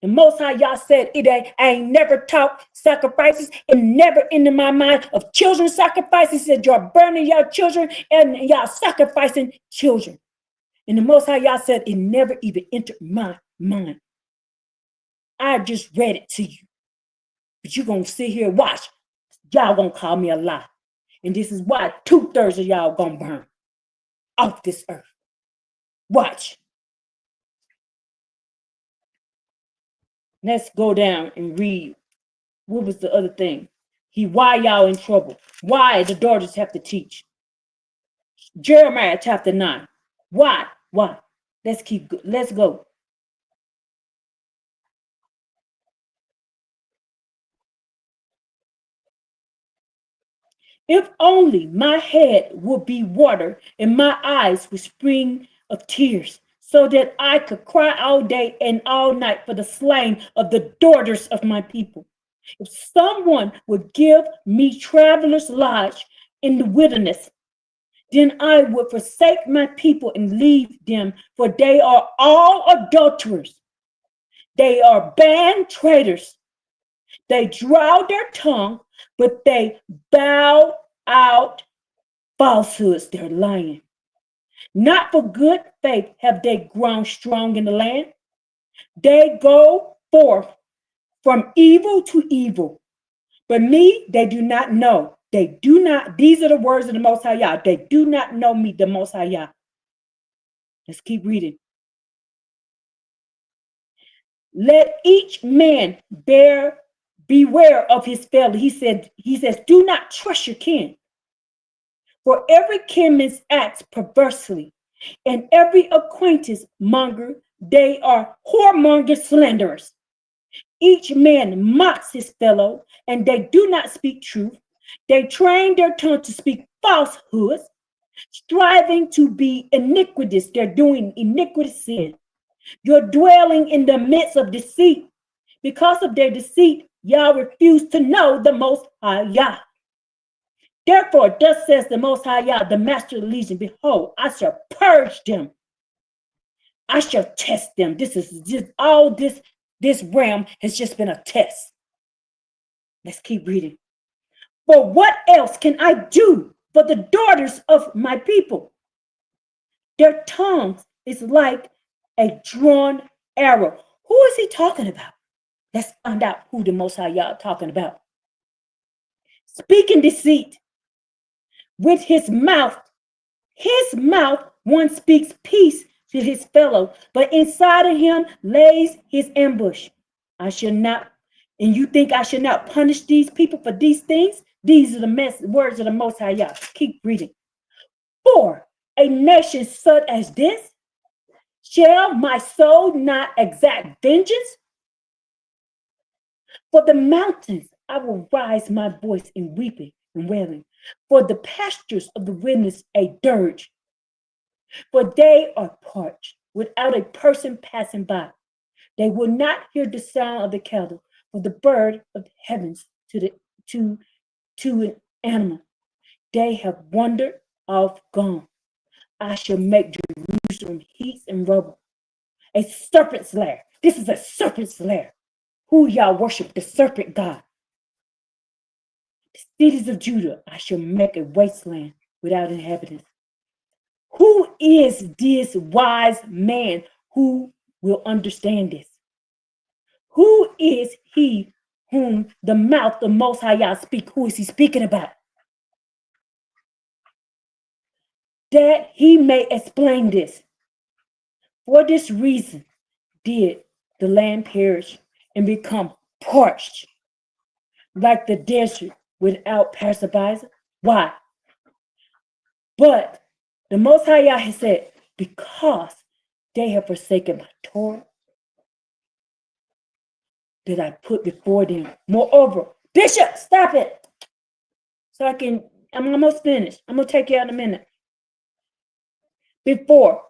Speaker 1: The Most High Yah said, I ain't never taught sacrifices, and never into my mind of children sacrifices. He said, you're burning your children and y'all sacrificing children. And the Most High Yah said, it never even entered my mind. I just read it to you. But you're going to sit here and watch. Y'all going to call me a lie. And this is why 2/3 of y'all going to burn off this earth. Watch. Let's go down and read. What was the other thing? Why y'all in trouble? Why the daughters have to teach? Jeremiah chapter 9. Why? Let's go. If only my head would be water and my eyes would spring of tears, so that I could cry all day and all night for the slain of the daughters of my people. If someone would give me traveler's lodge in the wilderness, then I would forsake my people and leave them, for they are all adulterers. They are banned traitors. They draw their tongue, but they bow out falsehoods. They're lying. Not for good faith have they grown strong in the land. They go forth from evil to evil. But me, they do not know. They do not. These are the words of the Most High Yah. They do not know me, the Most High Yah. Let's keep reading. Let each man beware of his fellow. He says, do not trust your kin. For every kinman acts perversely, and every acquaintance monger, they are whoremonger slanderers. Each man mocks his fellow, and they do not speak truth. They train their tongue to speak falsehoods, striving to be iniquitous. They're doing iniquitous sin. You're dwelling in the midst of deceit. Because of their deceit, y'all refuse to know the Most High Yah. Therefore, thus says the Most High Yah, the Master of the Legion, behold, I shall purge them. I shall test them. This is just all this realm has just been a test. Let's keep reading. For what else can I do for the daughters of my people? Their tongues is like a drawn arrow. Who is he talking about? Let's find out who the Most High Yah talking about. Speaking deceit with his mouth. His mouth, one speaks peace to his fellow, but inside of him lays his ambush. I shall not, and you think I should not punish these people for these things? These are the words of the Most High Yah. Keep reading. For a nation such as this, shall my soul not exact vengeance? For the mountains I will rise my voice in weeping and wailing. For the pastures of the wilderness a dirge. For they are parched without a person passing by. They will not hear the sound of the cattle, for the bird of the heavens to an animal. They have wandered off gone. I shall make Jerusalem heaps and rubble. A serpent's lair. This is a serpent's lair. Who y'all worship? The serpent god. The cities of Judah I shall make a wasteland without inhabitants. Who is this wise man who will understand this? Who is he whom the mouth of Most High Yah speak? Who is he speaking about? That he may explain this. For this reason did the land perish and become parched like the desert without passerby. Why? But the Most High Yah has said, because they have forsaken my Torah that I put before them. Moreover, Bishop, stop it. So I'm almost finished. I'm going to take you out in a minute.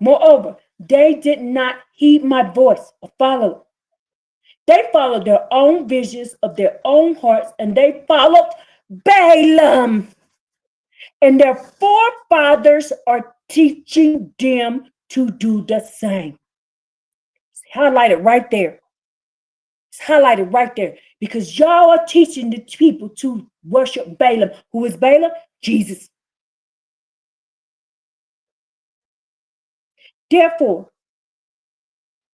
Speaker 1: Moreover, they did not heed my voice or follow it. They followed their own visions of their own hearts, and they followed Balaam. And their forefathers are teaching them to do the same. It's highlighted right there. It's highlighted right there because y'all are teaching the people to worship Balaam. Who is Balaam? Jesus. Therefore,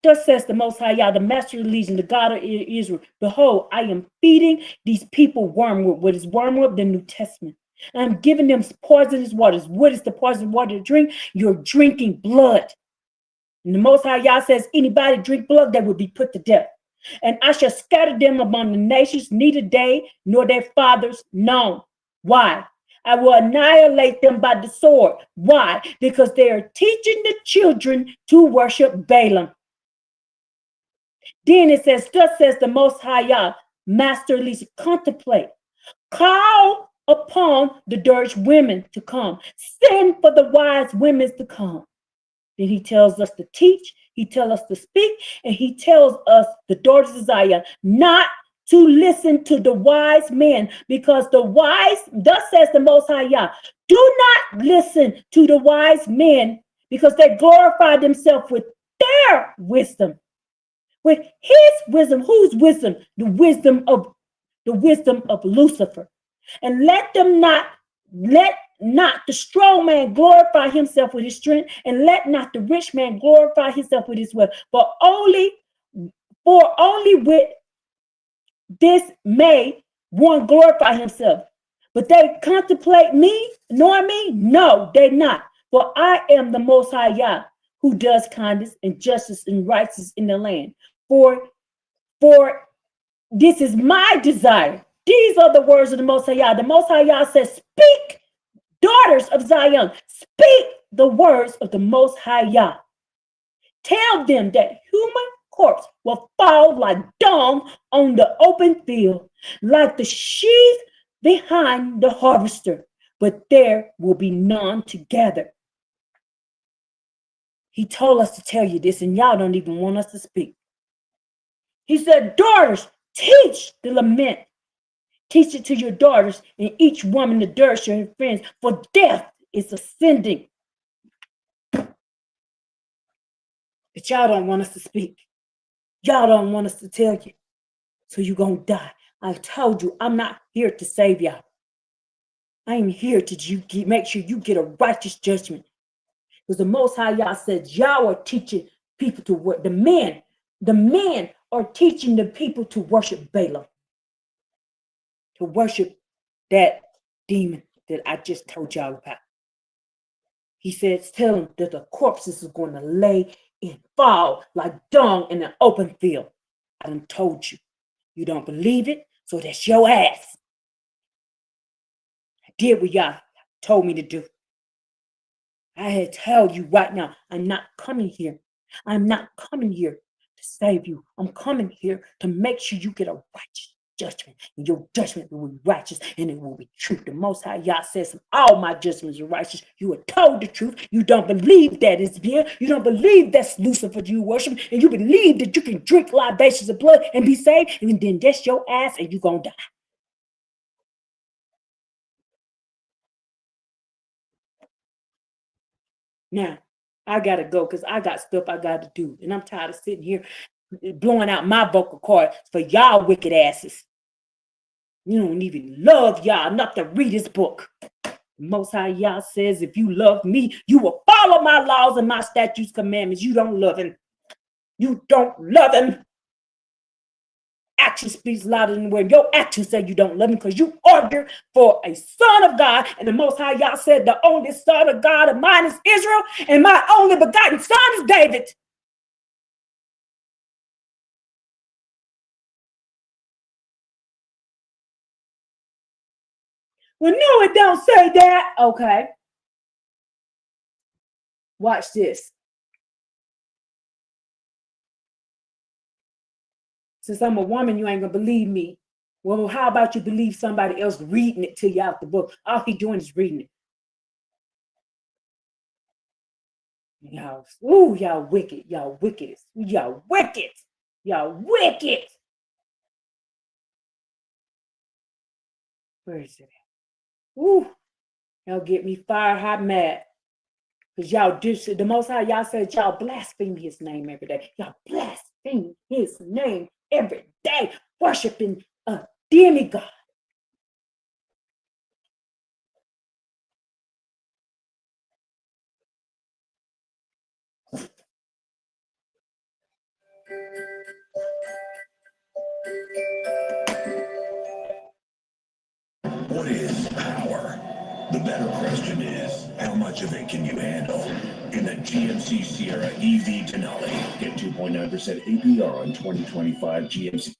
Speaker 1: thus says the Most High Yah, the Master of the Legion, the God of Israel. Behold, I am feeding these people wormwood. What is wormwood? The New Testament. I'm giving them poisonous waters. What is the poisonous water to drink? You're drinking blood. And the Most High Yah says, anybody drink blood, they will be put to death. And I shall scatter them among the nations, neither they nor their fathers known. Why? I will annihilate them by the sword. Why? Because they are teaching the children to worship Balaam. Then it says, thus says the Most High Yah, Master Legion, contemplate, call upon the dirge women to come, send for the wise women to come. Then he tells us to teach, he tells us to speak, and he tells us, the daughters of Zion, not to listen to the wise men, because the wise, thus says the Most High Yah, do not listen to the wise men, because they glorify themselves with their wisdom. With his wisdom. Whose wisdom? The wisdom of Lucifer. And let not the strong man glorify himself with his strength, and let not the rich man glorify himself with his wealth. For only with this may one glorify himself. But they contemplate me, knowing me? No, they not. For I am the Most High Yah, who does kindness and justice and righteousness in the land. For this is my desire. These are the words of the Most High Yah. The Most High Yah says, speak, daughters of Zion, speak the words of the Most High Yah. Tell them that human corpse will fall like dung on the open field, like the sheaf behind the harvester, but there will be none to gather. He told us to tell you this, and y'all don't even want us to speak. He said, daughters, teach the lament. Teach it to your daughters, and each woman to dirge her friends, for death is ascending. But y'all don't want us to speak. Y'all don't want us to tell you. So you're going to die. I told you, I'm not here to save y'all. I am here to make sure you get a righteous judgment. Because the Most High Yah said, y'all are teaching people to work. The men are teaching the people to worship Balaam, to worship that demon that I just told y'all about. He says, tell them that the corpses are going to lay and fall like dung in an open field. I done told you. You don't believe it, so that's your ass. I did what y'all told me to do. I had to tell you right now, I'm not coming here. I'm not coming here to save you. I'm coming here to make sure you get a righteous judgment. And your judgment will be righteous and it will be true. The Most High Yah says, all my judgments are righteous. You are told the truth. You don't believe that it's here. You don't believe that's Lucifer you worship. And you believe that you can drink libations of blood and be saved. And then that's your ass and you're going to die. Now, I got to go because I got stuff I got to do. And I'm tired of sitting here blowing out my vocal cords for y'all wicked asses. You don't even love y'all enough to read his book. Most High Yah says, if you love me, you will follow my laws and my statutes, commandments. You don't love him. You don't love him. Action speaks louder than word. Your actions say you don't love him because you order for a son of God. And the Most High Yah said, the only son of God of mine is Israel, and my only begotten son is David. Well, no, it don't say that. Okay. Watch this. Since I'm a woman, you ain't gonna believe me. Well, how about you believe somebody else reading it to you out the book? All he doing is reading it. Y'all, ooh, y'all wicked. Y'all wicked. Y'all wicked. Y'all wicked. Where is it? Ooh, y'all get me fire hot mad. Because y'all do, the Most High, y'all said y'all blaspheme his name every day. Y'all blaspheme his name every day, worshiping a demigod.
Speaker 10: What is power? The better question is, how much of it can you handle? In the GMC Sierra EV Denali, get 2.9% APR on 2025 GMC.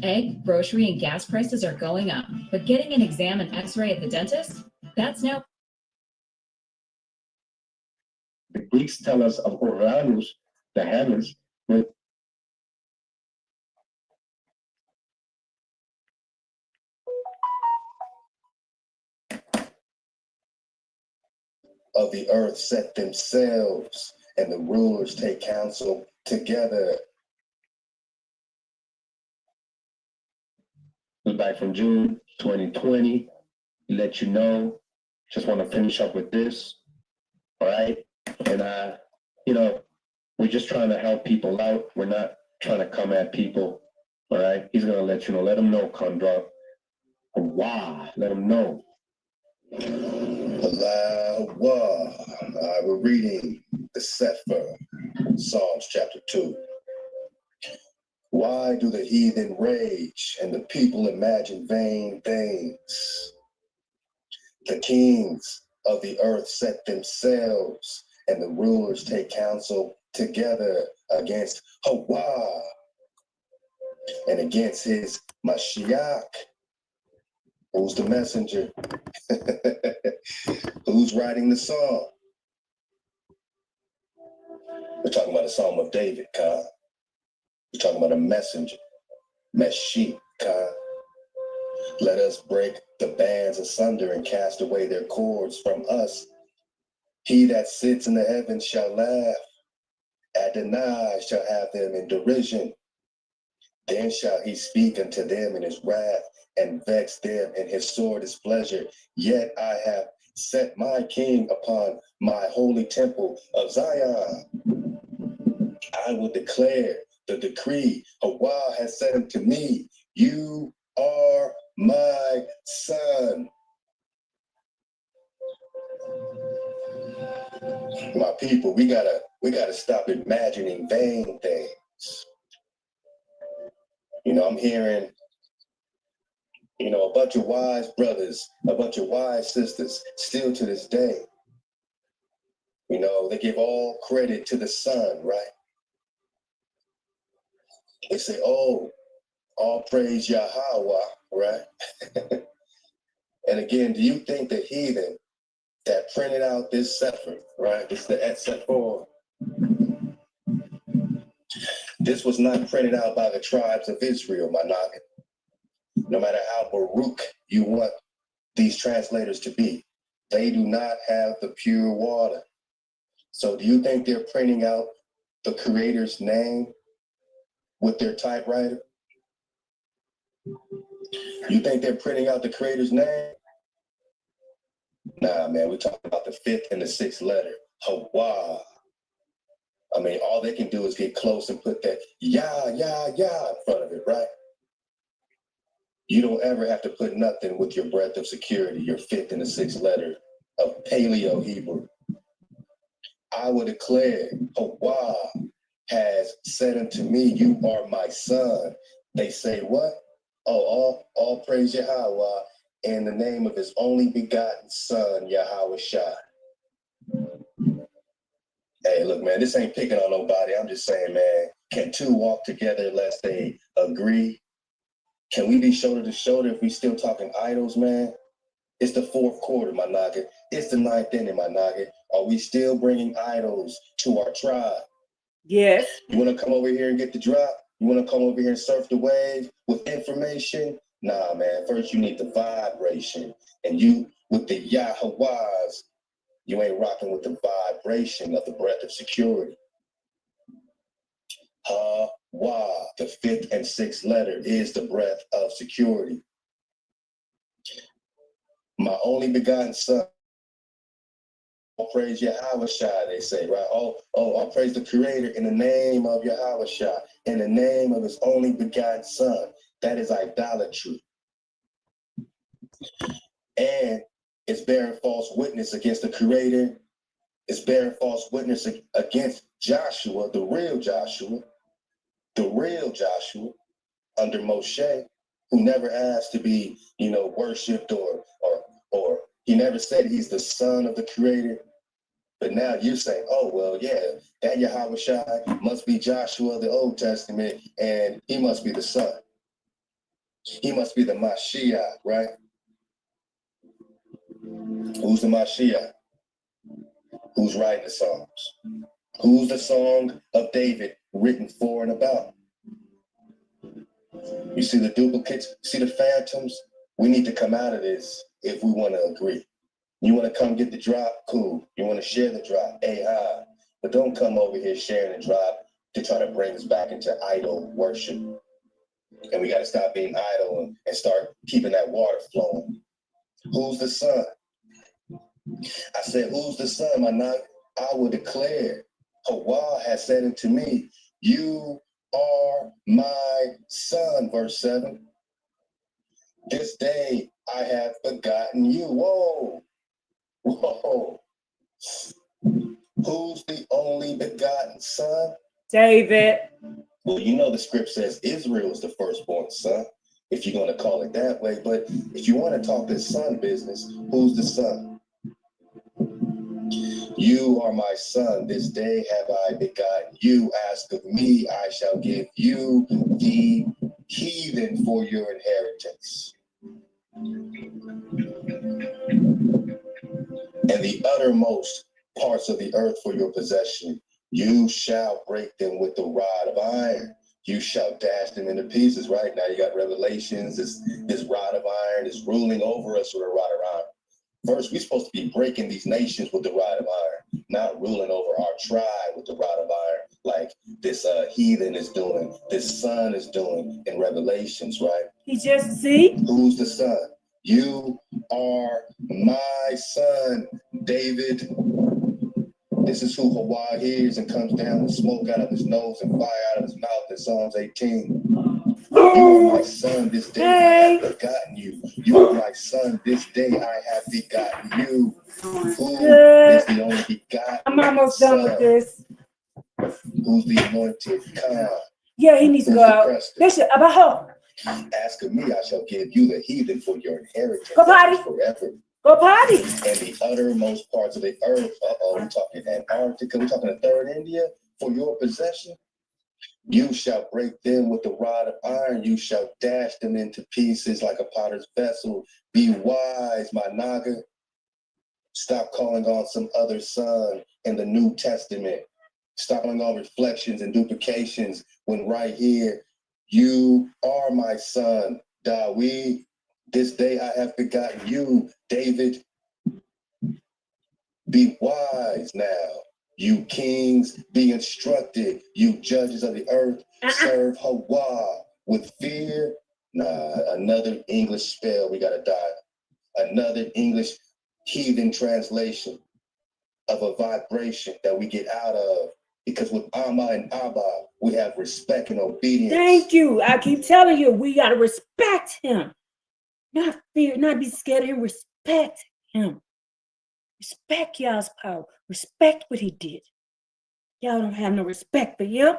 Speaker 9: Egg, grocery, and gas prices are going up, but getting an exam and x-ray at the dentist, that's no.
Speaker 7: The Greeks tell us of Uranus, the heavens,
Speaker 14: of the earth set themselves, and the rulers take counsel together.
Speaker 7: Back from June 2020, let you know, just want to finish up with this, all right? And, we're just trying to help people out. We're not trying to come at people, all right? He's going to let you know. Let them know, Kondra. Wow, let them know.
Speaker 14: Allah, we're reading the Sefer, Psalms chapter 2. Why do the heathen rage and the people imagine vain things? The kings of the earth set themselves, and the rulers take counsel together against Hawa and against his Mashiach. Who's the messenger? Who's writing the psalm? We're talking about the Psalm of David, Khan. talking about a messenger. Meshika. Let us break the bands asunder and cast away their cords from us. He that sits in the heavens shall laugh. Adonai shall have them in derision. Then shall he speak unto them in his wrath and vex them in his sore displeasure. Yet I have set my king upon my holy temple of Zion. I will declare the decree. Yahweh has said unto me, you are my son. My people, we gotta stop imagining vain things. You know, I'm hearing, you know, a bunch of wise brothers, a bunch of wise sisters, still to this day. You know, they give all credit to the son, right? They say, oh, all praise Yahweh, right? And again, do you think the heathen that printed out this sefer, right? This is the Et Sefer. This was not printed out by the tribes of Israel, my noggin. No matter how Baruch you want these translators to be, they do not have the pure water. So do you think they're printing out the creator's name with their typewriter? You think they're printing out the creator's name? Nah, man, we're talking about the fifth and the sixth letter, Hawa. I mean, all they can do is get close and put that Yah in front of it, right? You don't ever have to put nothing with your breath of security, your fifth and the sixth letter of Paleo Hebrew. I will declare, Hawa has said unto me, you are my son. They say what? Oh, all praise Yahweh in the name of his only begotten son, Yahweh Shai. Hey, look, man, this ain't picking on nobody. I'm just saying, man, can two walk together unless they agree? Can we be shoulder to shoulder if we still talking idols, man? It's the fourth quarter, my noggin. It's the ninth inning, my noggin. Are we still bringing idols to our tribe?
Speaker 1: Yes.
Speaker 14: You want to come over here and get the drop? You want to come over here and surf the wave with information? Nah, man. First, you need the vibration. And you, with the Yahwehs, you ain't rocking with the vibration of the breath of security. Ha-wah, the fifth and sixth letter is the breath of security. My only begotten son. All praise Yahweh Shai, they say, right? I'll praise the creator in the name of Yahweh Shai, in the name of his only begotten son. That is idolatry. And it's bearing false witness against the creator. It's bearing false witness against Joshua, the real Joshua under Moshe, who never asked to be, you know, worshipped or he never said he's the son of the creator. But now you're saying, oh, well, yeah, that Yahweh Shai must be Joshua of the Old Testament, and he must be the son. He must be the Mashiach, right? Who's the Mashiach? Who's writing the Psalms? Who's the song of David written for and about? You see the duplicates? See the phantoms? We need to come out of this if we want to agree. You want to come get the drop? Cool. You want to share the drop? Hi. But don't come over here sharing the drop to try to bring us back into idol worship. And we got to stop being idle and start keeping that water flowing. Who's the son? I said, who's the son, my night? I will declare, Hawa has said unto me, you are my son, verse 7. This day I have begotten you. Whoa. Who's the only begotten son?
Speaker 1: David.
Speaker 14: Well, you know the script says Israel is the firstborn son, if you're going to call it that way. But if you want to talk this son business, who's the son? You are my son. This day have I begotten you. Ask of me, I shall give you the heathen for your inheritance, and the uttermost parts of the earth for your possession. You shall break them with the rod of iron. You shall dash them into pieces, right? Now you got Revelations, this rod of iron is ruling over us with a rod of iron. First, we're supposed to be breaking these nations with the rod of iron, not ruling over our tribe with the rod of iron, like this heathen is doing, this son is doing in Revelations, right?
Speaker 1: He just, see?
Speaker 14: Who's the son? You are my son, David. This is who Hawa hears and comes down with smoke out of his nose and fire out of his mouth in Psalms 18. You are my son, this day I have begotten you. You are my son, this day I have begotten you. Who is the only begotten
Speaker 1: I'm almost done with this.
Speaker 14: Who's the anointed God?
Speaker 1: Yeah, he needs to go out. Listen, about her.
Speaker 14: Ask of me, I shall give you the heathen for your inheritance.
Speaker 1: Go potty.
Speaker 14: Forever.
Speaker 1: Go potty.
Speaker 14: And the uttermost parts of the earth. We're talking Antarctica, we're talking the third India for your possession. You shall break them with the rod of iron. You shall dash them into pieces like a potter's vessel. Be wise, my Naga. Stop calling on some other son in the New Testament. Stop calling on reflections and duplications when right here, you are my son, Dawid. This day I have begotten you, David. Be wise now. You kings, be instructed. You judges of the earth, serve Hawa with fear. Another English spell, we gotta die. Another English heathen translation of a vibration that we get out of. Because with Amma and Abba, we have respect and obedience.
Speaker 1: Thank you. I keep telling you, we gotta respect him. Not fear, not be scared of him. Respect him. Respect y'all's power. Respect what he did. Y'all don't have no respect for him.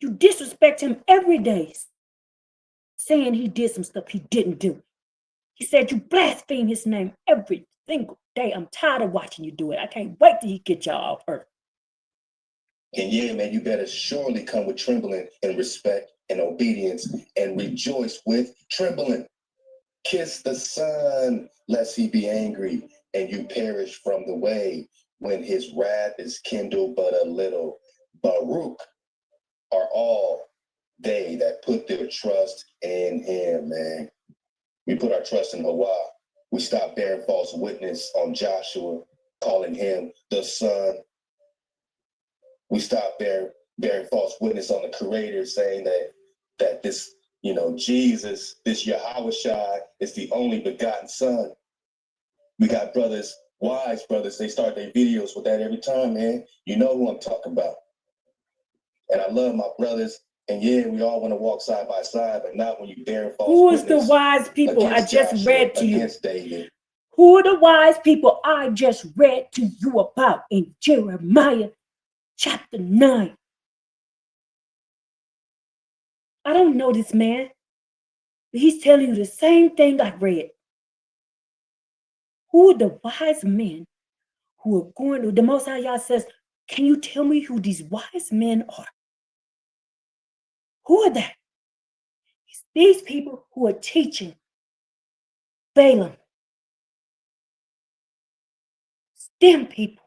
Speaker 1: You disrespect him every day, saying he did some stuff he didn't do. He said you blaspheme his name every single day. I'm tired of watching you do it. I can't wait till he get y'all off earth.
Speaker 14: And yeah, man, you better surely come with trembling and respect and obedience and rejoice with trembling. Kiss the Son, lest he be angry and you perish from the way when his wrath is kindled but a little. Baruch are all they that put their trust in him, man. We put our trust in Hawa. We stopped bearing false witness on Joshua, calling him the Son. We stopped bearing false witness on the Creator, saying that this, Jesus, this Yahushua is the only begotten Son. We got brothers, wise brothers, they start their videos with that every time, man. You know who I'm talking about. And I love my brothers. And yeah, we all want to walk side by side, but not when you bear false
Speaker 1: Who is
Speaker 14: witness
Speaker 1: the wise people I just
Speaker 14: Joshua,
Speaker 1: read to you?
Speaker 14: Against David.
Speaker 1: Who are the wise people I just read to you about in Jeremiah chapter 9? I don't know this man, but he's telling you the same thing I read. Who are the wise men who are going to, the Most High Yah says, can you tell me who these wise men are? Who are they? It's these people who are teaching Balaam. It's them people.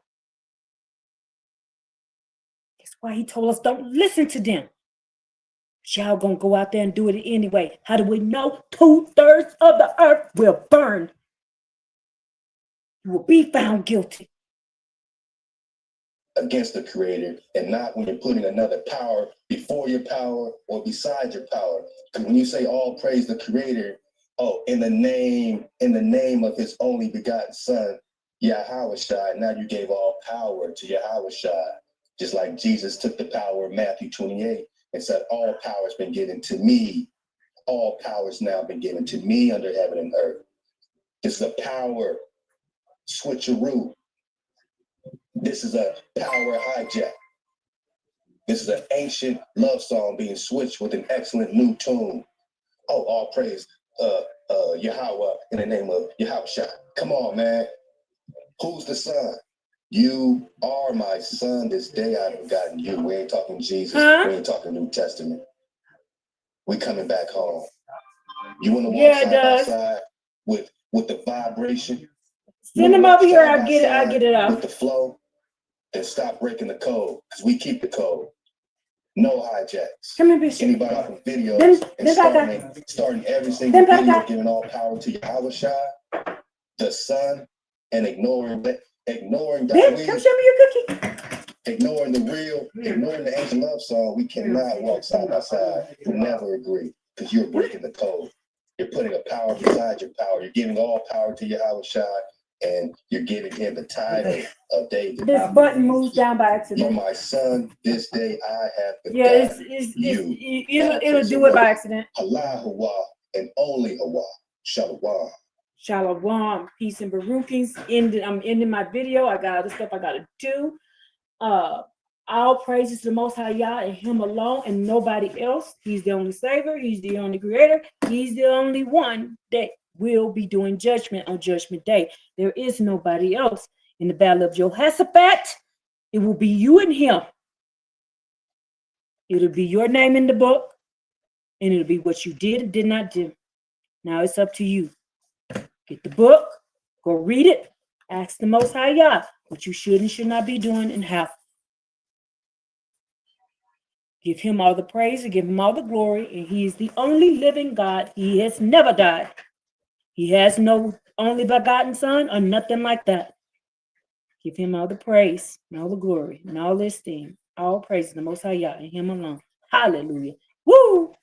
Speaker 1: That's why he told us don't listen to them. Y'all gonna go out there and do it anyway. How do we know? 2/3 of the earth will burn. You will be found guilty.
Speaker 14: Against the Creator, and not when you're putting another power before your power or beside your power. Because when you say all praise the Creator, in the name of his only begotten Son, Yahushua, now you gave all power to Yahushua. Just like Jesus took the power of Matthew 28 and said, all power has been given to me. All power has now been given to me under heaven and earth. This is a power switcheroo. This is a power hijack. This is an ancient love song being switched with an excellent new tune. All praise Yahweh in the name of Yahushua. Come on, man. Who's the Son? You are my son. This day I've gotten you. We ain't talking Jesus. We ain't talking New Testament. We coming back home. You want to walk side by side with the vibration?
Speaker 1: Send them over here. I'll get it out.
Speaker 14: With the flow, then stop breaking the code, because we keep the code. No hijacks.
Speaker 1: Come here, Bishop.
Speaker 14: Anybody from videos and starting every single video giving all power to Yahweh, the Son, and ignoring
Speaker 1: Ben,
Speaker 14: Dawid,
Speaker 1: come show me your cookie.
Speaker 14: ignoring the ancient love song. We cannot walk side by side. We'll never agree because you're breaking the code. You're putting a power beside your power. You're giving all power to Yahweh and you're giving him the title of David.
Speaker 1: This button moves down by accident.
Speaker 14: You're my son. This day I have begotten
Speaker 1: it'll do it by accident.
Speaker 14: Allah, Hawa, and only Hawa. Shalom.
Speaker 1: Shalom. Peace and Barukins. I'm ending my video. I got other stuff I gotta do. All praises to the Most High Yah and Him alone and nobody else. He's the only Savior. He's the only Creator. He's the only one that will be doing judgment on Judgment Day. There is nobody else. In the battle of Jehoshaphat, it will be you and him. It'll be your name in the book, and it'll be what you did and did not do. Now it's up to you. Get the book, go read it, ask the Most High Yah what you should and should not be doing and how. Give him all the praise and give him all the glory, and he is the only living God. He has never died. He has no only begotten son or nothing like that. Give him all the praise and all the glory and all this thing. All praise to the Most High Yah and him alone. Hallelujah. Woo!